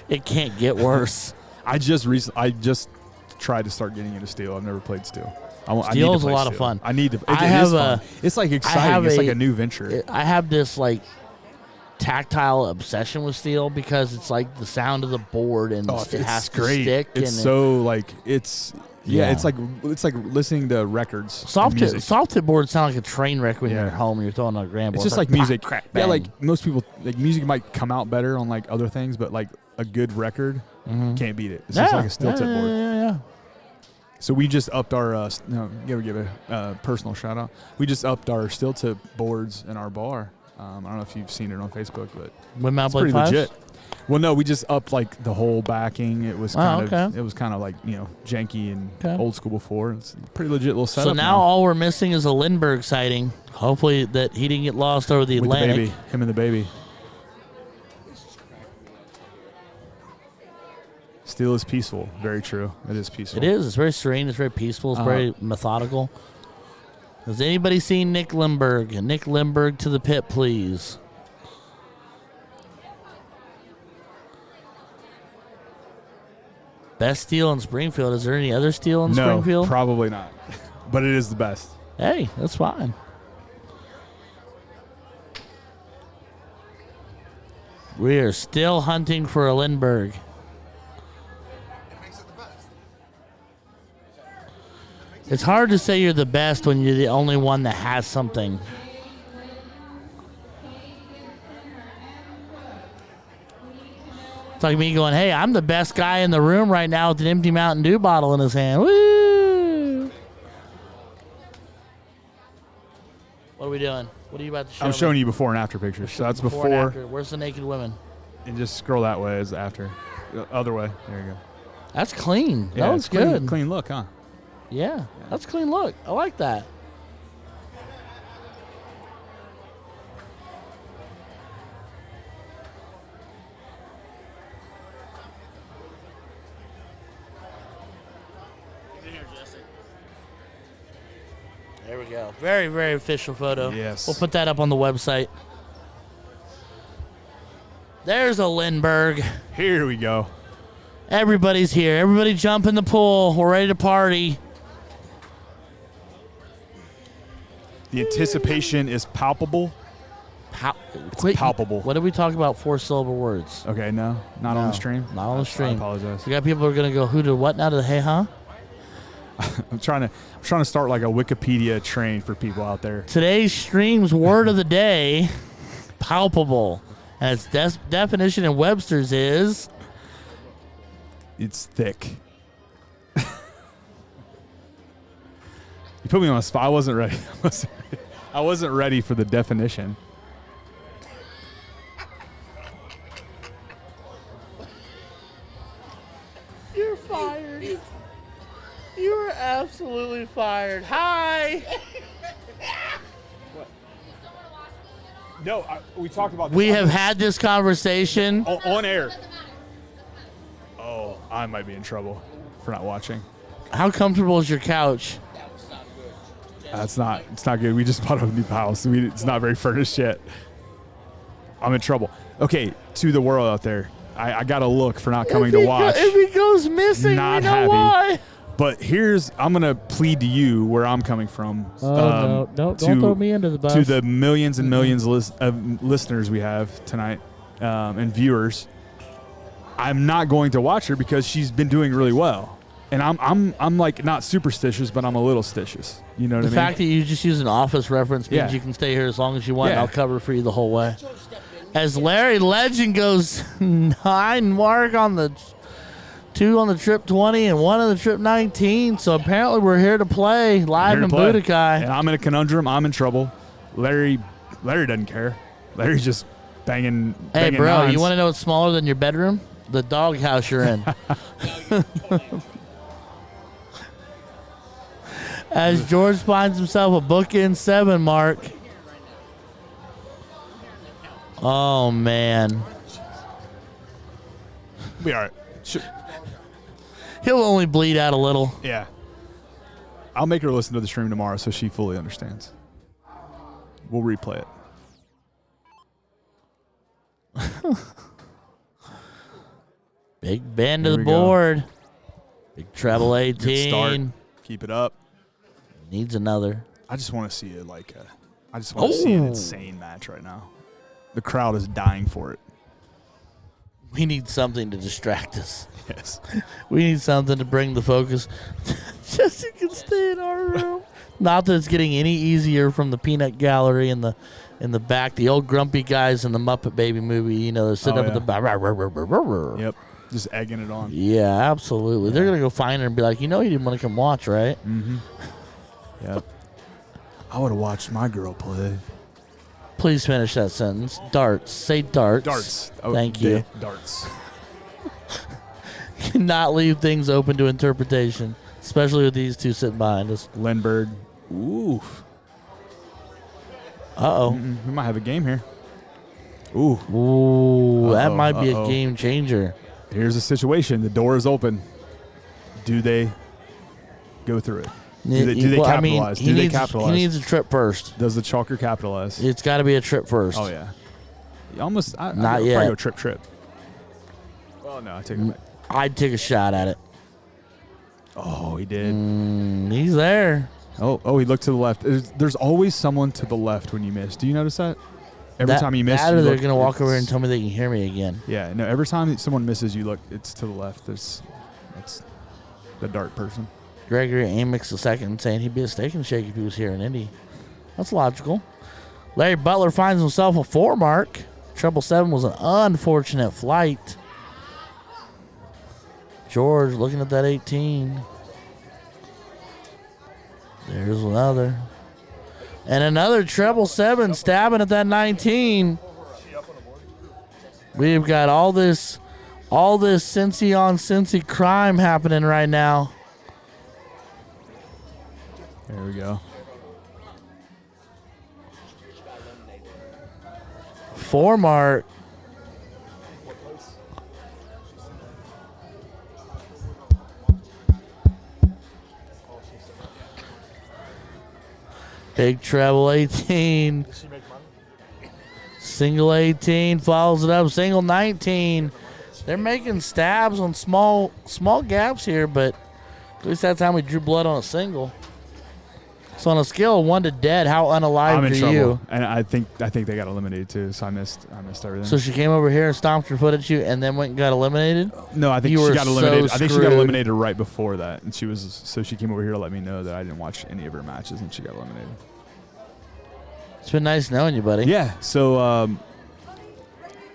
It can't get worse. I just tried to start getting into steel. I've never played steel. Steel's a lot of fun. I need to. I It have is fun. It's like exciting. It's like a new venture. I have this like tactile obsession with steel because it's like the sound of the board and it has to stick. It's and so like it's. Yeah, Yeah. it's like listening to records. soft tip boards sound like a train wreck when Yeah. you're at home and you're throwing on a grand board. It's just like music. Crack, Yeah, bang. like most people, like music might come out better on like other things, but like a good record can't beat it. It's just like a steel tip board. Yeah. So we just upped our. Give a personal shout out. We just upped our steel tip boards in our bar. I don't know if you've seen it on Facebook, but Women it's play pretty fives? legit. Well, no, we just upped like the whole backing. It was kind okay. of it was kind of like janky and Okay. old school before. It's a pretty legit little setup. So now all we're missing is a Lindbergh sighting. Hopefully that he didn't get lost over the with the Atlantic. baby, him and the baby. Steel is peaceful. Very true. It is peaceful. It is. It's very serene. It's very peaceful. It's very methodical. Has anybody seen Nick Lindbergh? Nick Lindbergh to the pit, please. Best steel in Springfield. Is there any other steel in No, Springfield? probably not. But it is the best. Hey, that's fine. We are still hunting for a Lindbergh. It's hard to say you're the best when you're the only one that has something. It's like me going, hey, I'm the best guy in the room right now with an empty Mountain Dew bottle in his hand. Woo! What are we doing? What are you about to show I'm me? showing you before and after pictures. So that's and before, after. Where's the naked women? and just scroll that way as after. The other way. There you go. That's clean. Yeah, That looks it's clean, good. Clean look, huh? Yeah, that's a clean look. I like that. There we go. Very, very official photo. Yes. We'll put that up on the website. There's a Lindbergh. Here we go. Everybody's here. Everybody jump in the pool. We're ready to party. The anticipation is palpable. Quit. palpable. What did we talk about? 4-syllable words. Okay, no, not on the stream. Not on the stream. I apologize. We got people who are gonna go who to what now to the hey huh? I'm trying to start like a Wikipedia train for people out there. Today's stream's word of the day, palpable, and its definition in Webster's is It's thick. You put me on the spot. I wasn't ready. I wasn't ready for the definition. You're fired. You are absolutely fired. Hi. No, we talked about this. We have had this conversation. on air. Oh, I might be in trouble for not watching. How comfortable is your couch? It's not good. We just bought a new house. It's not very furnished yet. I'm in trouble. Okay, to the world out there, I got to look for not coming to watch. If he goes missing, Not we know happy. why. But I'm going to plead to you where I'm coming from. No, don't throw me under the bus. To the millions and millions of listeners we have tonight and viewers, I'm not going to watch her because she's been doing really well. And I'm like not superstitious, but I'm a little stitious. You know what I mean? The fact that you just use an office reference means Yeah. you can stay here as long as you want. Yeah. I'll cover for you the whole way. As Larry Legend goes 9 mark on the 2 on the trip 20 and 1 on the trip 19. So apparently we're here to play live Here to in play. Budokai. And I'm in a conundrum. I'm in trouble. Larry doesn't care. Larry's just banging. Hey, banging bro, nines. you want to know what's smaller than your bedroom? The doghouse you're in. As George finds himself a bookend 7 mark. Oh, man. Be all right. He'll only bleed out a little. Yeah. I'll make her listen to the stream tomorrow so she fully understands. We'll replay it. Big bend to Here the we go. board. Big treble Good start. 18. Keep it up. Needs another. I just want to see it I just want to see an insane match right now. The crowd is dying for it. We need something to distract us. Yes. We need something to bring the focus. Jesse can stay in our room. Not that it's getting any easier from the peanut gallery in the back. The old grumpy guys in the Muppet Baby movie, you know, they're sitting up at the Yep. Just egging it on. Yeah, absolutely. They're gonna go find her and be like, you know, you didn't want to come watch, right? Mm-hmm. Yep. I would have watched my girl play. Please finish that sentence. Darts. Say darts. Darts. Thank you. Darts. Cannot leave things open to interpretation, especially with these two sitting behind us. Lindbergh. Ooh. Uh-oh. We might have a game here. Ooh. Ooh, that Uh-oh, might be a uh-oh. game changer. Here's the situation. The door is open. Do they go through it? Do they capitalize? He needs a trip first. Does the chalker capitalize? It's got to be a trip first. Oh, yeah. Almost. Not I'd yet. probably go trip. Oh, no. I take it back. I'd take a shot at it. he did. He's there. Oh, he looked to the left. There's always someone to the left when you miss. Do you notice that? Every time you miss, that or you they're look, going to walk over and tell me they can hear me again. Yeah, no, every time someone misses, you look, it's to the left. That's the dart person. Gregory Amix II saying he'd be a steak and shake if he was here in Indy. That's logical. Larry Butler finds himself a 4 mark. 777 was an unfortunate flight. George looking at that 18. There's another. And another 777 stabbing at that 19. We've got all this Cincy on Cincy crime happening right now. There we go. 4 mark. Big treble 18. Single 18 follows it up. Single 19. They're making stabs on small gaps here, but at least that time we drew blood on a single. So on a scale of 1 to dead, how unalived I'm in are trouble. you? And I think they got eliminated too, so I missed everything. So she came over here and stomped her foot at you and then went and got eliminated? No, I think You she were got eliminated. so I think she got screwed. eliminated right before that, and she came over here to let me know that I didn't watch any of her matches, and she got eliminated. It's been nice knowing you, buddy. Yeah. So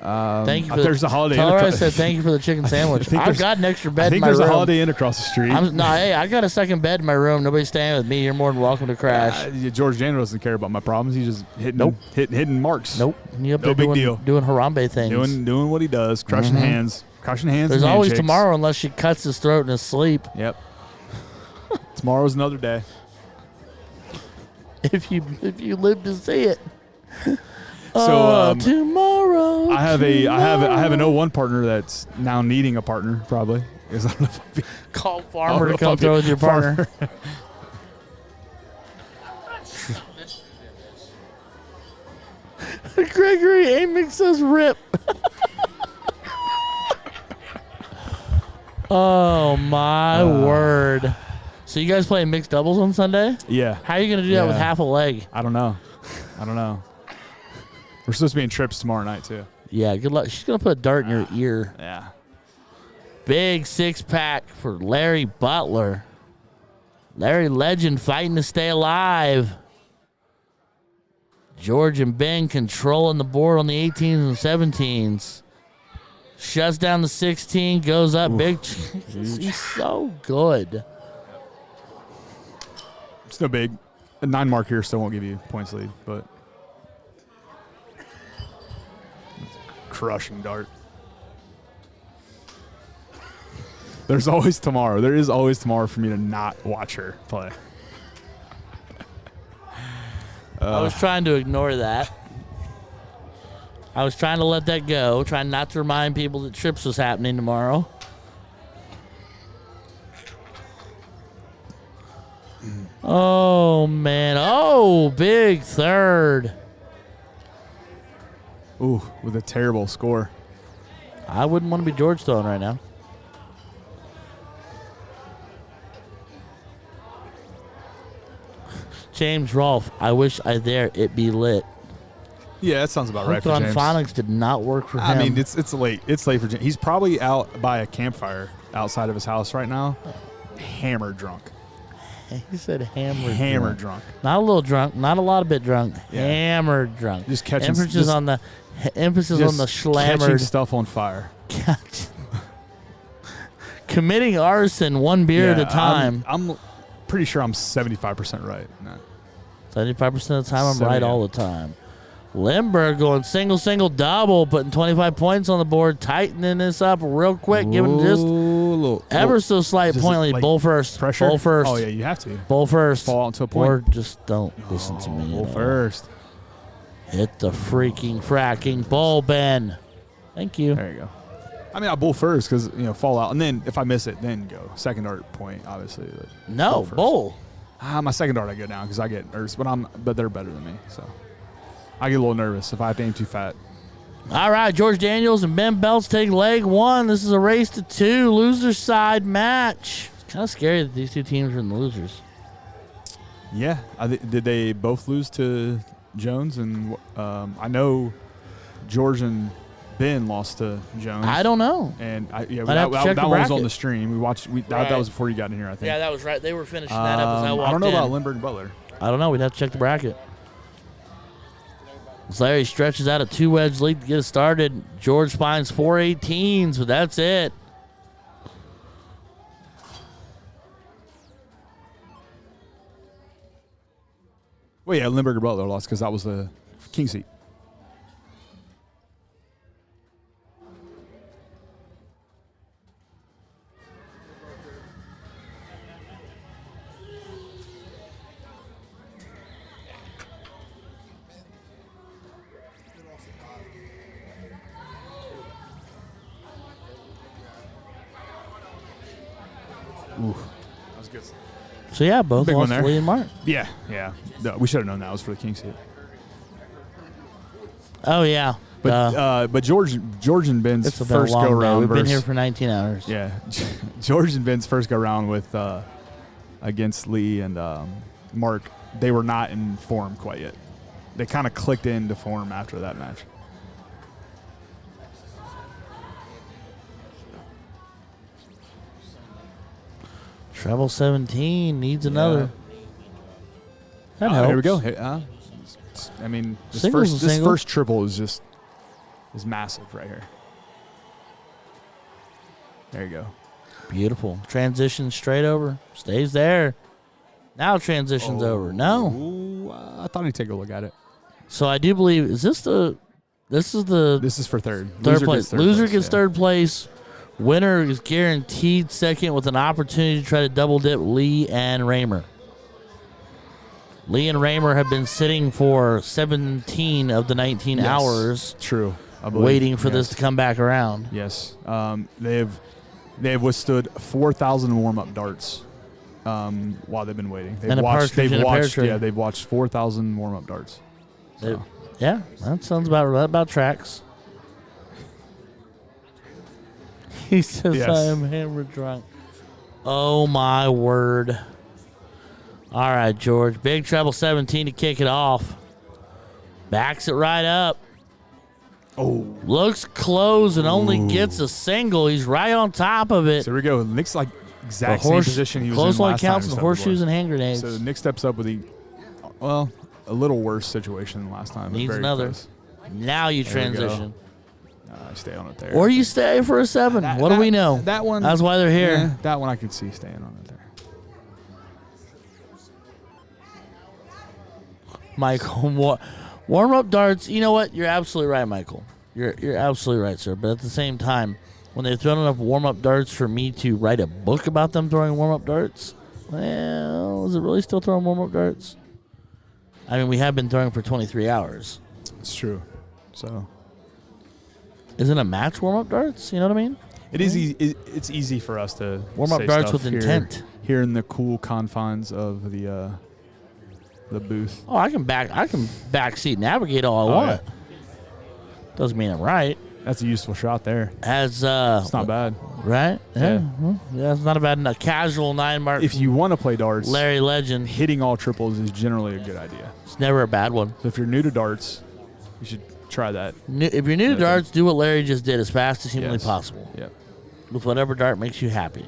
Thank you. For there's a holiday. Tell her I said thank you for the chicken sandwich. I've got an extra bed I in think my there's room. a Holiday Inn across the street. Hey, I got a second bed in my room. Nobody's staying with me. You're more than welcome to crash. George Daniel doesn't care about my problems. He's just hitting marks. Nope. You up No there big doing, deal. doing Harambe things. Doing what he does, crushing hands. There's and always handshakes. tomorrow unless she cuts his throat in his sleep. Yep. Tomorrow's another day. If you live to see it. So tomorrow. I have an 01 partner that's now needing a partner probably. Because I don't know if I'll be, Call Farmer to come throw with your partner. Gregory Amix says rip. Oh my word. So you guys playing mixed doubles on Sunday? Yeah. How are you going to do that with half a leg? I don't know. We're supposed to be in trips tomorrow night too. Yeah, good luck. She's going to put a dart in your ear. Yeah. Big 6-pack for Larry Butler. Larry Legend fighting to stay alive. George and Ben controlling the board on the 18s and 17s. Shuts down the 16, goes up. Big. He's so good. It's no big. A 9 mark here still won't give you points lead, but crushing dart. There's always tomorrow. There is always tomorrow for me to not watch her play. I was trying to ignore that. I was trying to let that go, trying not to remind people that trips was happening tomorrow. Oh, man. Oh, big third. Ooh, with a terrible score. I wouldn't want to be George Stone right now. James Rolfe, I wish I dare it be lit. Yeah, that sounds about right Hooked for on James. Phonics did not work for him. I mean, it's late. It's late for James. He's probably out by a campfire outside of his house right now, hammered drunk. He said hammered. Hammered drunk. Not a little drunk, not a lot of bit drunk. Yeah. Hammered drunk. Just catching emphasis on the catching schlammered. stuff on fire. Committing arson one beer at a time. I'm pretty sure I'm 75% right. No. 75% of the time, I'm 70, right yeah. all the time. Lindbergh going single, double, putting 25 points on the board, tightening this up real quick, giving just ever so slight point lead. Bull first. Pressure? Bull first. Oh, yeah, you have to. Bull first. Fall out to a point. Or just don't listen to me. Bull first. Hit the freaking fracking bull, Ben. Thank you. There you go. I mean, I'll bull first because, fall out. And then if I miss it, then go. Second dart point, obviously. No, bull. My second dart I go down because I get nervous, but they're better than me. So I get a little nervous if I have to aim too fat. All right, George Daniels and Ben Belts take leg one. This is a race to 2, loser side match. Kind of scary that these two teams are in the losers. Yeah. Did they both lose to Jones? And I know George and Ben lost to Jones. I don't know. And that the one was on bracket. the stream. We watched. That was before you got in here, I think. Yeah, that was right. They were finishing that up as I walked I don't know in. about Lindbergh and Butler. I don't know. We'd have to check the bracket. As Larry stretches out a 2-wedge lead to get it started. George finds 418s, but that's it. Well, yeah, Lindbergh and Butler lost because that was the king seat. Ooh, that was good. So, yeah, both Big one lost there. to Lee and Mark. Yeah. No, we should have known that was for the king seat. Oh, yeah. But George and Ben's It's been a first long go day. round. We've been here for 19 hours. Yeah, George and Ben's first go round with against Lee and Mark. They were not in form quite yet. They kind of clicked into form after that match. Treble 17 needs another. That helps. Here we go. I mean, this first triple is massive right here. There you go. Beautiful. Transition straight over. Stays there. Now transitions over. No. Ooh, I thought I'd take a look at it. So I do believe, this is for third. Third place. Loser gets yeah. third place. Winner is guaranteed second with an opportunity to try to double dip Lee and Raymer. Lee and Raymer have been sitting for 17 of the 19 hours. True. I believe. Waiting for this to come back around. Yes. They have withstood 4,000 warm-up darts while they've been waiting. They've watched 4,000 warm-up darts. So. Yeah, that sounds about tracks. He says, yes. I am hammered drunk. Oh, my word. All right, George. Big treble 17 to kick it off. Backs it right up. Oh. Looks close and only gets a single. He's right on top of it. So here we go. Nick's like exact same position he was close in line last counts time. and horseshoes and hand grenades. So Nick steps up with a little worse situation than last time. Needs very another. Close. Now you transition. I stay on it there. Or you stay for a 7. What do we know? That one. That's why they're here. Yeah, that one I could see staying on it there. Michael, warm-up darts, you know what? You're absolutely right, Michael. You're absolutely right, sir. But at the same time, when they've thrown enough warm-up darts for me to write a book about them throwing warm-up darts, well, is it really still throwing warm-up darts? I mean, we have been throwing for 23 hours. It's true. So, isn't a match warm-up darts? You know what I mean? It is easy. It's easy for us to warm-up say darts stuff with intent here in the cool confines of the booth. Oh, I can backseat navigate all I want. Yeah. Doesn't mean I'm right. That's a useful shot there. As it's not bad, right? Yeah, yeah, it's not a bad casual 9-mark. If you want to play darts, Larry Legend, hitting all triples is generally a good idea. It's never a bad one. So if you're new to darts, you should try that. If you're new to darts, do what Larry just did as fast as humanly possible. Yep. With whatever dart makes you happy.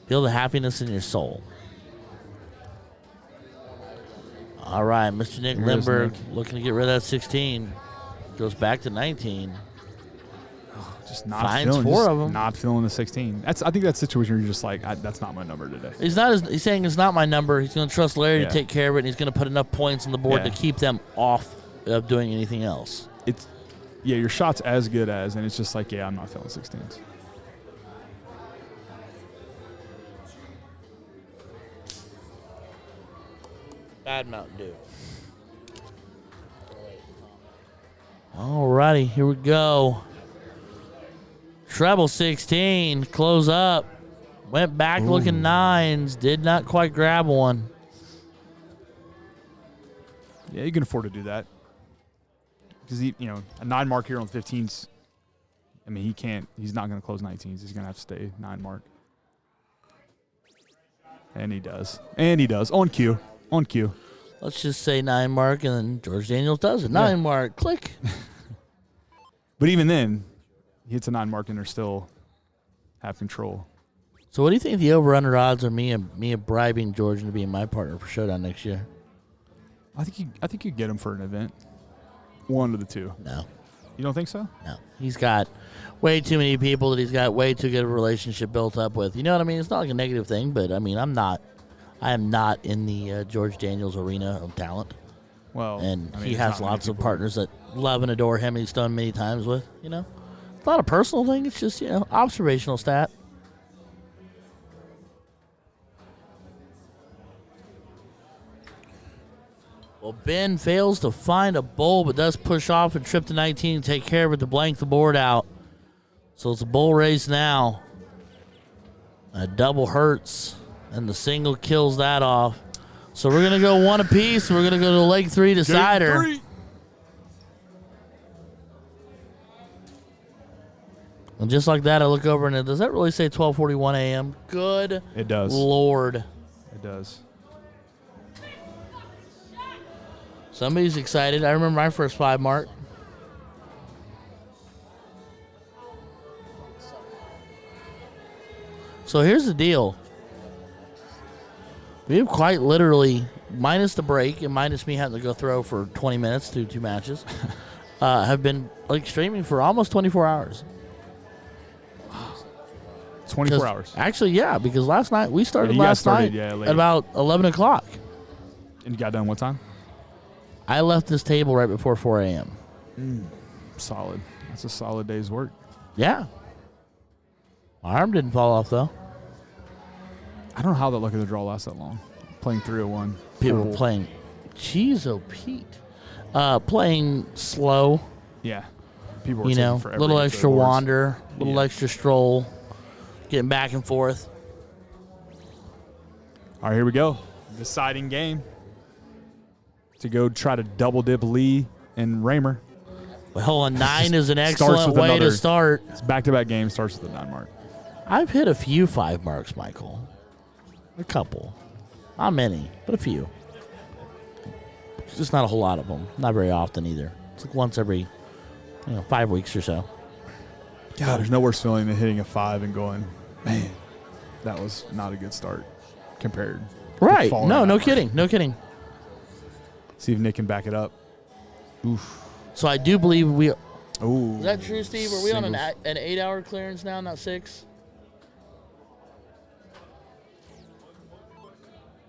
Feel the happiness in your soul. All right, Mr. Nick Lindbergh looking to get rid of that 16. Goes back to 19. Just not finds feeling, 4 of them. Not feeling the 16. I think that situation where you're just like, that's not my number today. He's saying it's not my number. He's going to trust Larry to take care of it, and he's going to put enough points on the board to keep them off of doing anything else. Your shot's as good as, and it's just like, I'm not feeling 16s. Bad Mountain Dew. All righty, here we go. Treble 16, close up. Went back looking 9s, did not quite grab one. Yeah, you can afford to do that. Because, a 9 mark here on 15s, I mean, he's not going to close 19s. He's going to have to stay 9 mark. And he does. And he does. On cue. On cue. Let's just say 9 mark, and then George Daniels does it. 9 mark. Click. But even then, he hits a 9 mark and they're still have control. So what do you think the over-under odds are me bribing George into being my partner for Showdown next year? I think you get him for an event. One of the two. No. You don't think so? No. He's got way too many people that he's got way too good a relationship built up with. You know what I mean? It's not like a negative thing, but I mean, I am not in the George Daniels arena of talent. Well, and I mean, he has lots of partners that love and adore him, and he's done many times with, you know. It's not a personal thing. It's just, observational stat. Well, Ben fails to find a bowl, but does push off and trip to 19 and take care of it to blank the board out. So it's a bowl race now. A double hurts, and the single kills that off. So we're going to go one apiece. We're going to go to leg 3 decider. And just like that, I look over, and does that really say 12:41 a.m.? Good. It does. Lord. It does. Somebody's excited. I remember my first 5 mark. So here's the deal. We have quite literally, minus the break and minus me having to go throw for 20 minutes through 2 matches, have been streaming for almost 24 hours. 24 hours. Actually, yeah, because last night, we started last night at about 11 o'clock. And you got done what time? I left this table right before 4 a.m. Solid. That's a solid day's work. Yeah. My arm didn't fall off, though. I don't know how that luck of the draw lasts that long. Playing 301. People were playing. Jeez, oh, Pete. Playing slow. Yeah. People were taking forever. Little extra wander, little extra stroll, getting back and forth. All right, here we go. Deciding game. To go try to double dip Lee and Raymer. Well, a 9 is an excellent way to start. It's back-to-back game, starts with a 9 mark. I've hit a few 5 marks, Michael. A couple. Not many, but a few. It's just not a whole lot of them. Not very often either. It's like once every 5 weeks or so. God, there's no worse feeling than hitting a 5 and going, man, that was not a good start compared. Right. No kidding. No kidding. See if Nick can back it up. Oof. So I do believe we. Ooh. Is that true, Steve? Are we on an 8-hour clearance now, not 6?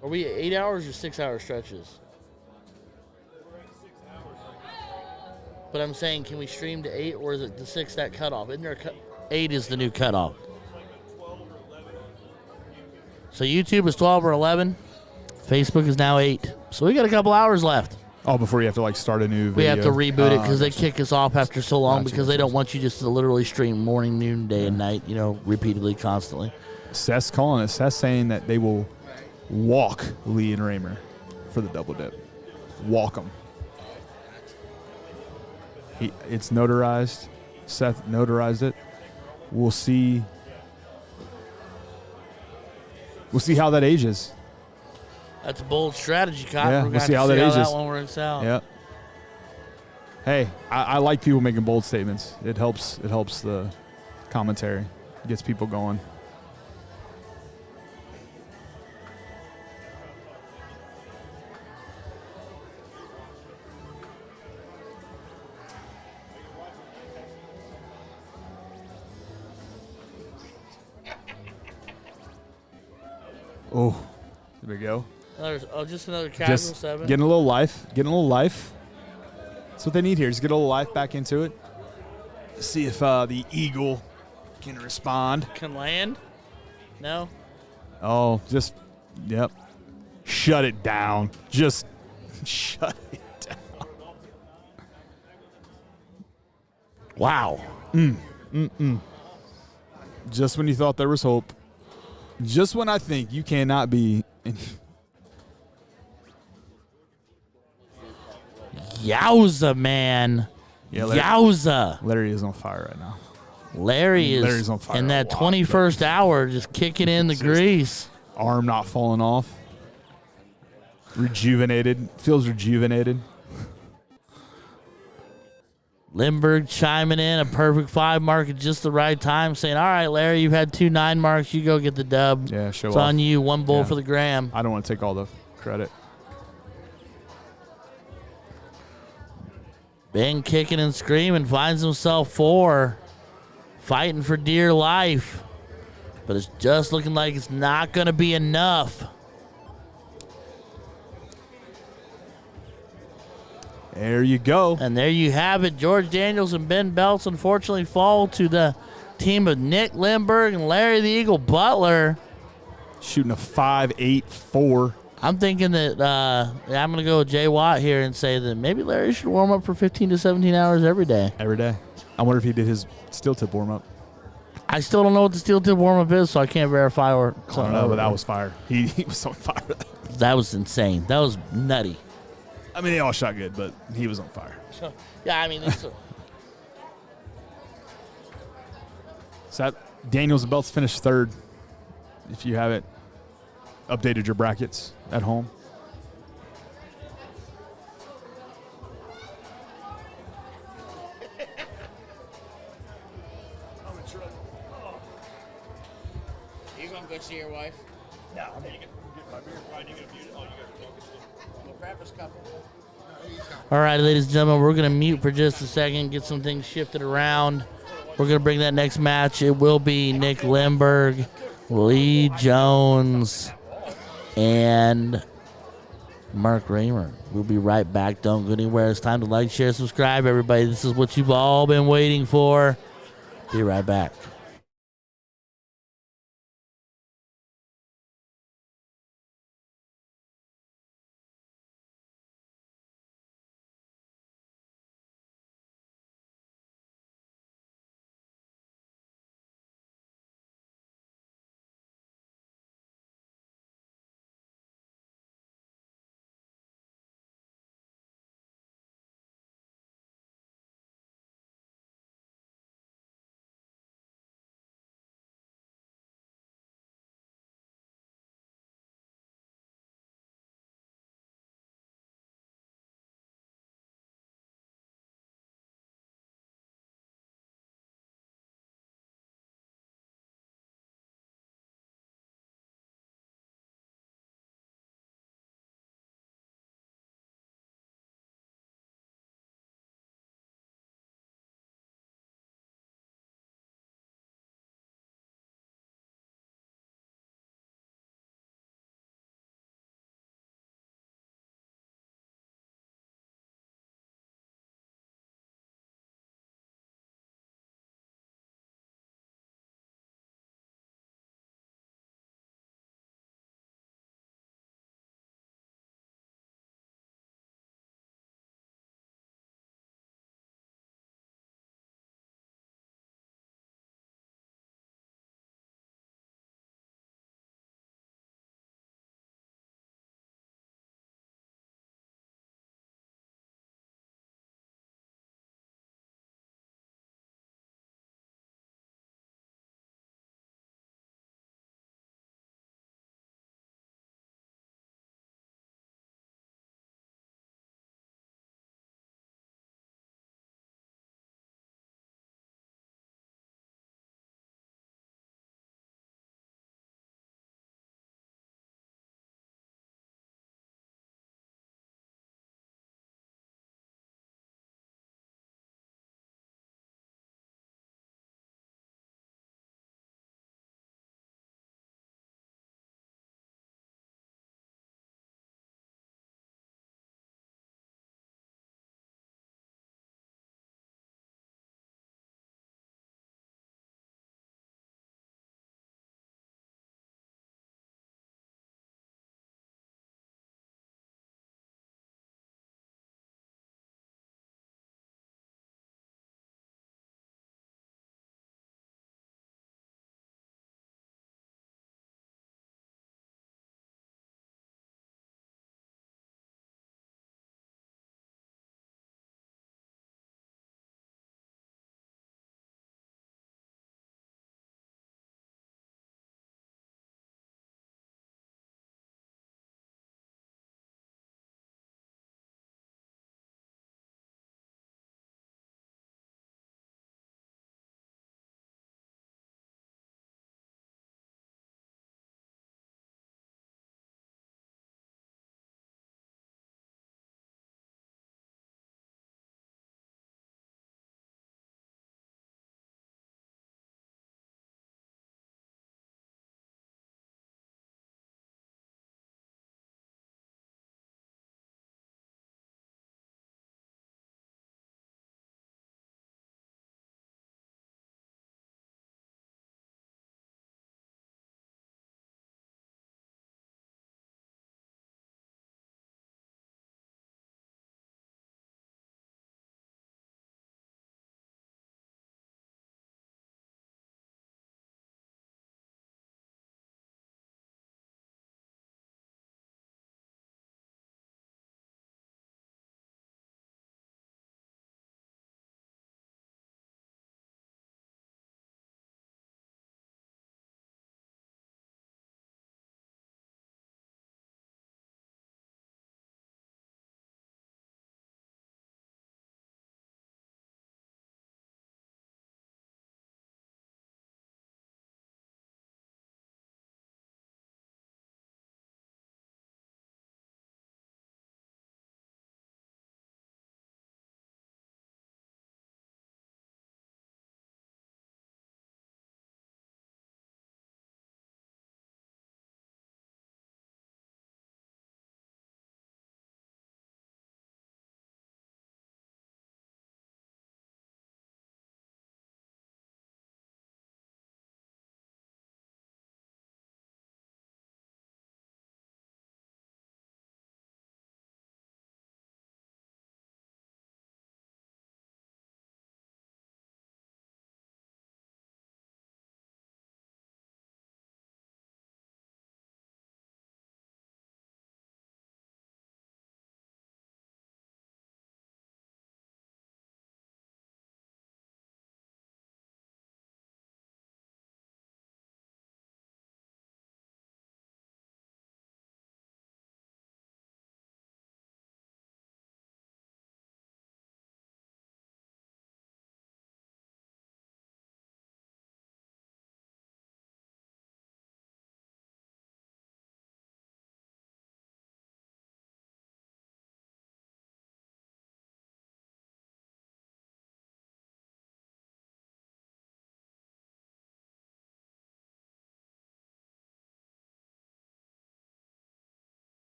Are we 8 hours or 6-hour stretches? But I'm saying, can we stream to 8, or is it the 6 that cutoff? Isn't there 8 is the new cutoff? So YouTube is 12 or 11. Facebook is now 8. So we got a couple hours left. Oh, before you have to start a new video. We have to reboot it because they kick us off after so long because they don't want you just to literally stream morning, noon, day, and night, repeatedly, constantly. Seth's calling us. Seth's saying that they will walk Lee and Raymer for the double dip. Walk them. It's notarized. Seth notarized it. We'll see. We'll see how that ages. That's a bold strategy, Cotton. Yeah, we'll see how that ages. That one works out. Yeah. Hey, I like people making bold statements. It helps. It helps the commentary. It gets people going. Oh, there we go. Just another casual 7. Getting a little life. Getting a little life. That's what they need here. Just get a little life back into it. See if the eagle can respond. Can land? No? Oh, yep. Shut it down. Just shut it down. Wow. Just when you thought there was hope. Just when I think you cannot be. Yowza, man. Yeah, Yowza. Larry is on fire right now. Larry's on fire in that 21st hour just kicking in the grease. Arm not falling off. Rejuvenated. Feels rejuvenated. Lindbergh chiming in a perfect 5 mark at just the right time, saying, all right, Larry, you've had 2 9 marks. You go get the dub. Yeah, show It's off. on you. 1 bull Yeah. for the gram. I don't want to take all the credit. Ben kicking and screaming, finds himself 4. Fighting for dear life. But it's just looking like it's not going to be enough. There you go. And there you have it. George Daniels and Ben Belts unfortunately fall to the team of Nick Lindbergh and Larry the Eagle Butler. Shooting a 5.84. I'm thinking that I'm going to go with Jay Watt here and say that maybe Larry should warm up for 15 to 17 hours every day. Every day. I wonder if he did his steel tip warm up. I still don't know what the steel tip warm up is, so I can't verify or I don't know, but that was fire. He was on fire. That was insane. That was nutty. I mean, they all shot good, but he was on fire. Yeah, I mean, it's So that Daniels and Belts finished 3rd. If you haven't updated your brackets at home. You going to go see your wife? No, I'm gonna get my beer. Why are you gonna mute it? Oh, you got to focus. We'll grab us a couple. All right, ladies and gentlemen, we're going to mute for just a second, get some things shifted around. We're going to bring that next match. It will be Nick Lindbergh, Lee Jones, and Mark Raymer. We'll be right back. Don't go anywhere. It's time to like, share, subscribe, everybody. This is what you've all been waiting for. Be right back.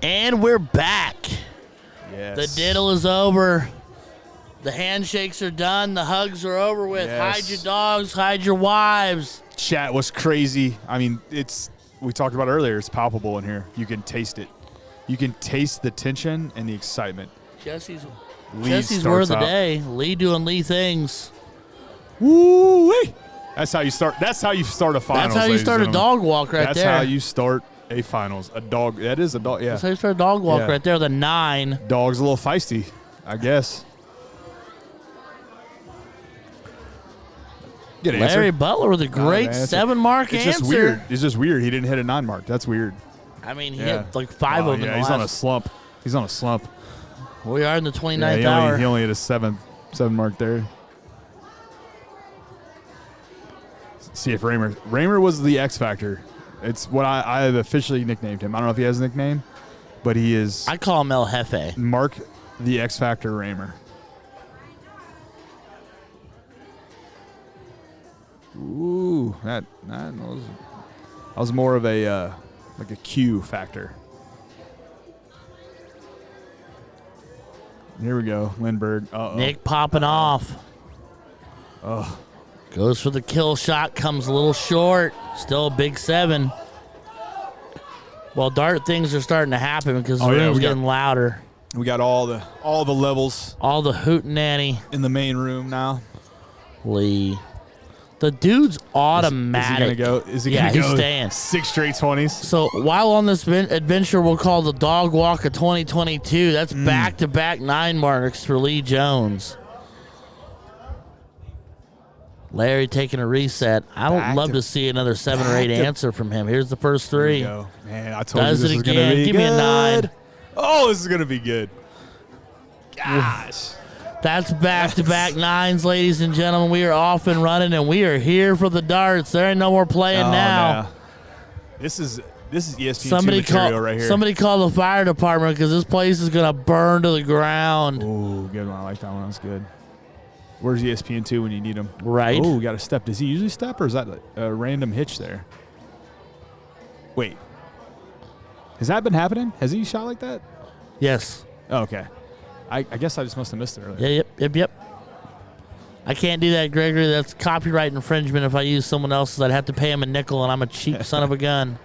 And we're back. Yes. The diddle is over. The handshakes are done. The hugs are over with. Yes. Hide your dogs. Hide your wives. Chat was crazy. I mean, we talked about it earlier. It's palpable in here. You can taste it. You can taste the tension and the excitement. Jesse's Lee word of the starts out. day. Lee doing Lee things. Woo-wee. That's how you start. That's how you start a finals. That's how you ladies start and a gentlemen. dog walk right That's there. how you start a finals. A dog. That is a dog. Yeah. That's how you start a dog walk Yeah. right there. The 9. Dog's a little feisty, I guess. Good answer. Larry Butler with a great answer. 7-mark It's answer. just weird. It's just weird. He didn't hit a 9 mark. That's weird. I mean, he Yeah. hit like 5 of them. Yeah, in he's the on a last. slump. He's on a slump. We are in the 29th Yeah, hour. he only hit a 7 mark there. See if Raymer was the X factor. It's what I have officially nicknamed him. I don't know if he has a nickname, but he is I call him El Jefe. Mark the X Factor Raymer. Ooh, that was more of a like a Q factor. Here we go, Lindbergh. Uh-oh. Nick popping off. Oh, Goes for the kill shot. Comes a little short. Still a big 7. Well, dart things are starting to happen because the Oh, yeah, room's we got- getting louder. we got all the levels All the hootenanny. in the main room now. Lee. The dude's automatic. Is he gonna go? Is he Yeah, gonna go? he's staying. 6 straight 20s. So while on this adventure we'll call the Dog Walk of 2022, that's back-to-back 9 marks for Lee Jones. Larry taking a reset. I would love to see another 7 or 8 answer from him. Here's the first 3. Here we go. Man, I told Does you this it was gonna again. be Give me a good. 9. Oh, this is gonna be good. Gosh. That's back-to-back 9s, ladies and gentlemen. We are off and running, and we are here for the darts. There ain't no more playing now. No. This is ESPN2 material right here. Somebody call the fire department because this place is gonna burn to the ground. Ooh, good one. I like that one. That's good. Where's ESPN2 when you need him? Right. Oh, we got a step. Does he usually step, or is that a random hitch there? Wait. Has that been happening? Has he shot like that? Yes. Oh, okay. I guess I just must have missed it earlier. Yeah, yep. I can't do that, Gregory. That's copyright infringement. If I use someone else's, I'd have to pay him a nickel, and I'm a cheap son of a gun.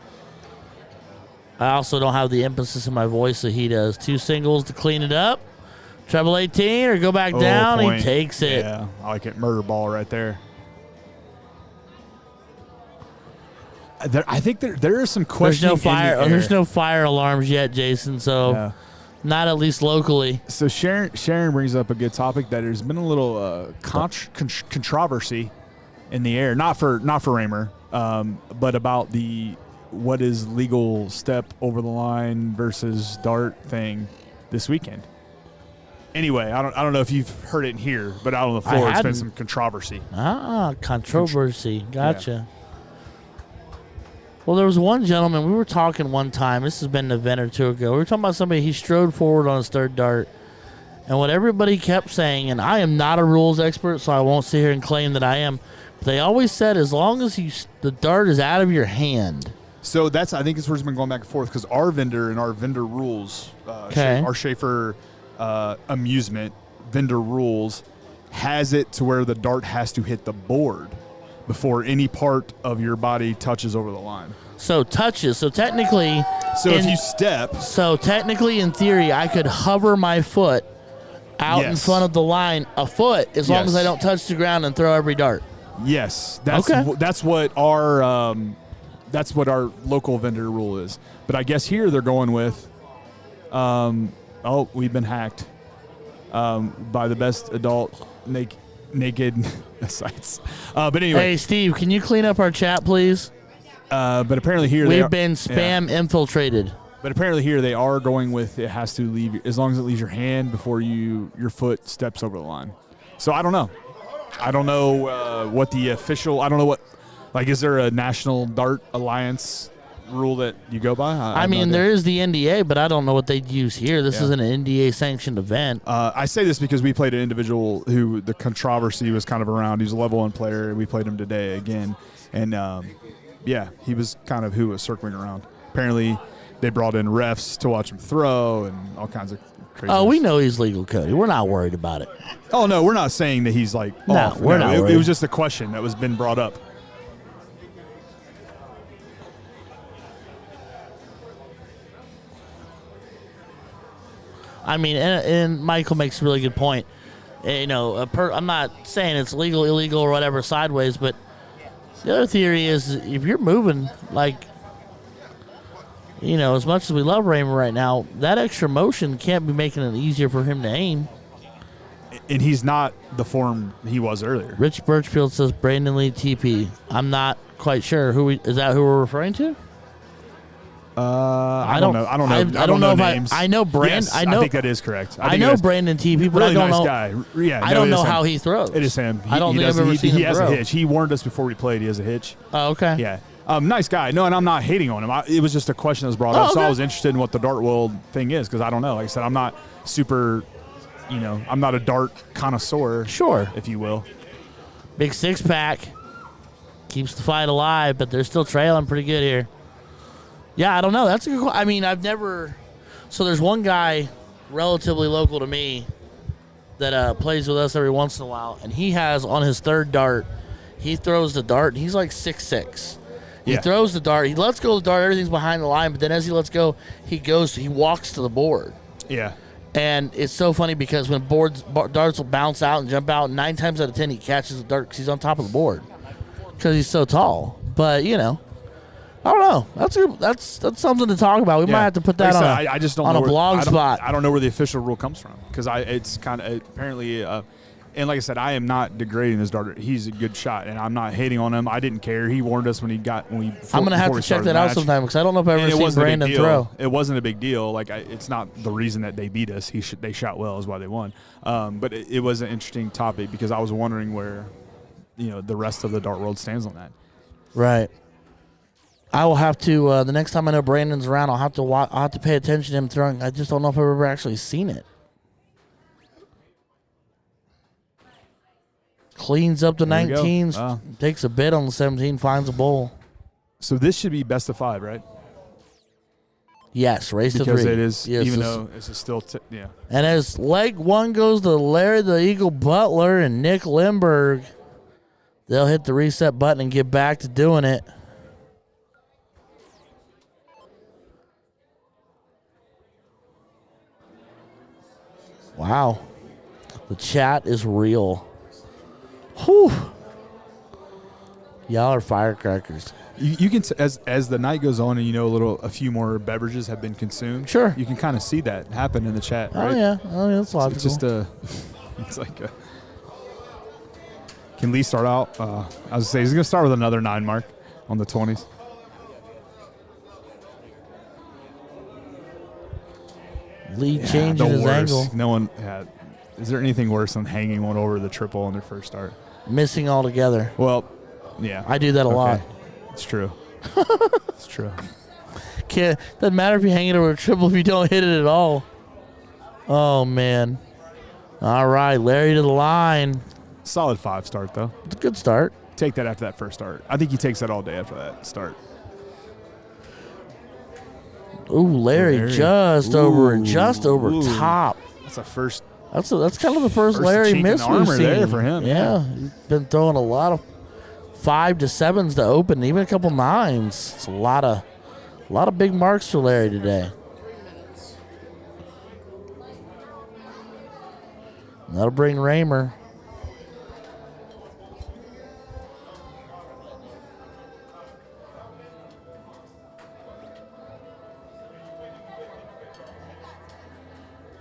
I also don't have the emphasis in my voice that he does. 2 singles to clean it up. Treble 18 or go back Oh, down. point. He takes it. Yeah, I like it. Murder ball right there. I think there is some There's questioning. no fire. in the air. There's no fire alarms yet, Jason. So Yeah. not at least locally. So Sharon brings up a good topic that there's been a little controversy in the air, not for Raymer, but about what is legal step over the line versus dart thing this weekend. Anyway, I don't know if you've heard it in here, but out on the floor, it's been some controversy. Controversy. Gotcha. Yeah. Well, there was one gentleman, we were talking one time, this has been an event or 2 ago, we were talking about somebody, he strode forward on his 3rd dart, and what everybody kept saying, and I am not a rules expert, so I won't sit here and claim that I am, but they always said as long as the dart is out of your hand. So I think it's where it's been going back and forth, because our vendor and our vendor rules, our Schaefer amusement vendor rules, has it to where the dart has to hit the board before any part of your body touches over the line. So touches. So technically, if you step. So technically, in theory, I could hover my foot out in Yes. front of the line a foot as long as I don't touch the ground and throw every dart. Yes, that's what our local vendor rule is. But I guess here they're going with, we've been hacked by the best adult naked sites. But anyway. Hey, Steve, can you clean up our chat, please? But apparently here we've been spam infiltrated. But apparently here they are going with it has to leave as long as it leaves your hand before your foot steps over the line. So I don't know. I don't know what the official. I don't know what. Like, is there a National Dart Alliance rule that you go by? I mean, there is the NDA, but I don't know what they'd use here. This isn't an NDA-sanctioned event. I say this because we played an individual who the controversy was kind of around. He was a level 1 player. We played him today again. And, he was kind of who was circling around. Apparently, they brought in refs to watch him throw and all kinds of crazy. Oh, we know he's legal, Cody. We're not worried about it. Oh, no, we're not saying that he's like off. We're not worried. It was just a question that was been brought up. I mean, and Michael makes a really good point. You know, I'm not saying it's legal, illegal, or whatever sideways, but the other theory is if you're moving, like, you know, as much as we love Raymer right now, that extra motion can't be making it easier for him to aim. And he's not the form he was earlier. Rich Birchfield says Brandon Lee TP. I'm not quite sure. Is that who we're referring to? I don't know. I don't know names. I know Brandon. Yes, I think that is correct. I know Brandon TP, but really I don't nice know. Guy. Yeah, I don't know how he throws. It is him. I don't think I've ever seen him He has throw. a hitch. He warned us before we played. He has a hitch. Oh, okay. Yeah. Nice guy. No, and I'm not hating on him. It was just a question that was brought up, so okay. I was interested in what the dart world thing is because I don't know. Like I said, I'm not super. You know, I'm not a dart connoisseur. Sure, if you will. Big 6-pack keeps the fight alive, but they're still trailing pretty good here. Yeah, I don't know. That's a good question. I mean, I've never. So there's one guy relatively local to me that plays with us every once in a while, and he has on his third dart, he throws the dart, and he's like 6'6". He throws the dart, he lets go of the dart, everything's behind the line, but then as he lets go, he walks to the board. Yeah. And it's so funny because when darts will bounce out and jump out, 9 times out of 10 he catches the dart because he's on top of the board because he's so tall. But, you know. I don't know. That's something to talk about. We might have to put that on a blog spot. I don't know where the official rule comes from because it's kind of apparently. And like I said, I am not degrading this darter. He's a good shot, and I'm not hating on him. I didn't care. He warned us when I'm going to have to check that out sometime because I don't know if I've ever seen Brandon throw. It wasn't a big deal. Like it's not the reason that they beat us. They shot well is why they won. But it was an interesting topic because I was wondering where, the rest of the dart world stands on that. Right. I will have to the next time I know Brandon's around. I'll have to pay attention to him throwing. I just don't know if I've ever actually seen it. Cleans up the 19s, takes a bit on the 17, finds a bowl. So this should be best of 5, right? Yes, race to 3. Because it is, yes, even though it's still, yeah. And as leg 1 goes to Larry the Eagle Butler and Nick Limberg, they'll hit the reset button and get back to doing it. Wow. The chat is real. Whew. Y'all are firecrackers. You can, as the night goes on and a few more beverages have been consumed. Sure. You can kind of see that happen in the chat, right? Oh, yeah, that's logical. It's just it's like can Lee start out? I was going to say, he's going to start with another 9 mark on the 20s. Lee changing his angle. No one had. Is there anything worse than hanging one over the triple on their first start? Missing altogether. Well, yeah. I do that a lot. It's true. It's true. Doesn't matter if you hang it over a triple if you don't hit it at all. Oh, man. All right, Larry to the line. Solid 5 start, though. It's a good start. Take that after that first start. I think he takes that all day after that start. Ooh, Larry just over top. That's a first. That's kind of the first Larry miss we've seen there for him. Yeah, he's been throwing a lot of 5 to 7s to open, even a couple 9s. It's a lot of big marks for Larry today. That'll bring Raymer.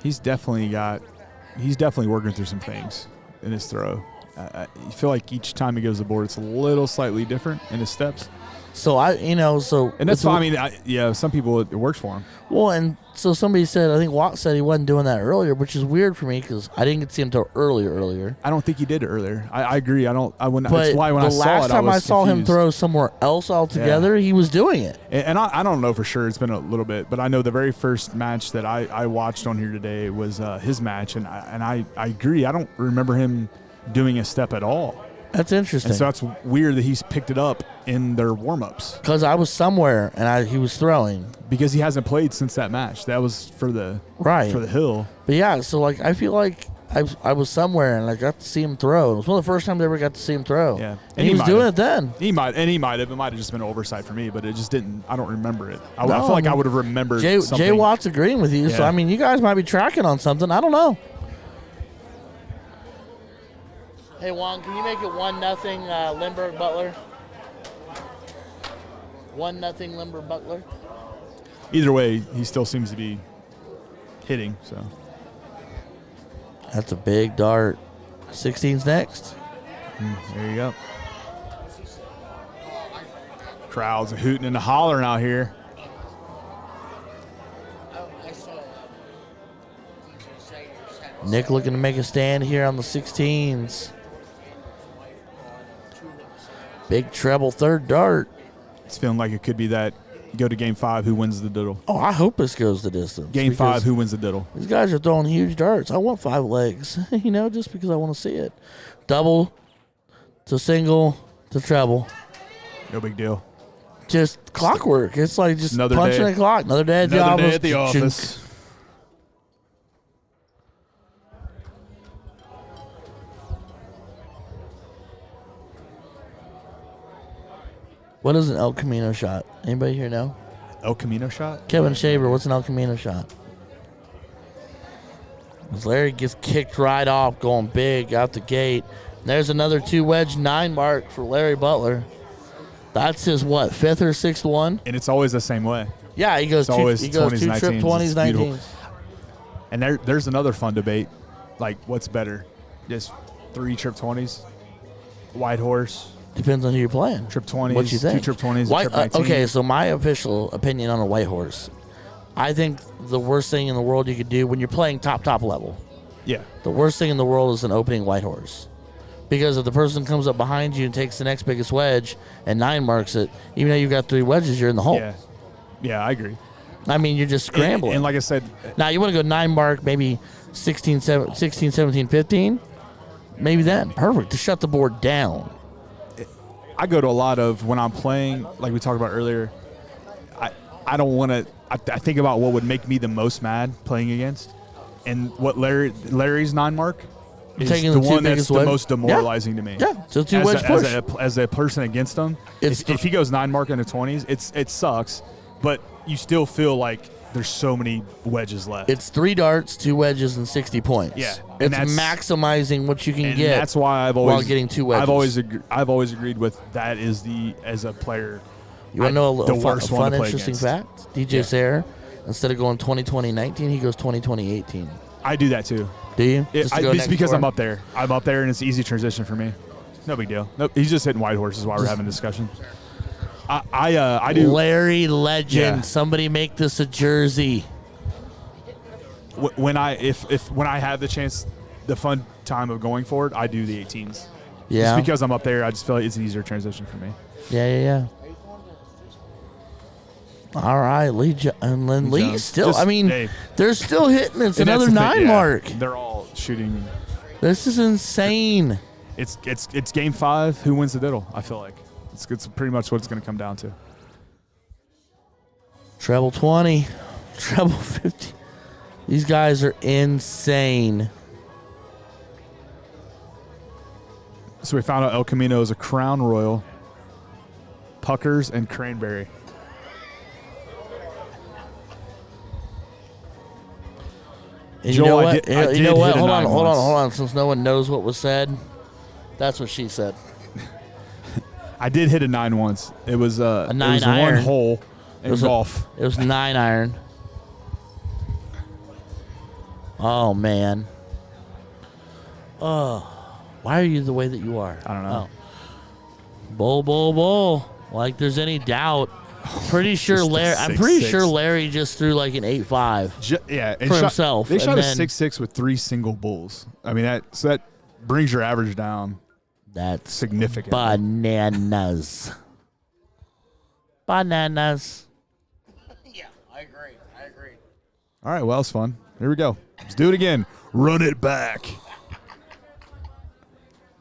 He's definitely working through some things in his throw. I feel like each time he goes to the board, it's a little slightly different in his steps. So and that's fine. I mean, some people it works for him. Well, and so somebody said, I think Watt said he wasn't doing that earlier, which is weird for me because I didn't get to see him until earlier. I don't think he did it earlier. I agree. That's why when the I saw it, last time I saw him confused. throw somewhere else altogether, he was doing it. And I don't know for sure. It's been a little bit, but I know the very first match that I watched on here today was his match, and I agree. I don't remember him doing a step at all. That's interesting. And so that's weird that he's picked it up in their warm-ups. Because I was somewhere and he was throwing. Because he hasn't played since that match. That was for the hill. But yeah, so like I feel like I was somewhere and I got to see him throw. It was one of the first times I ever got to see him throw. Yeah, and he was doing it then. He might have. It might have just been an oversight for me, but it just didn't. I don't remember it. I feel like I would have remembered. Jay Watt's agreeing with you. Yeah. So I mean, you guys might be tracking on something. I don't know. Hey Juan, can you make it 1-0 Lindbergh Butler? 1-0 Lindbergh Butler. Either way, he still seems to be hitting. So that's a big dart. 16's next. There you go. Crowds are hooting and hollering out here. Nick looking to make a stand here on the 16s. Big treble third dart. It's feeling like it could be that go to game 5, who wins the diddle. Oh, I hope this goes the distance. Game 5, who wins the diddle. These guys are throwing huge darts. I want 5 legs, just because I want to see it. Double to single to treble. No big deal. Just clockwork. It's like just another punching day. a clock. Another day at the office. Day at the office. What is an El Camino shot? Anybody here know? El Camino shot? Kevin Shaver, what's an El Camino shot? As Larry gets kicked right off, going big out the gate. There's another 2-wedge 9 mark for Larry Butler. That's his, 5th or 6th one? And it's always the same way. Yeah, he goes 2 trip 20s, 19s. And there's another fun debate. Like, what's better? Just 3 trip 20s? White horse? Depends on who you're playing. Trip 20s, what you think? 2 trip 20s, trip 19s. Okay, so my official opinion on a white horse. I think the worst thing in the world you could do when you're playing top level. Yeah. The worst thing in the world is an opening white horse. Because if the person comes up behind you and takes the next biggest wedge and 9 marks it, even though you've got 3 wedges, you're in the hole. Yeah, I agree. I mean, you're just scrambling. And like I said, now you want to go 9 mark, maybe 16, 17, 15. Maybe then. Perfect. To shut the board down. I go to a lot of when I'm playing, like we talked about earlier, I don't want to – I think about what would make me the most mad playing against. And what Larry's 9 mark is the one that's the most demoralizing to me. Yeah, so 2-wedge push. As a person against him, if he goes 9 mark in the 20s, it sucks, but you still feel like there's so many wedges left. It's 3 darts, 2 wedges, and 60 points. Yeah, it's maximizing what you can get. That's why I've always while getting 2 wedges. I've always agreed with that as a player. You want to know a fun against. interesting fact? DJ Sayre, instead of going 2020-19, he goes 2020-18. I do that too. Do you? It's because I'm up there. I'm up there, and it's an easy transition for me. No big deal. Nope, he's just hitting white horses while we're having a discussion. I do. Larry Legend. Yeah. Somebody make this a jersey. When I have the chance, the fun time of going forward, I do the 18s. Yeah. Just because I'm up there, I just feel like it's an easier transition for me. Yeah. All right, Lee still. They're still hitting. It's another 9 mark. They're all shooting. This is insane. It's game 5. Who wins the diddle? I feel like it's pretty much what it's going to come down to. Treble 20, treble 50. These guys are insane. So we found out El Camino is a Crown Royal, Puckers, and Cranberry. You know what? Hold on. Since no one knows what was said, that's what she said. I did hit a 9 once. It was a 9 it was iron. 1 hole in golf. It was 9 iron. Oh man. Oh, why are you the way that you are? I don't know. Bull. Like there's any doubt. Pretty sure Larry. I'm pretty sure Larry just threw like an 8.5. And for himself. They shot a 6.6 with 3 single bulls. I mean that brings your average down. That's significant. Bananas. Yeah, I agree. All right, well, it's fun. Here we go. Let's do it again. Run it back.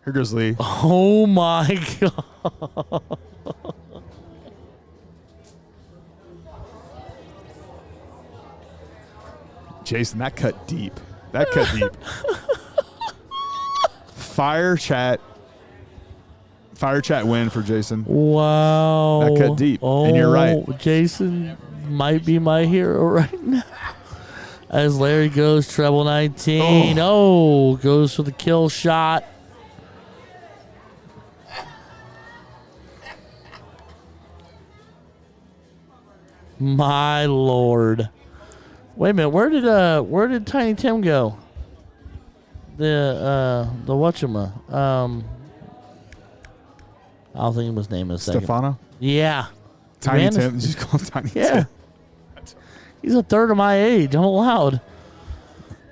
Here goes Lee. Oh, my God. Jason, that cut deep. That cut deep. Fire chat win for Jason. Wow. That cut deep. Oh, And you're right. Jason might be my hero right now. As Larry goes treble 19. Oh, goes for the kill shot. My Lord. Wait a minute, where did Tiny Tim go? The whatchama. I'll think of his name in a second. Stefano? Yeah. Tiny Man, Tim. Just call him Tiny Yeah. Tim. He's a third of my age. I'm allowed.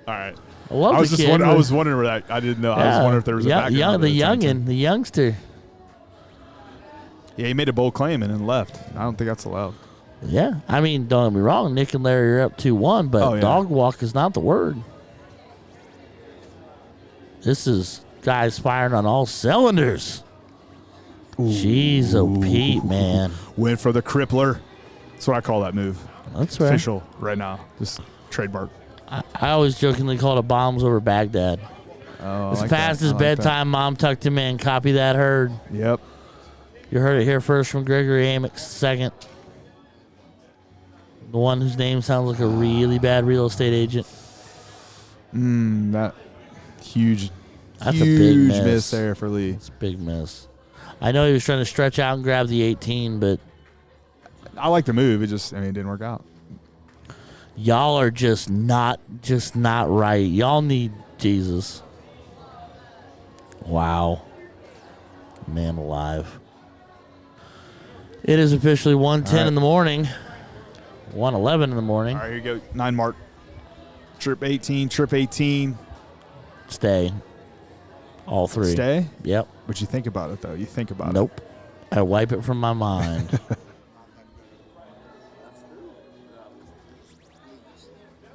All right. I love I was the just kid. wondering. I was wondering where that. I didn't know. I was wondering if there was a background. The to Tiny Tim. youngin, the youngster. Yeah, he made a bold claim and then left. I don't think that's allowed. Yeah. I mean, don't get me wrong. Nick and Larry are up 2-1, but dog walk is not the word. This is guys firing on all cylinders. Jeez, oh Pete, man. Went for the crippler. That's what I call that move. That's right. Official right now. Just trademark. I always jokingly call it bombs over Baghdad. Oh, It's past his bedtime. Mom tucked him in. Copy that, heard. Yep. You heard it here first from Gregory Amick, second. The one whose name sounds like a really bad real estate agent. That huge. That's a big miss there for Lee. It's a big miss. I know he was trying to stretch out and grab the 18, but I like the move. It didn't work out. y'all are just not right. Y'all need Jesus. Wow. Man alive. It is officially 1:10 in the morning. 1:11 in the morning. All right, here you go. 9 mark. Trip 18. Stay. All three. Stay? Yep. But you think about it, though. You think about it. Nope. I wipe it from my mind.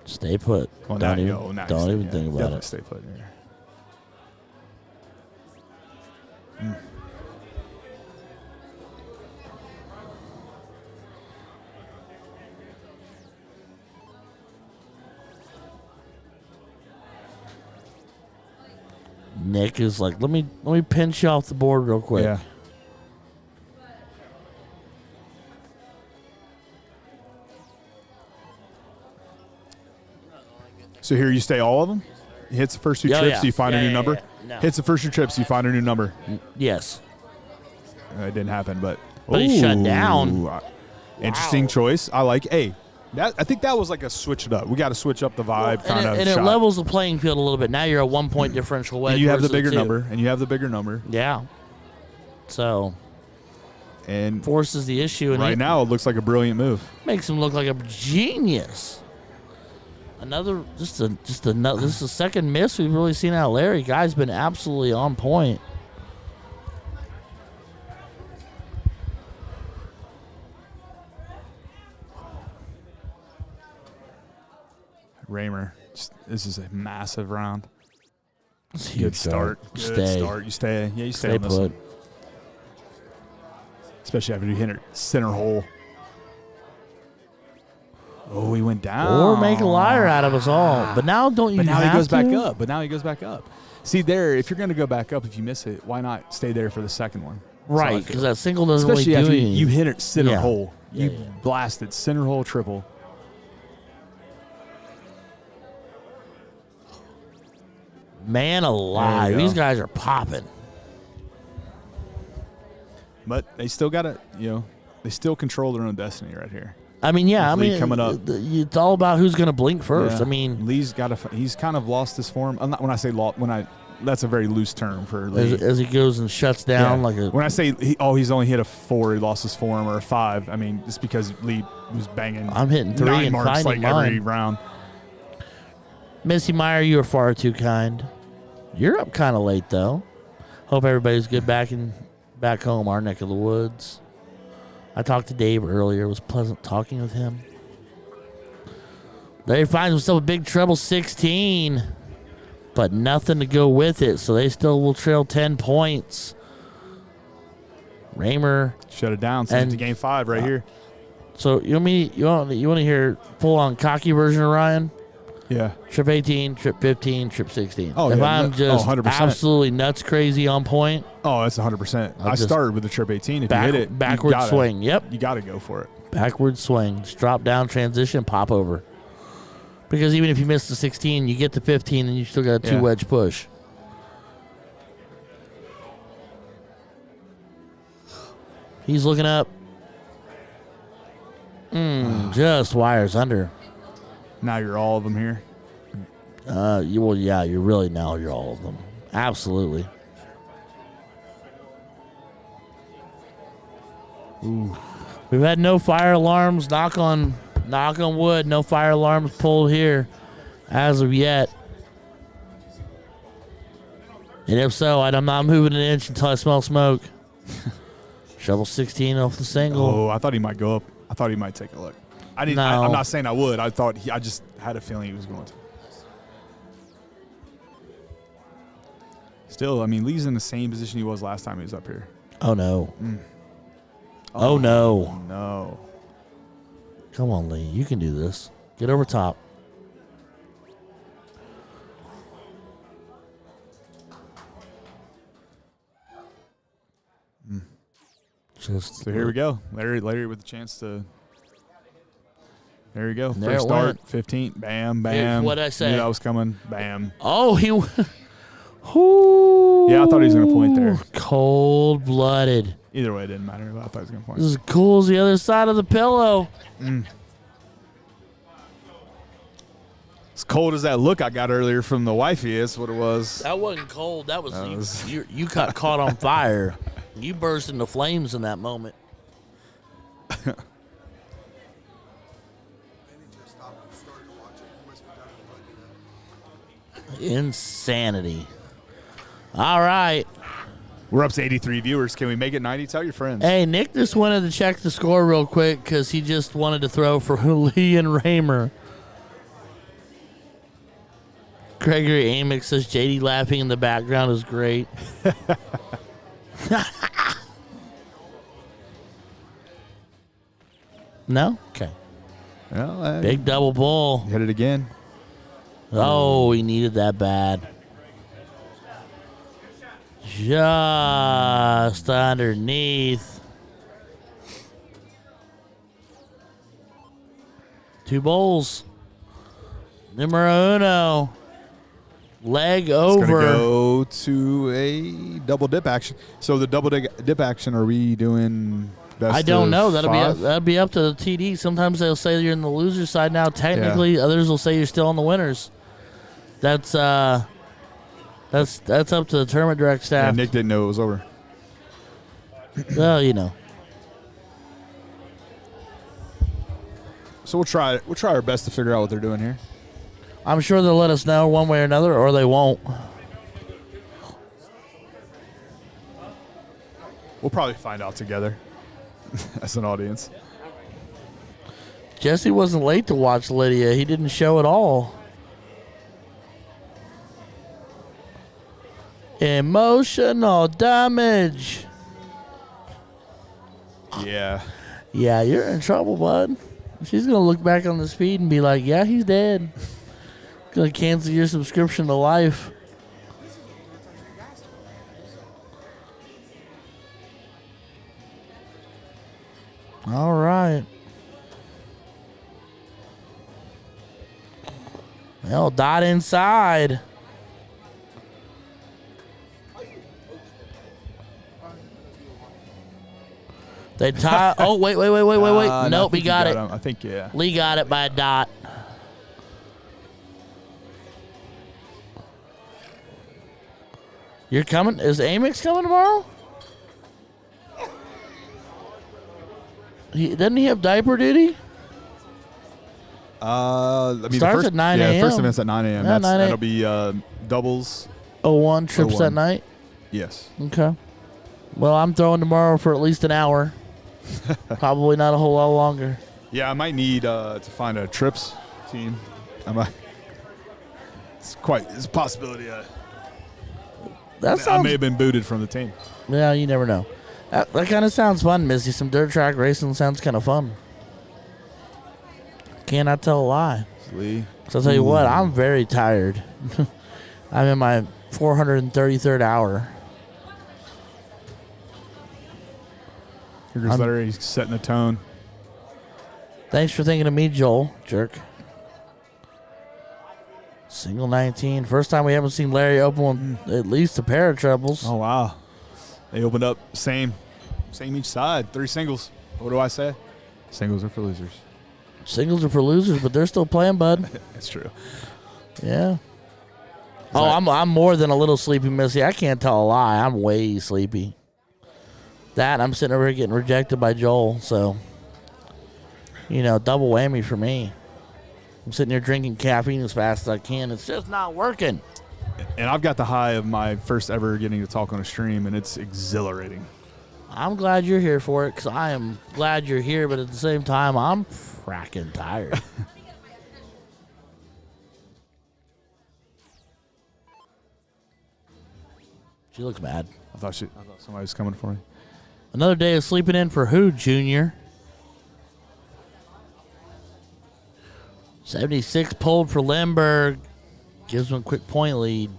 Stay put. Well, don't now even think about it. Stay put here. Nick is like, let me pinch you off the board real quick. Yeah. So here you stay all of them? He hits the first two trips, so you find a new number? No. Hits the first two trips, you find a new number. Yes. It didn't happen, but he shut down. Interesting choice. I like. Hey, I think that was like a switch it up. We got to switch up the vibe kind of. And it levels the playing field a little bit. Now you're a 1 point differential wedge. And you have the versus bigger number. Yeah. So. And forces the issue. And right now, it looks like a brilliant move. Makes him look like a genius. This is the second miss we've really seen out of Larry. Guy's been absolutely on point. Raymer, this is a massive round. Good start. Good start. You stay. Yeah, you stay on this put. one. Especially after you hit it center hole. Oh, he went down. Or make a liar out of us all. But now don't you? But now he goes have back to? up. But now he goes back up. See there, if you're going to go back up, if you miss it, why not stay there for the second one? Right, because that single doesn't Especially really do after anything. you hit it center Yeah. hole. Yeah, You yeah. blasted center hole triple. Man alive, go. these guys are popping. But they still got to, they still control their own destiny right here. I mean, yeah, With Lee coming up. It's all about who's going to blink first. Yeah. I mean, Lee's he's kind of lost his form. I'm not, when I say lost, that's a very loose term for Lee. as he goes and shuts down like a. When I say he's only hit a 4, he lost his form, or a 5. I mean, it's because Lee was banging. I'm hitting 3 9 and marks finding like every mine. round. Missy Meyer, you are far too kind. You're up kind of late though. Hope everybody's good back home, our neck of the woods. I talked to Dave earlier. It was pleasant talking with him. There he finds himself a big treble 16. but nothing to go with it, so they still will trail 10 points. Raymer. Shut it down. Send it to game 5 right here. So you want to hear full-on cocky version of Ryan? Yeah. Trip 18, trip 15, trip 16. Oh, if yeah. I'm just 100%. absolutely nuts crazy on point. Oh, that's 100%. I just started with the trip 18. If you hit it, backward swing. Yep. You got to go for it. Backward swing. Just drop down, transition, pop over. Because even if you miss the 16, you get the 15, and you still got a 2-wedge push. He's looking up. Just wires under. Now you're all of them here. You're really now you're all of them. Absolutely. Ooh. We've had no fire alarms. Knock on wood. No fire alarms pulled here as of yet. And if so, I'm not moving an inch until I smell smoke. Shovel 16 off the single. Oh, I thought he might go up. I thought he might take a look. I didn't. No. I'm not saying I would. I just had a feeling he was going to. Still, I mean, Lee's in the same position he was last time he was up here. Oh no. Oh no. No. Come on, Lee. You can do this. Get over top. So here we go. Larry with a chance to. There you go. There First it start, went. 15. Bam, bam. What'd I say? Knew that was coming. Bam. Oh, he. Yeah, I thought he was going to point there. Cold-blooded. Either way, it didn't matter. I thought he was going to point. This is as cool as the other side of the pillow. As cold as that look I got earlier from the wifey is what it was. That wasn't cold. That was you got caught on fire. You burst into flames in that moment. Insanity. All right. We're up to 83 viewers. Can we make it 90? Tell your friends. Hey, Nick just wanted to check the score real quick because he just wanted to throw for Lee and Raymer. Gregory Amick says JD laughing in the background is great. No? Okay. Well, Big double bull. hit it again. Oh, he needed that bad. Just underneath. 2 bowls. Numero uno. Leg It's over. going to go to a double dip action. So the double dip action, are we doing best I don't of know. five? That'll be up to the TD. Sometimes they'll say you're in the loser side now. Technically, others will say you're still on the winners. That's up to the tournament direct Yeah, staff. Nick didn't know it was over. Well, you know. So we'll try our best to figure out what they're doing here. I'm sure they'll let us know one way or another, or they won't. We'll probably find out together as an audience. Jesse wasn't late to watch Lydia. He didn't show at all. Emotional damage. Yeah. Yeah, you're in trouble, bud. She's going to look back on the speed and be like, yeah, he's dead. Going to cancel your subscription to life. All right. Well, dot inside. They tie. Oh, wait. Nope, he got it. Him. I think, yeah. Lee got it by a dot. You're coming? Is Amex coming tomorrow? Doesn't he have diaper duty? I mean, Starts at 9 a.m. Yeah, first event's at 9 a.m. Yeah, That'll be doubles. 01 trips 01. that night? Yes. Okay. Well, I'm throwing tomorrow for at least an hour. Probably not a whole lot longer. Yeah, I might need to find a trips team. I might. It's a possibility. That I sounds. may have been booted from the team. Yeah, you never know. That kind of sounds fun, Missy. Some dirt track racing sounds kind of fun. Cannot tell a lie. Lee. So I'll tell you what, I'm very tired. I'm in my 433rd hour. Here goes Larry. He's setting the tone. Thanks for thinking of me, Joel. Jerk. Single 19. First time we haven't seen Larry open at least a pair of trebles. Oh, wow. They opened up same each side. 3 singles. What do I say? Singles are for losers. Singles are for losers, but they're still playing, bud. That's true. Yeah. I'm more than a little sleepy, Missy. I can't tell a lie. I'm way sleepy. That I'm sitting over here getting rejected by Joel, so double whammy for me. I'm sitting here drinking caffeine as fast as I can. It's just not working. And I've got the high of my first ever getting to talk on a stream, and it's exhilarating. I'm glad you're here for it because I am glad you're here, but at the same time, I'm fracking tired. She looks mad. I thought somebody was coming for me. Another day of sleeping in for who, Junior? 76 pulled for Lindbergh. Gives him a quick point lead.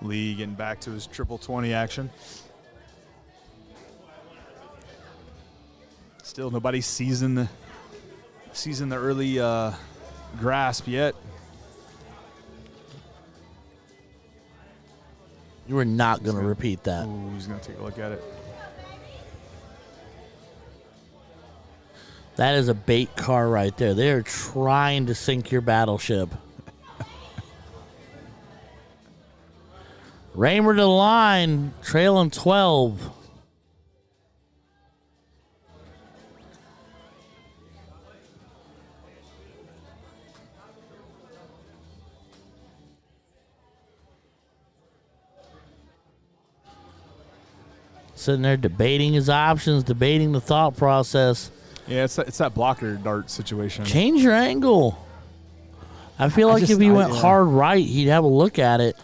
Lee getting back to his triple 20 action. Still nobody seizing the early grasp yet. You were not going to repeat that. Ooh, he's going to take a look at it. That is a bait car right there. They are trying to sink your battleship. Raymer to the line, trailing 12. Sitting there debating his options, debating the thought process. Yeah, it's that blocker dart situation. Change your angle. I feel like if he went hard right, he'd have a look at it.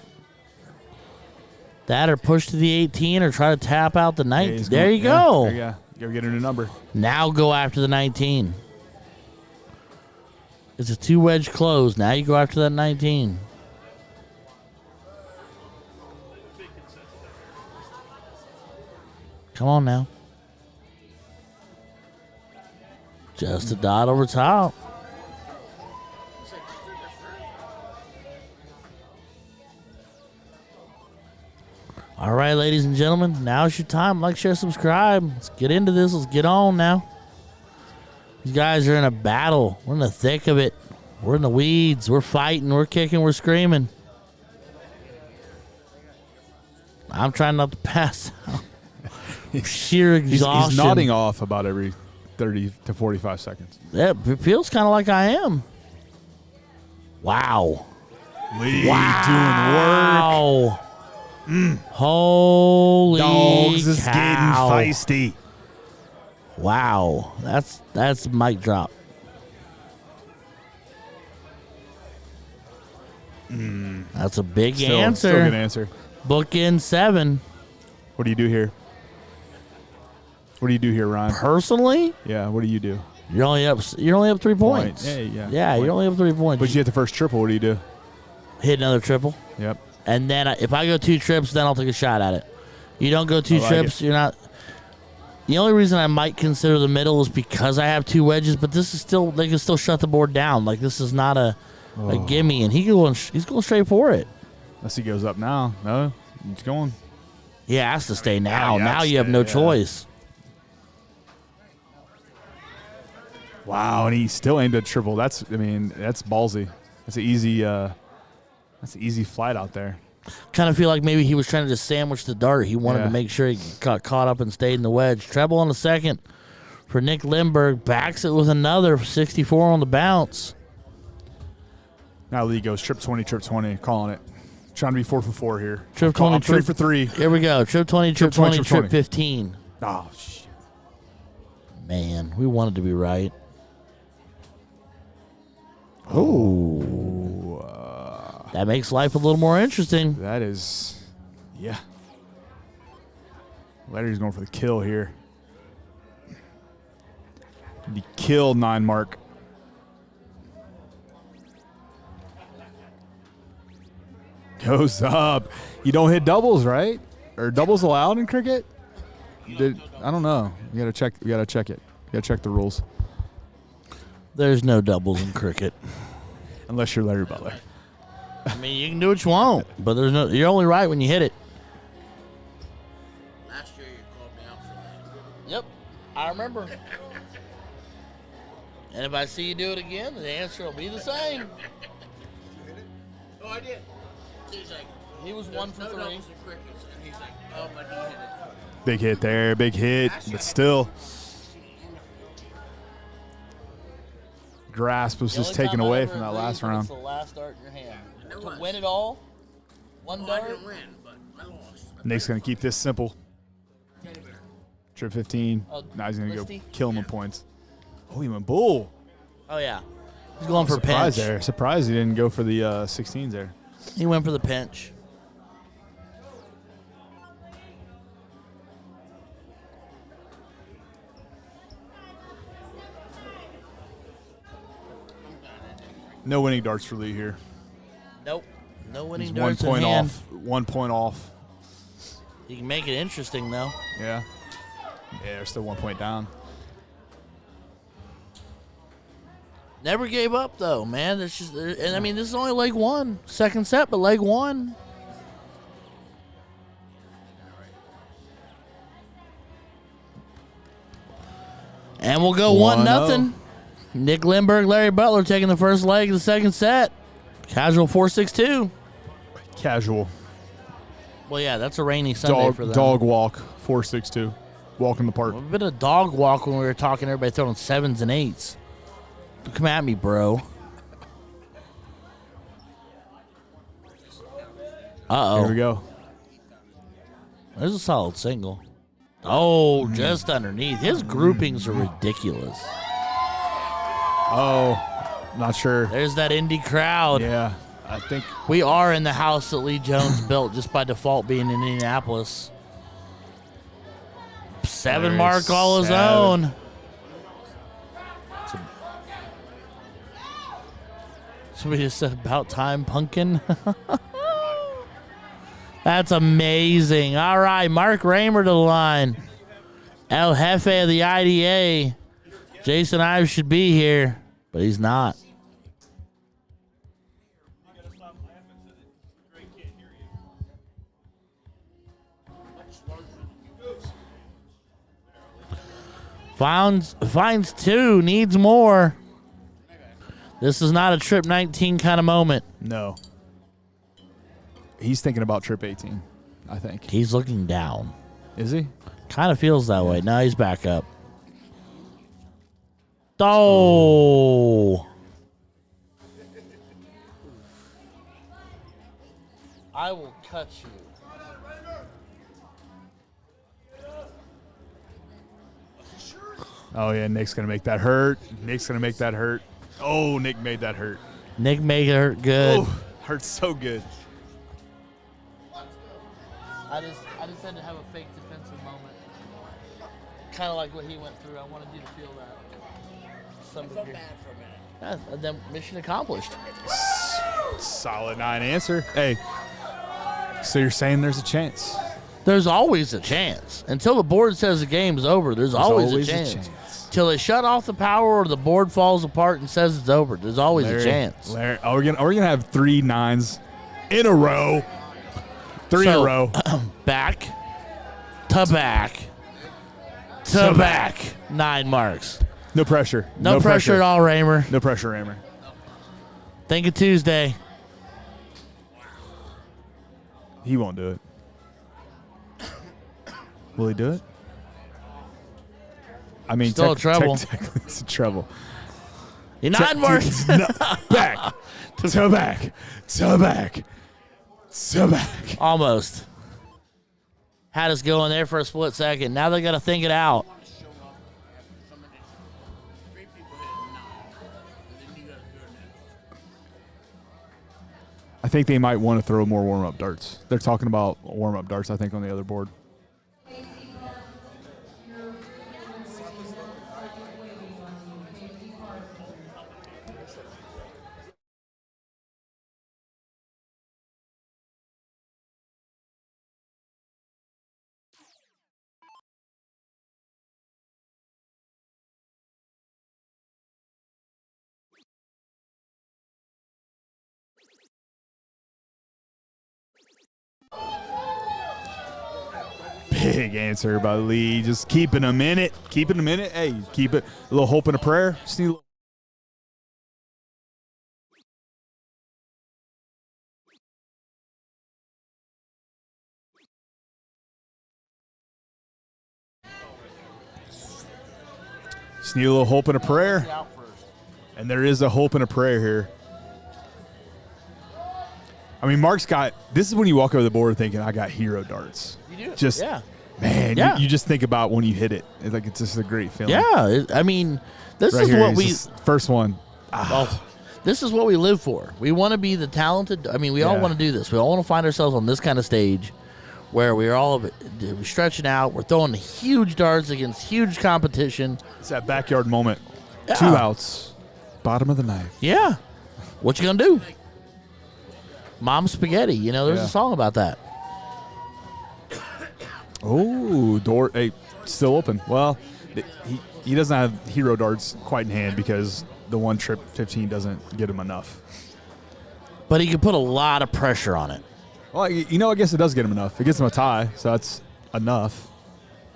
That or push to the 18 or try to tap out the 19. Yeah, there you go. There you go. Go get a new number. Now go after the 19. It's a 2-wedge close. Now you go after that 19. Come on now. Just a dot over top. All right, ladies and gentlemen, now's your time. Like, share, subscribe. Let's get into this. Let's get on now. These guys are in a battle. We're in the thick of it. We're in the weeds. We're fighting. We're kicking. We're screaming. I'm trying not to pass out. Sheer exhaustion. He's nodding off about every 30 to 45 seconds. Yeah, it feels kind of like I am. Wow. Lee doing work. Holy Dogs is cow. getting feisty. Wow. That's mic drop. That's a big answer. Still a good answer. Book in 7. What do you do here? What do you do here, Ryan? Personally, Yeah, what do you do? you're only up 3 points. Yeah. Yeah, you're only up 3 points. But you hit the first triple. What do you do? hit another triple. Yep. And then if I go 2 trips, then I'll take a shot at it. You don't go 2 trips, you're not. The only reason I might consider the middle is because I have 2 wedges, but this is still, they can still shut the board down. Like, this is not a gimme, and he's going straight for it. Unless he goes up now. No, he's going. He has to stay now. Yeah, Now you have no choice. Wow, and he still aimed at triple. That's ballsy. That's an easy flight out there. Kind of feel like maybe he was trying to just sandwich the dart. He wanted to make sure he got caught up and stayed in the wedge. Treble on the second for Nick Lindbergh. Backs it with another 64 on the bounce. Now Lee goes trip 20, calling it. Trying to be 4 for 4 here. Trip 20, I'm 3 for 3. Here we go. Trip 20, trip 20, trip 15. Oh, shit. Man, we wanted to be right. Oh. That makes life a little more interesting. That is, yeah. Larry's going for the kill here. The kill 9 mark. Goes up. You don't hit doubles, right? Or doubles allowed in cricket? I don't know. You gotta check. You gotta check it. You gotta check the rules. There's no doubles in cricket. Unless you're Larry Butler. I mean, you can do what you want, but there's no. You're only right when you hit it. Last year you called me out for that. Yep, I remember. And if I see you do it again, the answer will be the same. Oh, I did. He's like, He was 1 for 3. doubles in crickets, and he's like, oh, but he hit it. Big hit there. Big hit. But still. Grasp was just taken away from that last round. It's the last dart in your hand. To win it all, one dart. I didn't win, but I lost. Nick's going to keep this simple. Trip 15. Oh, Now he's going to go Listy? kill him with points. Oh, he went bull. Oh yeah, he's going for Surprised pinch. there. Surprised he didn't go for the 16s there. He went for the pinch. No winning darts for Lee here. Nope, no winning He's darts 1 point in hand. off. 1 point off. You can make it interesting though. Yeah. Yeah, they're still 1 point down. Never gave up though, man. It's just, and I mean, this is only leg 1, second set, but leg 1. And we'll go 1-0. Nick Lindbergh, Larry Butler taking the first leg of the second set. Casual 4-6-2. Casual. Well, yeah, that's a rainy Sunday for them. Dog walk. 4-6-2. Walk in the park. A bit of dog walk when we were talking. Everybody throwing 7s and 8s. Come at me, bro. Uh-oh. Here we go. There's a solid single. Oh, just underneath. His groupings are ridiculous. Oh, not sure. There's that indie crowd. Yeah, I think. We are in the house that Lee Jones built just by default being in Indianapolis. 7 mark all his 7. own. Somebody just said about time, pumpkin. That's amazing. All right, Mark Raymer to the line. El Jefe of the IDA. Jason Ives should be here, but he's not. Finds 2, needs more. This is not a trip 19 kind of moment. No. He's thinking about trip 18, I think. He's looking down. Is he? Kind of feels that way. Now he's back up. Oh. I will cut you. Oh, yeah, Nick's going to make that hurt. Nick's going to make that hurt. Oh, Nick made that hurt. Nick made it hurt good. Oh, hurts so good. I just had to have a fake defensive moment. Kind of like what he went through. I wanted you to feel that. I felt bad for a minute. Yeah, and then mission accomplished. Solid 9 answer. Hey, so you're saying there's a chance? There's always a chance. Until the board says the game's over, there's always a chance. Till they shut off the power or the board falls apart and says it's over, there's always a chance. Larry, are we gonna have 3 9s in a row? 3 in a row. Back to back to back. 9 marks. No pressure. No pressure at all, Raymer. No pressure, Raymer. Think of Tuesday. He won't do it. Will he do it? I mean, Still a treble. Technically, it's a treble. 9 marks. Back. To back. To back. To back. Almost. had us going there for a split second. Now they got to think it out. I think they might want to throw more warm-up darts. They're talking about warm-up darts, I think, on the other board. Big answer by Lee. Just keeping a minute. Keeping a minute. Hey, keep it. A little hope and a prayer. Just need a little hope and a prayer. And there is a hope and a prayer here. I mean, Mark's got – this is when you walk over the board thinking, I got hero darts. You do? Just, yeah. Man, yeah. You just think about when you hit it. It's just a great feeling. Yeah. I mean, this right is here, what we – first one. Oh, this is what we live for. We want to be the talented – I mean, we all want to do this. We all want to find ourselves on this kind of stage where we're all stretching out. We're throwing huge darts against huge competition. It's that backyard moment. Yeah. 2 outs. Bottom of the ninth. Yeah. What you going to do? Mom spaghetti. You know, there's a song about that. Oh, door. Hey, still open. Well, he doesn't have hero darts quite in hand because the one trip 15 doesn't get him enough. But he can put a lot of pressure on it. Well, I guess it does get him enough. It gets him a tie, so that's enough.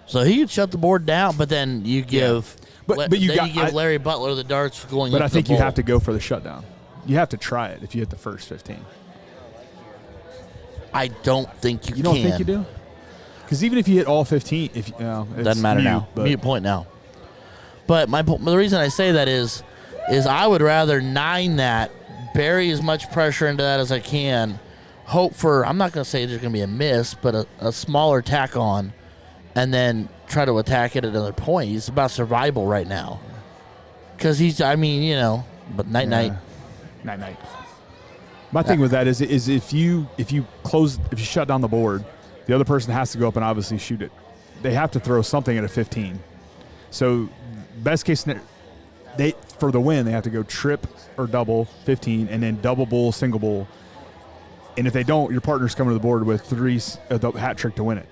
So he could shut the board down, but then you give, you give Larry Butler the darts going. But up I think the you bowl. have to go for the shutdown. You have to try it if you hit the first 15. I don't think you don't think you do? Because even if you hit all 15, it doesn't matter now. Mute point now. But the reason I say that is I would rather 9 that, bury as much pressure into that as I can, hope for, I'm not going to say there's going to be a miss, but a smaller tack on, and then try to attack it at another point. He's about survival right now. Because but night. Night. My thing with that is if you shut down the board, the other person has to go up and obviously shoot it. They have to throw something at a 15. So best case scenario, for the win, they have to go trip or double 15 and then double bull, single bull. And if they don't, your partner's coming to the board with 3 hat trick to win it.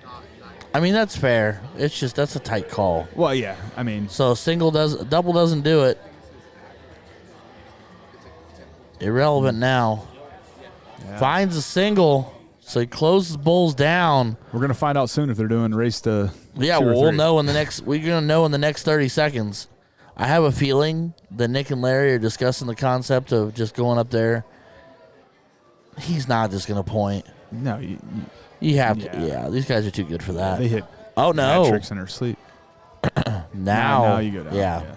I mean, that's fair. It's just that's a tight call. Well, yeah. I mean, so double doesn't do it. Irrelevant now. Yeah. Finds a single, so he closes bulls down. We're gonna find out soon if they're doing race to. Yeah, we'll know in the next. We're gonna know in the next 30 seconds. I have a feeling that Nick and Larry are discussing the concept of just going up there. He's not just gonna point. No, you have to. Yeah, these guys are too good for that. They hit. Oh no! Tricks in their sleep. now you go down. Yeah.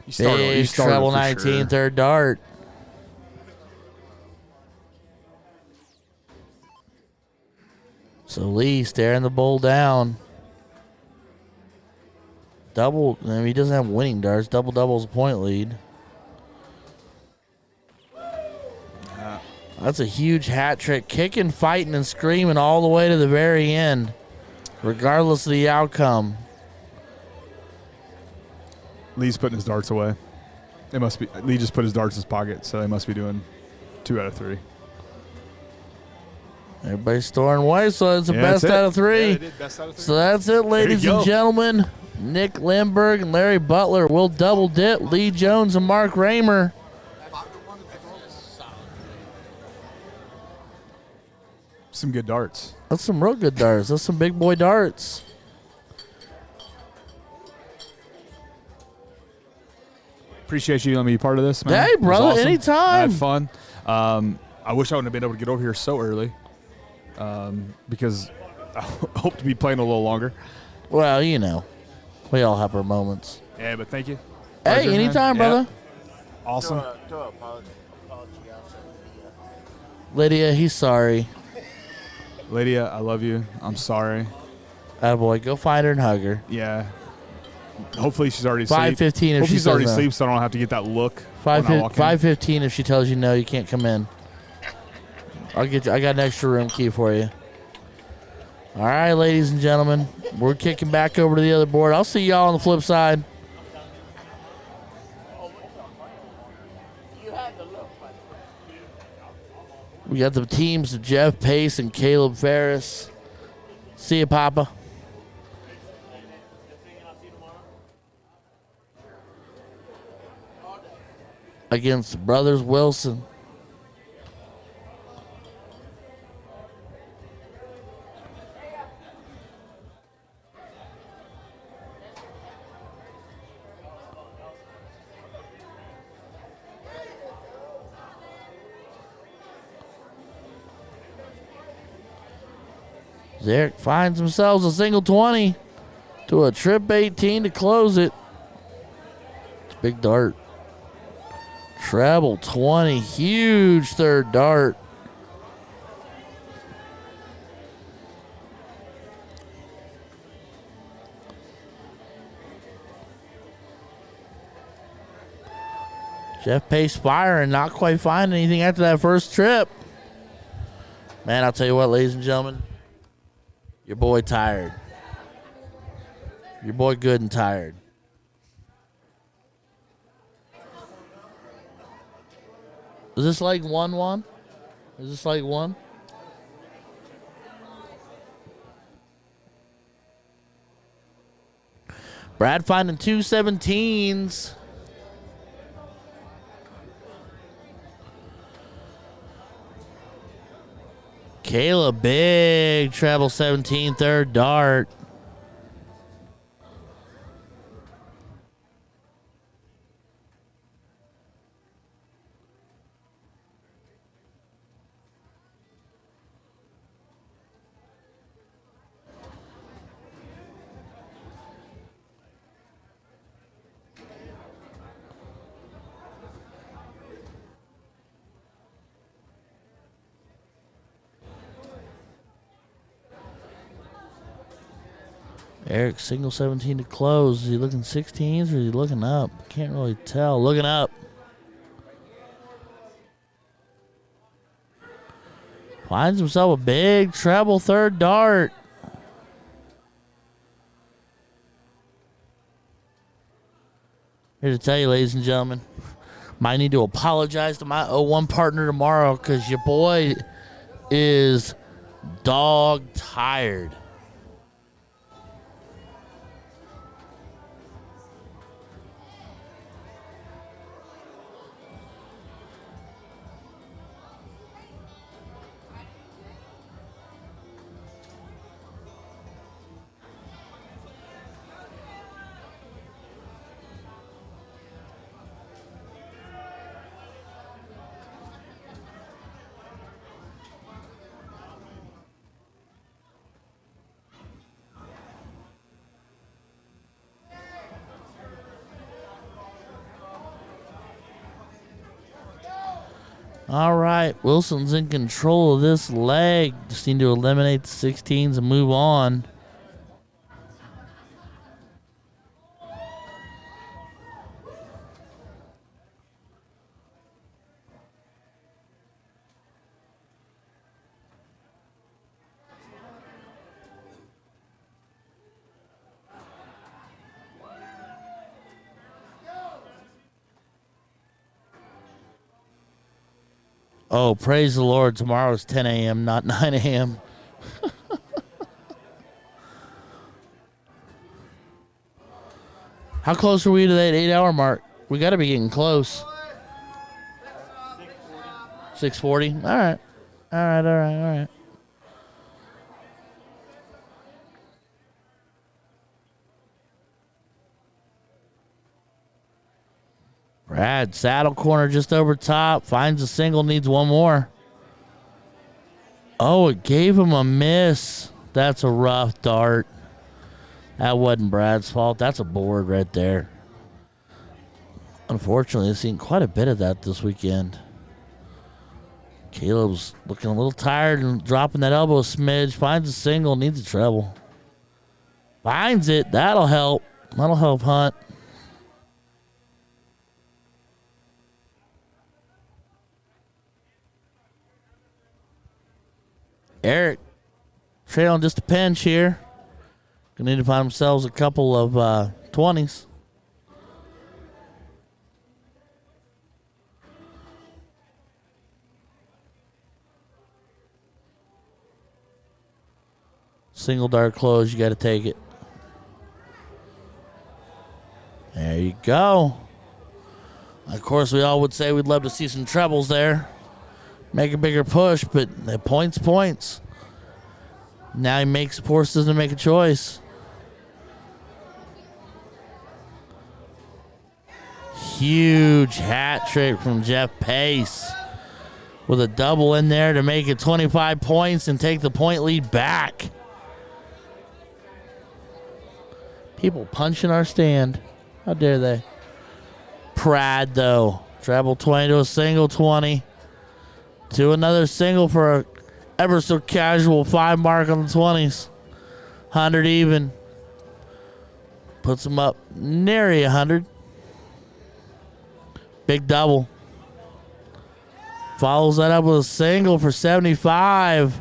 You started treble 19, sure. Third dart. So Lee staring the bull down. Double. I mean, he doesn't have winning darts. Double-double's a point lead. That's a huge hat trick. Kicking, fighting, and screaming all the way to the very end, regardless of the outcome. Lee's putting his darts away. It must be. Lee just put his darts in his pocket, so they must be doing 2 out of 3. Everybody's storing away, so it's a best out of 3. Yeah, they did best out of 3. So that's it, ladies and gentlemen. Nick Lindbergh and Larry Butler will double dip. Lee Jones and Mark Raymer. Some good darts. That's some real good darts. That's some big boy darts. Appreciate you letting me be part of this, man. Hey, brother, awesome. anytime. I had fun. I wish I wouldn't have been able to get over here so early because I hope to be playing a little longer. Well, we all have our moments. Yeah, but thank you. Hey, anytime, brother. Yeah. Awesome. Lydia, he's sorry. Lydia, I love you. I'm sorry. Attaboy, go find her and hug her. Yeah. Hopefully she's already asleep. 5:15 if Hopefully she she's already says no. asleep, so I don't have to get that look. when I walk in. 5:15 if she tells you no, you can't come in. I got an extra room key for you. All right, ladies and gentlemen, we're kicking back over to the other board. I'll see y'all on the flip side. We got the teams of Jeff Pace and Caleb Ferris. See you, Papa. Against the brothers Wilson. Eric finds themselves a single 20 to a trip 18 to close it. It's a big dart. Treble 20, huge third dart. Jeff Pace firing, not quite finding anything after that first trip. Man, I'll tell you what, ladies and gentlemen. Your boy tired. Your boy good and tired. Is this like 1-1? Is this like 1? Brad finding 2 17s. Kayla, big treble 17, third dart. Eric, single 17 to close. Is he looking 16s or is he looking up? Can't really tell. Looking up. Finds himself a big treble third dart. Here to tell you, ladies and gentlemen, might need to apologize to my 0-1 partner tomorrow because your boy is dog tired. All right, Wilson's in control of this leg. Just need to eliminate the 16s and move on. Oh, praise the Lord. Tomorrow's 10 a.m., not 9 a.m. How close are we to that 8-hour mark? We got to be getting close. 6:40. All right. All right. Brad, saddle corner just over top. Finds a single, needs one more. Oh, it gave him a miss. That's a rough dart. That wasn't Brad's fault. That's a board right there. Unfortunately, I've seen quite a bit of that this weekend. Caleb's looking a little tired and dropping that elbow a smidge. Finds a single, needs a treble. Finds it. That'll help. That'll help Hunt. Eric trailing just a pinch here. Gonna need to find themselves a couple of 20s. Single dart close, you got to take it. There you go. Of course, we all would say we'd love to see some trebles there. Make a bigger push, but the points. Now he makes, forces him to make a choice. Huge hat trick from Jeff Pace with a double in there to make it 25 points and take the point lead back. People punching our stand. How dare they? Pride, though. Treble 20 to a single 20. To another single for a ever so casual 5 mark on the 20s. 100 even. Puts him up nearly 100. Big double. Follows that up with a single for 75.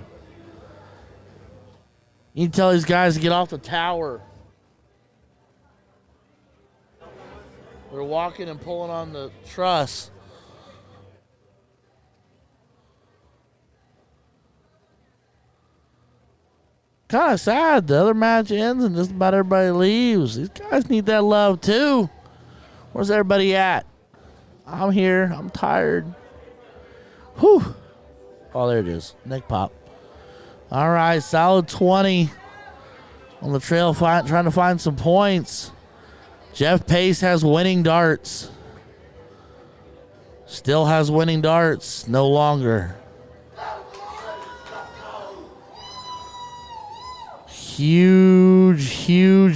You can tell these guys to get off the tower. They're walking and pulling on the truss. Kind of sad. The other match ends and just about everybody leaves. These guys need that love too. Where's everybody at? I'm here. I'm tired. Whew. Oh, there it is. Neck pop. All right, solid 20 on the trail, trying to find some points. Jeff Pace has winning darts. Still has winning darts. No longer. Huge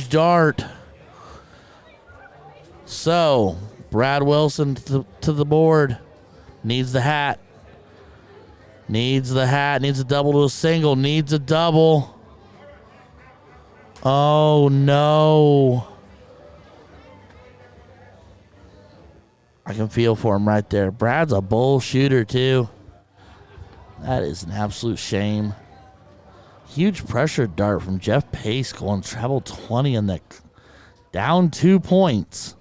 dart. So, Brad Wilson to the board. Needs the hat. Needs the hat. Needs a double to a single. Needs a double. Oh, no. I can feel for him right there. Brad's a bull shooter, too. That is an absolute shame. Huge pressure dart from Jeff Pace going treble 20 on that. Down 2 points.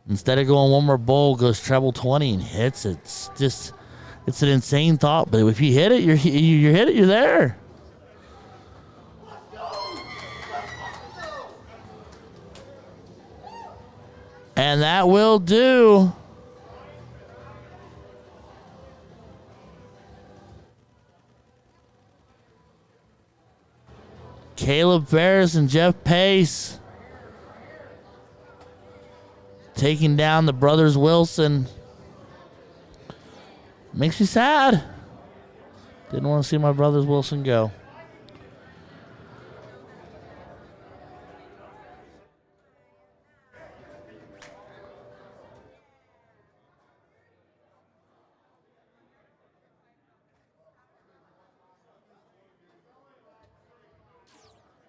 Instead of going one more bowl, goes treble 20 and hits it. It's an insane thought, but if you hit it, you hit it, you're there. And that will do. Caleb Ferris and Jeff Pace taking down the brothers Wilson. Makes me sad. Didn't want to see my brothers Wilson go.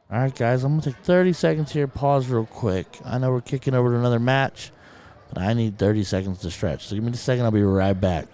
All right, guys, I'm going to take 30 seconds here, pause real quick. I know we're kicking over to another match, but I need 30 seconds to stretch. So give me a second, I'll be right back.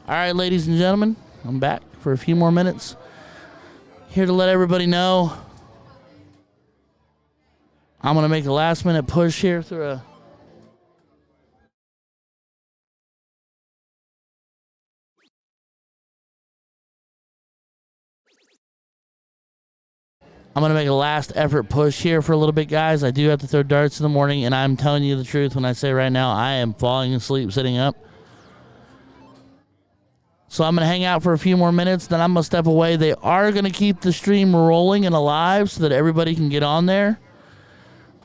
All right, ladies and gentlemen, I'm back for a few more minutes. Here to let everybody know I'm going to make a last-minute push here through a... I'm going to make a last-effort push here for a little bit, guys. I do have to throw darts in the morning, and I'm telling you the truth when I say right now I am falling asleep sitting up. So I'm going to hang out for a few more minutes, then I'm going to step away. They are going to keep the stream rolling and alive so that everybody can get on there.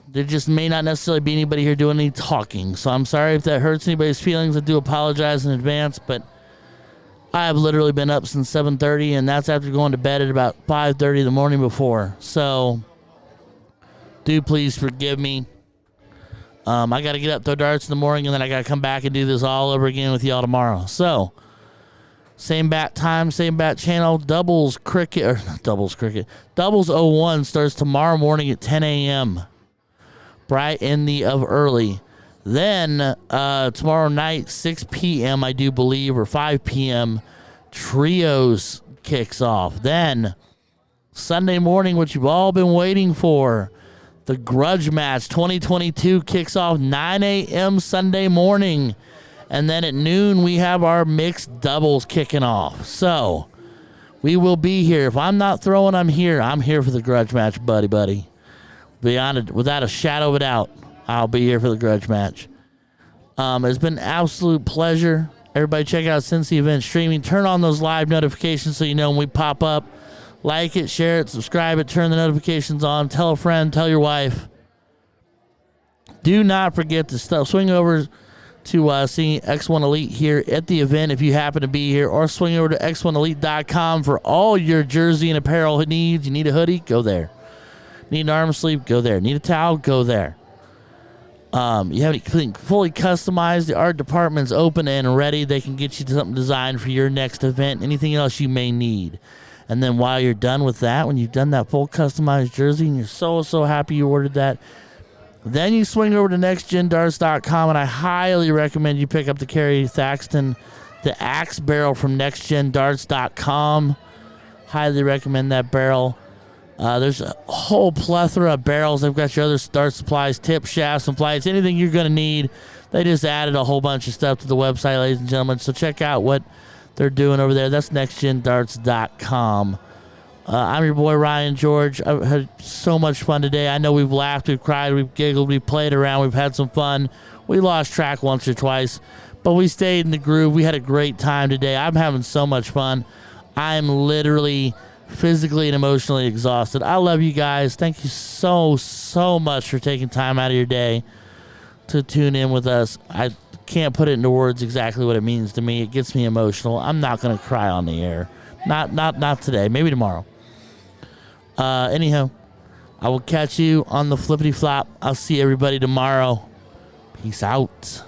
There just may not necessarily be anybody here doing any talking. So I'm sorry if that hurts anybody's feelings. I do apologize in advance, but I have literally been up since 7:30, and that's after going to bed at about 5:30 the morning before. So do please forgive me. I got to get up, throw darts in the morning, and then I got to come back and do this all over again with y'all tomorrow. So same bat time, same bat channel. Doubles 01 starts tomorrow morning at 10 a.m. Bright in the of early. Then tomorrow night, 6 p.m., I do believe, or 5 p.m., Trios kicks off. Then Sunday morning, which you've all been waiting for, the Grudge Match 2022 kicks off 9 a.m. Sunday morning. And then at noon, we have our mixed doubles kicking off. So we will be here. If I'm not throwing, I'm here. I'm here for the Grudge Match, buddy. Beyond it, without a shadow of a doubt, I'll be here for the Grudge Match. It's been an absolute pleasure. Everybody check out Cincy Event Streaming. Turn on those live notifications so you know when we pop up. Like it, share it, subscribe it, turn the notifications on. Tell a friend, tell your wife. Do not forget to swing over to see X1 Elite here at the event if you happen to be here, or swing over to x1elite.com for all your jersey and apparel needs. You need a hoodie? Go there. Need an arm sleeve? Go there. Need a towel? Go there. You have anything fully customized? The art department's open and ready. They can get you something designed for your next event, anything else you may need. And then while you're done with that, when you've done that full customized jersey and you're so happy you ordered that, then you swing over to nextgendarts.com, and I highly recommend you pick up the Kessler and Thaston, the axe barrel from nextgendarts.com. Highly recommend that barrel. There's a whole plethora of barrels. They've got your other dart supplies, tip shafts, and flights, anything you're going to need. They just added a whole bunch of stuff to the website, ladies and gentlemen. So check out what they're doing over there. That's nextgendarts.com. I'm your boy, Ryan George. I've had so much fun today. I know we've laughed, we've cried, we've giggled, we've played around, we've had some fun. We lost track once or twice, but we stayed in the groove. We had a great time today. I'm having so much fun. I'm literally physically and emotionally exhausted. I love you guys. Thank you so much for taking time out of your day to tune in with us. I can't put it into words exactly what it means to me. It gets me emotional. I'm not going to cry on the air. Not today. Maybe tomorrow. Anyhow, I will catch you on the flippity flop. I'll see everybody tomorrow. Peace out.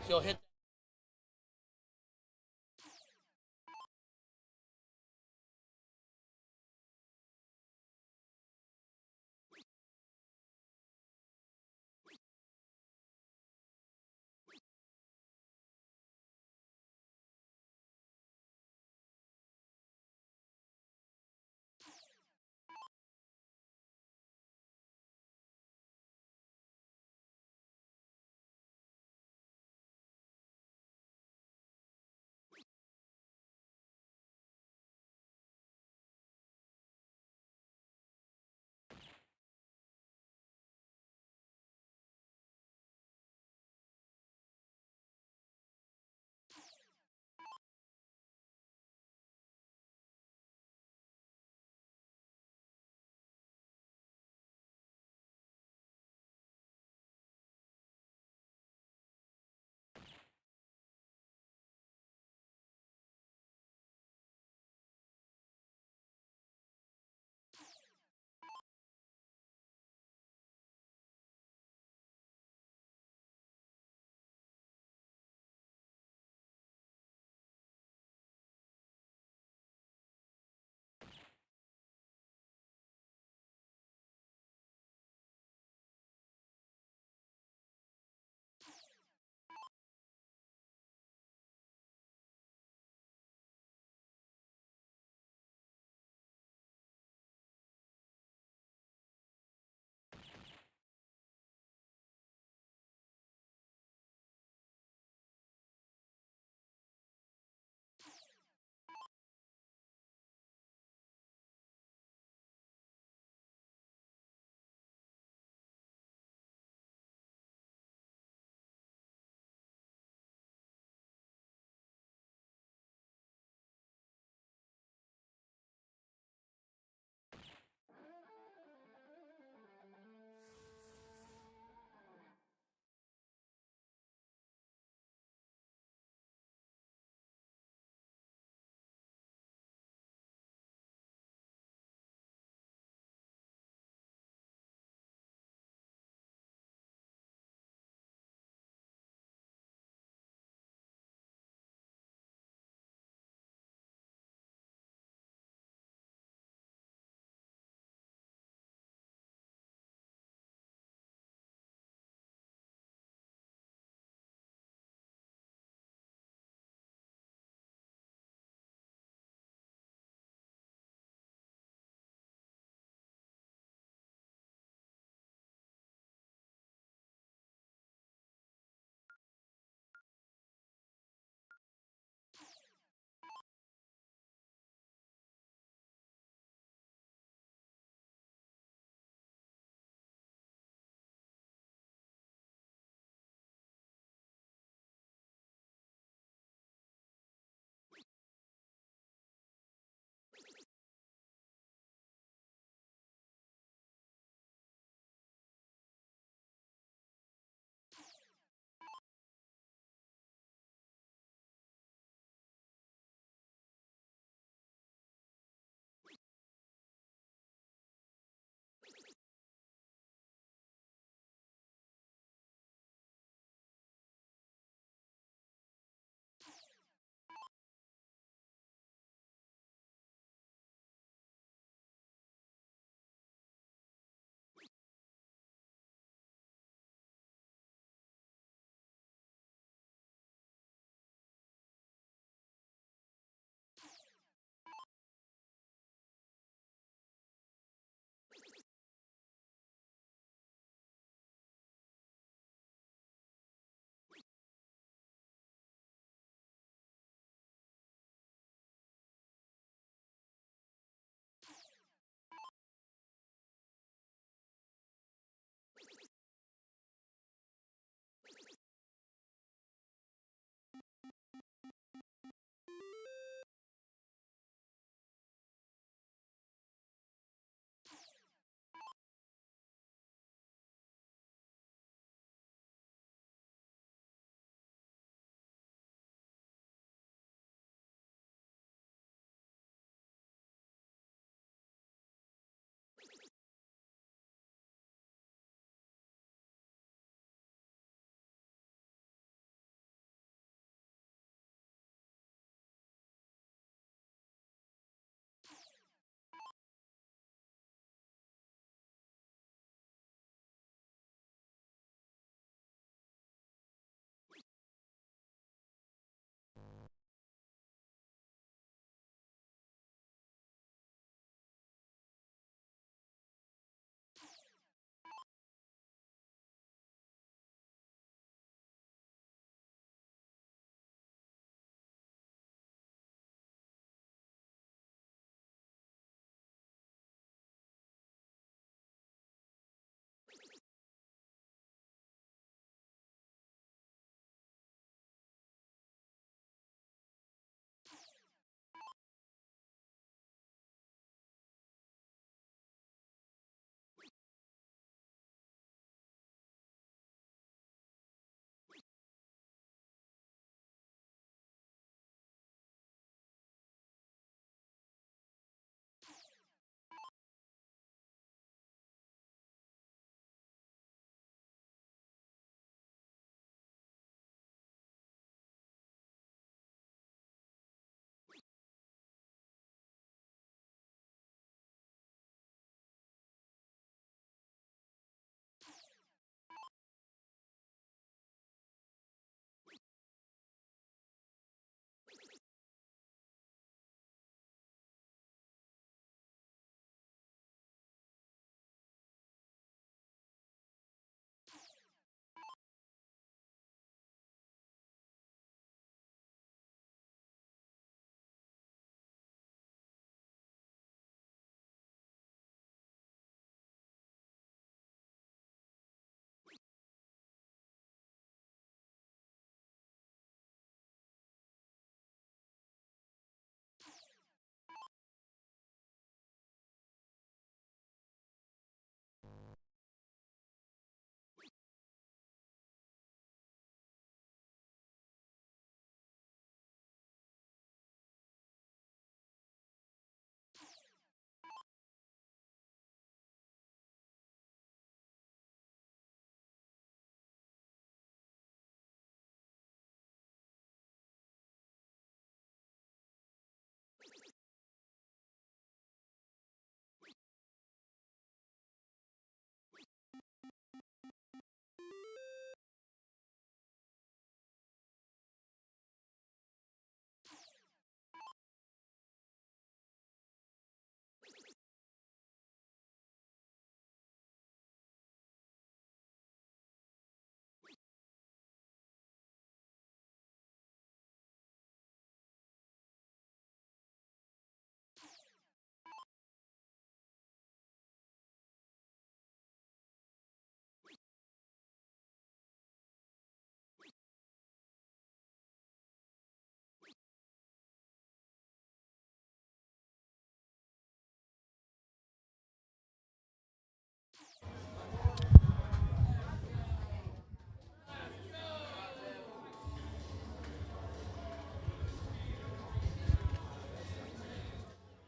So hit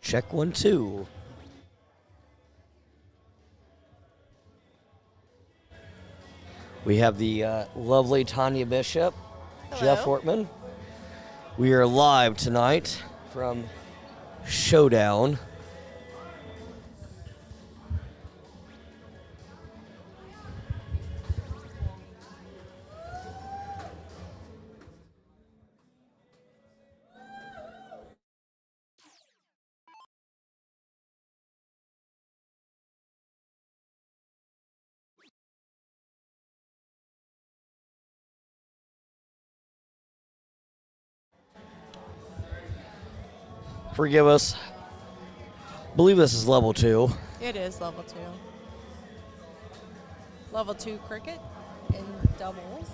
Check 1, 2. We have the lovely Tanya Bishop, Jeff Hortman. We are live tonight from Showdown. Forgive us. Believe this is level 2. It is level 2. Level 2 cricket in doubles.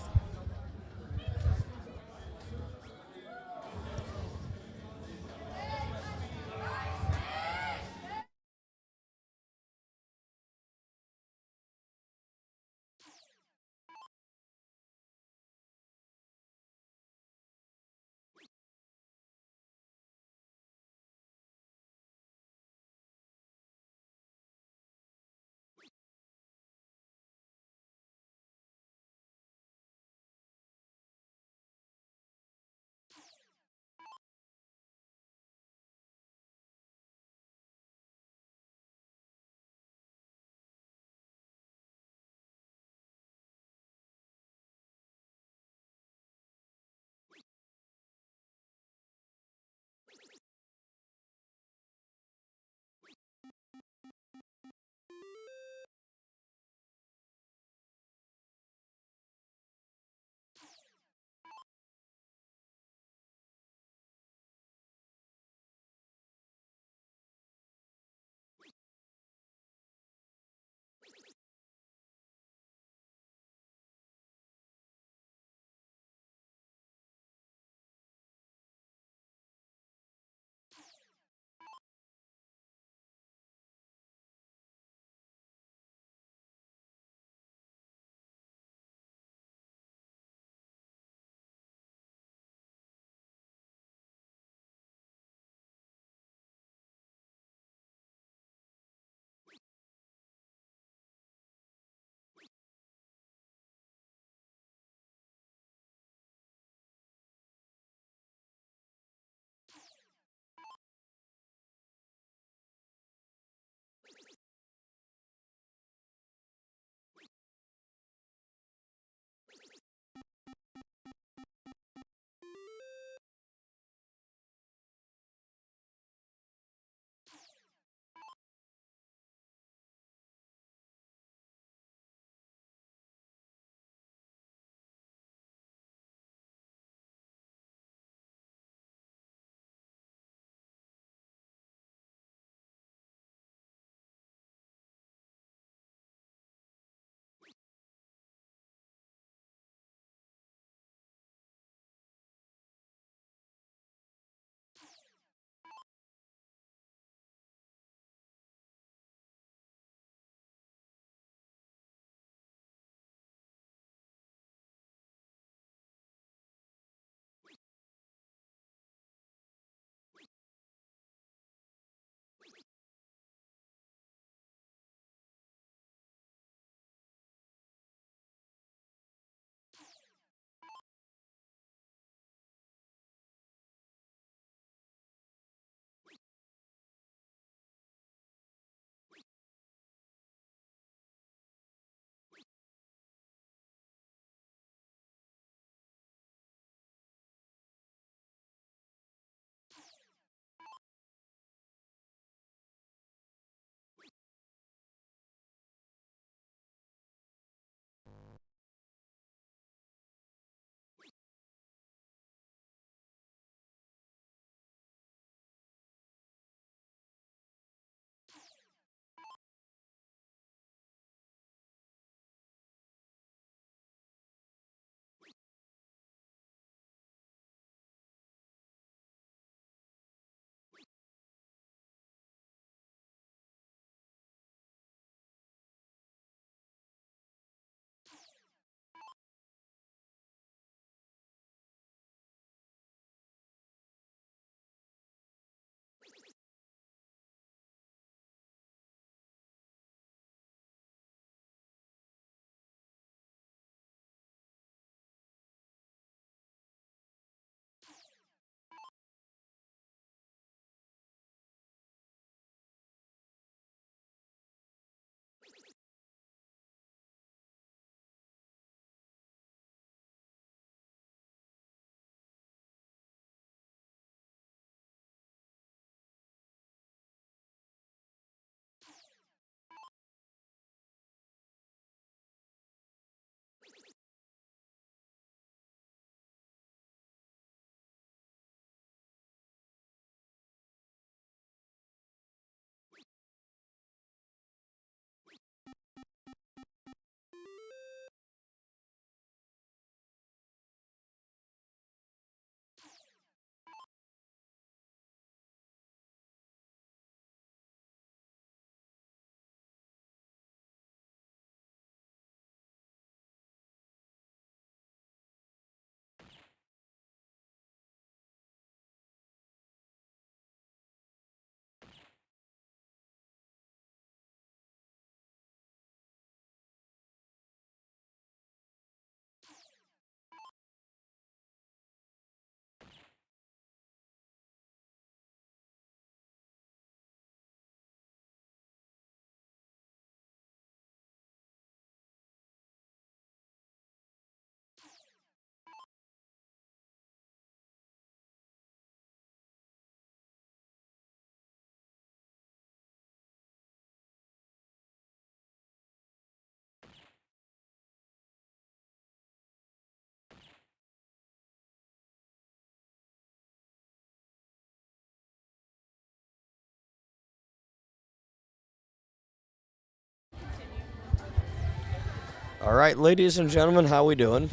All right, ladies and gentlemen, how we doing?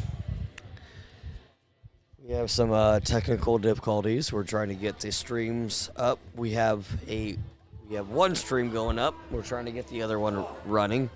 We have some technical difficulties. We're trying to get the streams up. We have one stream going up. We're trying to get the other one running.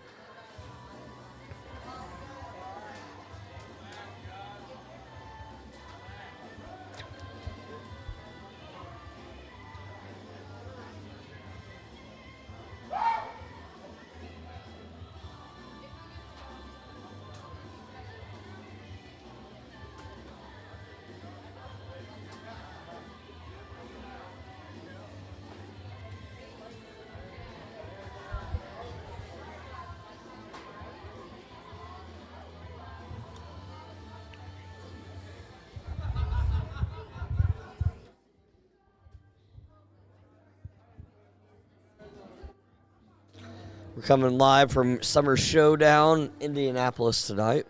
We're coming live from Summer Showdown, Indianapolis tonight.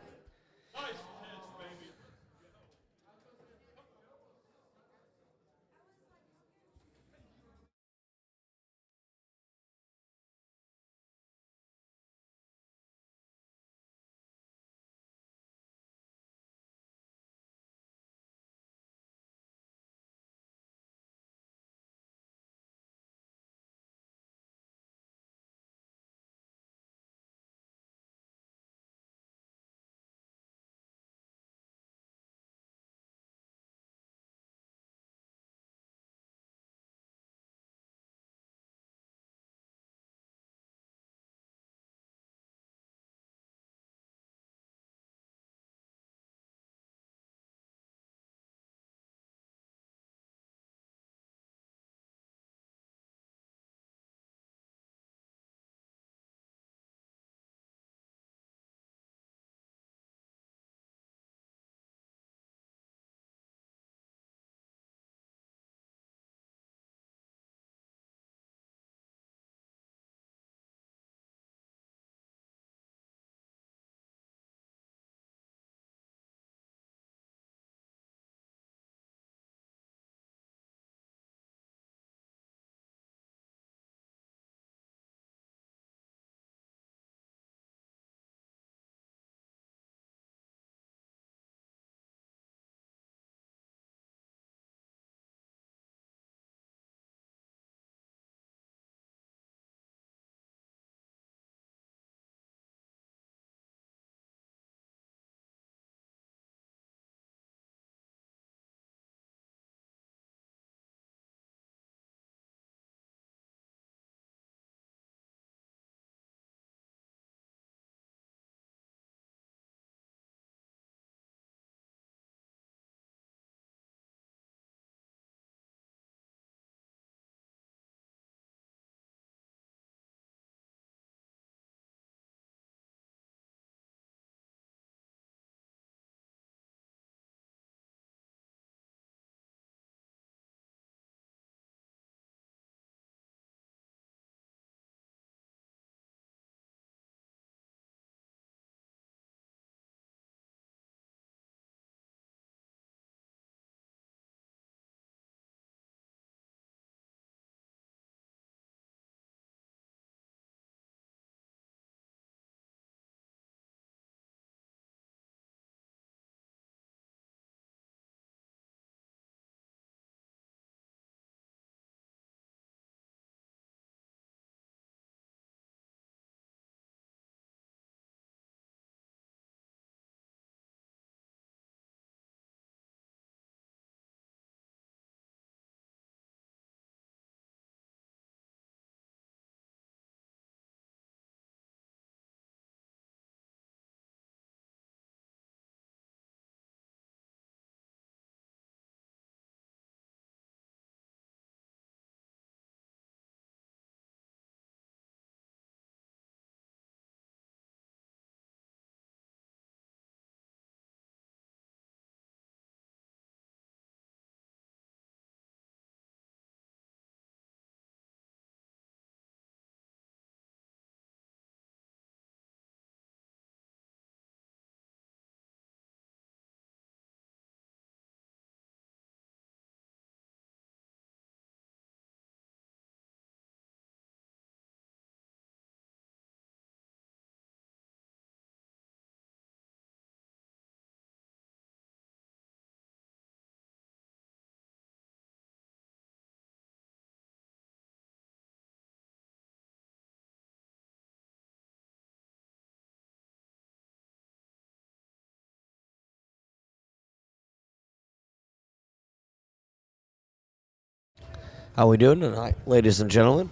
How we doing tonight, ladies and gentlemen?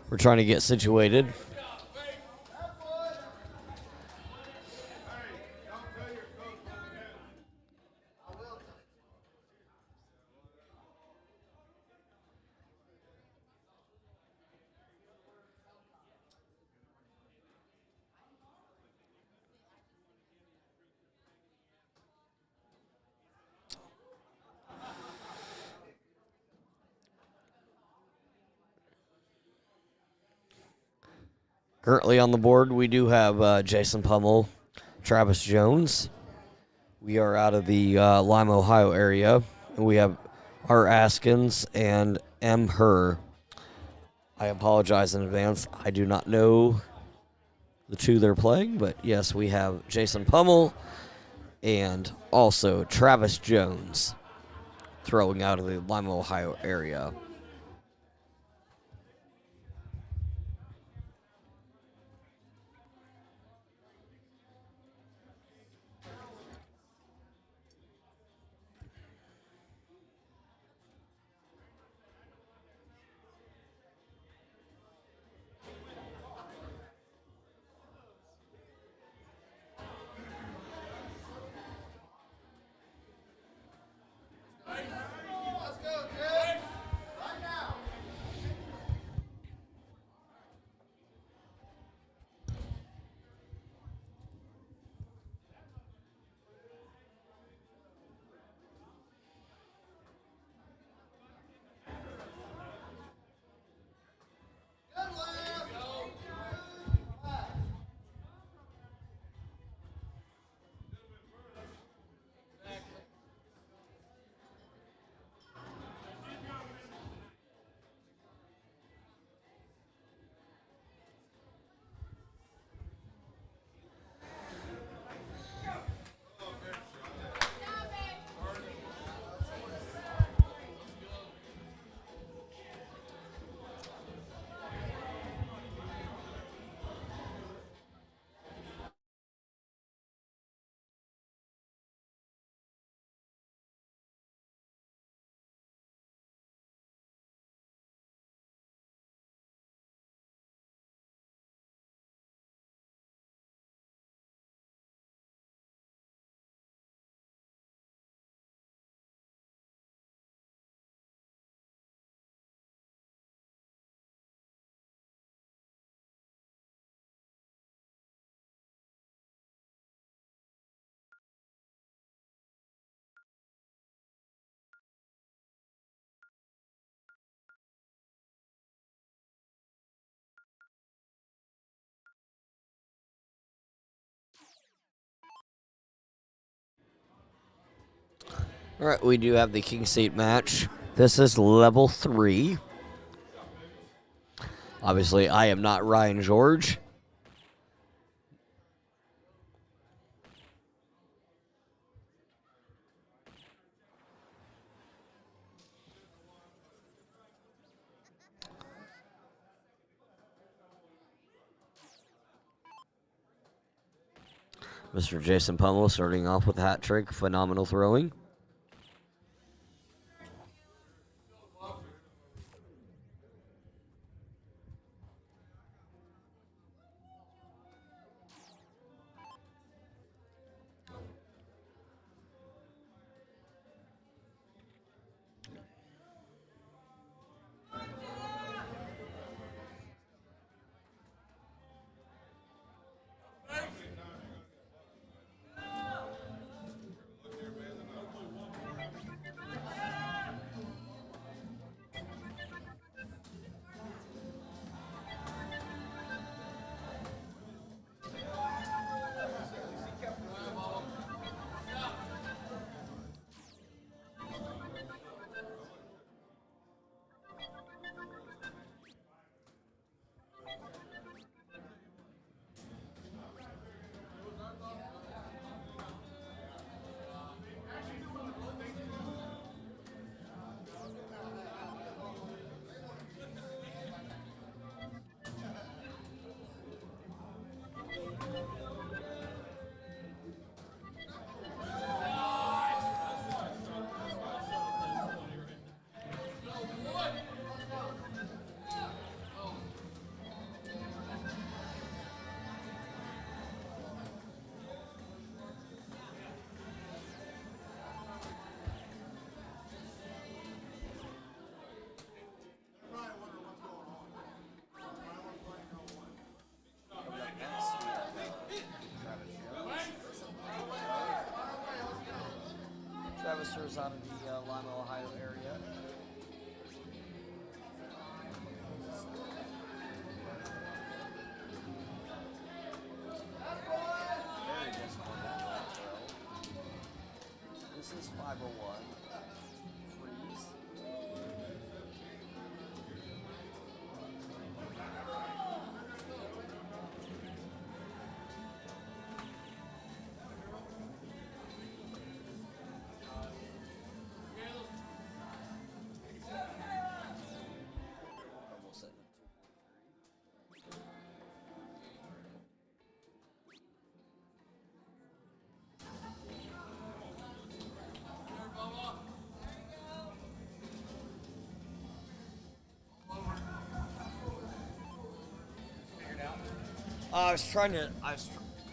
We're trying to get situated. Currently on the board, we do have Jason Pummel, Travis Jones. We are out of the Lime, Ohio area. And we have R. Askins and M. Herr. I apologize in advance. I do not know the two they're playing, but yes, we have Jason Pummel and also Travis Jones throwing out of the Lime, Ohio area. All right, we do have the King Seat match. This is level 3. Obviously, I am not Ryan George. Mr. Jason Pummel starting off with a hat trick, phenomenal throwing. players out of the Lima, Ohio area. Very disappointed. This is 501. Freeze. Almost at 2.3.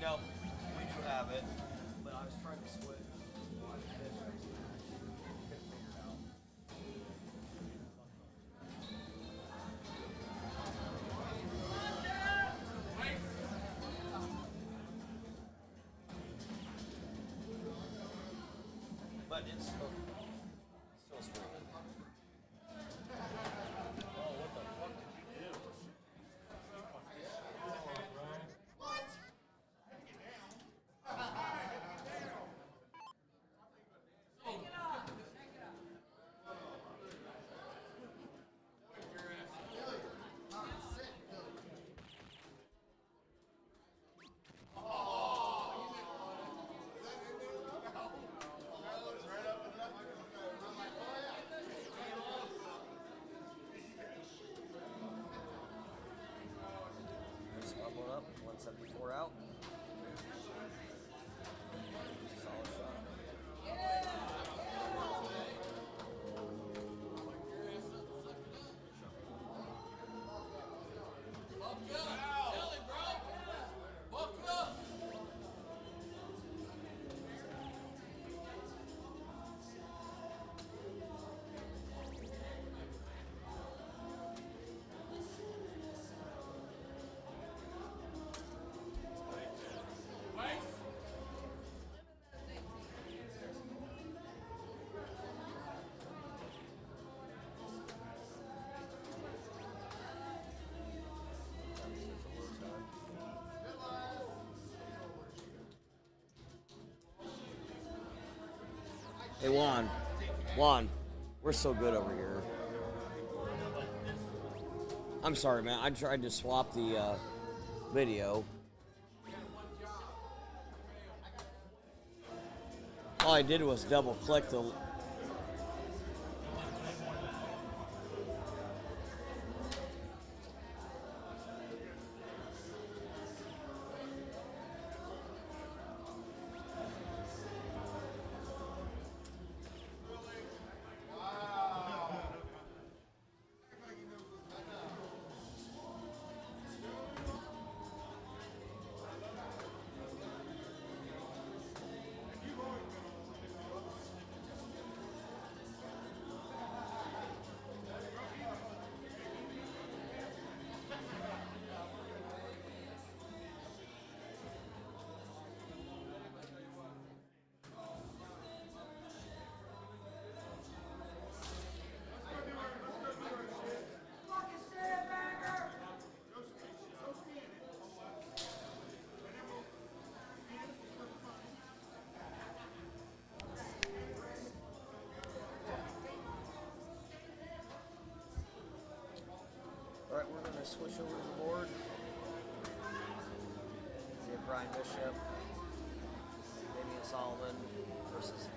No, we do have it, but I was trying to switch. But it's still streaming. Just one up, 174 out. Solid shot. Hey Juan, we're so good over here. I'm sorry, man. I tried to swap the video. All I did was double click the. All right, we're going to switch over to the board. We have Brian Bishop, Damian Solomon versus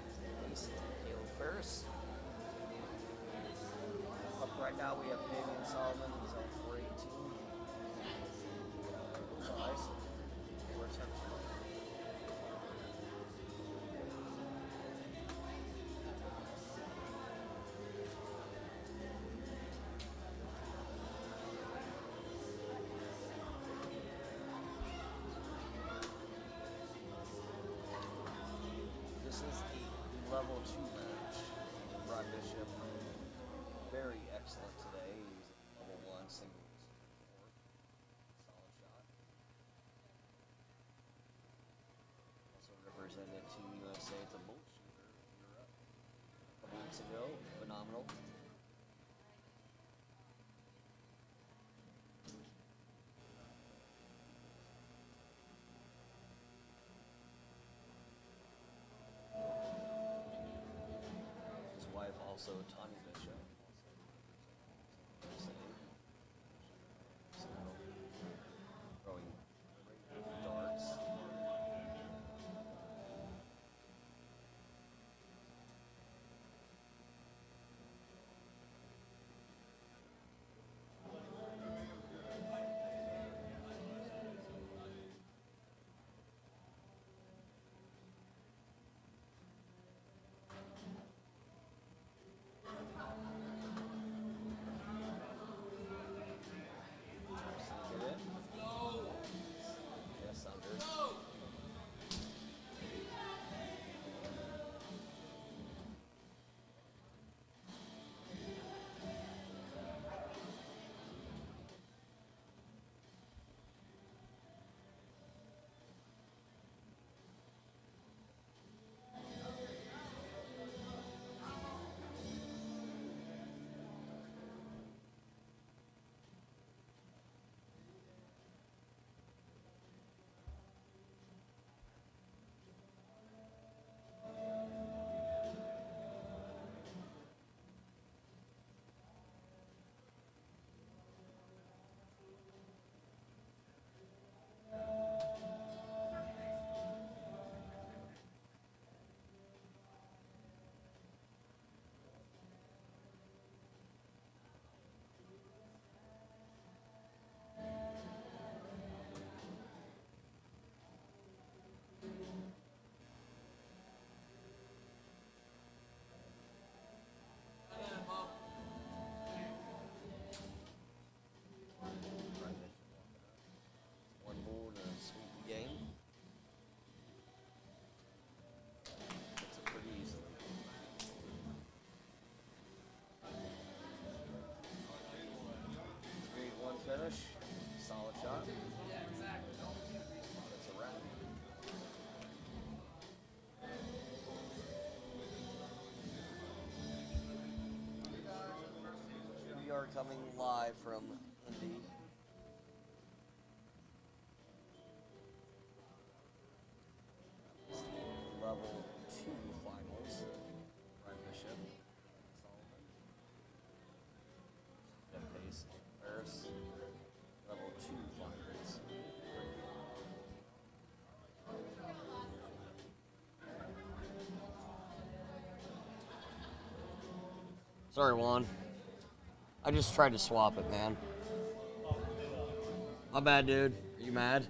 Caleb Ferris. Up right now, we have Damian Solomon. He's on 418. Nice. We're attempting. This is a level 2 match. Brian Bishop, very excellent today. He's level 1 singles. Solid shot. Also represented Team USA at the Bull Shooter. You're up. fish. Solid shot. That's a wrap. We are coming live from Indy. Level 2 finals. Ryan Bishop. Solomon. Jeff Pace. Ferris. Level 2 finals. Sorry, Juan. I just tried to swap it, man. My bad, dude. Are you mad?